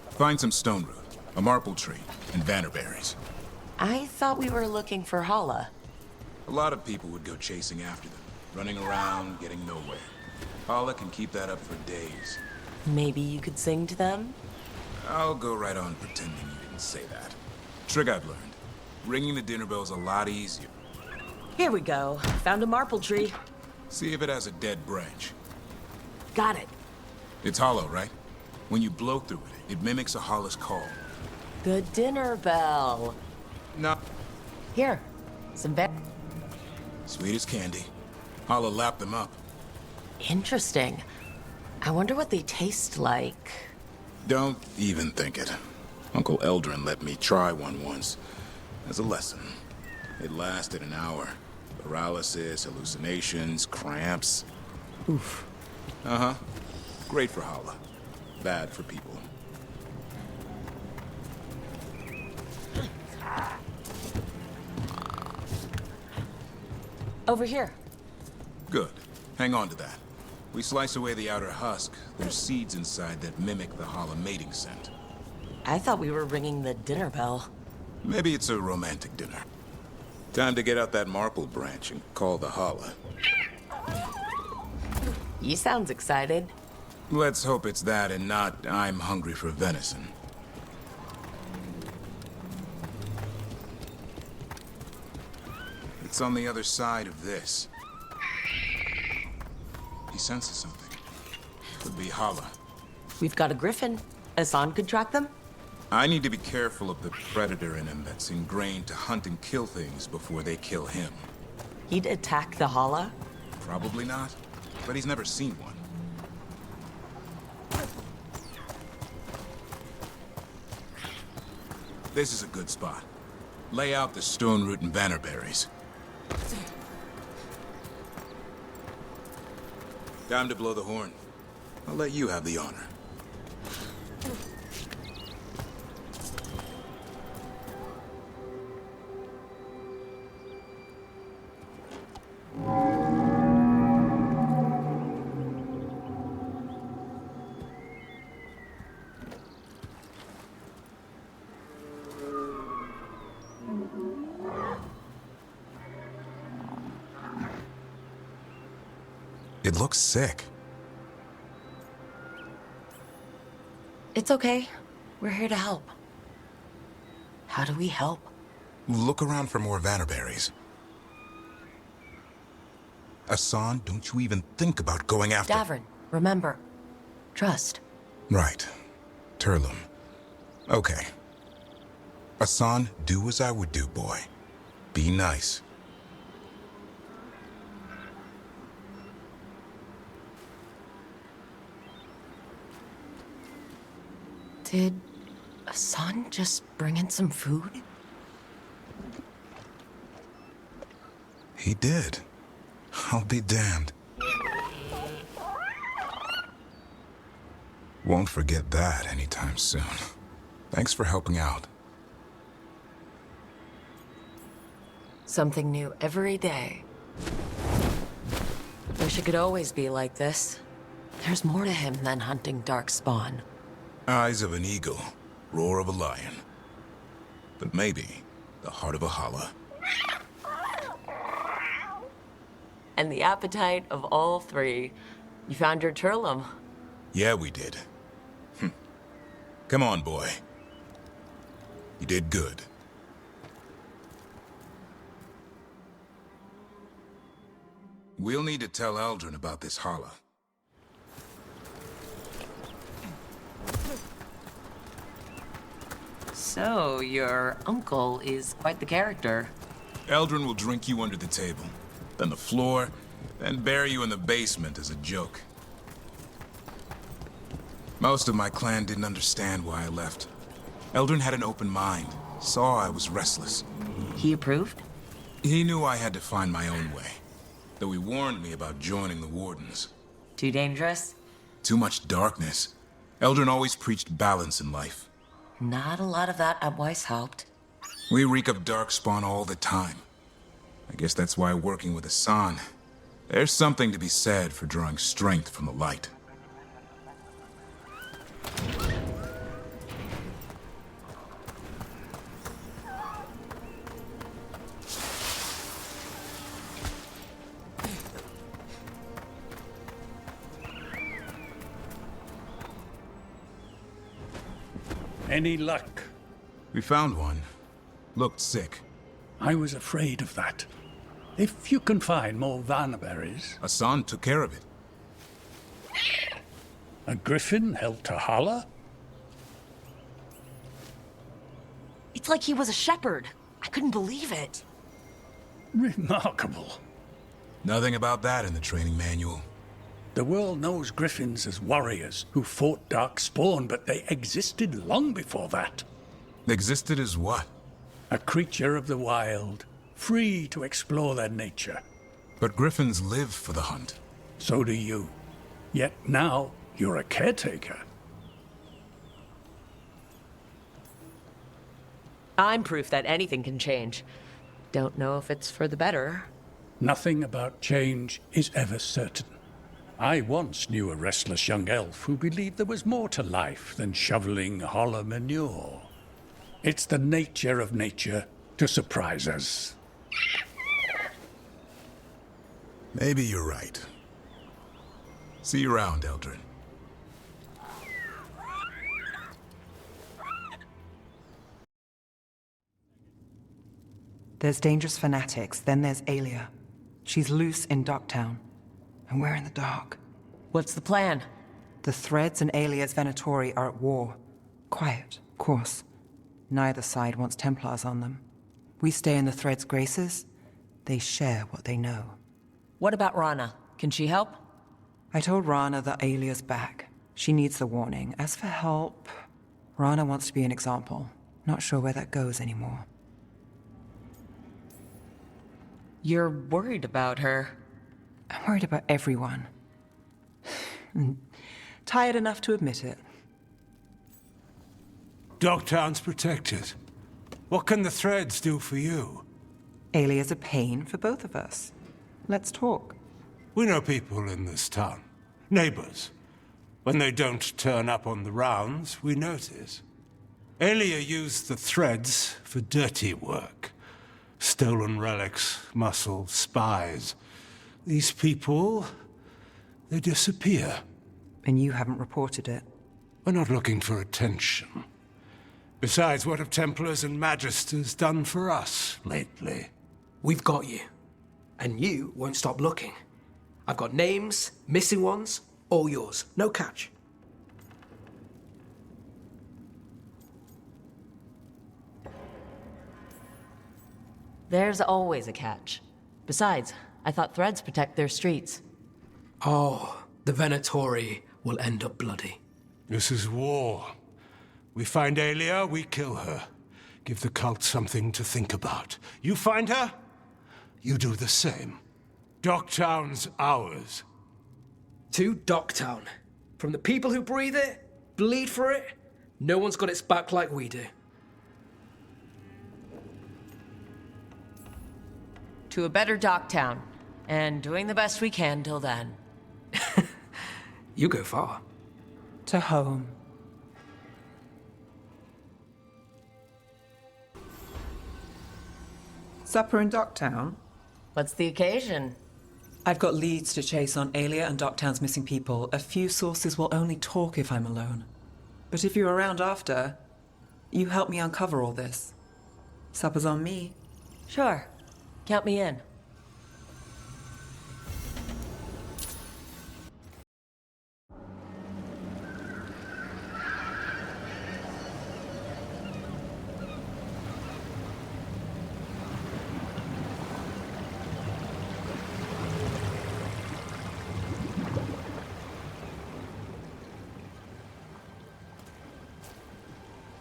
Find some stone root, a marple tree, and vannerberries. I thought we were looking for Hala. A lot of people would go chasing after them, running around, getting nowhere. Paula can keep that up for days. Maybe you could sing to them? I'll go right on pretending you didn't say that. Trick I've learned. Ringing the dinner bell's a lot easier. Here we go. Found a marple tree. See if it has a dead branch. Got it. It's hollow, right? When you blow through it, it mimics a holla's call. The dinner bell. No. Here, some Sweet as candy. Holla lapped them up. Interesting. I wonder what they taste like. Don't even think it. Uncle Eldrin let me try one once. As a lesson. It lasted an hour. Paralysis, hallucinations, cramps. Oof. Uh-huh. Great for Holla. Bad for people. Over here. Good. Hang on to that. We slice away the outer husk. There's seeds inside that mimic the Holla mating scent. I thought we were ringing the dinner bell. Maybe it's a romantic dinner. Time to get out that marple branch and call the Holla. You sounds excited. Let's hope it's that and not I'm hungry for venison. It's on the other side of this. He senses something. Could be Holla. We've got a griffin. Hassan could track them? I need to be careful of the predator in him that's ingrained to hunt and kill things before they kill him. He'd attack the Hala? Probably not, but he's never seen one. This is a good spot. Lay out the stone root and vannerberries. Time to blow the horn. I'll let you have the honor. It looks sick. It's okay. We're here to help. How do we help? Look around for more vannerberries. Hassan, don't you even think about going after... Davern, remember. Trust. Right. Turlum. Okay. Hassan, do as I would do, boy. Be nice. Did Hassan just bring in some food? He did. I'll be damned. Won't forget that anytime soon. Thanks for helping out. Something new every day. Wish it could always be like this. There's more to him than hunting darkspawn. Eyes of an eagle, roar of a lion. But maybe the heart of a holla. And the appetite of all three. You found your Turlum. Yeah, we did. Come on, boy. You did good. We'll need to tell Aldrin about this holla. So, your uncle is quite the character. Eldrin will drink you under the table, then the floor, then bury you in the basement as a joke. Most of my clan didn't understand why I left. Eldrin had an open mind, saw I was restless. He approved? He knew I had to find my own way, though he warned me about joining the Wardens. Too dangerous? Too much darkness. Eldrin always preached balance in life. Not a lot of that at Weishaupt. We reek of darkspawn all the time. I guess that's why working with Hassan, there's something to be said for drawing strength from the light. Any luck? We found one. Looked sick. I was afraid of that. If you can find more Vanaberries... Hassan took care of it. A griffin held to holla? It's like he was a shepherd. I couldn't believe it. Remarkable. Nothing about that in the training manual. The world knows griffins as warriors who fought Darkspawn, but they existed long before that. Existed as what? A creature of the wild, free to explore their nature. But griffins live for the hunt. So do you. Yet now, you're a caretaker. I'm proof that anything can change. Don't know if it's for the better. Nothing about change is ever certain. I once knew a restless young elf who believed there was more to life than shoveling hollow manure. It's the nature of nature to surprise us. Maybe you're right. See you around, Eldrin. There's dangerous fanatics, then there's Aelia. She's loose in Docktown, and we're in the dark. What's the plan? The Threads and Aelia's Venatori are at war. Quiet, of course. Neither side wants Templars on them. We stay in the Threads' graces. They share what they know. What about Rana? Can she help? I told Rana that Aelia's back. She needs the warning. As for help, Rana wants to be an example. Not sure where that goes anymore. You're worried about her. I'm worried about everyone. Tired enough to admit it. Dogtown's protected. What can the Threads do for you? Aelia's a pain for both of us. Let's talk. We know people in this town. Neighbors. When they don't turn up on the rounds, we notice. Aelia used the Threads for dirty work. Stolen relics, muscle, spies. These people, they disappear. And you haven't reported it. We're not looking for attention. Besides, what have Templars and Magisters done for us lately? We've got you. And you won't stop looking. I've got names, missing ones, all yours. No catch. There's always a catch. Besides, I thought Threads protect their streets. Oh, the Venatori will end up bloody. This is war. We find Aelia, we kill her. Give the cult something to think about. You find her, you do the same. Docktown's ours. To Docktown. From the people who breathe it, bleed for it, no one's got its back like we do. To a better Docktown, and doing the best we can till then. You go far. To home. Supper in Docktown? What's the occasion? I've got leads to chase on Alia and Docktown's missing people. A few sources will only talk if I'm alone. But if you're around after, you help me uncover all this. Supper's on me. Sure. Count me in.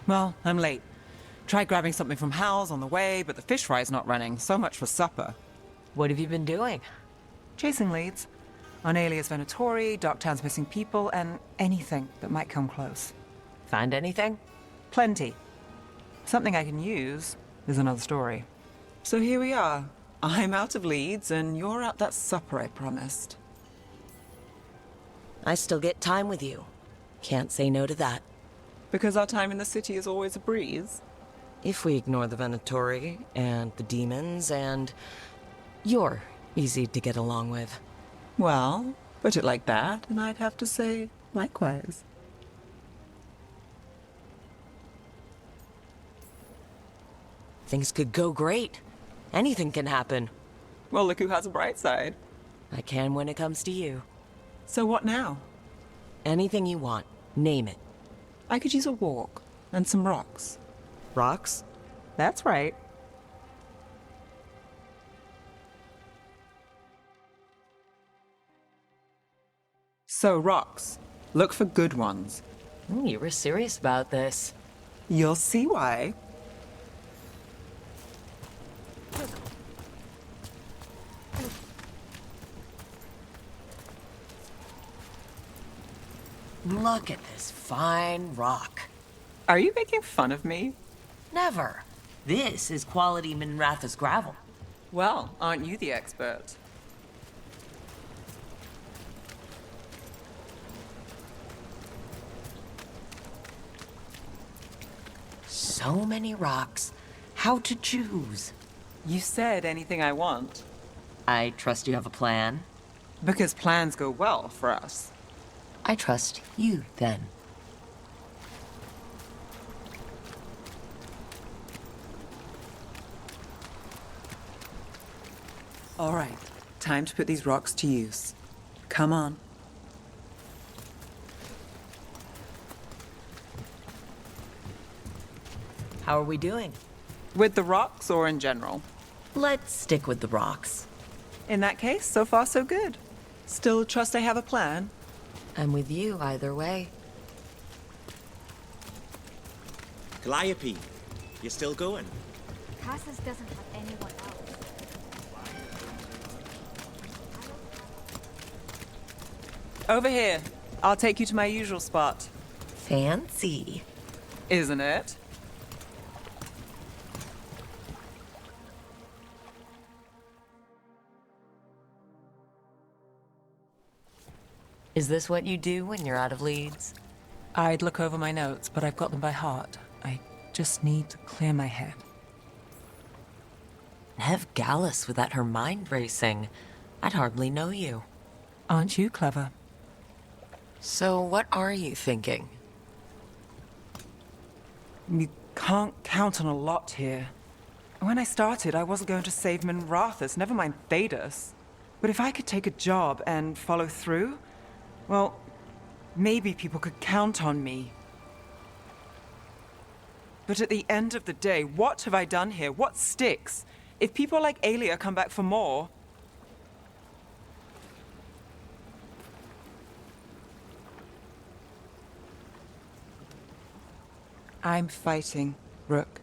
Well, I'm late. Tried grabbing something from Hal's on the way, but the fish fry's not running. So much for supper. What have you been doing? Chasing leads. On Alias Venatori, Docktown's missing people, and anything that might come close. Find anything? Plenty. Something I can use is another story. So here we are. I'm out of leads, and you're at that supper I promised. I still get time with you. Can't say no to that. Because our time in the city is always a breeze? If we ignore the Venatori, and the demons, and... you're easy to get along with. Well, put it like that, and I'd have to say likewise. Things could go great. Anything can happen. Well, look who has a bright side. I can when it comes to you. So what now? Anything you want. Name it. I could use a walk and some rocks. Rocks? That's right. So, rocks. Look for good ones. You were serious about this. You'll see why. Look at this fine rock. Are you making fun of me? Never. This is quality Minrathous gravel. Well, aren't you the expert? So many rocks. How to choose? You said anything I want. I trust you have a plan. Because plans go well for us. I trust you, then. All right, time to put these rocks to use. Come on. How are we doing? With the rocks or in general? Let's stick with the rocks. In that case, so far so good. Still trust I have a plan? I'm with you either way. Calliope, you still going? Cassis doesn't have anyone else. Over here. I'll take you to my usual spot. Fancy. Isn't it? Is this what you do when you're out of leads? I'd look over my notes, but I've got them by heart. I just need to clear my head. Nev Gallus without her mind racing. I'd hardly know you. Aren't you clever? So what are you thinking? You can't count on a lot here. When I started, I wasn't going to save Minrathous, never mind Thedas. But if I could take a job and follow through, well, maybe people could count on me. But at the end of the day, what have I done here? What sticks? If people like Alia come back for more... I'm fighting, Rook.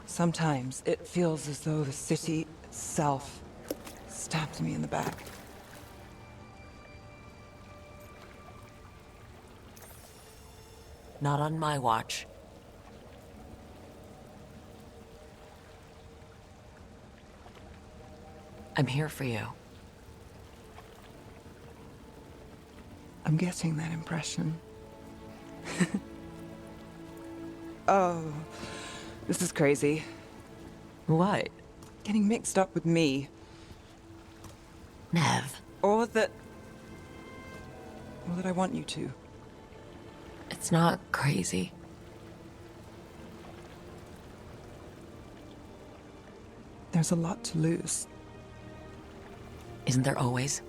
Sometimes it feels as though the city itself stabbed me in the back. Not on my watch. I'm here for you. I'm getting that impression. Oh, this is crazy. What? Getting mixed up with me. Nev. Or that I want you to. It's not crazy. There's a lot to lose. Isn't there always?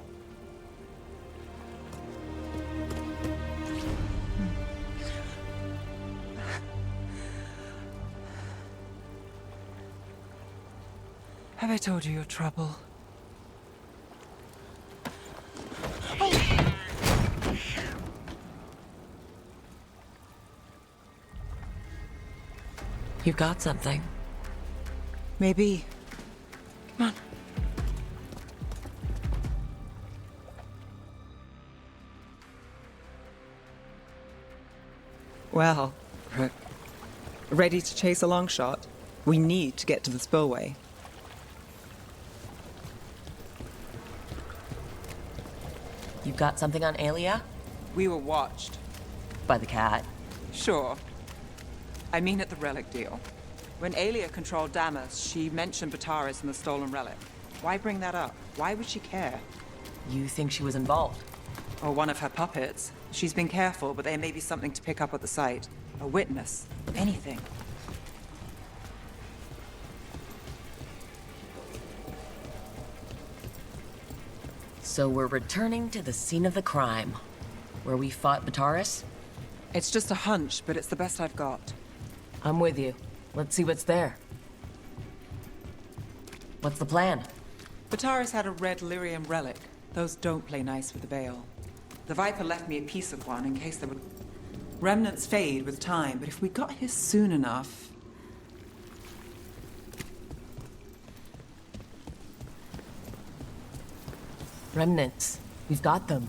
Have I told you your trouble? You've got something. Maybe. Come on. Well, ready to chase a long shot? We need to get to the spillway. You've got something on Aelia? We were watched. By the cat? Sure. I mean at the relic deal. When Aelia controlled Damas, she mentioned Bataris and the stolen relic. Why bring that up? Why would she care? You think she was involved? Or one of her puppets. She's been careful, but there may be something to pick up at the site. A witness. Anything. So we're returning to the scene of the crime, where we fought Bataris? It's just a hunch, but it's the best I've got. I'm with you. Let's see what's there. What's the plan? Bataris had a red lyrium relic. Those don't play nice with the Veil. The Viper left me a piece of one in case there would... Remnants fade with time, but if we got here soon enough... Remnants. We've got them.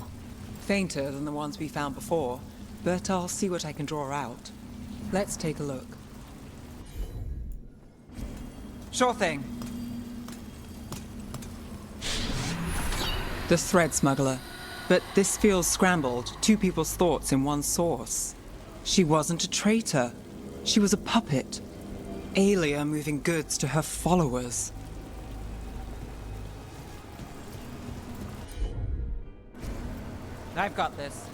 Fainter than the ones we found before, but I'll see what I can draw out. Let's take a look. Sure thing. The thread smuggler. But this feels scrambled. Two people's thoughts in one source. She wasn't a traitor. She was a puppet. Aelia moving goods to her followers. I've got this.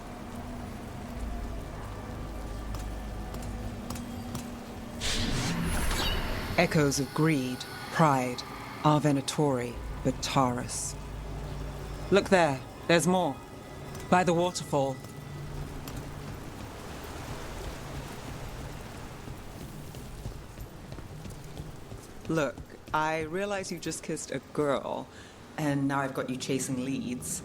Echoes of greed, pride, our Venatori, Bataris. Look there, there's more. By the waterfall. Look, I realize you just kissed a girl, and now I've got you chasing leads.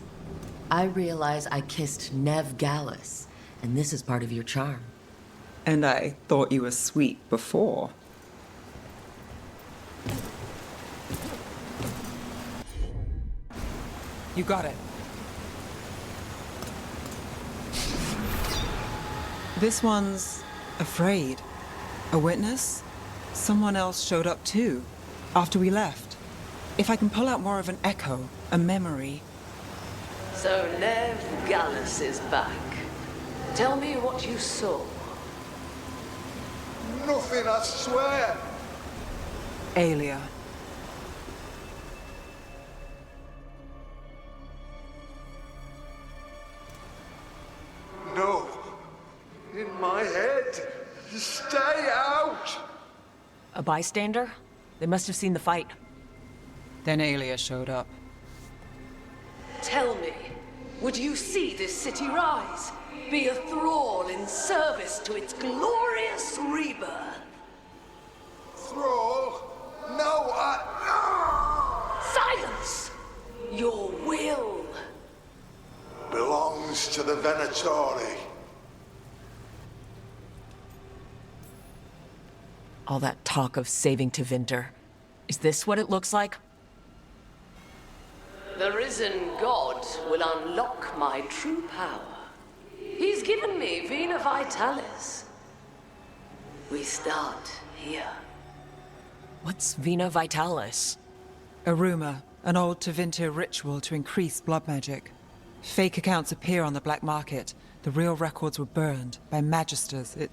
I realize I kissed Nev Gallus, and this is part of your charm. And I thought you were sweet before. You got it. This one's afraid. A witness? Someone else showed up too, after we left. If I can pull out more of an echo, a memory. So Nev Gallus is back. Tell me what you saw. Nothing, I swear. Aelia. No. In my head. Stay out! A bystander? They must have seen the fight. Then Aelia showed up. Tell me, would you see this city rise? Be a thrall in service to its glorious rebirth? Thrall? No, Silence! Your will belongs to the Venatori. All that talk of saving Tevinter. Is this what it looks like? The risen god will unlock my true power. He's given me Vina Vitalis. We start here. What's Vina Vitalis? A rumor, an old Tevinter ritual to increase blood magic. Fake accounts appear on the black market. The real records were burned by magisters. It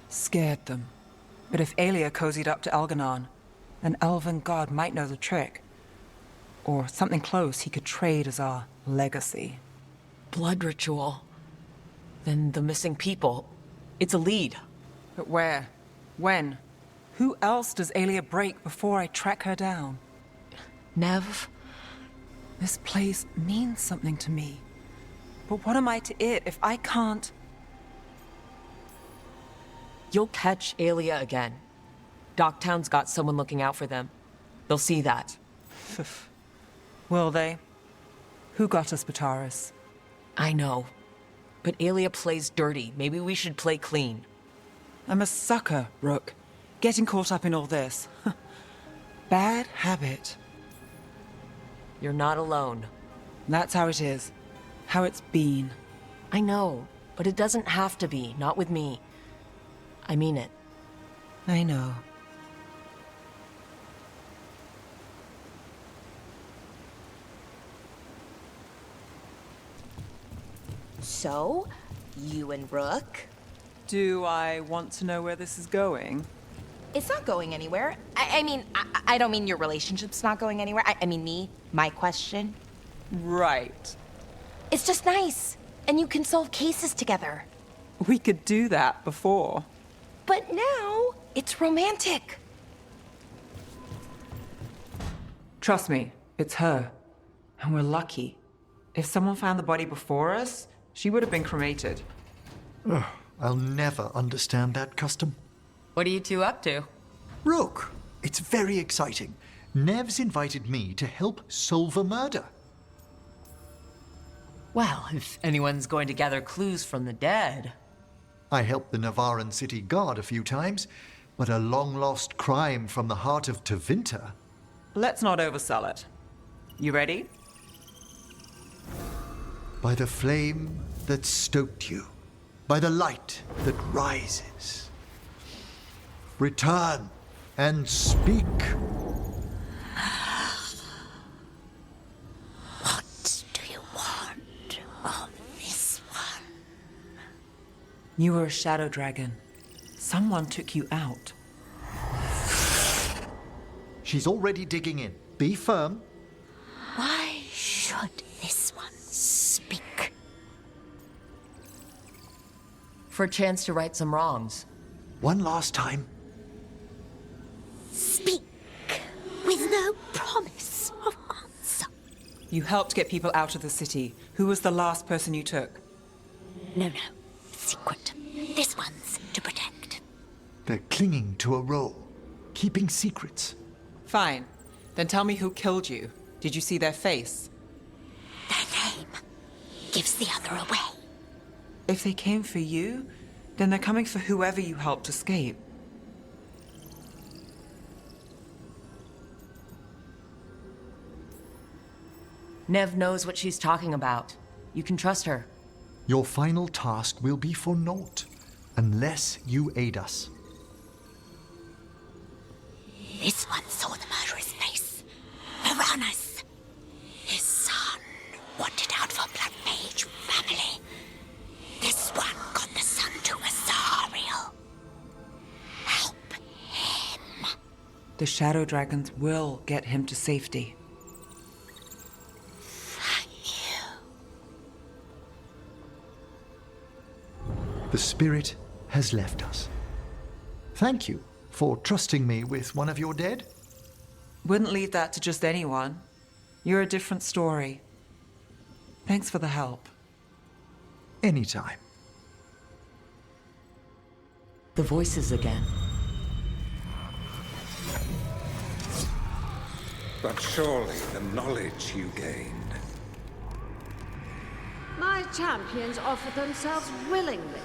scared them. But if Aelia cozied up to Elganon, an elven god might know the trick. Or something close he could trade as our legacy. Blood ritual. Then the missing people. It's a lead. But where? When? Who else does Aelia break before I track her down? Nev? This place means something to me. But what am I to it if I can't? You'll catch Aelia again. Docktown's got someone looking out for them. They'll see that. Will they? Who got us Bataris? I know. But Aelia plays dirty. Maybe we should play clean. I'm a sucker, Rook. Getting caught up in all this. Bad habit. You're not alone. That's how it is. How it's been. I know, but it doesn't have to be. Not with me. I mean it. I know. So, you and Rook? Do I want to know where this is going? It's not going anywhere. I don't mean your relationship's not going anywhere. I mean me, my question. Right. It's just nice, and you can solve cases together. We could do that before. But now, it's romantic. Trust me, it's her. And we're lucky. If someone found the body before us, she would have been cremated. Ugh, I'll never understand that custom. What are you two up to? Rook, it's very exciting. Nev's invited me to help solve a murder. Well, if anyone's going to gather clues from the dead. I helped the Navaran city guard a few times, but a long-lost crime from the heart of Tevinter. Let's not oversell it. You ready? By the flame that stoked you, by the light that rises. Return and speak. What do you want of this one? You were a shadow dragon. Someone took you out. She's already digging in. Be firm. Why should this one speak? For a chance to right some wrongs. One last time. Speak with no promise of answer. You helped get people out of the city. Who was the last person you took? No. Secret. This one's to protect. They're clinging to a role, keeping secrets. Fine. Then tell me who killed you. Did you see their face? Their name gives the other away. If they came for you, then they're coming for whoever you helped escape. Nev knows what she's talking about. You can trust her. Your final task will be for naught, unless you aid us. This one saw the murderer's face. Piranhas. His son wanted out for Blood Mage family. This one got the son to Azariel. Help him. The shadow dragons will get him to safety. The spirit has left us. Thank you for trusting me with one of your dead. Wouldn't leave that to just anyone. You're a different story. Thanks for the help. Anytime. The voices again. But surely the knowledge you gained. My champions offer themselves willingly.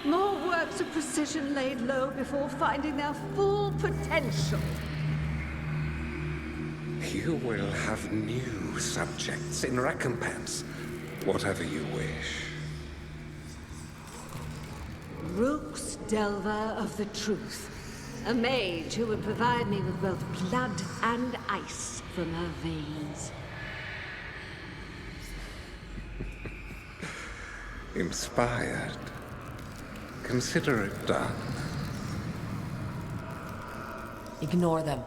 More works of precision laid low before finding their full potential. You will have new subjects in recompense, whatever you wish. Rook's Delver of the Truth. A mage who would provide me with both blood and ice from her veins. Inspired. Consider it done. Ignore them.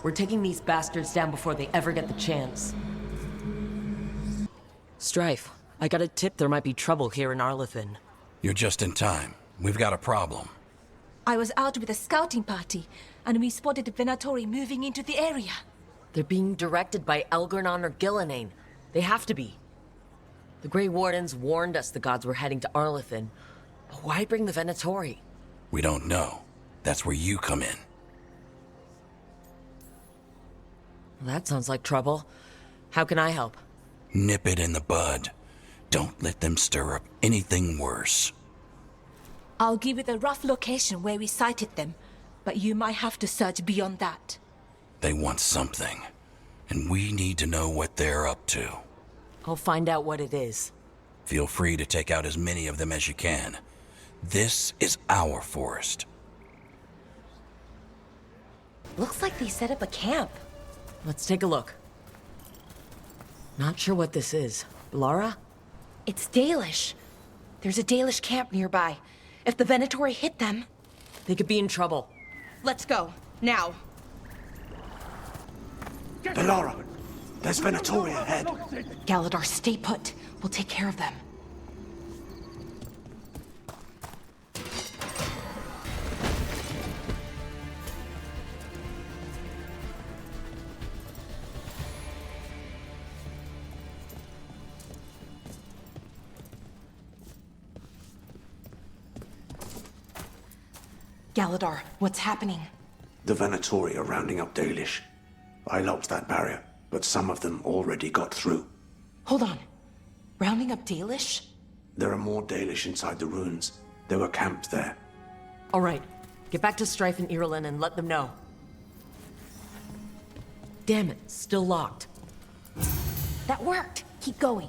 We're taking these bastards down before they ever get the chance. Strife, I got a tip there might be trouble here in Arlethan. You're just in time. We've got a problem. I was out with a scouting party, and we spotted the Venatori moving into the area. They're being directed by Elgernon or Gillenane. They have to be. The Grey Wardens warned us the gods were heading to Arlethan. But why bring the Venatori? We don't know. That's where you come in. That sounds like trouble. How can I help? Nip it in the bud. Don't let them stir up anything worse. I'll give you the rough location where we sighted them, but you might have to search beyond that. They want something, and we need to know what they're up to. I'll find out what it is. Feel free to take out as many of them as you can. This is our forest. Looks like they set up a camp. Let's take a look. Not sure what this is. Lara? It's Dalish. There's a Dalish camp nearby. If the Venatori hit them... They could be in trouble. Let's go. Now. Bellara, there's Venatori ahead. Galadar, stay put. We'll take care of them. Galadar, what's happening? The Venatori are rounding up Dalish. I locked that barrier, but some of them already got through. Hold on. Rounding up Dalish? There are more Dalish inside the ruins. They were camped there. All right. Get back to Strife and Irulan and let them know. Damn it, still locked. That worked. Keep going.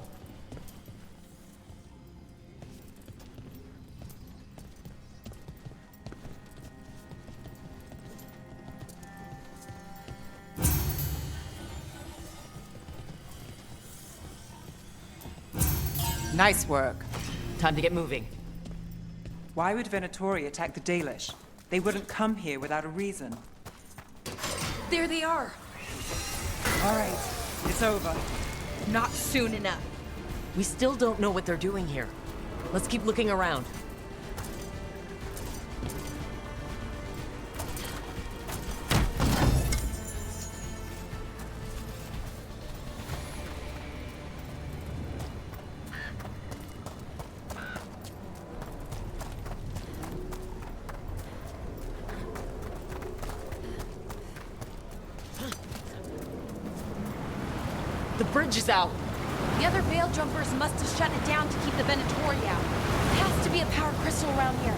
Nice work. Time to get moving. Why would Venatori attack the Dalish? They wouldn't come here without a reason. There they are. All right, it's over. Not soon enough. We still don't know what they're doing here. Let's keep looking around. The bridge is out. The other Veil Jumpers must have shut it down to keep the Venatori out. There has to be a power crystal around here.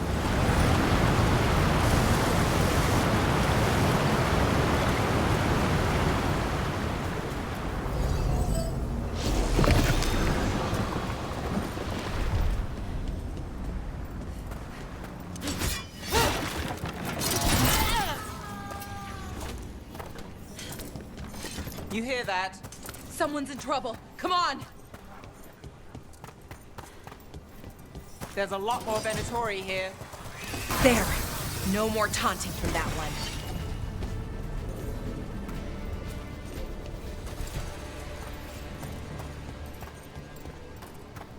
You hear that? Someone's in trouble. Come on! There's a lot more Venatori here. There. No more taunting from that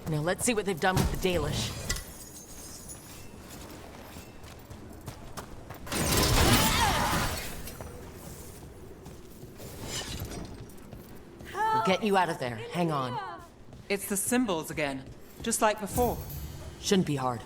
one. Now let's see what they've done with the Dalish. We'll get you out of there. Hang on. It's the symbols again, just like before. Shouldn't be hard.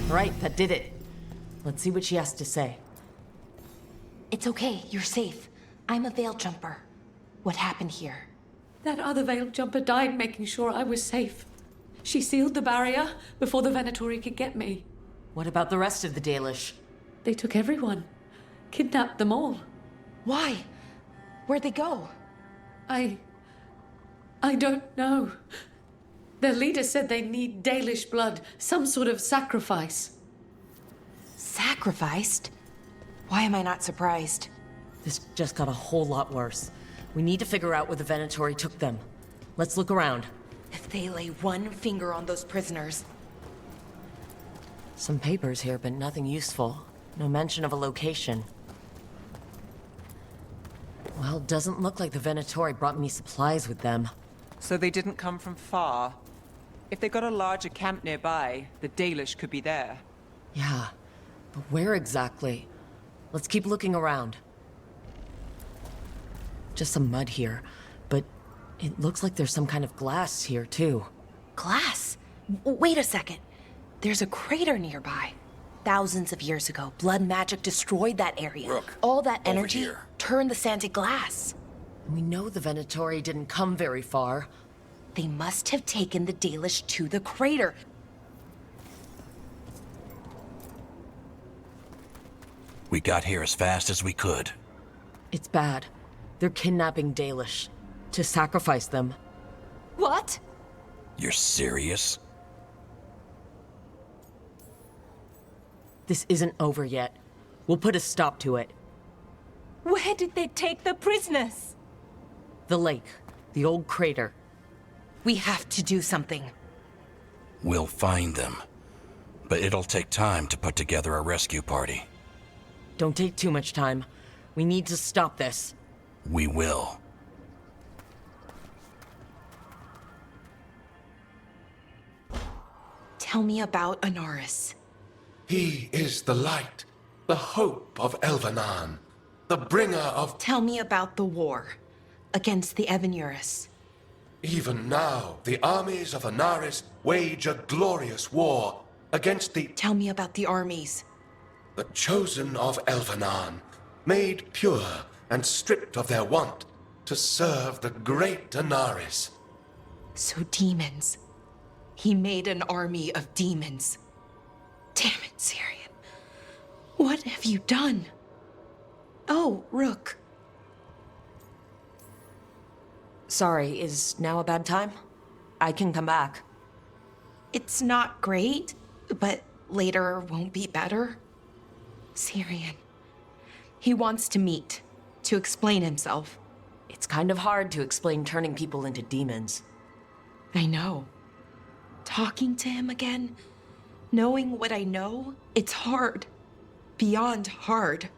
Right, that did it. Let's see what she has to say. It's okay. You're safe. I'm a Veil Jumper. What happened here? That other Veil Jumper died making sure I was safe. She sealed the barrier before the Venatori could get me. What about the rest of the Dalish? They took everyone. Kidnapped them all. Why? Where'd they go? I don't know. Their leader said they need Dalish blood, some sort of sacrifice. Sacrificed? Why am I not surprised? This just got a whole lot worse. We need to figure out where the Venatori took them. Let's look around. If they lay one finger on those prisoners... Some papers here, but nothing useful. No mention of a location. Well, doesn't look like the Venatori brought any supplies with them. So they didn't come from far. If they got a larger camp nearby, the Dalish could be there. Yeah, but where exactly? Let's keep looking around. Just some mud here, but it looks like there's some kind of glass here, too. Glass? Wait a second. There's a crater nearby. Thousands of years ago, blood magic destroyed that area. Rook, all that over energy here. turned the sand to glass. We know the Venatori didn't come very far. They must have taken the Dalish to the crater. We got here as fast as we could. It's bad. They're kidnapping Dalish. To sacrifice them. What? You're serious? This isn't over yet. We'll put a stop to it. Where did they take the prisoners? The lake. The old crater. We have to do something. We'll find them. But it'll take time to put together a rescue party. Don't take too much time. We need to stop this. We will. Tell me about Anaris. He is the light, the hope of Elvenan, the bringer of... Tell me about the war against the Evenuris. Even now, the armies of Anaris wage a glorious war against the... Tell me about the armies. The chosen of Elvenan, made pure and stripped of their want to serve the great Anaris. So demons. He made an army of demons. Damn it, Syrian. What have you done? Oh, Rook. Sorry, is now a bad time? I can come back. It's not great, but later won't be better. Syrian. He wants to meet, to explain himself. It's kind of hard to explain turning people into demons. I know. Talking to him again, knowing what I know, it's hard. Beyond hard.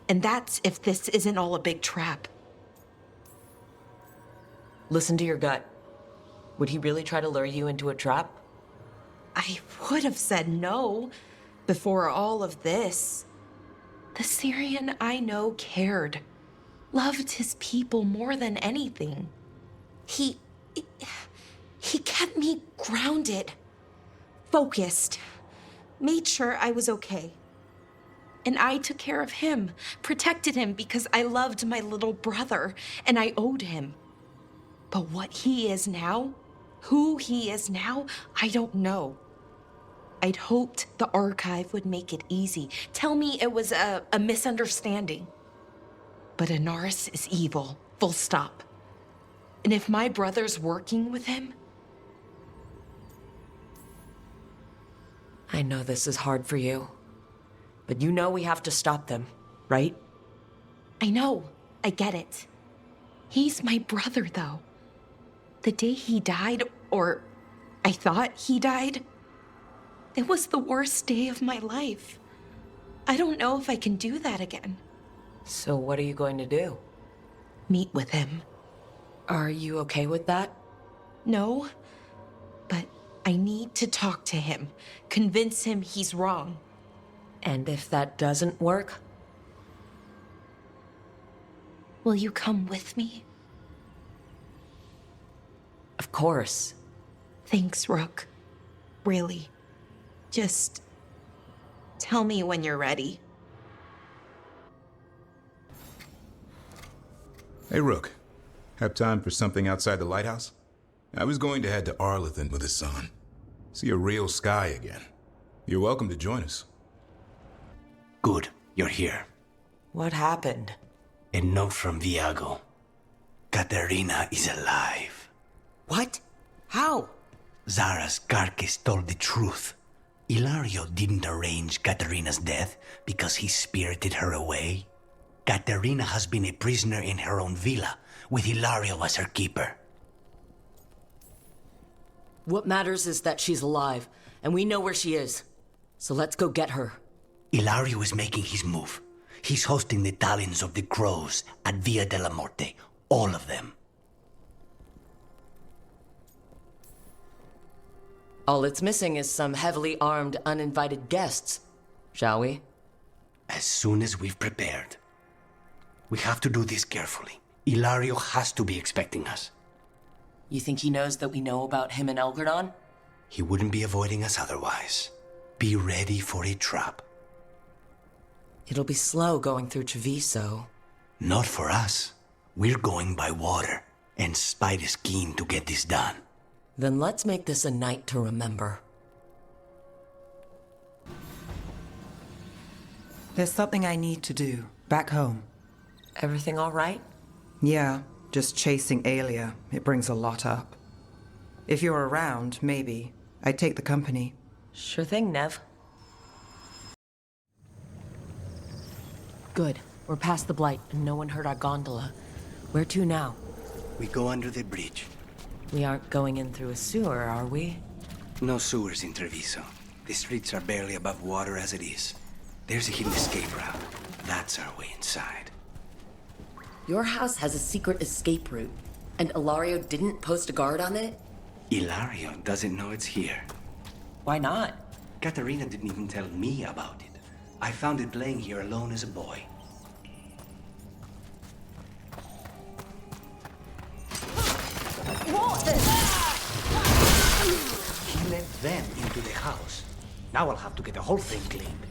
And that's if this isn't all a big trap. Listen to your gut. Would he really try to lure you into a trap? I would have said no before all of this. The Syrian I know cared. Loved his people more than anything. He kept me grounded. Focused. Made sure I was okay. And I took care of him, protected him because I loved my little brother and I owed him. But what he is now, who he is now, I don't know. I'd hoped the archive would make it easy. Tell me it was a misunderstanding. But Anaris is evil, full stop. And if my brother's working with him... I know this is hard for you. But you know we have to stop them, right? I know. I get it. He's my brother, though. The day he died, or I thought he died, it was the worst day of my life. I don't know if I can do that again. So what are you going to do? Meet with him. Are you okay with that? No, but I need to talk to him. Convince him he's wrong. And if that doesn't work? Will you come with me? Of course. Thanks, Rook. Really. Just tell me when you're ready. Hey, Rook. Have time for something outside the lighthouse? I was going to head to Arlathan with the sun. See a real sky again. You're welcome to join us. Good, you're here. What happened? A note from Viago. Katerina is alive. What? How? Zara's carcass told the truth. Ilario didn't arrange Katerina's death because he spirited her away. Katerina has been a prisoner in her own villa, with Ilario as her keeper. What matters is that she's alive, and we know where she is. So let's go get her. Ilario is making his move. He's hosting the talons of the crows at Via della Morte. All of them. All it's missing is some heavily armed, uninvited guests. Shall we? As soon as we've prepared. We have to do this carefully. Ilario has to be expecting us. You think he knows that we know about him and Elgardon? He wouldn't be avoiding us otherwise. Be ready for a trap. It'll be slow going through Treviso. Not for us. We're going by water, and Spite is keen to get this done. Then let's make this a night to remember. There's something I need to do, back home. Everything all right? Yeah, just chasing Aelia. It brings a lot up. If you're around, maybe. I'd take the company. Sure thing, Nev. Good. We're past the Blight, and no one heard our gondola. Where to now? We go under the bridge. We aren't going in through a sewer, are we? No sewers in Treviso. The streets are barely above water as it is. There's a hidden escape route. That's our way inside. Your house has a secret escape route, and Ilario didn't post a guard on it? Ilario doesn't know it's here. Why not? Katerina didn't even tell me about it. I found it playing here alone as a boy. He let them into the house. Now I'll have to get the whole thing cleaned.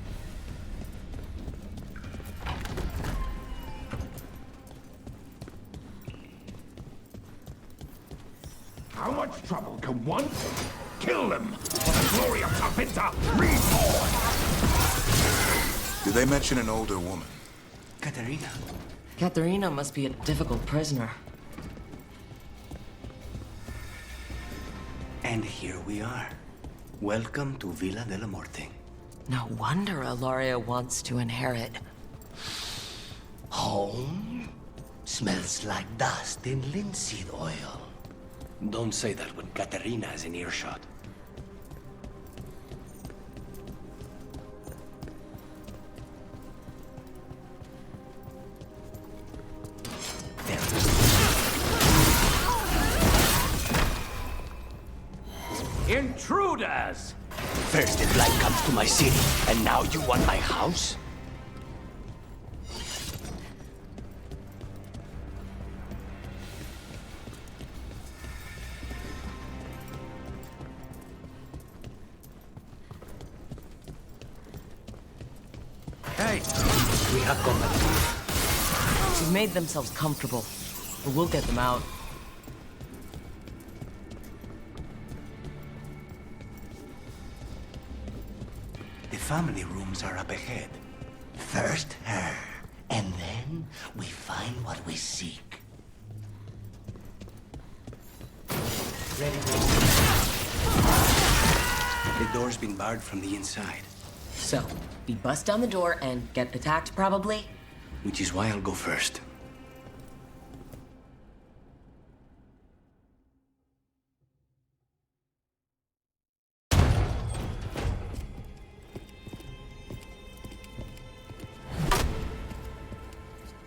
How much trouble can one take? Kill them! For the glory of Tapinta, reborn! Did they mention an older woman? Katerina. Katerina must be a difficult prisoner. And here we are. Welcome to Villa della Morte. No wonder Ilario wants to inherit. Home? Smells like dust and linseed oil. Don't say that when Katerina is in earshot. Intruders! First the Blight comes to my city, and now you want my house? Hey! We have company. They've made themselves comfortable, but we'll get them out. The family rooms are up ahead. First her, and then we find what we seek. Ready? The door's been barred from the inside. So, we bust down the door and get attacked, probably? Which is why I'll go first.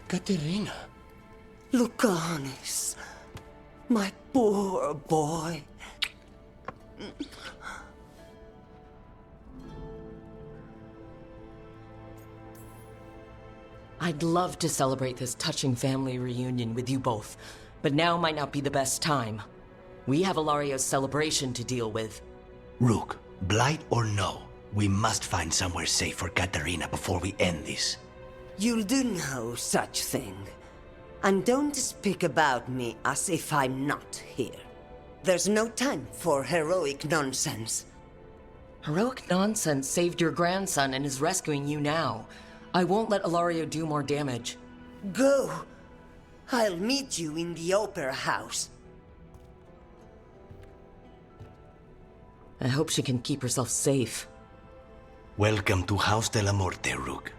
Katerina. Lucanis. My poor boy. I'd love to celebrate this touching family reunion with you both, but now might not be the best time. We have Ilario's celebration to deal with. Rook, Blight or no, we must find somewhere safe for Katerina before we end this. You'll do no such thing. And don't speak about me as if I'm not here. There's no time for heroic nonsense. Heroic nonsense saved your grandson and is rescuing you now. I won't let Ilario do more damage. Go! I'll meet you in the opera house. I hope she can keep herself safe. Welcome to House de la Morte, Rook.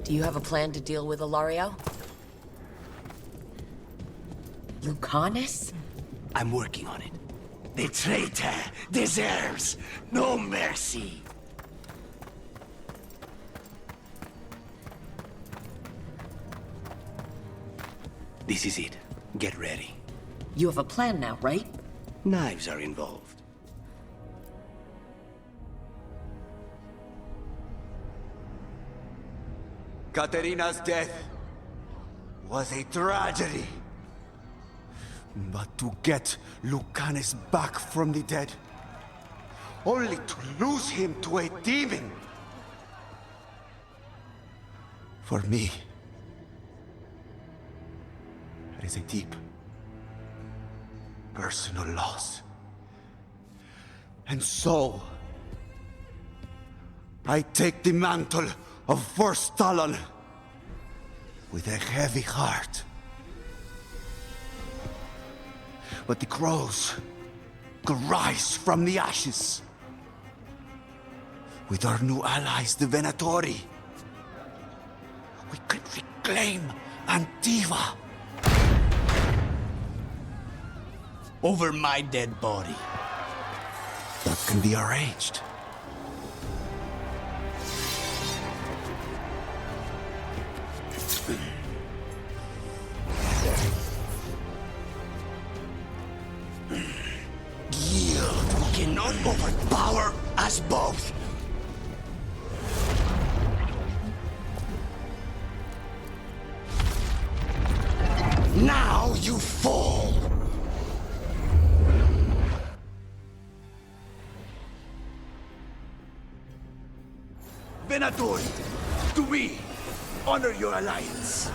Do you have a plan to deal with Ilario? Lucanus? I'm working on it. The traitor deserves no mercy. This is it. Get ready. You have a plan now, right? Knives are involved. Katerina's death was a tragedy. But to get Lucanus back from the dead, only to lose him to a demon. For me, that is a deep, personal loss. And so, I take the mantle of First Talon with a heavy heart. But the crows could rise from the ashes. With our new allies, the Venatori, we could reclaim Antiva. Over my dead body. That can be arranged. Yield who cannot overpower us both. Now you fall. Venatori, to me, honor your alliance.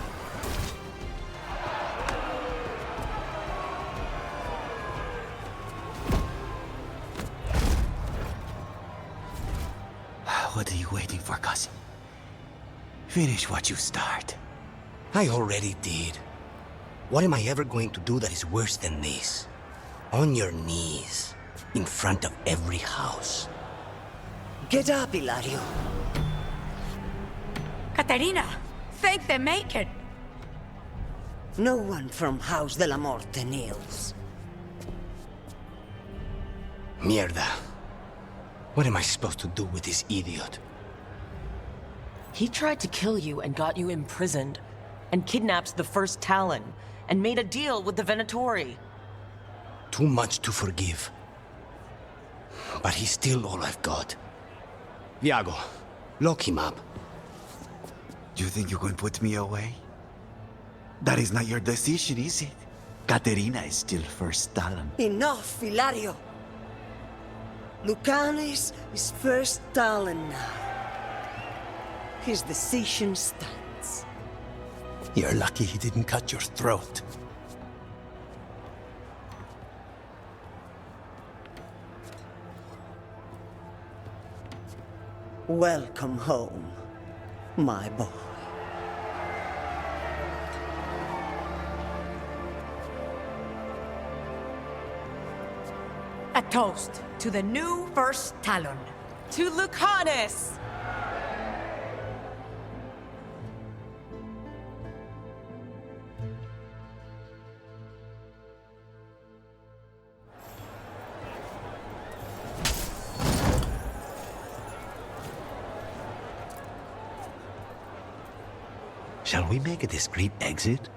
What are you waiting for, cousin? Finish what you start. I already did. What am I ever going to do that is worse than this? On your knees, in front of every house. Get up, Ilario. Caterina, thank the Maker. No one from House de la Morte kneels. Mierda. What am I supposed to do with this idiot? He tried to kill you and got you imprisoned, and kidnapped the First Talon, and made a deal with the Venatori. Too much to forgive. But he's still all I've got. Viago, lock him up. Do you think you can put me away? That is not your decision, is it? Caterina is still First Talon. Enough, Ilario. Lucanus is First Talon now. His decision stands. You're lucky he didn't cut your throat. Welcome home, my boy. A toast to the new First Talon. To Lucanus! Shall we make a discreet exit?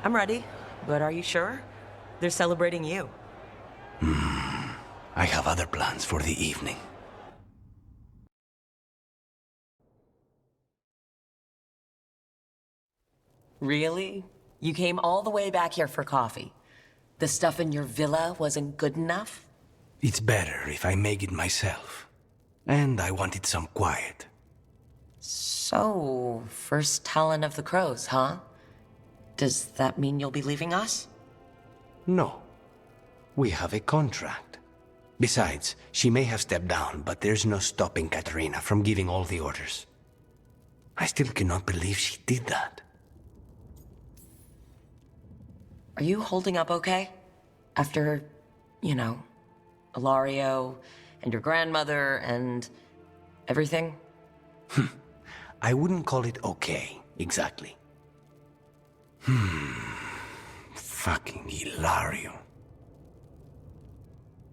I'm ready, but are you sure? They're celebrating you. I have other plans for the evening. Really? You came all the way back here for coffee? The stuff in your villa wasn't good enough? It's better if I make it myself. And I wanted some quiet. So, First Talon of the Crows, huh? Does that mean you'll be leaving us? No. We have a contract. Besides, she may have stepped down, but there's no stopping Katerina from giving all the orders. I still cannot believe she did that. Are you holding up okay? After, Ilario, and your grandmother, and everything? I wouldn't call it okay, exactly. Fucking Ilario.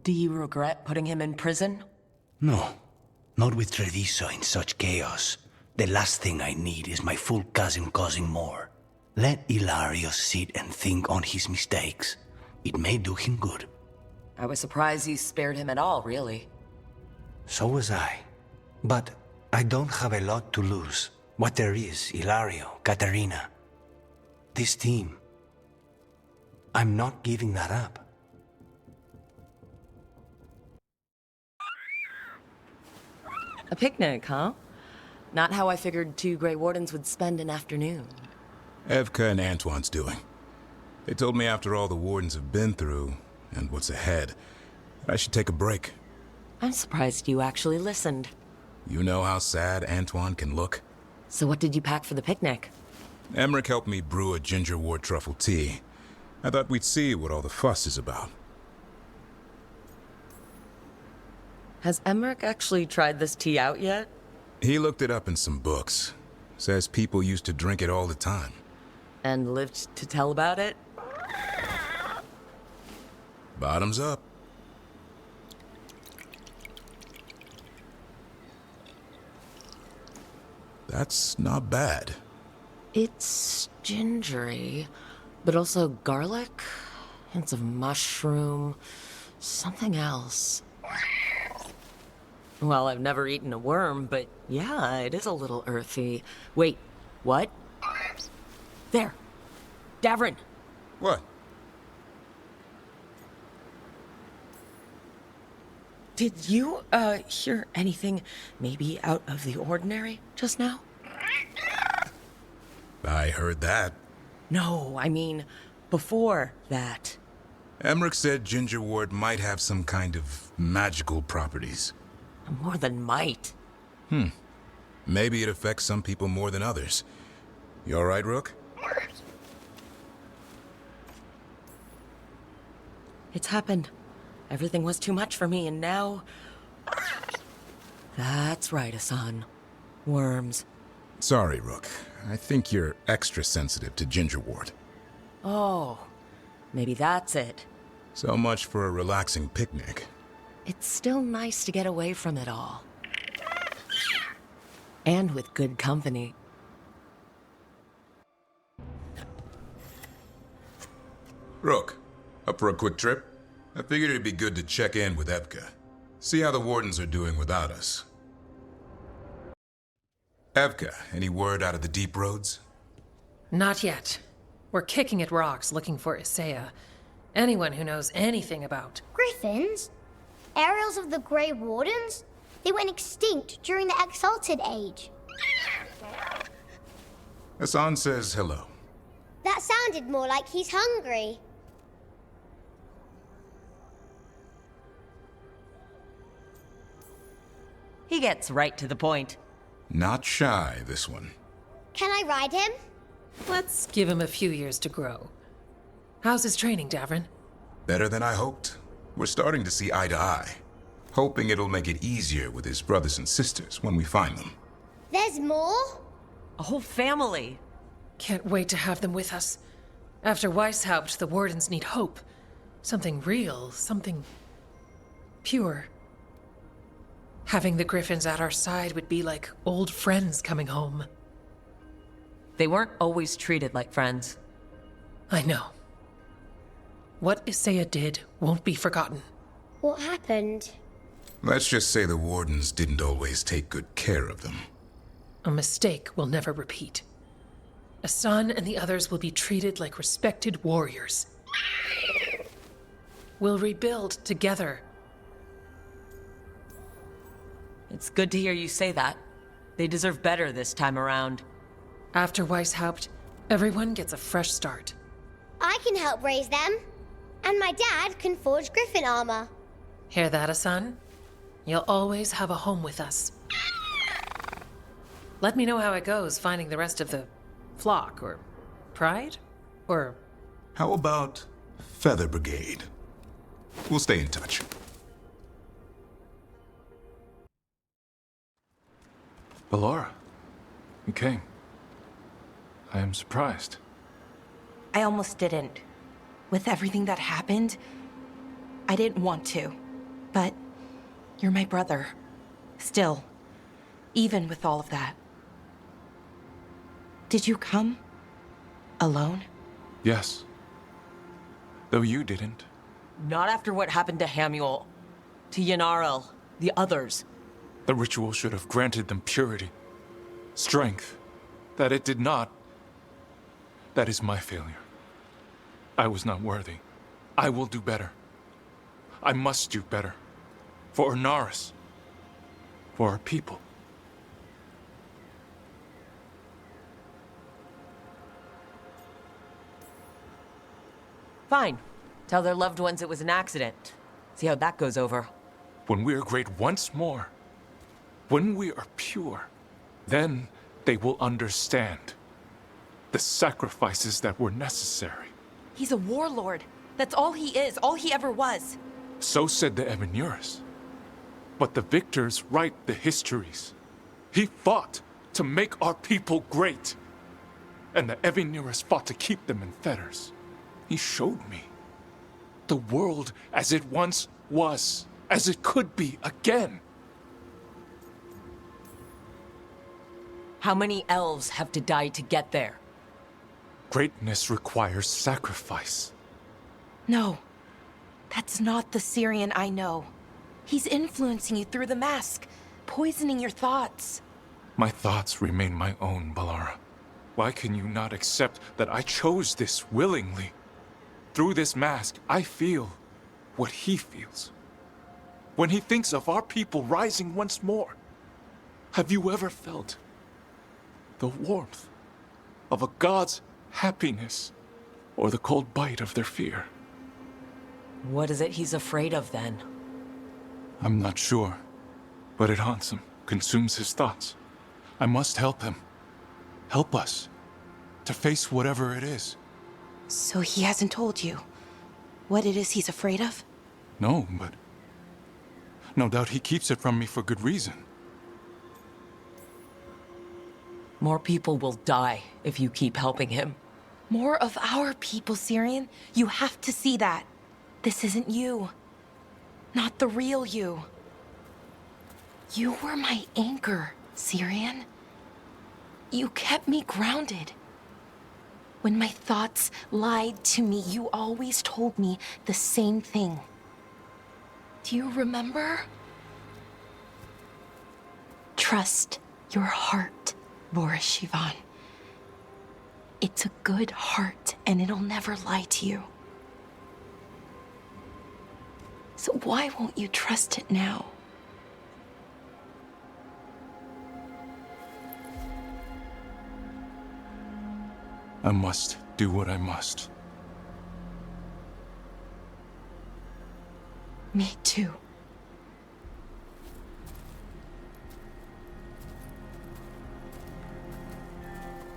Do you regret putting him in prison? No, not with Treviso in such chaos. The last thing I need is my full cousin causing more. Let Ilario sit and think on his mistakes. It may do him good. I was surprised you spared him at all, really. So was I. But I don't have a lot to lose. What there is, Ilario, Katerina. This team. I'm not giving that up. A picnic, huh? Not how I figured 2 Grey Wardens would spend an afternoon. Evka and Antoine's doing. They told me after all the Wardens have been through, and what's ahead, that I should take a break. I'm surprised you actually listened. You know how sad Antoine can look? So what did you pack for the picnic? Emmerich helped me brew a ginger wort truffle tea. I thought we'd see what all the fuss is about. Has Emmerich actually tried this tea out yet? He looked it up in some books. Says people used to drink it all the time. And lived to tell about it? Bottoms up. That's not bad. It's gingery, but also garlic, hints of mushroom, something else. Well, I've never eaten a worm, but yeah, it is a little earthy. Wait, what? There. Davrin. What? Did you, hear anything maybe out of the ordinary just now? I heard that. No, I mean, before that. Emmerich said ginger wort might have some kind of magical properties. More than might. Maybe it affects some people more than others. You all right, Rook? It's happened. Everything was too much for me, and now... That's right, Hassan. Worms. Sorry, Rook. I think you're extra sensitive to ginger wort. Oh, maybe that's it. So much for a relaxing picnic. It's still nice to get away from it all. And with good company. Rook, up for a quick trip? I figured it'd be good to check in with Evka. See how the Wardens are doing without us. Evka, any word out of the deep roads? Not yet. We're kicking at rocks looking for Isaiah. Anyone who knows anything about... Griffins? Aerials of the Grey Wardens? They went extinct during the Exalted Age. Hassan says hello. That sounded more like he's hungry. He gets right to the point. Not shy, this one. Can I ride him? Let's give him a few years to grow. How's his training, Davrin? Better than I hoped. We're starting to see eye to eye. Hoping it'll make it easier with his brothers and sisters when we find them. There's more? A whole family. Can't wait to have them with us. After Weishaupt, the Wardens need hope. Something real, something... pure. Having the Griffins at our side would be like old friends coming home. They weren't always treated like friends. I know. What Isaiah did won't be forgotten. What happened? Let's just say the Wardens didn't always take good care of them. A mistake we'll never repeat. Asan and the others will be treated like respected warriors. We'll rebuild together. It's good to hear you say that. They deserve better this time around. After Weishaupt, everyone gets a fresh start. I can help raise them. And my dad can forge griffin armor. Hear that, Asan? You'll always have a home with us. Let me know how it goes finding the rest of the flock, or pride, or... How about Feather Brigade? We'll stay in touch. Ballora, you came. I am surprised. I almost didn't. With everything that happened, I didn't want to. But you're my brother. Still. Even with all of that. Did you come? Alone? Yes. Though you didn't. Not after what happened to Hamuel, to Yanarel, the others. The ritual should have granted them purity, strength. That it did not. That is my failure. I was not worthy. I will do better. I must do better. For Ernaris. For our people. Fine. Tell their loved ones it was an accident. See how that goes over. When we are great once more, when we are pure, then they will understand the sacrifices that were necessary. He's a warlord. That's all he is, all he ever was. So said the Evanuris. But the victors write the histories. He fought to make our people great. And the Evanuris fought to keep them in fetters. He showed me the world as it once was, as it could be again. How many elves have to die to get there? Greatness requires sacrifice. No, that's not the Syrian I know. He's influencing you through the mask, poisoning your thoughts. My thoughts remain my own, Ballora. Why can you not accept that I chose this willingly? Through this mask, I feel what he feels. When he thinks of our people rising once more, have you ever felt the warmth of a god's happiness or the cold bite of their fear? What is it he's afraid of then? I'm not sure, but it haunts him, consumes his thoughts. I must help him. Help us to face whatever it is. So he hasn't told you what it is he's afraid of? No, but no doubt he keeps it from me for good reason. More people will die if you keep helping him. More of our people, Syrian. You have to see that. This isn't you. Not the real you. You were my anchor, Syrian. You kept me grounded. When my thoughts lied to me, you always told me the same thing. Do you remember? Trust your heart, Boris Shivan. It's a good heart, and it'll never lie to you. So why won't you trust it now? I must do what I must. Me too.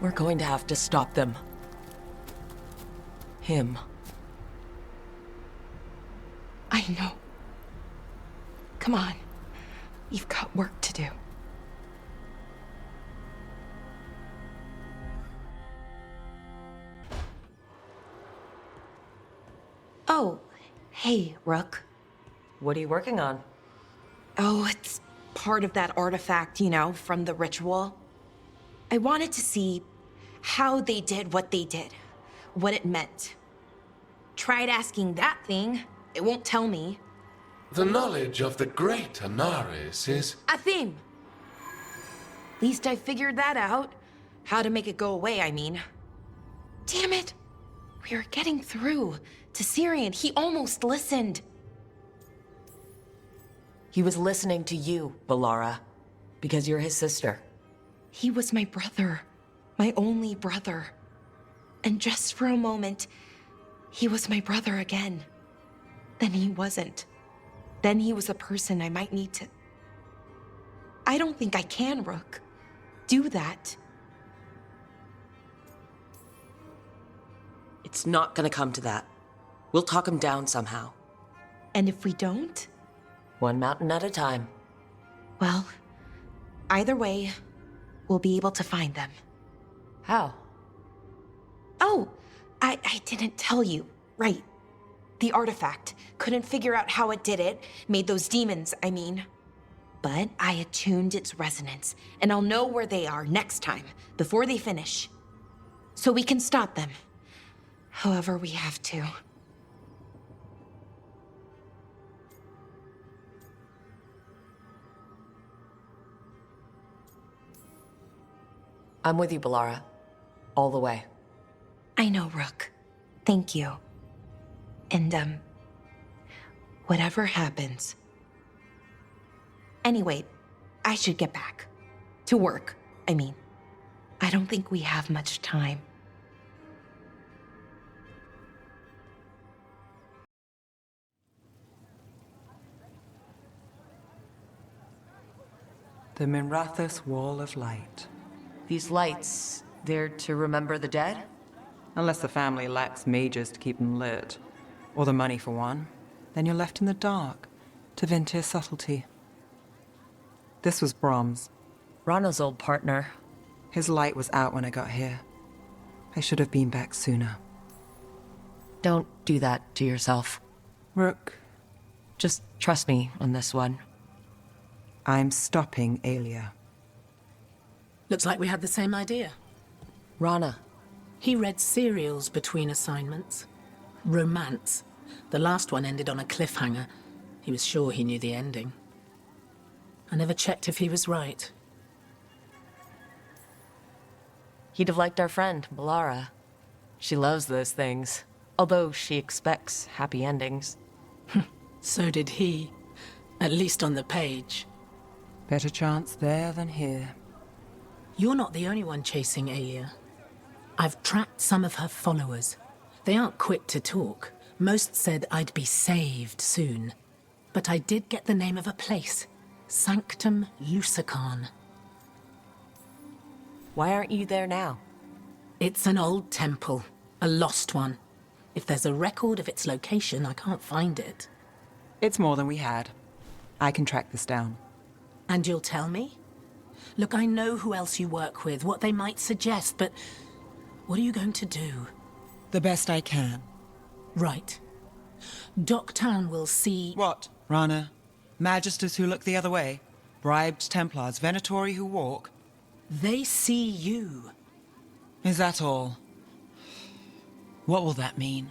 We're going to have to stop them. Him. I know. Come on. You've got work to do. Oh, hey, Rook. What are you working on? Oh, it's part of that artifact, you know, from the ritual. I wanted to see how they did what they did, what it meant. Tried asking that thing. It won't tell me. The knowledge of the great Anaris is... Athene! Least I figured that out. How to make it go away, I mean. Damn it! We were getting through to Syrian. He almost listened. He was listening to you, Ballora, because you're his sister. He was my brother. My only brother. And just for a moment, he was my brother again. Then he wasn't. Then he was a person I might need to... I don't think I can, Rook. Do that. It's not gonna come to that. We'll talk him down somehow. And if we don't? One mountain at a time. Well, either way, we'll be able to find them. How? Oh, I didn't tell you. Right. The artifact. Couldn't figure out how it did it. Made those demons, I mean. But I attuned its resonance, and I'll know where they are next time, before they finish. So we can stop them. However we have to. I'm with you, Balara. All the way. I know, Rook. Thank you. And, whatever happens... Anyway, I should get back. To work, I mean. I don't think we have much time. The Minrathous Wall of Light. These lights, they're to remember the dead? Unless the family lacks mages to keep them lit. Or the money for one. Then you're left in the dark, to Ventir's subtlety. This was Brom's. Rana's old partner. His light was out when I got here. I should have been back sooner. Don't do that to yourself. Rook. Just trust me on this one. I'm stopping Aelia. Looks like we had the same idea. Rana. He read serials between assignments. Romance. The last one ended on a cliffhanger. He was sure he knew the ending. I never checked if he was right. He'd have liked our friend, Balara. She loves those things, although she expects happy endings. So did he. At least on the page. Better chance there than here. You're not the only one chasing Aelia. I've tracked some of her followers. They aren't quick to talk. Most said I'd be saved soon. But I did get the name of a place. Sanctum Lucican. Why aren't you there now? It's an old temple. A lost one. If there's a record of its location, I can't find it. It's more than we had. I can track this down. And you'll tell me? Look, I know who else you work with, what they might suggest, but what are you going to do? The best I can. Right. Docktown will see... What, Rana? Magisters who look the other way? Bribed Templars, Venatori who walk? They see you. Is that all? What will that mean?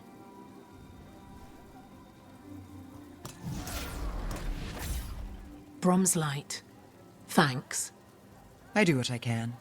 Brom's light. Thanks. I do what I can.